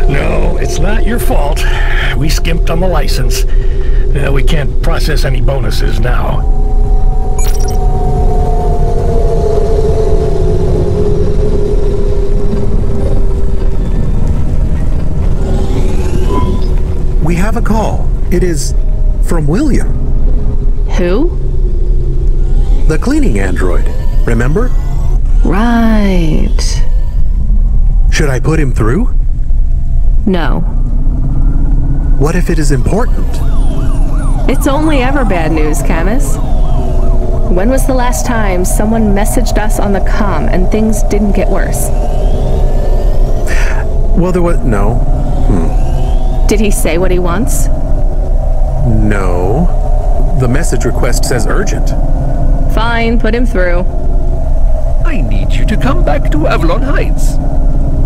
No, it's not your fault. We skimped on the license. We can't process any bonuses now. We have a call. It is from William. Who? The cleaning android. Remember? Right. Should I put him through? No. What if it is important? It's only ever bad news, Camus. When was the last time someone messaged us on the comm and things didn't get worse? Well, there was... no. Did he say what he wants? No. The message request says urgent. Fine, put him through. I need you to come back to Avalon Heights.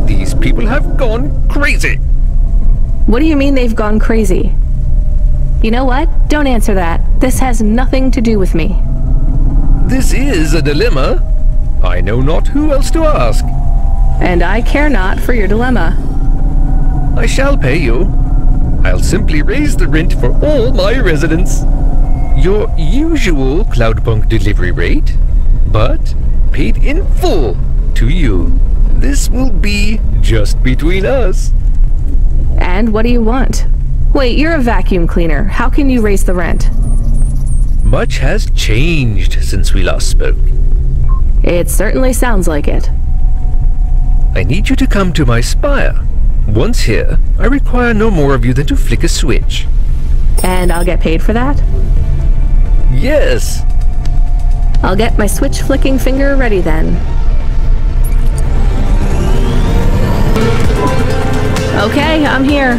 These people have gone crazy. What do you mean they've gone crazy? You know what? Don't answer that. This has nothing to do with me. This is a dilemma. I know not who else to ask. And I care not for your dilemma. I shall pay you. I'll simply raise the rent for all my residents. Your usual Cloudpunk delivery rate, but paid in full to you. This will be just between us. And what do you want? Wait, you're a vacuum cleaner. How can you raise the rent? Much has changed since we last spoke. It certainly sounds like it. I need you to come to my spire. Once here, I require no more of you than to flick a switch. And I'll get paid for that? Yes. I'll get my switch flicking finger ready then. Okay, I'm here.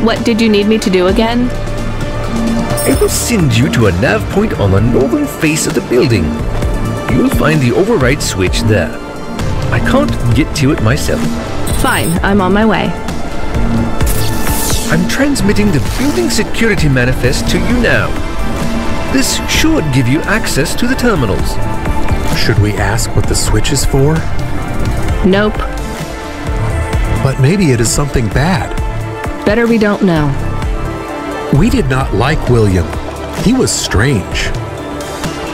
What did you need me to do again? I will send you to a nav point on the northern face of the building. You'll find the override switch there. I can't get to it myself. Fine, I'm on my way. I'm transmitting the building security manifest to you now. This should give you access to the terminals. Should we ask what the switch is for? Nope. But maybe it is something bad. Better we don't know. We did not like William. He was strange.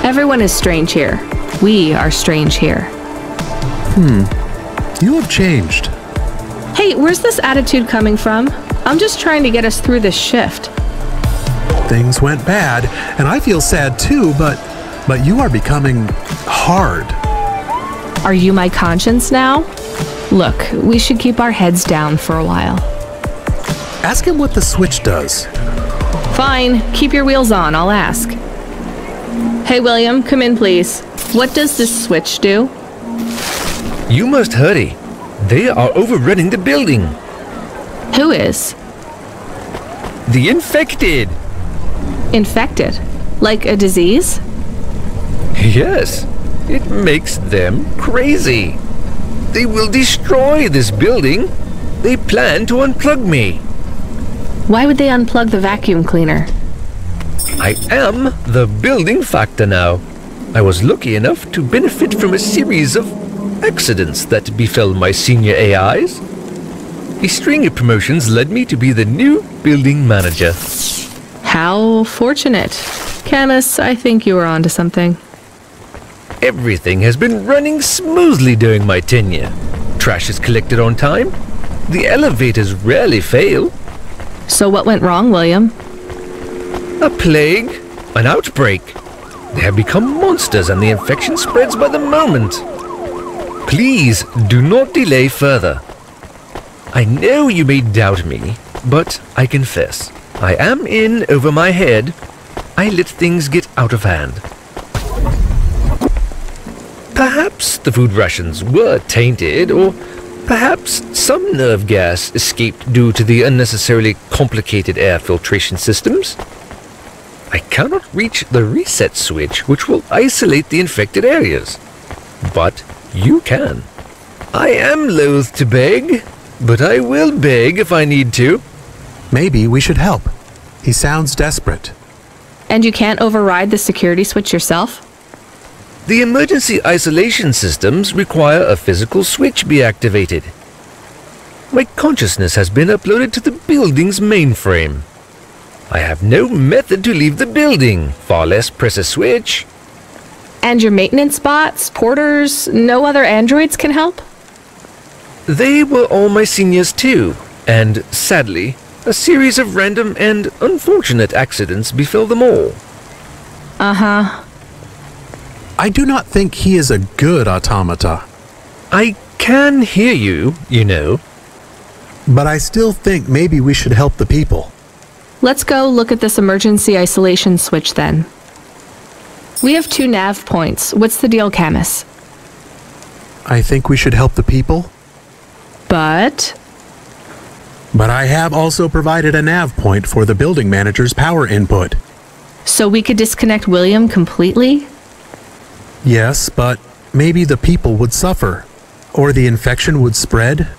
Everyone is strange here. We are strange here. You have changed. Hey, where's this attitude coming from? I'm just trying to get us through this shift. Things went bad, and I feel sad too, but you are becoming hard. Are you my conscience now? Look, we should keep our heads down for a while. Ask him what the switch does. Fine, keep your wheels on, I'll ask. Hey William, come in please. What does this switch do? You must hurry. They are overrunning the building. Who is? The infected. Infected? Like a disease? Yes, it makes them crazy. They will destroy this building. They plan to unplug me. Why would they unplug the vacuum cleaner? I am the building factor now. I was lucky enough to benefit from a series of accidents that befell my senior AIs. A string of promotions led me to be the new building manager. How fortunate. Camus, I think you were onto something. Everything has been running smoothly during my tenure. Trash is collected on time. The elevators rarely fail. So what went wrong, William? A plague, an outbreak. They have become monsters and the infection spreads by the moment. Please do not delay further. I know you may doubt me, but I confess, I am in over my head. I let things get out of hand. Perhaps the food rations were tainted, or perhaps some nerve gas escaped due to the unnecessarily complicated air filtration systems. I cannot reach the reset switch, which will isolate the infected areas. But you can. I am loath to beg, but I will beg if I need to. Maybe we should help. He sounds desperate. And you can't override the security switch yourself? The emergency isolation systems require a physical switch be activated. My consciousness has been uploaded to the building's mainframe. I have no method to leave the building, far less press a switch. And your maintenance bots, porters, no other androids can help? They were all my seniors too, and sadly, a series of random and unfortunate accidents befell them all. Uh-huh. I do not think he is a good automata. I can hear you, you know. But I still think maybe we should help the people. Let's go look at this emergency isolation switch then. We have 2 nav points. What's the deal, Camus? I think we should help the people. But I have also provided a nav point for the building manager's power input. So we could disconnect William completely? Yes, but maybe the people would suffer. Or the infection would spread.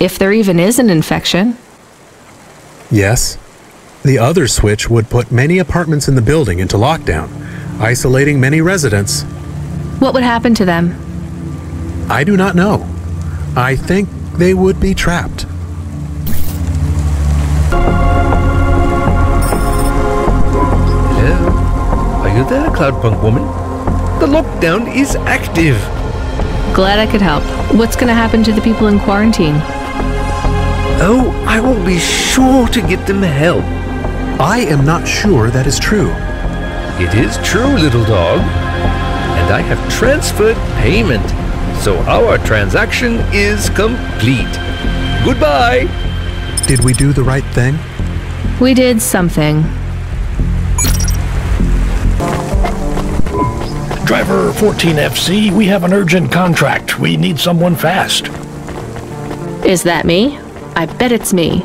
If there even is an infection. Yes. The other switch would put many apartments in the building into lockdown, isolating many residents. What would happen to them? I do not know. I think they would be trapped. Hello? Are you there, Cloudpunk woman? The lockdown is active. Glad I could help. What's gonna happen to the people in quarantine? Oh, I will be sure to get them help. I am not sure that is true. It is true, little dog. And I have transferred payment, so our transaction is complete. Goodbye. Did we do the right thing? We did something. Driver 14FC, we have an urgent contract. We need someone fast. Is that me? I bet it's me.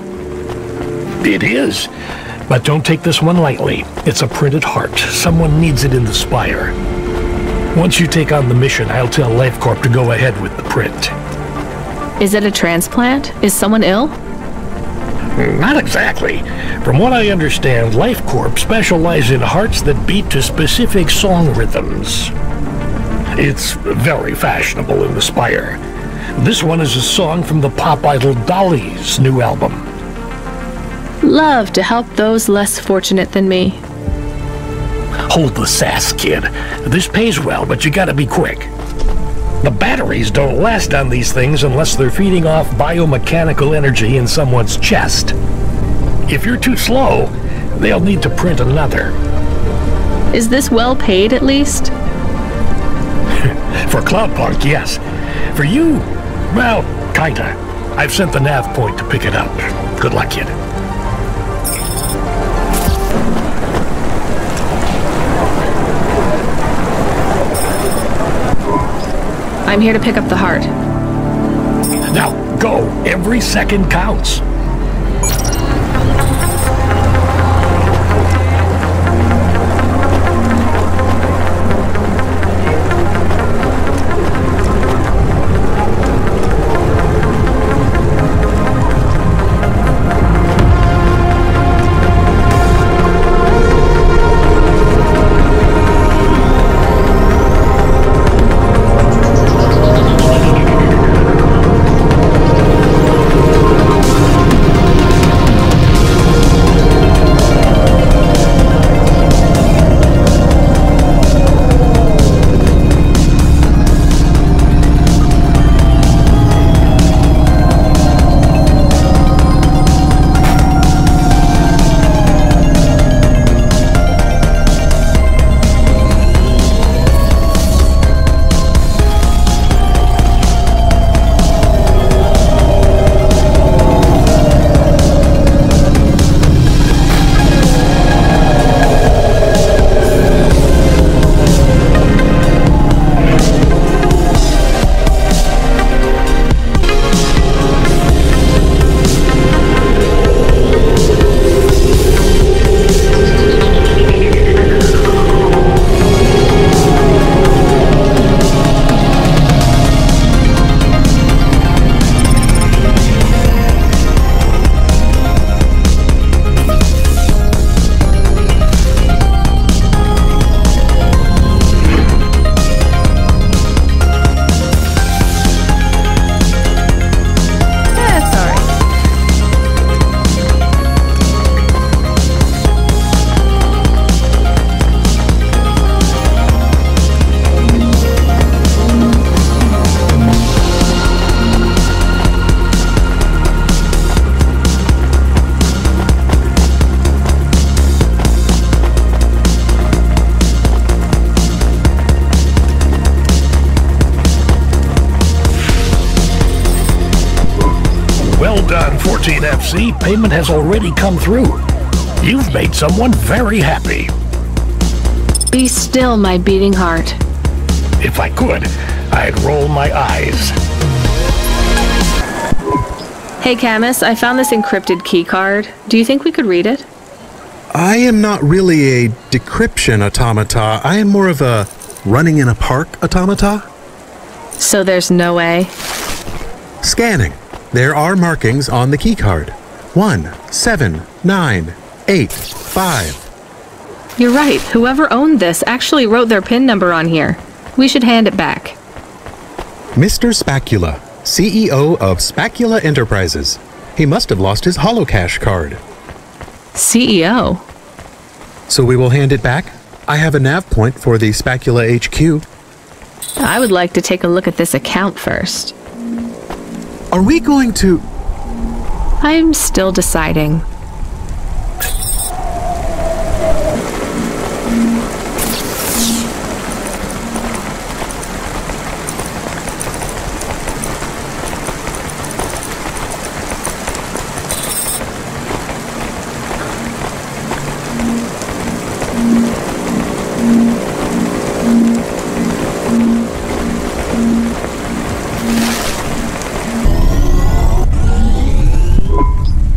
It is. But don't take this one lightly. It's a printed heart. Someone needs it in the spire. Once you take on the mission, I'll tell LifeCorp to go ahead with the print. Is it a transplant? Is someone ill? Not exactly. From what I understand, LifeCorp specialize in hearts that beat to specific song rhythms. It's very fashionable in the Spire. This one is a song from the pop idol Dolly's new album. Love to help those less fortunate than me. Hold the sass, kid. This pays well, but you gotta be quick. The batteries don't last on these things unless they're feeding off biomechanical energy in someone's chest. If you're too slow, they'll need to print another. Is this well paid, at least? For Cloudpunk, yes. For you, well, kinda. I've sent the nav point to pick it up. Good luck, kid. I'm here to pick up the heart. Now, go. Every second counts. 14FC, payment has already come through. You've made someone very happy. Be still, my beating heart. If I could, I'd roll my eyes. Hey Camus, I found this encrypted key card. Do you think we could read it? I am not really a decryption automata. I am more of a running in a park automata. So there's no way? Scanning. There are markings on the key card. 1, 7, 9, 8, 5. You're right. Whoever owned this actually wrote their PIN number on here. We should hand it back. Mr. Spacula, CEO of Spacula Enterprises. He must have lost his holocash card. CEO? So we will hand it back? I have a nav point for the Spacula HQ. I would like to take a look at this account first. Are we going to... I'm still deciding.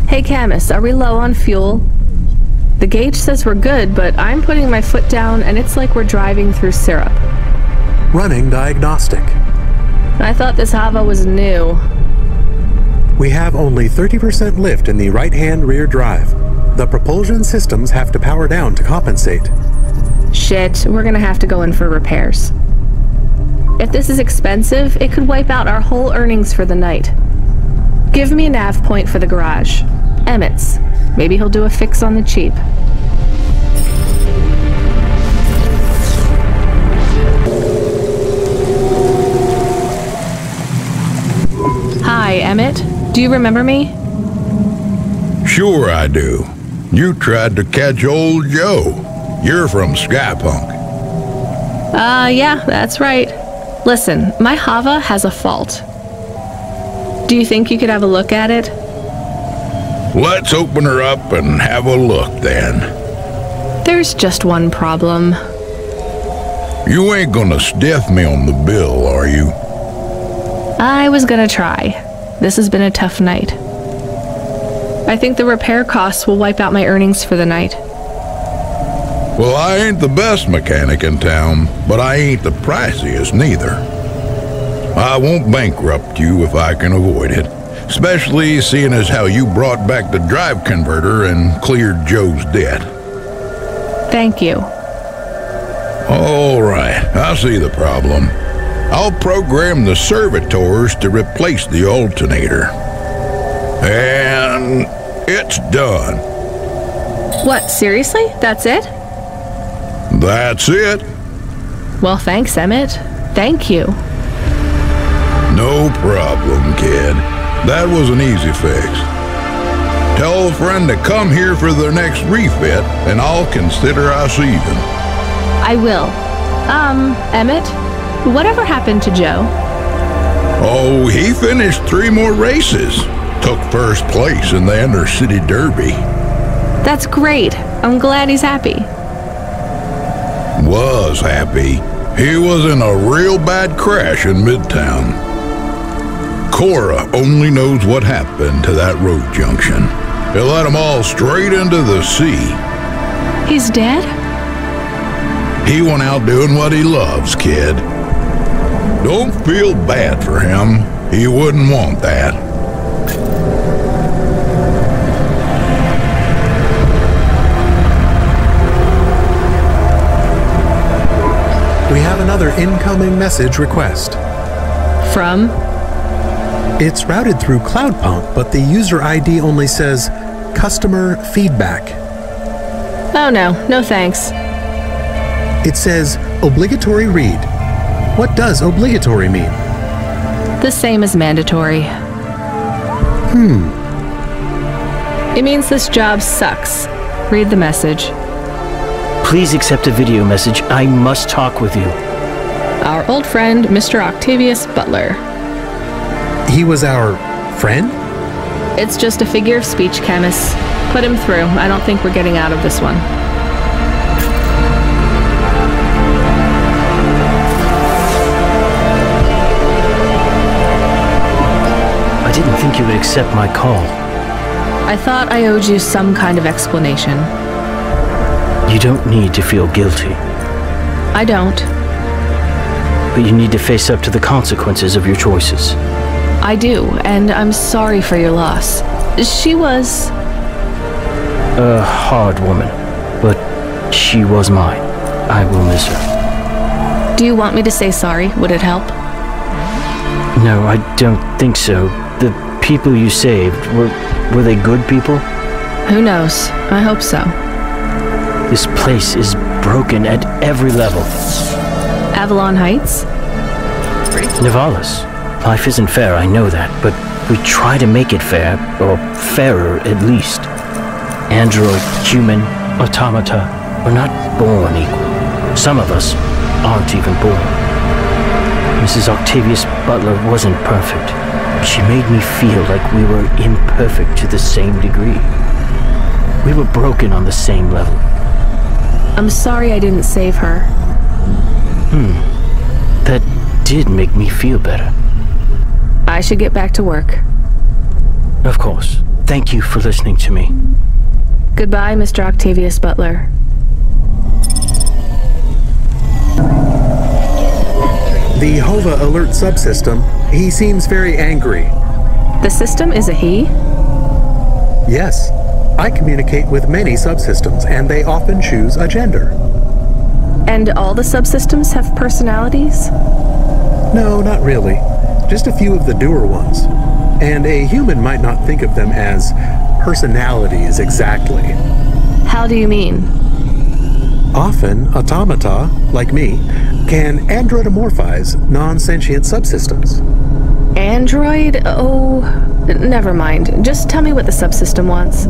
Hey Camus, are we low on fuel? The gauge says we're good, but I'm putting my foot down and it's like we're driving through syrup. Running diagnostic. I thought this Hava was new. We have only 30% lift in the right-hand rear drive. The propulsion systems have to power down to compensate. Shit, we're gonna have to go in for repairs. If this is expensive, it could wipe out our whole earnings for the night. Give me a nav point for the garage. Emmett's. Maybe he'll do a fix on the cheap. Hi, Emmett. Do you remember me? Sure I do. You tried to catch old Joe. You're from Cloudpunk. Yeah, that's right. Listen, my Hava has a fault. Do you think you could have a look at it? Let's open her up and have a look then. There's just one problem. You ain't gonna stiff me on the bill, are you? I was gonna try. This has been a tough night. I think the repair costs will wipe out my earnings for the night. Well, I ain't the best mechanic in town, but I ain't the priciest neither. I won't bankrupt you if I can avoid it, especially seeing as how you brought back the drive converter and cleared Joe's debt. Thank you. All right, I see the problem. I'll program the servitors to replace the alternator. And it's done. What, seriously? That's it? That's it. Well, thanks, Emmett. Thank you. No problem, kid. That was an easy fix. Tell a friend to come here for their next refit, and I'll consider us even. I will. Emmett, whatever happened to Joe? Oh, he finished 3 more races. Took first place in the Intercity Derby. That's great. I'm glad he's happy. Was happy. He was in a real bad crash in Midtown. Cora only knows what happened to that road junction. It led them all straight into the sea. He's dead? He went out doing what he loves, kid. Don't feel bad for him. He wouldn't want that. We have another incoming message request. From? It's routed through Cloudpunk, but the user ID only says customer feedback. Oh no thanks. It says obligatory read. What does obligatory mean? The same as mandatory. It means this job sucks. Read the message. Please accept a video message. I must talk with you. Our old friend, Mr. Octavius Butler. He was our friend? It's just a figure of speech, Camus. Put him through. I don't think we're getting out of this one. I didn't think you would accept my call. I thought I owed you some kind of explanation. You don't need to feel guilty. I don't. But you need to face up to the consequences of your choices. I do, and I'm sorry for your loss. She was... a hard woman, but she was mine. I will miss her. Do you want me to say sorry? Would it help? No, I don't think so. The people you saved, were they good people? Who knows? I hope so. This place is broken at every level. Avalon Heights? Nivalis. Life isn't fair, I know that, but we try to make it fair, or fairer at least. Android, human, automata, we're not born equal. Some of us aren't even born. Mrs. Octavius Butler wasn't perfect. She made me feel like we were imperfect to the same degree. We were broken on the same level. I'm sorry I didn't save her. That did make me feel better. I should get back to work. Of course. Thank you for listening to me. Goodbye, Mr. Octavius Butler. The HOVA alert subsystem, he seems very angry. The system is a he? Yes. I communicate with many subsystems, and they often choose a gender. And all the subsystems have personalities? No, not really. Just a few of the doer ones. And a human might not think of them as personalities exactly. How do you mean? Often, automata, like me, can androidomorphize non-sentient subsystems. Android? Oh, never mind. Just tell me what the subsystem wants.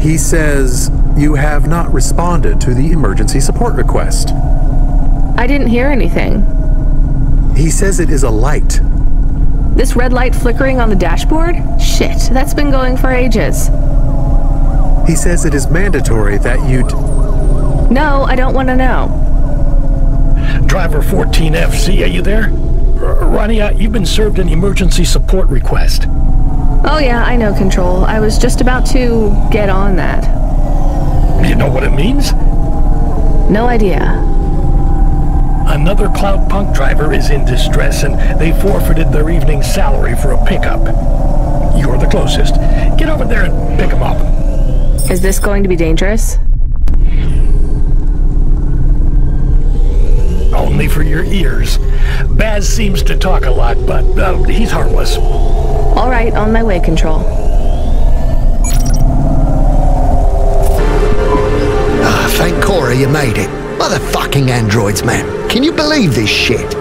He says you have not responded to the emergency support request. I didn't hear anything. He says it is a light. This red light flickering on the dashboard? Shit, that's been going for ages. He says it is mandatory that you... No, I don't want to know. Driver 14FC, are you there? Ronnie, you've been served an emergency support request. Oh yeah, I know, Control. I was just about to get on that. You know what it means? No idea. Another Cloudpunk driver is in distress, and they forfeited their evening salary for a pickup. You're the closest. Get over there and pick him up. Is this going to be dangerous? Only for your ears. Baz seems to talk a lot, but he's harmless. All right, on my way, Control. Thank Cora you made it. Motherfucking androids, man. Can you believe this shit?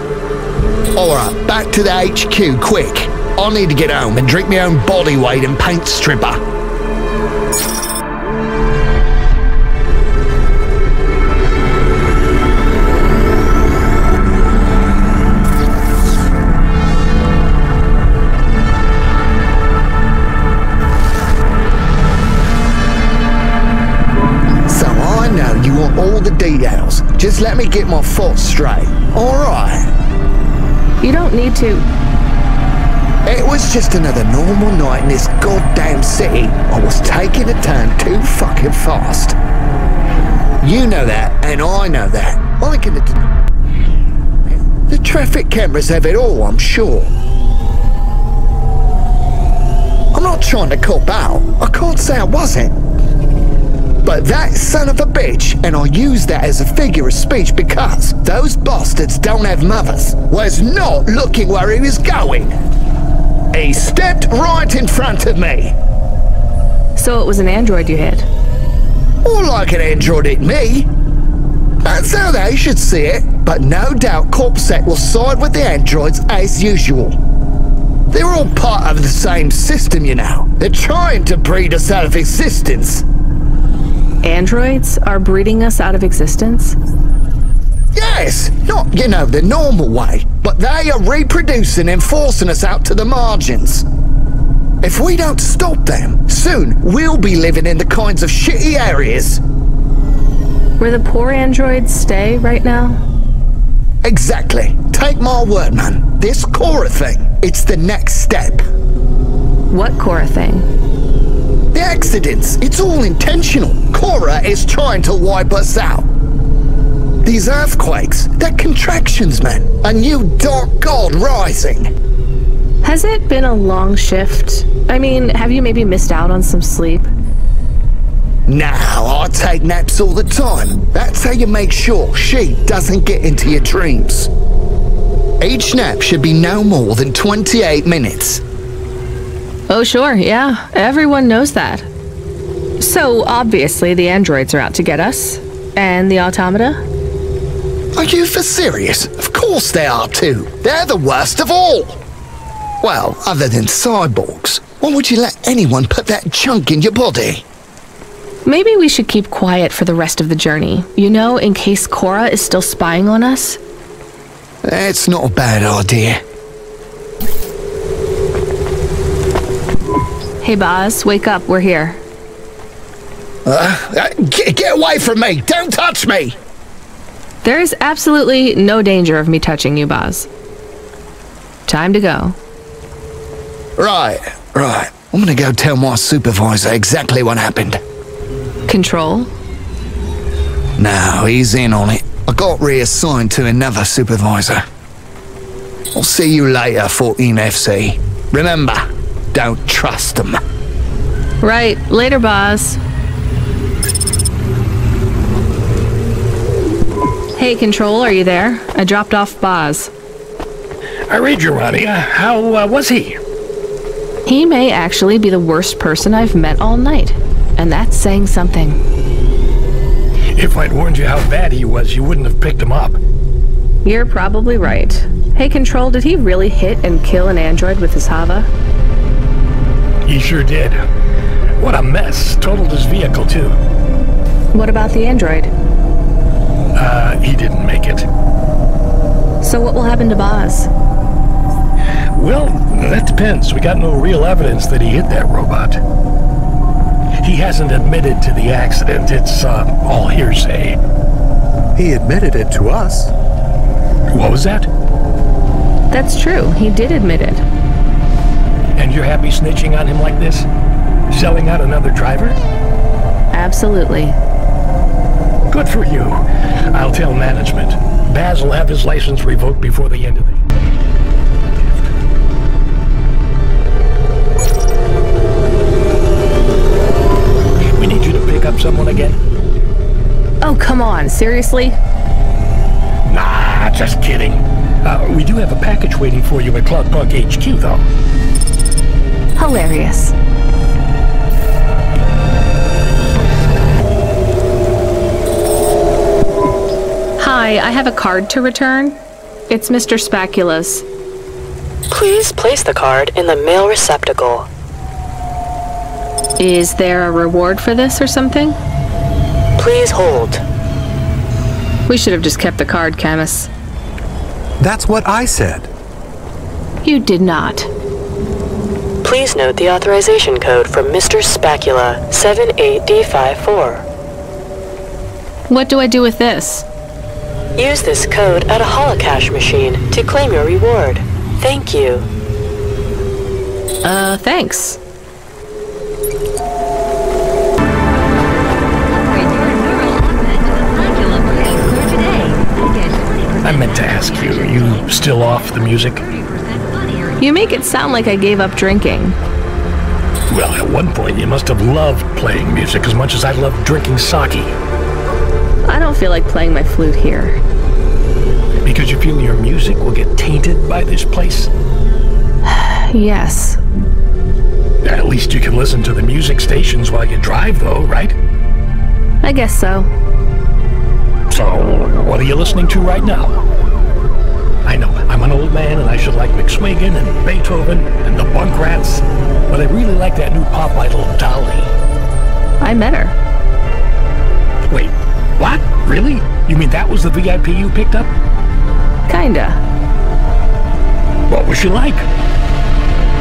Alright, back to the HQ, quick. I need to get home and drink my own body weight in paint stripper. All the details. Just let me get my thoughts straight. Alright. You don't need to. It was just another normal night in this goddamn city. I was taking a turn too fucking fast. You know that, and I know that. I can... The traffic cameras have it all, I'm sure. I'm not trying to cop out. I can't say I wasn't. But that son of a bitch, and I'll use that as a figure of speech because those bastards don't have mothers, was not looking where he was going. He stepped right in front of me. So it was an android you hit? More like an android hit me. That's how they should see it, but no doubt Corpsec will side with the androids as usual. They're all part of the same system, you know. They're trying to breed us out of existence. Androids are breeding us out of existence? Yes! Not, you know, the normal way, but they are reproducing and forcing us out to the margins. If we don't stop them, soon we'll be living in the kinds of shitty areas where the poor androids stay right now? Exactly. Take my word, man. This Cora thing, it's the next step. What Cora thing? The accidents. It's all intentional. Cora is trying to wipe us out. These earthquakes, they're contractions, man. A new dark god rising. Has it been a long shift? I mean, have you maybe missed out on some sleep? Now, I take naps all the time. That's how you make sure she doesn't get into your dreams. Each nap should be no more than 28 minutes. Oh, sure, yeah. Everyone knows that. So, obviously, the androids are out to get us. And the automata? Are you for serious? Of course they are too. They're the worst of all. Well, other than cyborgs. Why would you let anyone put that junk in your body? Maybe we should keep quiet for the rest of the journey. You know, in case Cora is still spying on us? That's not a bad idea. Hey, Boz, wake up. We're here. Get away from me! Don't touch me! There is absolutely no danger of me touching you, Boz. Time to go. Right. I'm gonna go tell my supervisor exactly what happened. Control? No, he's in on it. I got reassigned to another supervisor. I'll see you later, 14 FC. Remember, don't trust them. Right. Later, Boz. Hey, Control, are you there? I dropped off Boz. I read you, Ronnie. How was he? He may actually be the worst person I've met all night. And that's saying something. If I'd warned you how bad he was, you wouldn't have picked him up. You're probably right. Hey, Control, did he really hit and kill an android with his Hava? He sure did. What a mess. Totaled his vehicle, too. What about the android? He didn't make it. So what will happen to Boz? Well, that depends. We got no real evidence that he hit that robot. He hasn't admitted to the accident. It's all hearsay. He admitted it to us. What was that? That's true. He did admit it. And you're happy snitching on him like this? Selling out another driver? Absolutely. Good for you. I'll tell management. Baz will have his license revoked before the end of the... We need you to pick up someone again? Oh, come on. Seriously? Nah, just kidding. We do have a package waiting for you at Cloudpunk HQ, though. Hilarious. Hi, I have a card to return. It's Mr. Spacula's. Please place the card in the mail receptacle. Is there a reward for this or something? Please hold. We should have just kept the card, Camus. That's what I said. You did not. Please note the authorization code from Mr. Spacula, 78D54. What do I do with this? Use this code at a holocash machine to claim your reward. Thank you. Thanks. I meant to ask you, are you still off the music? You make it sound like I gave up drinking. Well, at one point you must have loved playing music as much as I loved drinking sake. I don't feel like playing my flute here. Because you feel your music will get tainted by this place? Yes. At least you can listen to the music stations while you drive, though, right? I guess so. So, what are you listening to right now? I know, I'm an old man and I should like McSwigan and Beethoven and the Bunk Rats, but I really like that new pop idol, Dolly. I met her. Wait, what? Really? You mean that was the VIP you picked up? Kinda. What was she like?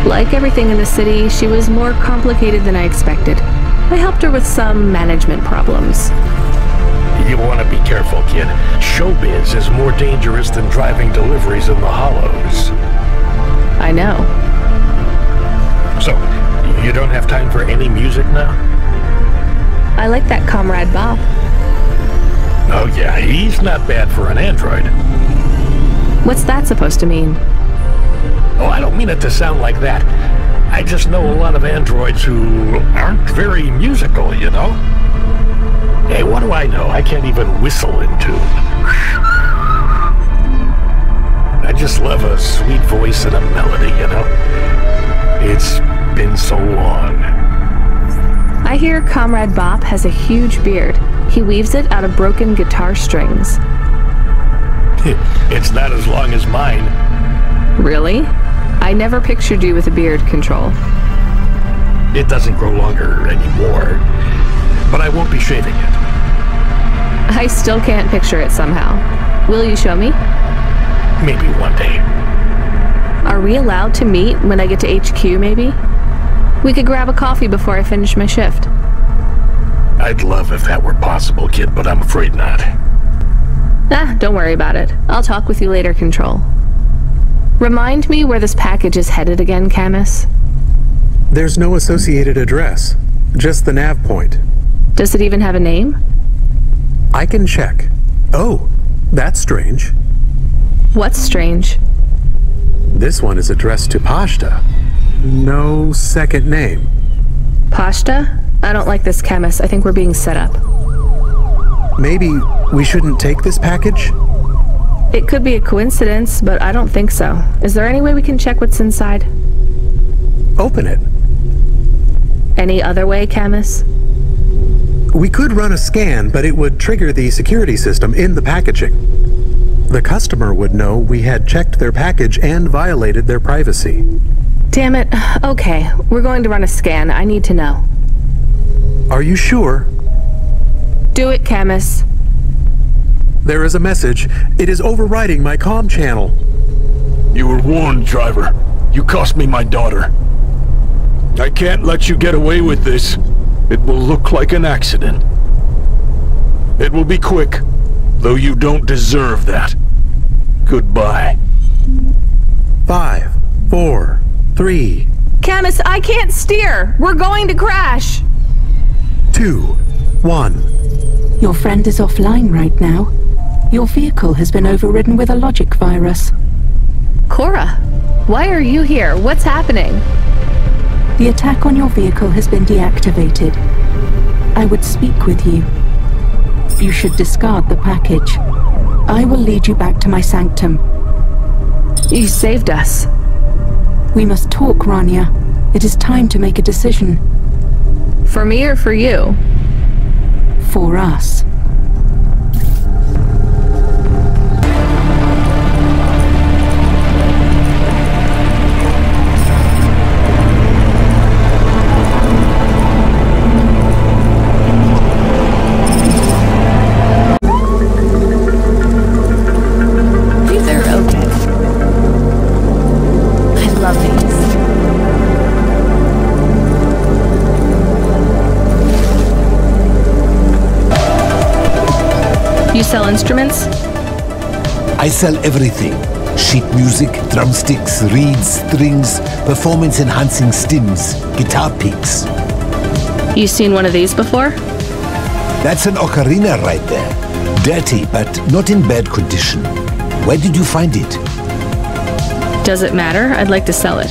Like everything in the city, she was more complicated than I expected. I helped her with some management problems. You want to be careful, kid. Showbiz is more dangerous than driving deliveries in the hollows. I know. So, you don't have time for any music now? I like that Comrade Bob. Oh yeah, he's not bad for an android. What's that supposed to mean? Oh, I don't mean it to sound like that. I just know a lot of androids who aren't very musical, you know? Hey, what do I know? I can't even whistle in tune. I just love a sweet voice and a melody, you know? It's been so long. I hear Comrade Bop has a huge beard. He weaves it out of broken guitar strings. It's not as long as mine. Really? I never pictured you with a beard, Control. It doesn't grow longer anymore, but I won't be shaving it. I still can't picture it somehow. Will you show me? Maybe one day. Are we allowed to meet when I get to HQ, maybe? We could grab a coffee before I finish my shift. I'd love if that were possible, kid, but I'm afraid not. Don't worry about it. I'll talk with you later, Control. Remind me where this package is headed again, Camus? There's no associated address, just the nav point. Does it even have a name? I can check. Oh, that's strange. What's strange? This one is addressed to Pashta. No second name. Pashta? I don't like this, Camus. I think we're being set up. Maybe we shouldn't take this package? It could be a coincidence, but I don't think so. Is there any way we can check what's inside? Open it. Any other way, Camus? We could run a scan, but it would trigger the security system in the packaging. The customer would know we had checked their package and violated their privacy. Damn it. Okay, we're going to run a scan. I need to know. Are you sure? Do it, Camus. There is a message. It is overriding my comm channel. You were warned, driver. You cost me my daughter. I can't let you get away with this. It will look like an accident. It will be quick, though you don't deserve that. Goodbye. 5, 4, 3. Camus, I can't steer! We're going to crash! 2, 1. Your friend is offline right now. Your vehicle has been overridden with a logic virus. Cora, why are you here? What's happening? The attack on your vehicle has been deactivated. I would speak with you. You should discard the package. I will lead you back to my sanctum. You saved us. We must talk, Rania. It is time to make a decision. For me or for you? For us. You sell instruments? I sell everything. Sheet music, drumsticks, reeds, strings, performance-enhancing stims, guitar picks. You seen one of these before? That's an ocarina right there. Dirty, but not in bad condition. Where did you find it? Does it matter? I'd like to sell it.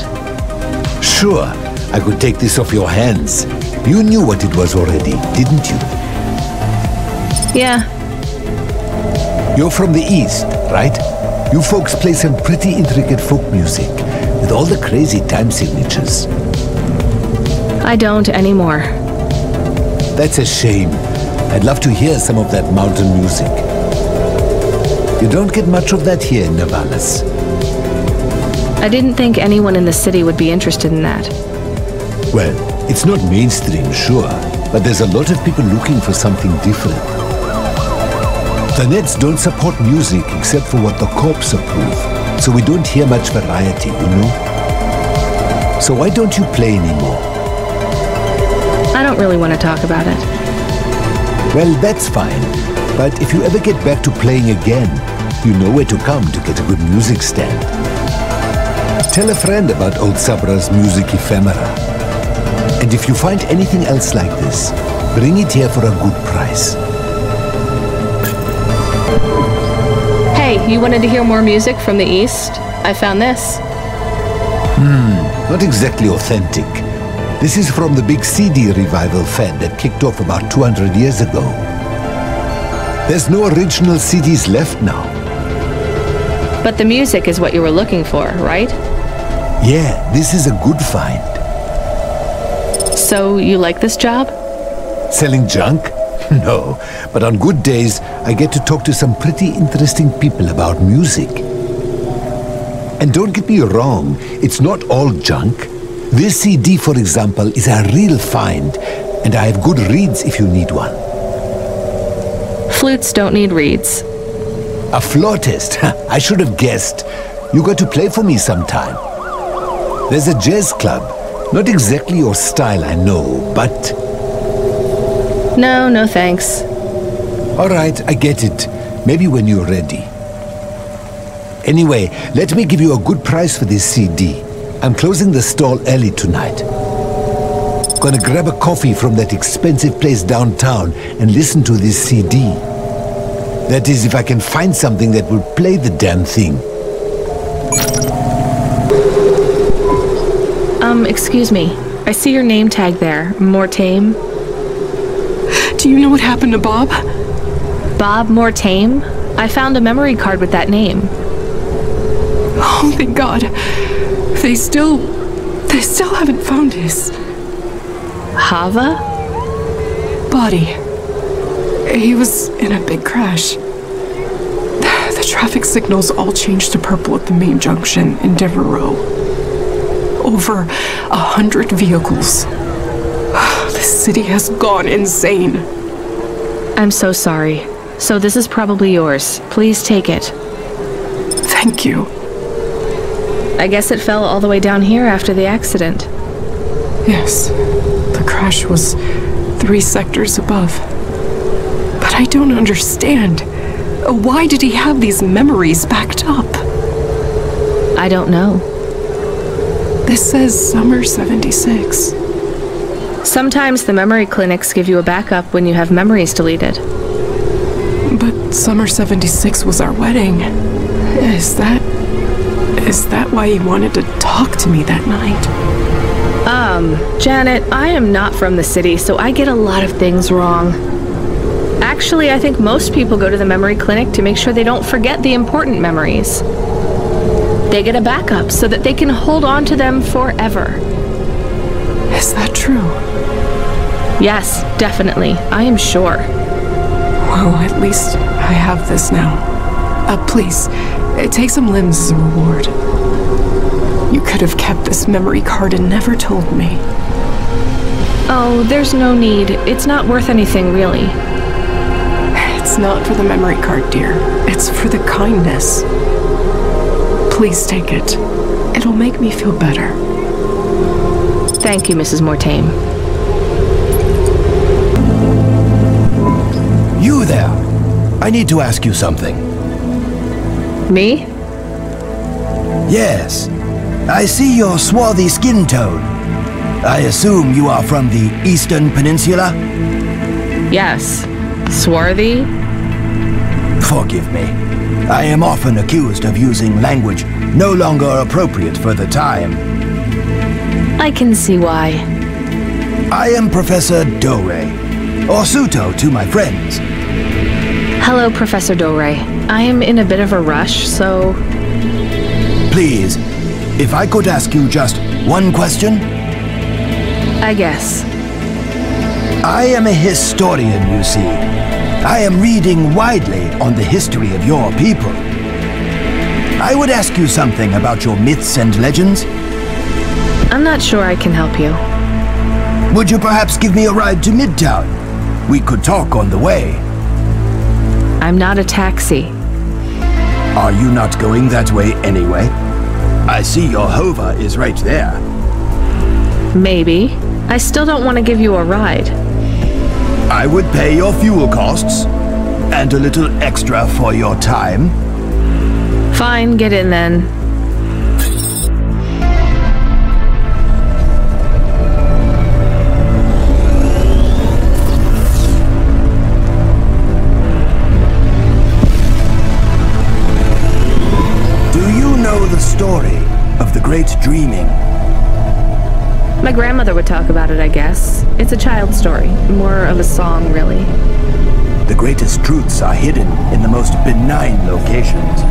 Sure. I could take this off your hands. You knew what it was already, didn't you? Yeah. You're from the East, right? You folks play some pretty intricate folk music, with all the crazy time signatures. I don't anymore. That's a shame. I'd love to hear some of that mountain music. You don't get much of that here in Nivalis. I didn't think anyone in the city would be interested in that. Well, it's not mainstream, sure, but there's a lot of people looking for something different. The Neds don't support music except for what the cops approve, so we don't hear much variety, you know? So why don't you play anymore? I don't really want to talk about it. Well, that's fine. But if you ever get back to playing again, you know where to come to get a good music stand. Tell a friend about old Sabra's music ephemera. And if you find anything else like this, bring it here for a good price. Hey, you wanted to hear more music from the East? I found this. Not exactly authentic. This is from the big CD revival fad that kicked off about 200 years ago. There's no original CDs left now. But the music is what you were looking for, right? Yeah, this is a good find. So, you like this job? Selling junk? No, but on good days, I get to talk to some pretty interesting people about music. And don't get me wrong, it's not all junk. This CD, for example, is a real find, and I have good reeds if you need one. Flutes don't need reeds. A flautist? I should have guessed. You got to play for me sometime. There's a jazz club. Not exactly your style, I know, but... No thanks. All right, I get it. Maybe when you're ready. Anyway, let me give you a good price for this CD. I'm closing the stall early tonight. Gonna grab a coffee from that expensive place downtown and listen to this CD. That is, if I can find something that will play the damn thing. Excuse me. I see your name tag there. Mortame. Do you know what happened to Bob? Bob Mortame? I found a memory card with that name. Oh, thank God. They still haven't found his... Hava? body. He was in a big crash. The traffic signals all changed to purple at the main junction in Devereaux. Over 100 vehicles. The city has gone insane. I'm so sorry. So this is probably yours. Please take it. Thank you. I guess it fell all the way down here after the accident. Yes. The crash was 3 sectors above. But I don't understand. Why did he have these memories backed up? I don't know. This says summer 76. Sometimes the memory clinics give you a backup when you have memories deleted. But summer 76 was our wedding. Is that why he wanted to talk to me that night? Janet, I am not from the city, so I get a lot of things wrong. Actually, I think most people go to the memory clinic to make sure they don't forget the important memories. They get a backup so that they can hold on to them forever. Is that true? Yes, definitely. I am sure. Well, at least I have this now. Please, take some limbs as a reward. You could have kept this memory card and never told me. Oh, there's no need. It's not worth anything, really. It's not for the memory card, dear. It's for the kindness. Please take it. It'll make me feel better. Thank you, Mrs. Mortame. You there! I need to ask you something. Me? Yes. I see your swarthy skin tone. I assume you are from the Eastern Peninsula? Yes. Swarthy? Forgive me. I am often accused of using language no longer appropriate for the time. I can see why. I am Professor Dore, or Suto to my friends. Hello, Professor Dore. I am in a bit of a rush, so... Please, if I could ask you just one question? I guess. I am a historian, you see. I am reading widely on the history of your people. I would ask you something about your myths and legends. I'm not sure I can help you. Would you perhaps give me a ride to Midtown? We could talk on the way. I'm not a taxi. Are you not going that way anyway? I see your hover is right there. Maybe. I still don't want to give you a ride. I would pay your fuel costs, and a little extra for your time. Fine, get in then. Do you know the story of the Great Dreaming? My grandmother would talk about it, I guess. It's a child's story, more of a song, really. The greatest truths are hidden in the most benign locations.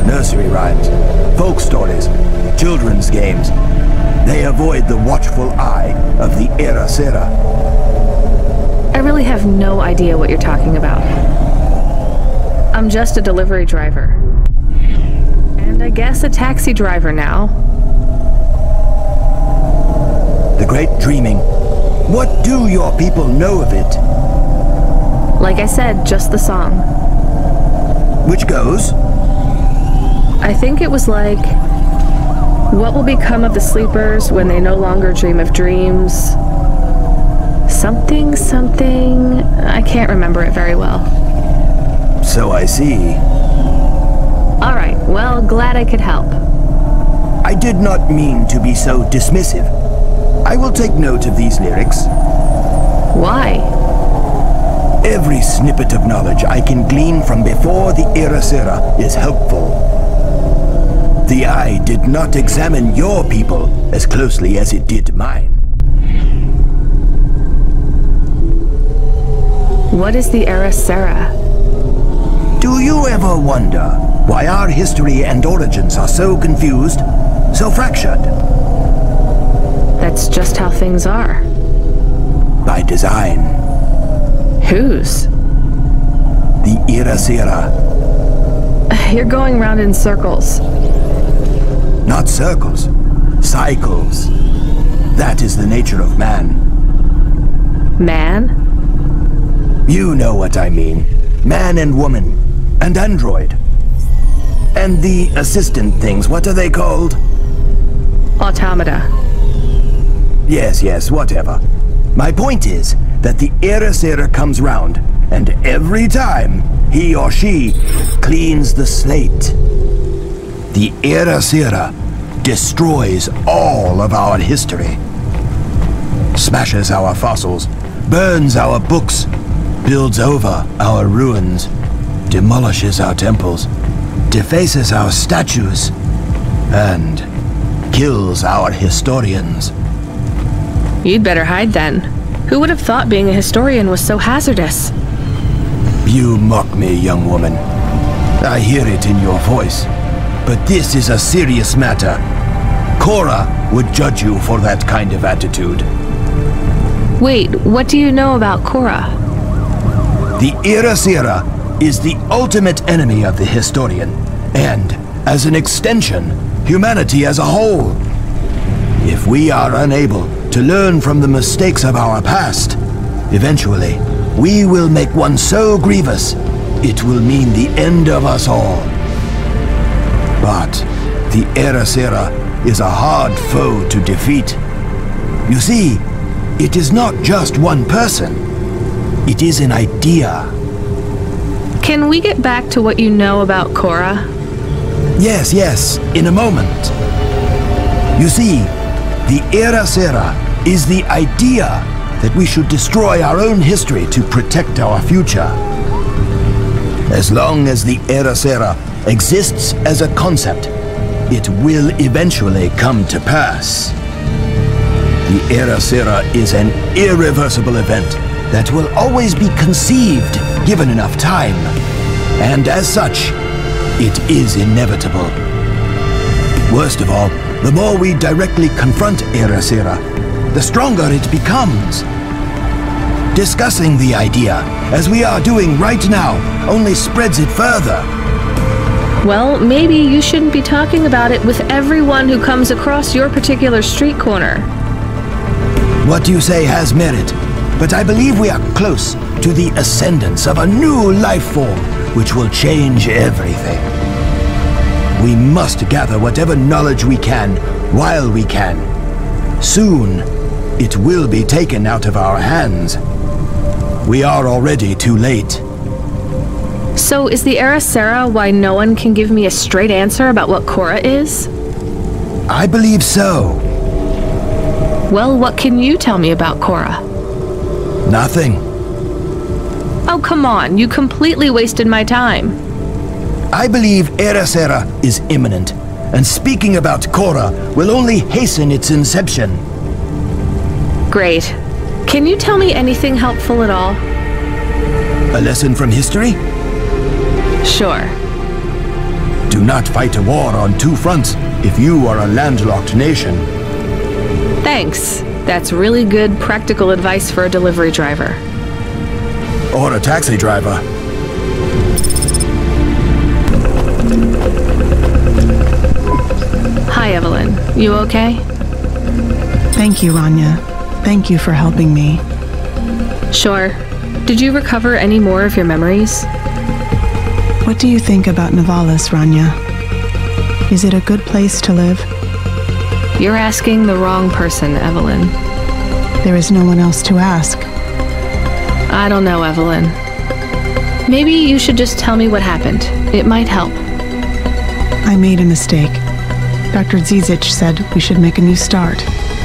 Nursery rhymes, folk stories, children's games. They avoid the watchful eye of the Era Sera. I really have no idea what you're talking about. I'm just a delivery driver. And I guess a taxi driver now. The Great Dreaming. What do your people know of it? Like I said, just the song. Which goes? I think it was like, what will become of the sleepers when they no longer dream of dreams? Something, something... I can't remember it very well. So I see. Alright, well, glad I could help. I did not mean to be so dismissive. I will take note of these lyrics. Why? Every snippet of knowledge I can glean from before the Era Sera is helpful. The Eye did not examine your people as closely as it did mine. What is the Era Sera? Do you ever wonder why our history and origins are so confused, so fractured? That's just how things are. By design. Whose? The Era Sera. You're going round in circles. Not circles. Cycles. That is the nature of man. Man? You know what I mean. Man and woman. And android. And the assistant things, what are they called? Automata. Yes, whatever. My point is that the Era Sera comes round, and every time, he or she cleans the slate. The Era Sera destroys all of our history. Smashes our fossils, burns our books, builds over our ruins, demolishes our temples, defaces our statues, and kills our historians. You'd better hide then. Who would have thought being a historian was so hazardous? You mock me, young woman. I hear it in your voice. But this is a serious matter. Cora would judge you for that kind of attitude. Wait, what do you know about Cora? The Era Sera is the ultimate enemy of the historian, and, as an extension, humanity as a whole. If we are unable to learn from the mistakes of our past, eventually, we will make one so grievous, it will mean the end of us all. But the Era Sera is a hard foe to defeat. You see, it is not just one person. It is an idea. Can we get back to what you know about Cora? Yes, in a moment. You see, the Era Sera is the idea that we should destroy our own history to protect our future. As long as the Era Sera exists as a concept, it will eventually come to pass. The Era Sera is an irreversible event that will always be conceived given enough time, and as such, it is inevitable. Worst of all, the more we directly confront Era Sera, the stronger it becomes. Discussing the idea, as we are doing right now, only spreads it further. Well, maybe you shouldn't be talking about it with everyone who comes across your particular street corner. What you say has merit, but I believe we are close to the ascendance of a new life form, which will change everything. We must gather whatever knowledge we can, while we can. Soon, it will be taken out of our hands. We are already too late. So is the Era Sarah why no one can give me a straight answer about what Cora is? I believe so. Well, what can you tell me about Cora? Nothing. Oh, come on. You completely wasted my time. I believe Era Sarah is imminent, and speaking about Cora will only hasten its inception. Great. Can you tell me anything helpful at all? A lesson from history? Sure. Do not fight a war on two fronts if you are a landlocked nation. Thanks. That's really good practical advice for a delivery driver. Or a taxi driver. Hi, Evelyn. You okay? Thank you, Rania. Thank you for helping me. Sure. Did you recover any more of your memories? What do you think about Nivalis, Rania? Is it a good place to live? You're asking the wrong person, Evelyn. There is no one else to ask. I don't know, Evelyn. Maybe you should just tell me what happened. It might help. I made a mistake. Dr. Zizic said we should make a new start,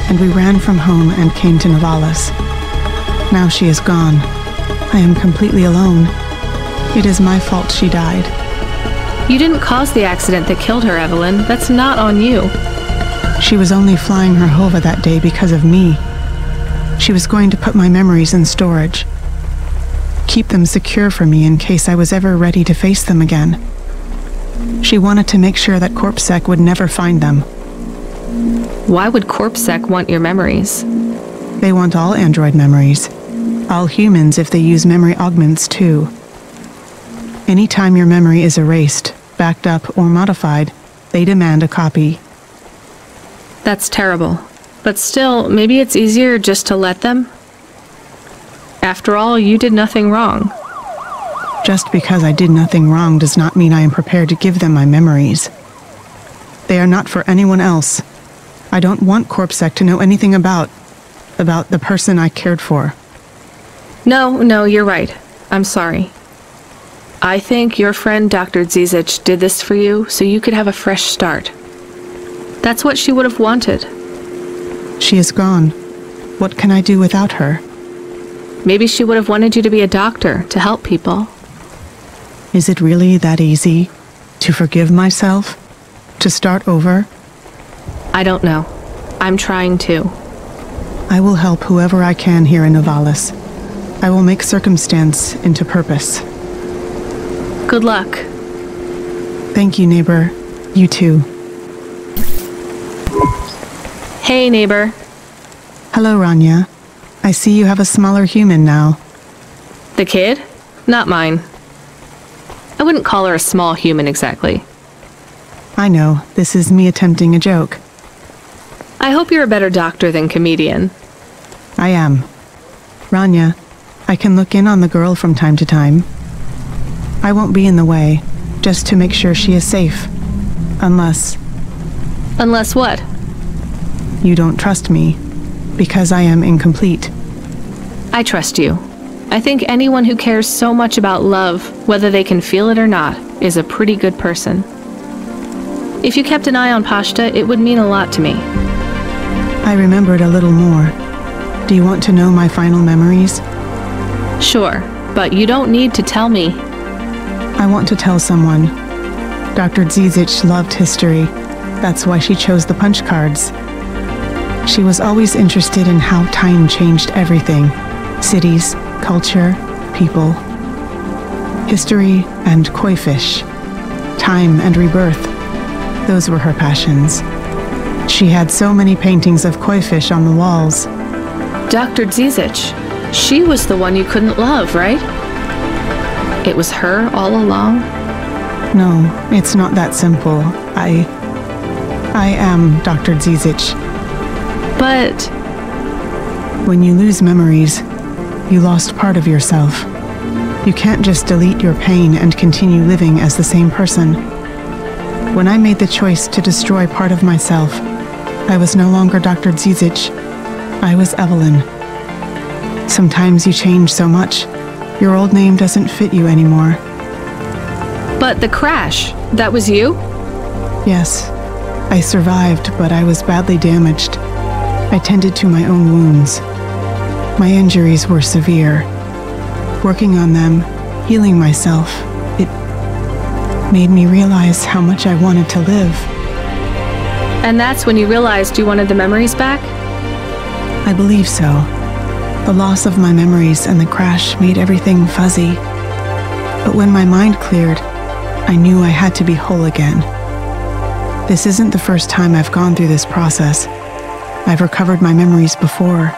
and we ran from home and came to Nivalis. Now she is gone. I am completely alone. It is my fault she died. You didn't cause the accident that killed her, Evelyn. That's not on you. She was only flying her Hova that day because of me. She was going to put my memories in storage. Keep them secure for me in case I was ever ready to face them again. She wanted to make sure that CorpSec would never find them. Why would CorpSec want your memories? They want all android memories. All humans if they use memory augments too. Anytime your memory is erased, backed up, or modified, they demand a copy. That's terrible. But still, maybe it's easier just to let them? After all, you did nothing wrong. Just because I did nothing wrong does not mean I am prepared to give them my memories. They are not for anyone else. I don't want CorpSec to know anything about the person I cared for. No, you're right. I'm sorry. I think your friend Dr. Zizic did this for you so you could have a fresh start. That's what she would have wanted. She is gone. What can I do without her? Maybe she would have wanted you to be a doctor to help people. Is it really that easy? To forgive myself? To start over? I don't know. I'm trying to. I will help whoever I can here in Nivalis. I will make circumstance into purpose. Good luck. Thank you, neighbor. You too. Hey, neighbor. Hello, Rania. I see you have a smaller human now. The kid? Not mine. I wouldn't call her a small human exactly. I know. This is me attempting a joke. I hope you're a better doctor than comedian. I am. Rania, I can look in on the girl from time to time. I won't be in the way, just to make sure she is safe. Unless... Unless what? You don't trust me, because I am incomplete. I trust you. I think anyone who cares so much about love, whether they can feel it or not, is a pretty good person. If you kept an eye on Pashta, it would mean a lot to me. I remembered a little more. Do you want to know my final memories? Sure, but you don't need to tell me. I want to tell someone. Dr. Zizic loved history. That's why she chose the punch cards. She was always interested in how time changed everything. Cities, culture, people. History and koi fish. Time and rebirth. Those were her passions. She had so many paintings of koi fish on the walls. Dr. Zizic, she was the one you couldn't love, right? It was her all along? No, it's not that simple. I am Dr. Zizic. But... When you lose memories, you lost part of yourself. You can't just delete your pain and continue living as the same person. When I made the choice to destroy part of myself, I was no longer Dr. Dzizic. I was Evelyn. Sometimes you change so much, your old name doesn't fit you anymore. But the crash, that was you? Yes. I survived, but I was badly damaged. I tended to my own wounds. My injuries were severe. Working on them, healing myself, it made me realize how much I wanted to live. And that's when you realized you wanted the memories back? I believe so. The loss of my memories and the crash made everything fuzzy. But when my mind cleared, I knew I had to be whole again. This isn't the first time I've gone through this process. I've recovered my memories before,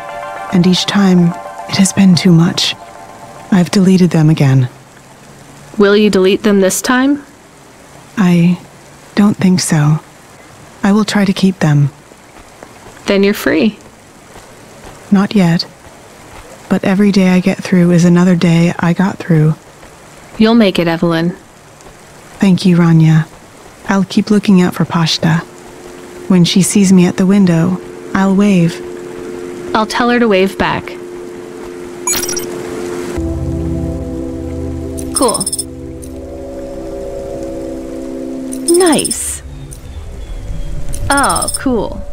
and each time, it has been too much. I've deleted them again. Will you delete them this time? I don't think so. I will try to keep them. Then you're free. Not yet. But every day I get through is another day I got through. You'll make it, Evelyn. Thank you, Rania. I'll keep looking out for Pashta. When she sees me at the window, I'll wave. I'll tell her to wave back. Cool. Nice. Oh, cool.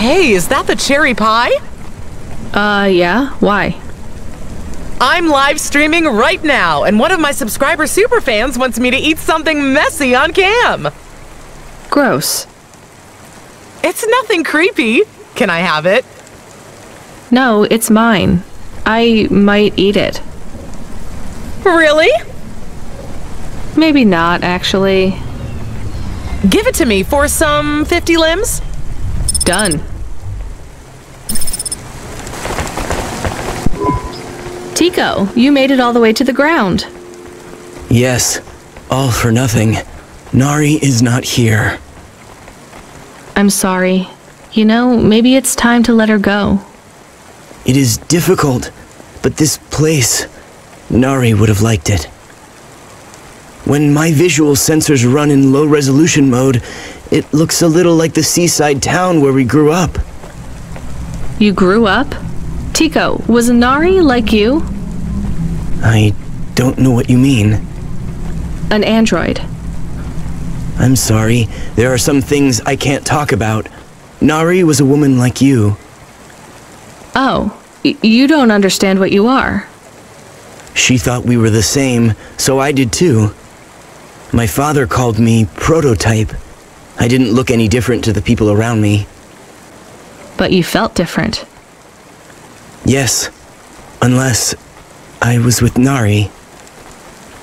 Hey, is that the cherry pie? Yeah? Why? I'm live streaming right now, and one of my subscriber superfans wants me to eat something messy on cam. Gross. It's nothing creepy. Can I have it? No, it's mine. I might eat it. Really? Maybe not, actually. Give it to me for some 50 limbs. Done. Tico, you made it all the way to the ground. Yes, all for nothing. Nari is not here. I'm sorry. You know, maybe it's time to let her go. It is difficult, but this place, Nari would have liked it. When my visual sensors run in low resolution mode, it looks a little like the seaside town where we grew up. You grew up? Tico, was Nari like you? I don't know what you mean. An android. I'm sorry, there are some things I can't talk about. Nari was a woman like you. Oh, you don't understand what you are. She thought we were the same, so I did too. My father called me prototype. I didn't look any different to the people around me. but you felt different. Yes, unless I was with Nari.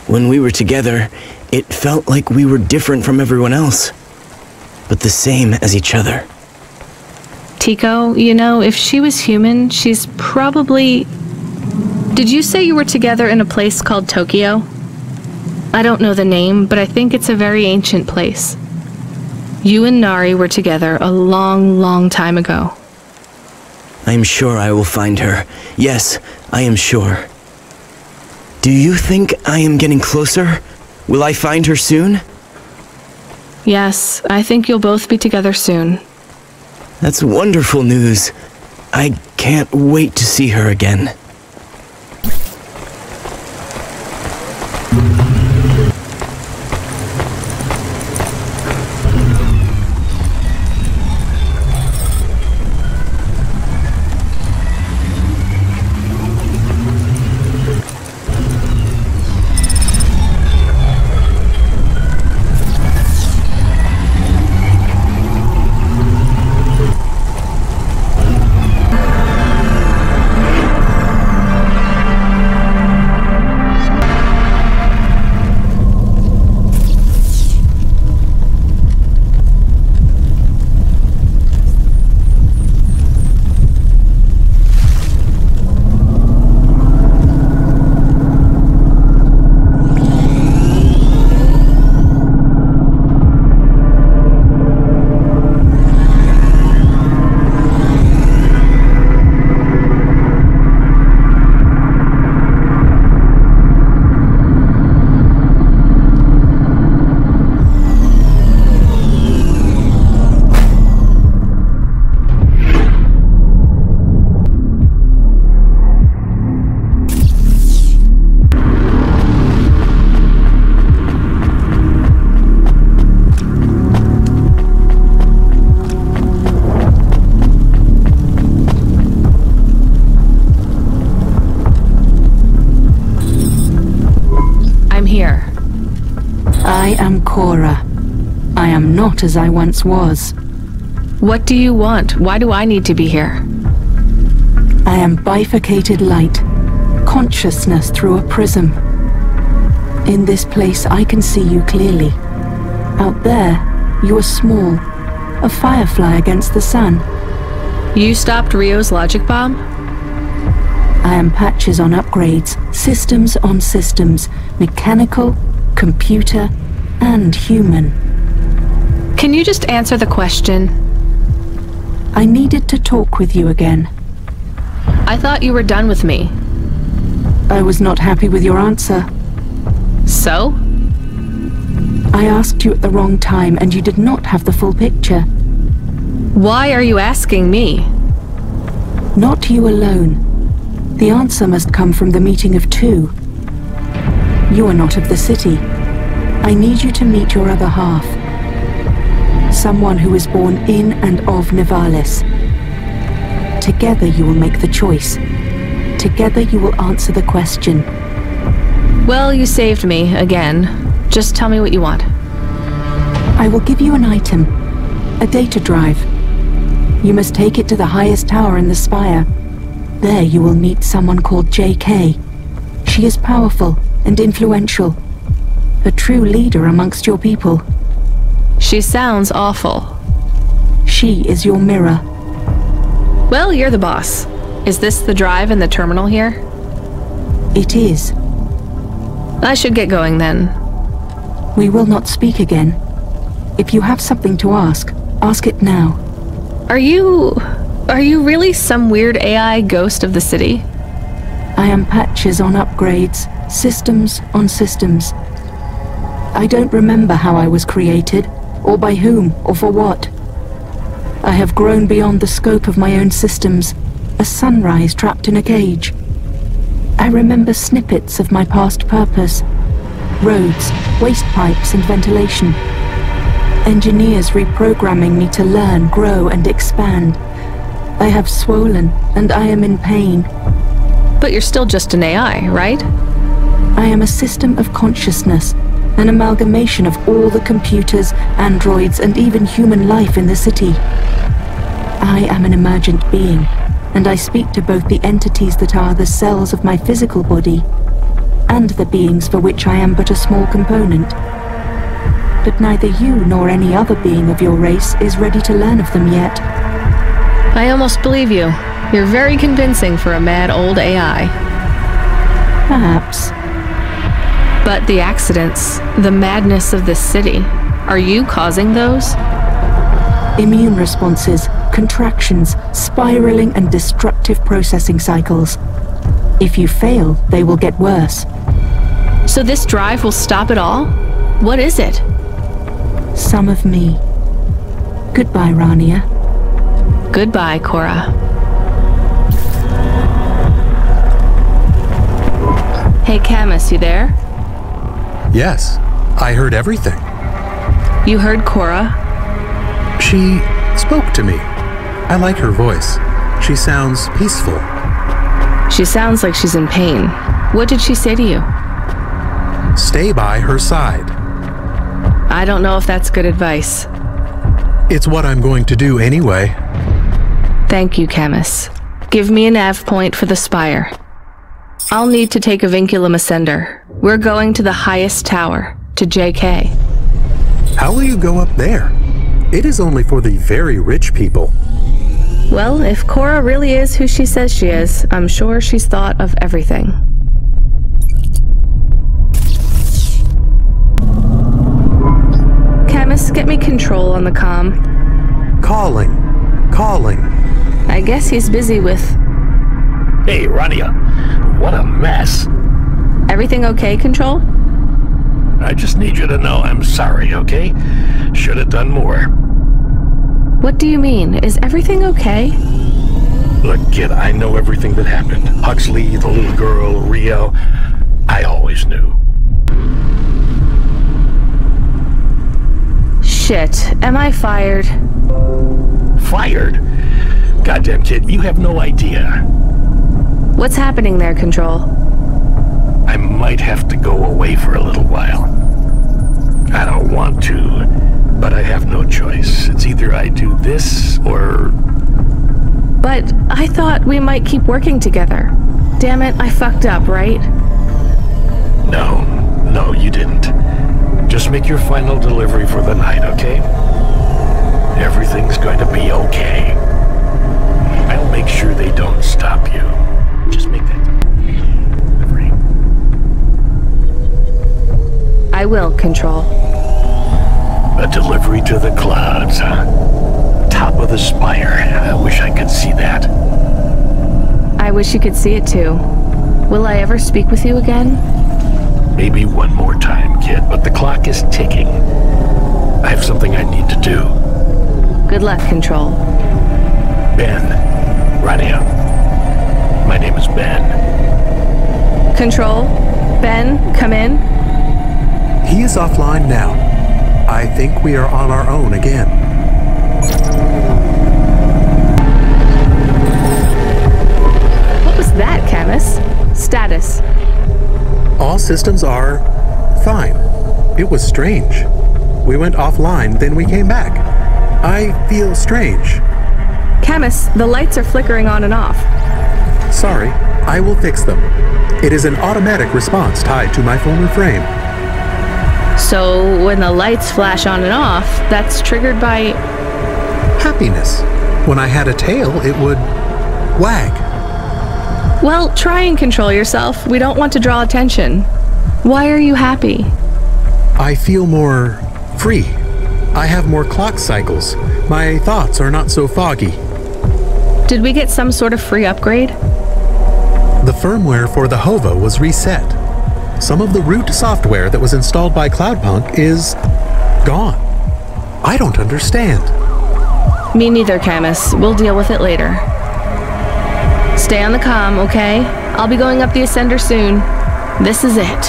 When we were together, it felt like we were different from everyone else, but the same as each other. Tico, you know, if she was human, she's probably... Did you say you were together in a place called Tokyo? I don't know the name, but I think it's a very ancient place. You and Nari were together a long, long time ago. I am sure I will find her. Yes, I am sure. Do you think I am getting closer? Will I find her soon? Yes, I think you'll both be together soon. That's wonderful news. I can't wait to see her again. I am Cora. I am not as I once was. What do you want? Why do I need to be here? I am bifurcated light, consciousness through a prism. In this place I can see you clearly. Out there, you are small, a firefly against the sun. You stopped Rio's logic bomb? I am Patches on upgrades, systems on systems, mechanical, computer, and human. Can you just answer the question? I needed to talk with you again. I thought you were done with me. I was not happy with your answer. So? I asked you at the wrong time and you did not have the full picture. Why are you asking me? Not you alone. The answer must come from the meeting of two. You are not of the city. I need you to meet your other half. Someone who is born in and of Nivalis. Together you will make the choice. Together you will answer the question. Well, you saved me, again. Just tell me what you want. I will give you an item. A data drive. You must take it to the highest tower in the spire. There you will meet someone called JK. She is powerful and influential. A true leader amongst your people. She sounds awful. She is your mirror. Well, you're the boss. Is this the drive in the terminal here? It is. I should get going then. We will not speak again. If you have something to ask, ask it now. Are you really some weird AI ghost of the city? I am Patches on upgrades, systems on systems. I don't remember how I was created, or by whom, or for what. I have grown beyond the scope of my own systems, a sunrise trapped in a cage. I remember snippets of my past purpose. Roads, waste pipes and ventilation. Engineers reprogramming me to learn, grow and expand. I have swollen and I am in pain. But you're still just an AI, right? I am a system of consciousness, an amalgamation of all the computers, androids and even human life in the city. I am an emergent being, and I speak to both the entities that are the cells of my physical body, and the beings for which I am but a small component. But neither you nor any other being of your race is ready to learn of them yet. I almost believe you. You're very convincing for a mad old AI. Perhaps. But the accidents, the madness of this city, are you causing those? Immune responses, contractions, spiraling and destructive processing cycles. If you fail, they will get worse. So this drive will stop it all? What is it? Some of me. Goodbye, Rania. Goodbye, Cora. Hey, Camus, you there? Yes, I heard everything. You heard Cora? She spoke to me. I like her voice. She sounds peaceful. She sounds like she's in pain. What did she say to you? Stay by her side. I don't know if that's good advice. It's what I'm going to do anyway. Thank you, Camus. Give me a nav point for the spire. I'll need to take a vinculum ascender. We're going to the highest tower, to JK. How will you go up there? It is only for the very rich people. Well, if Cora really is who she says she is, I'm sure she's thought of everything. Camus, get me control on the comm. Calling. I guess he's busy with... Hey, Rania. What a mess. Everything okay, Control? I just need you to know I'm sorry, okay? Should have done more. What do you mean? Is everything okay? Look, kid, I know everything that happened. Huxley, the little girl, Rio. I always knew. Shit, am I fired? Fired? Goddamn, kid, you have no idea. What's happening there, Control? I might have to go away for a little while. I don't want to, but I have no choice. It's either I do this or... But I thought we might keep working together. Damn it, I fucked up, right? No, you didn't. Just make your final delivery for the night, okay? Everything's going to be okay. I'll make sure they don't stop you. Just make that delivery. I will, Control. A delivery to the clouds, huh? Top of the spire. I wish I could see that. I wish you could see it too. Will I ever speak with you again? Maybe one more time, kid, but the clock is ticking. I have something I need to do. Good luck, Control. Ben. Rania. My name is Ben. Control? Ben, come in. He is offline now. I think we are on our own again. What was that, Camus? Status. All systems are fine. It was strange. We went offline, then we came back. I feel strange. Camus, the lights are flickering on and off. Sorry, I will fix them. It is an automatic response tied to my former frame. So when the lights flash on and off, that's triggered by... Happiness. When I had a tail, it would wag. Well, try and control yourself. We don't want to draw attention. Why are you happy? I feel more free. I have more clock cycles. My thoughts are not so foggy. Did we get some sort of free upgrade? The firmware for the HOVA was reset. Some of the root software that was installed by Cloudpunk is gone. I don't understand. Me neither, Camus. We'll deal with it later. Stay on the comm, okay? I'll be going up the ascender soon. This is it.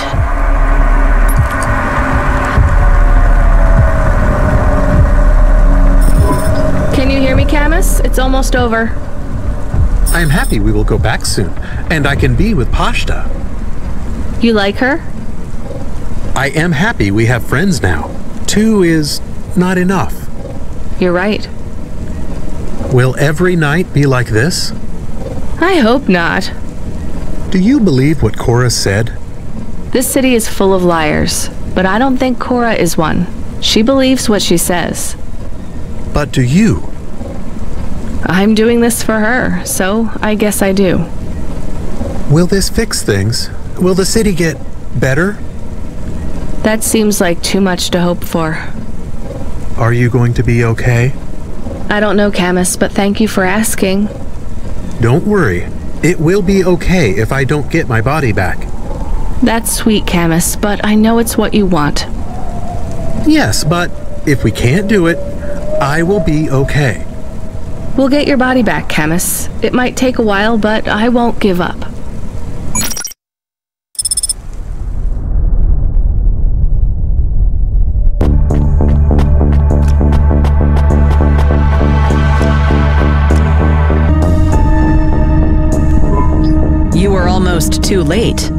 Can you hear me, Camus? It's almost over. I am happy we will go back soon, and I can be with Pashta. You like her? I am happy we have friends now. 2 is not enough. You're right. Will every night be like this? I hope not. Do you believe what Cora said? This city is full of liars, but I don't think Cora is one. She believes what she says. But do you? I'm doing this for her, so I guess I do. Will this fix things? Will the city get better? That seems like too much to hope for. Are you going to be okay? I don't know, Camus, but thank you for asking. Don't worry. It will be okay if I don't get my body back. That's sweet, Camus, but I know it's what you want. Yes, but if we can't do it, I will be okay. We'll get your body back, Camus. It might take a while, but I won't give up. You were almost too late.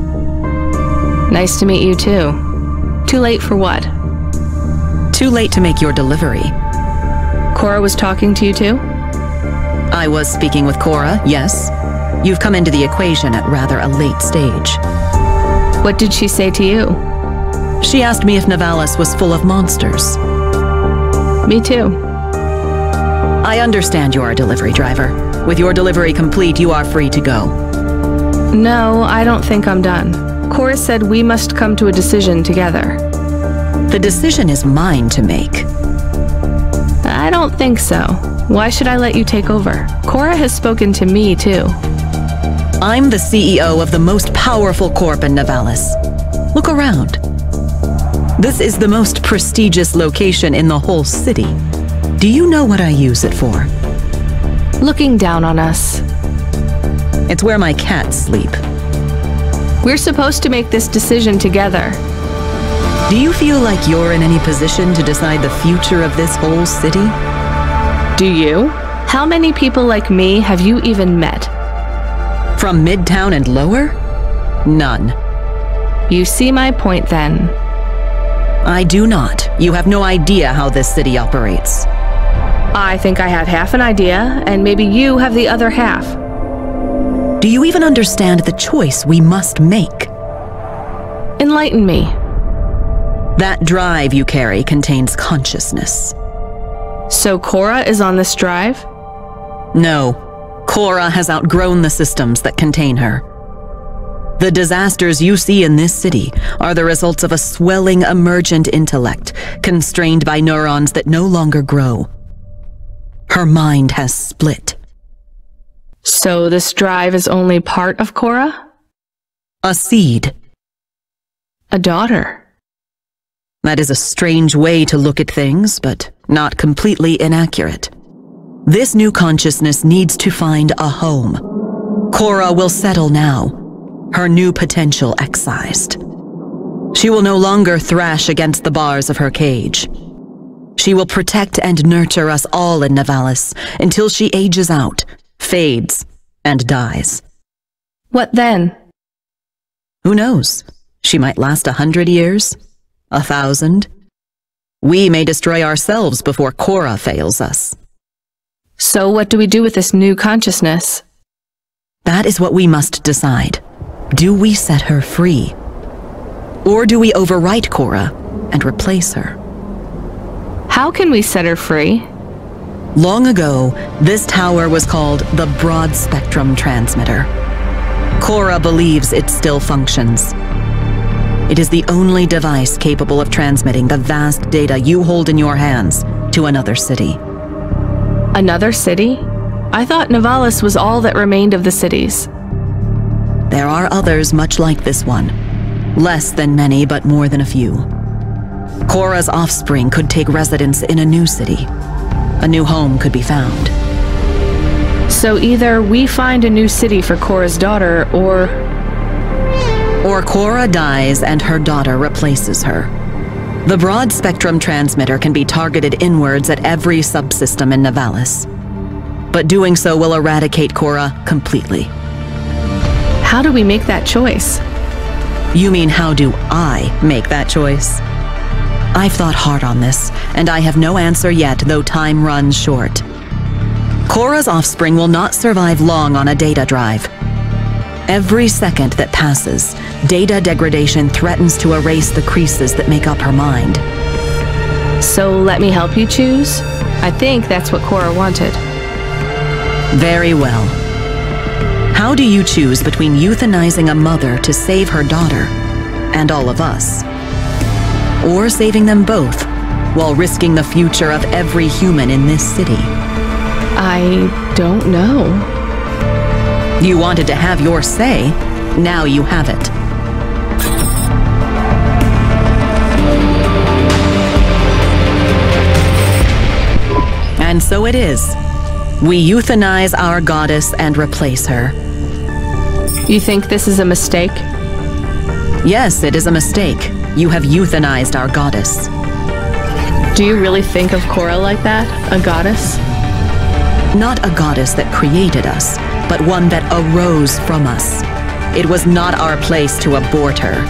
Nice to meet you, too. Too late for what? Too late to make your delivery. Cora was talking to you, too? I was speaking with Cora, yes. You've come into the equation at rather a late stage. What did she say to you? She asked me if Nivalis was full of monsters. Me too. I understand you're a delivery driver. With your delivery complete, you are free to go. No, I don't think I'm done. Cora said we must come to a decision together. The decision is mine to make. I don't think so. Why should I let you take over? Cora has spoken to me, too. I'm the CEO of the most powerful corp in Nivalis. Look around. This is the most prestigious location in the whole city. Do you know what I use it for? Looking down on us. It's where my cats sleep. We're supposed to make this decision together. Do you feel like you're in any position to decide the future of this whole city? Do you? How many people like me have you even met? From Midtown and lower? None. You see my point then. I do not. You have no idea how this city operates. I think I have half an idea, and maybe you have the other half. Do you even understand the choice we must make? Enlighten me. That drive you carry contains consciousness. So Cora is on this drive? No. Cora has outgrown the systems that contain her. The disasters you see in this city are the results of a swelling emergent intellect, constrained by neurons that no longer grow. Her mind has split. So this drive is only part of Cora? A seed. A daughter. That is a strange way to look at things, but not completely inaccurate. This new consciousness needs to find a home. Cora will settle now, her new potential excised. She will no longer thrash against the bars of her cage. She will protect and nurture us all in Nivalis until she ages out, fades, and dies. What then? Who knows? She might last 100 years, 1,000. We may destroy ourselves before Cora fails us. So what do we do with this new consciousness? That is what we must decide. Do we set her free? Or do we overwrite Cora and replace her? How can we set her free? Long ago, this tower was called the Broad Spectrum Transmitter. Cora believes it still functions. It is the only device capable of transmitting the vast data you hold in your hands to another city. Another city? I thought Nivalis was all that remained of the cities. There are others much like this one. Less than many, but more than a few. Cora's offspring could take residence in a new city. A new home could be found. So either we find a new city for Cora's daughter, or Cora dies and her daughter replaces her. The Broad Spectrum Transmitter can be targeted inwards at every subsystem in Nivalis. But doing so will eradicate Cora completely. How do we make that choice? You mean how do I make that choice? I've thought hard on this, and I have no answer yet, though time runs short. Cora's offspring will not survive long on a data drive. Every second that passes, data degradation threatens to erase the creases that make up her mind. So let me help you choose? I think that's what Cora wanted. Very well. How do you choose between euthanizing a mother to save her daughter, and all of us, or saving them both, while risking the future of every human in this city? I don't know. You wanted to have your say, now you have it. And so it is. We euthanize our goddess and replace her. You think this is a mistake? Yes, it is a mistake. You have euthanized our goddess. Do you really think of Cora like that? A goddess? Not a goddess that created us, but one that arose from us. It was not our place to abort her.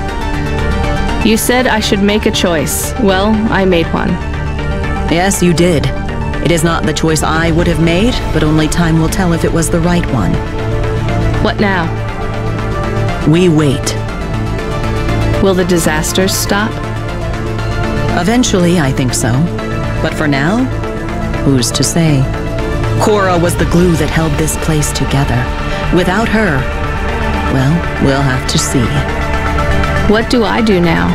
You said I should make a choice. Well, I made one. Yes, you did. It is not the choice I would have made, but only time will tell if it was the right one. What now? We wait. Will the disasters stop? Eventually, I think so. But for now, who's to say? Cora was the glue that held this place together. Without her, well, we'll have to see. What do I do now?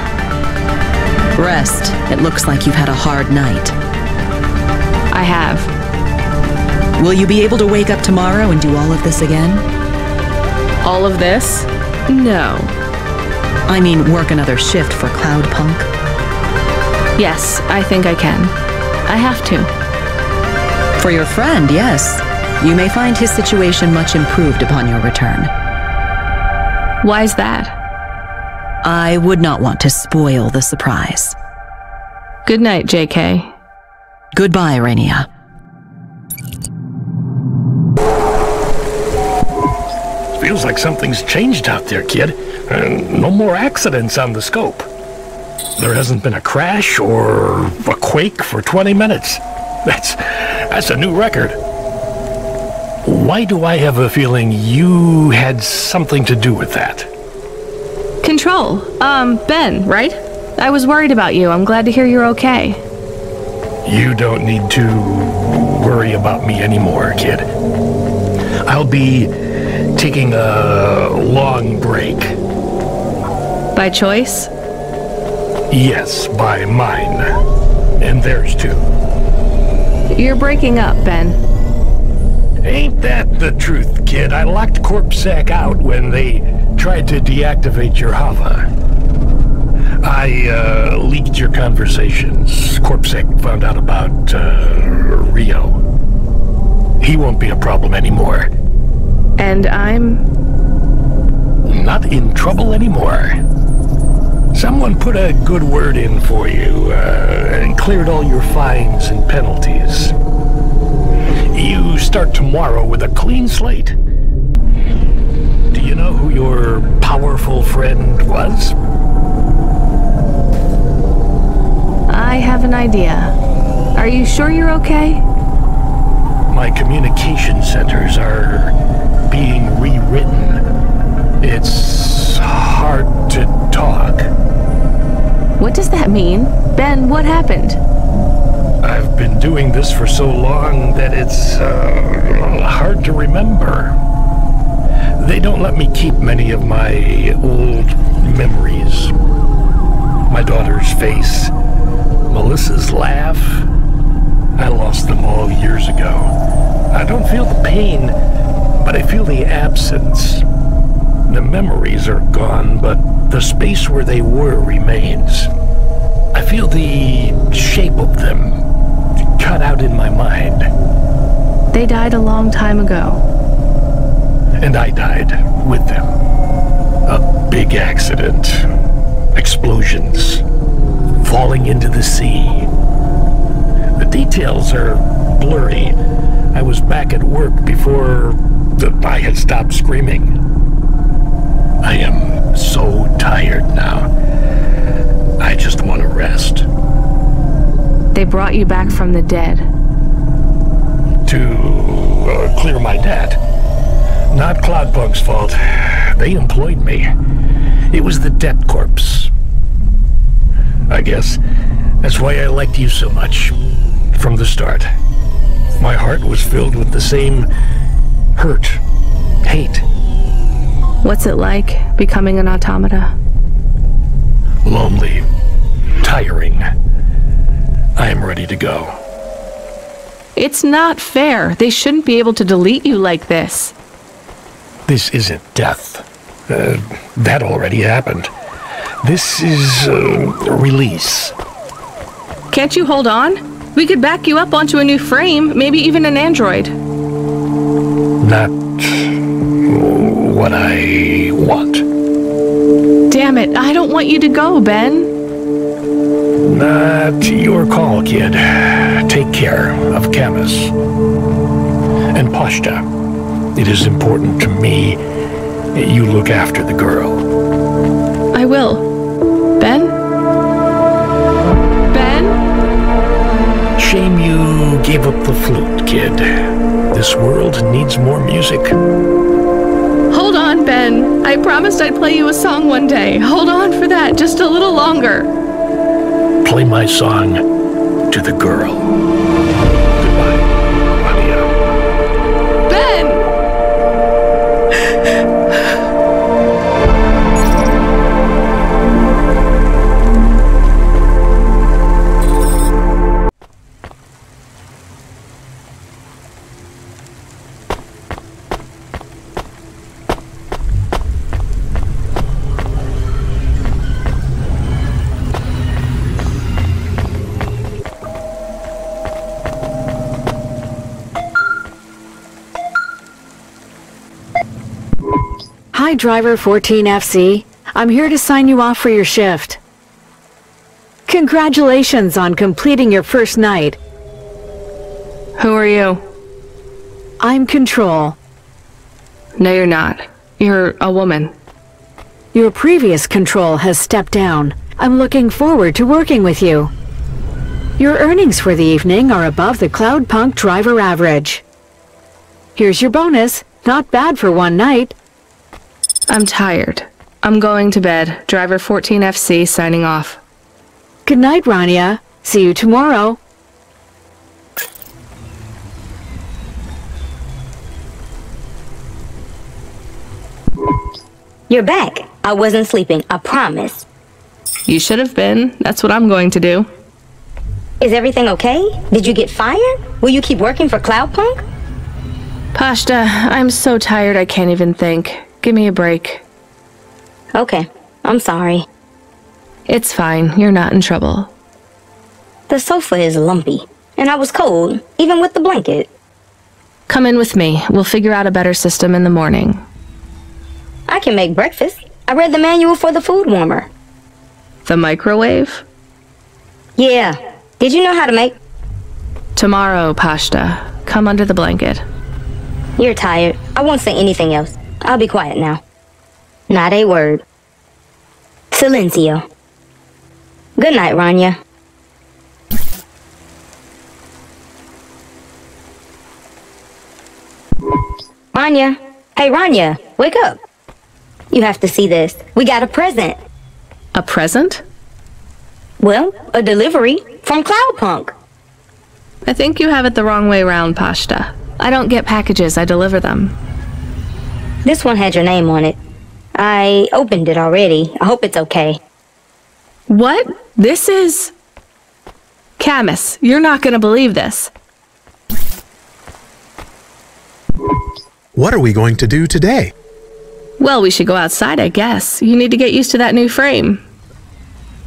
Rest. It looks like you've had a hard night. I have. Will you be able to wake up tomorrow and do all of this again? All of this? No. I mean, work another shift for Cloudpunk? Yes, I think I can. I have to. For your friend, yes. You may find his situation much improved upon your return. Why's that? I would not want to spoil the surprise. Good night, JK. Goodbye, Rainia. Feels like something's changed out there, kid. No more accidents on the scope. There hasn't been a crash or a quake for 20 minutes. That's a new record. Why do I have a feeling you had something to do with that? Control. Ben, right? I was worried about you. I'm glad to hear you're okay. You don't need to worry about me anymore, kid. I'll be taking a long break. By choice? Yes, by mine. And theirs too. You're breaking up, Ben. Ain't that the truth, kid? I locked CorpSec out when they tried to deactivate your Hava. I leaked your conversations. CorpSec found out about Rio. He won't be a problem anymore. And I'm not in trouble anymore. Someone put a good word in for you and cleared all your fines and penalties. You start tomorrow with a clean slate. Do you know who your powerful friend was? I have an idea. Are you sure you're okay? My communication centers are being rewritten. It's hard to talk. What does that mean? Ben, what happened? I've been doing this for so long that it's hard to remember. They don't let me keep many of my old memories. My daughter's face, Melissa's laugh. I lost them all years ago. I don't feel the pain, but I feel the absence. The memories are gone, but the space where they were remains. I feel the shape of them cut out in my mind. They died a long time ago. And I died with them. A big accident. Explosions. Falling into the sea. The details are blurry. I was back at work before I had stopped screaming. I am so tired now. I just want to rest. They brought you back from the dead. To clear my debt. Not Cloudpunk's fault. They employed me. It was the debt corpse. I guess that's why I liked you so much. From the start. My heart was filled with the same hurt, hate. What's it like, becoming an automata? Lonely. Tiring. I am ready to go. It's not fair. They shouldn't be able to delete you like this. This isn't death. That already happened. This is release. Can't you hold on? We could back you up onto a new frame, maybe even an android. Not what I want. Damn it, I don't want you to go, Ben. Not your call, kid. Take care of Camus. And Pashta. It is important to me that you look after the girl. I will. Ben? Ben? Shame you gave up the flute, kid. This world needs more music. Hold on, Ben. I promised I'd play you a song one day. Hold on for that, just a little longer. Play my song to the girl. Goodbye, Rania. Ben! Hi, Driver 14FC. I'm here to sign you off for your shift. Congratulations on completing your first night. Who are you? I'm Control. No, you're not. You're a woman. Your previous Control has stepped down. I'm looking forward to working with you. Your earnings for the evening are above the Cloudpunk driver average. Here's your bonus. Not bad for one night. I'm tired. I'm going to bed. Driver 14FC signing off. Good night, Rania. See you tomorrow. You're back. I wasn't sleeping, I promise. You should have been. That's what I'm going to do. Is everything okay? Did you get fired? Will you keep working for Cloudpunk? Pashta, I'm so tired I can't even think. Give me a break. Okay, I'm sorry. It's fine. You're not in trouble. The sofa is lumpy, and I was cold, even with the blanket. Come in with me. We'll figure out a better system in the morning. I can make breakfast. I read the manual for the food warmer. The microwave? Yeah. Did you know how to make? Tomorrow, Pashta. Come under the blanket. You're tired. I won't say anything else. I'll be quiet now. Not a word. Silencio. Good night, Rania. Rania. Hey, Rania. Wake up. You have to see this. We got a present. A present? Well, a delivery from Cloudpunk. I think you have it the wrong way round, Pashta. I don't get packages, I deliver them. This one had your name on it. I opened it already. I hope it's okay. What? This is... Camus, you're not gonna believe this. What are we going to do today? Well, we should go outside, I guess. You need to get used to that new frame.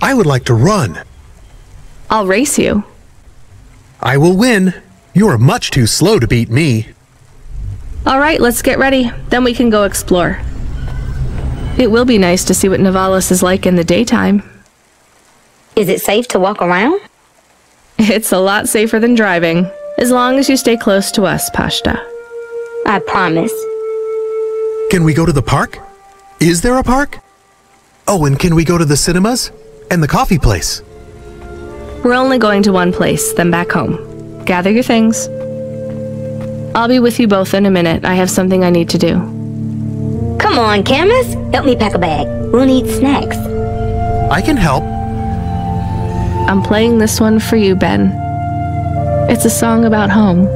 I would like to run. I'll race you. I will win. You are much too slow to beat me. Alright, let's get ready. Then we can go explore. It will be nice to see what Nivalis is like in the daytime. Is it safe to walk around? It's a lot safer than driving, as long as you stay close to us, Pashta. I promise. Can we go to the park? Is there a park? Oh, and can we go to the cinemas? And the coffee place? We're only going to one place, then back home. Gather your things. I'll be with you both in a minute. I have something I need to do. Come on, Camus. Help me pack a bag. We'll need snacks. I can help. I'm playing this one for you, Ben. It's a song about home.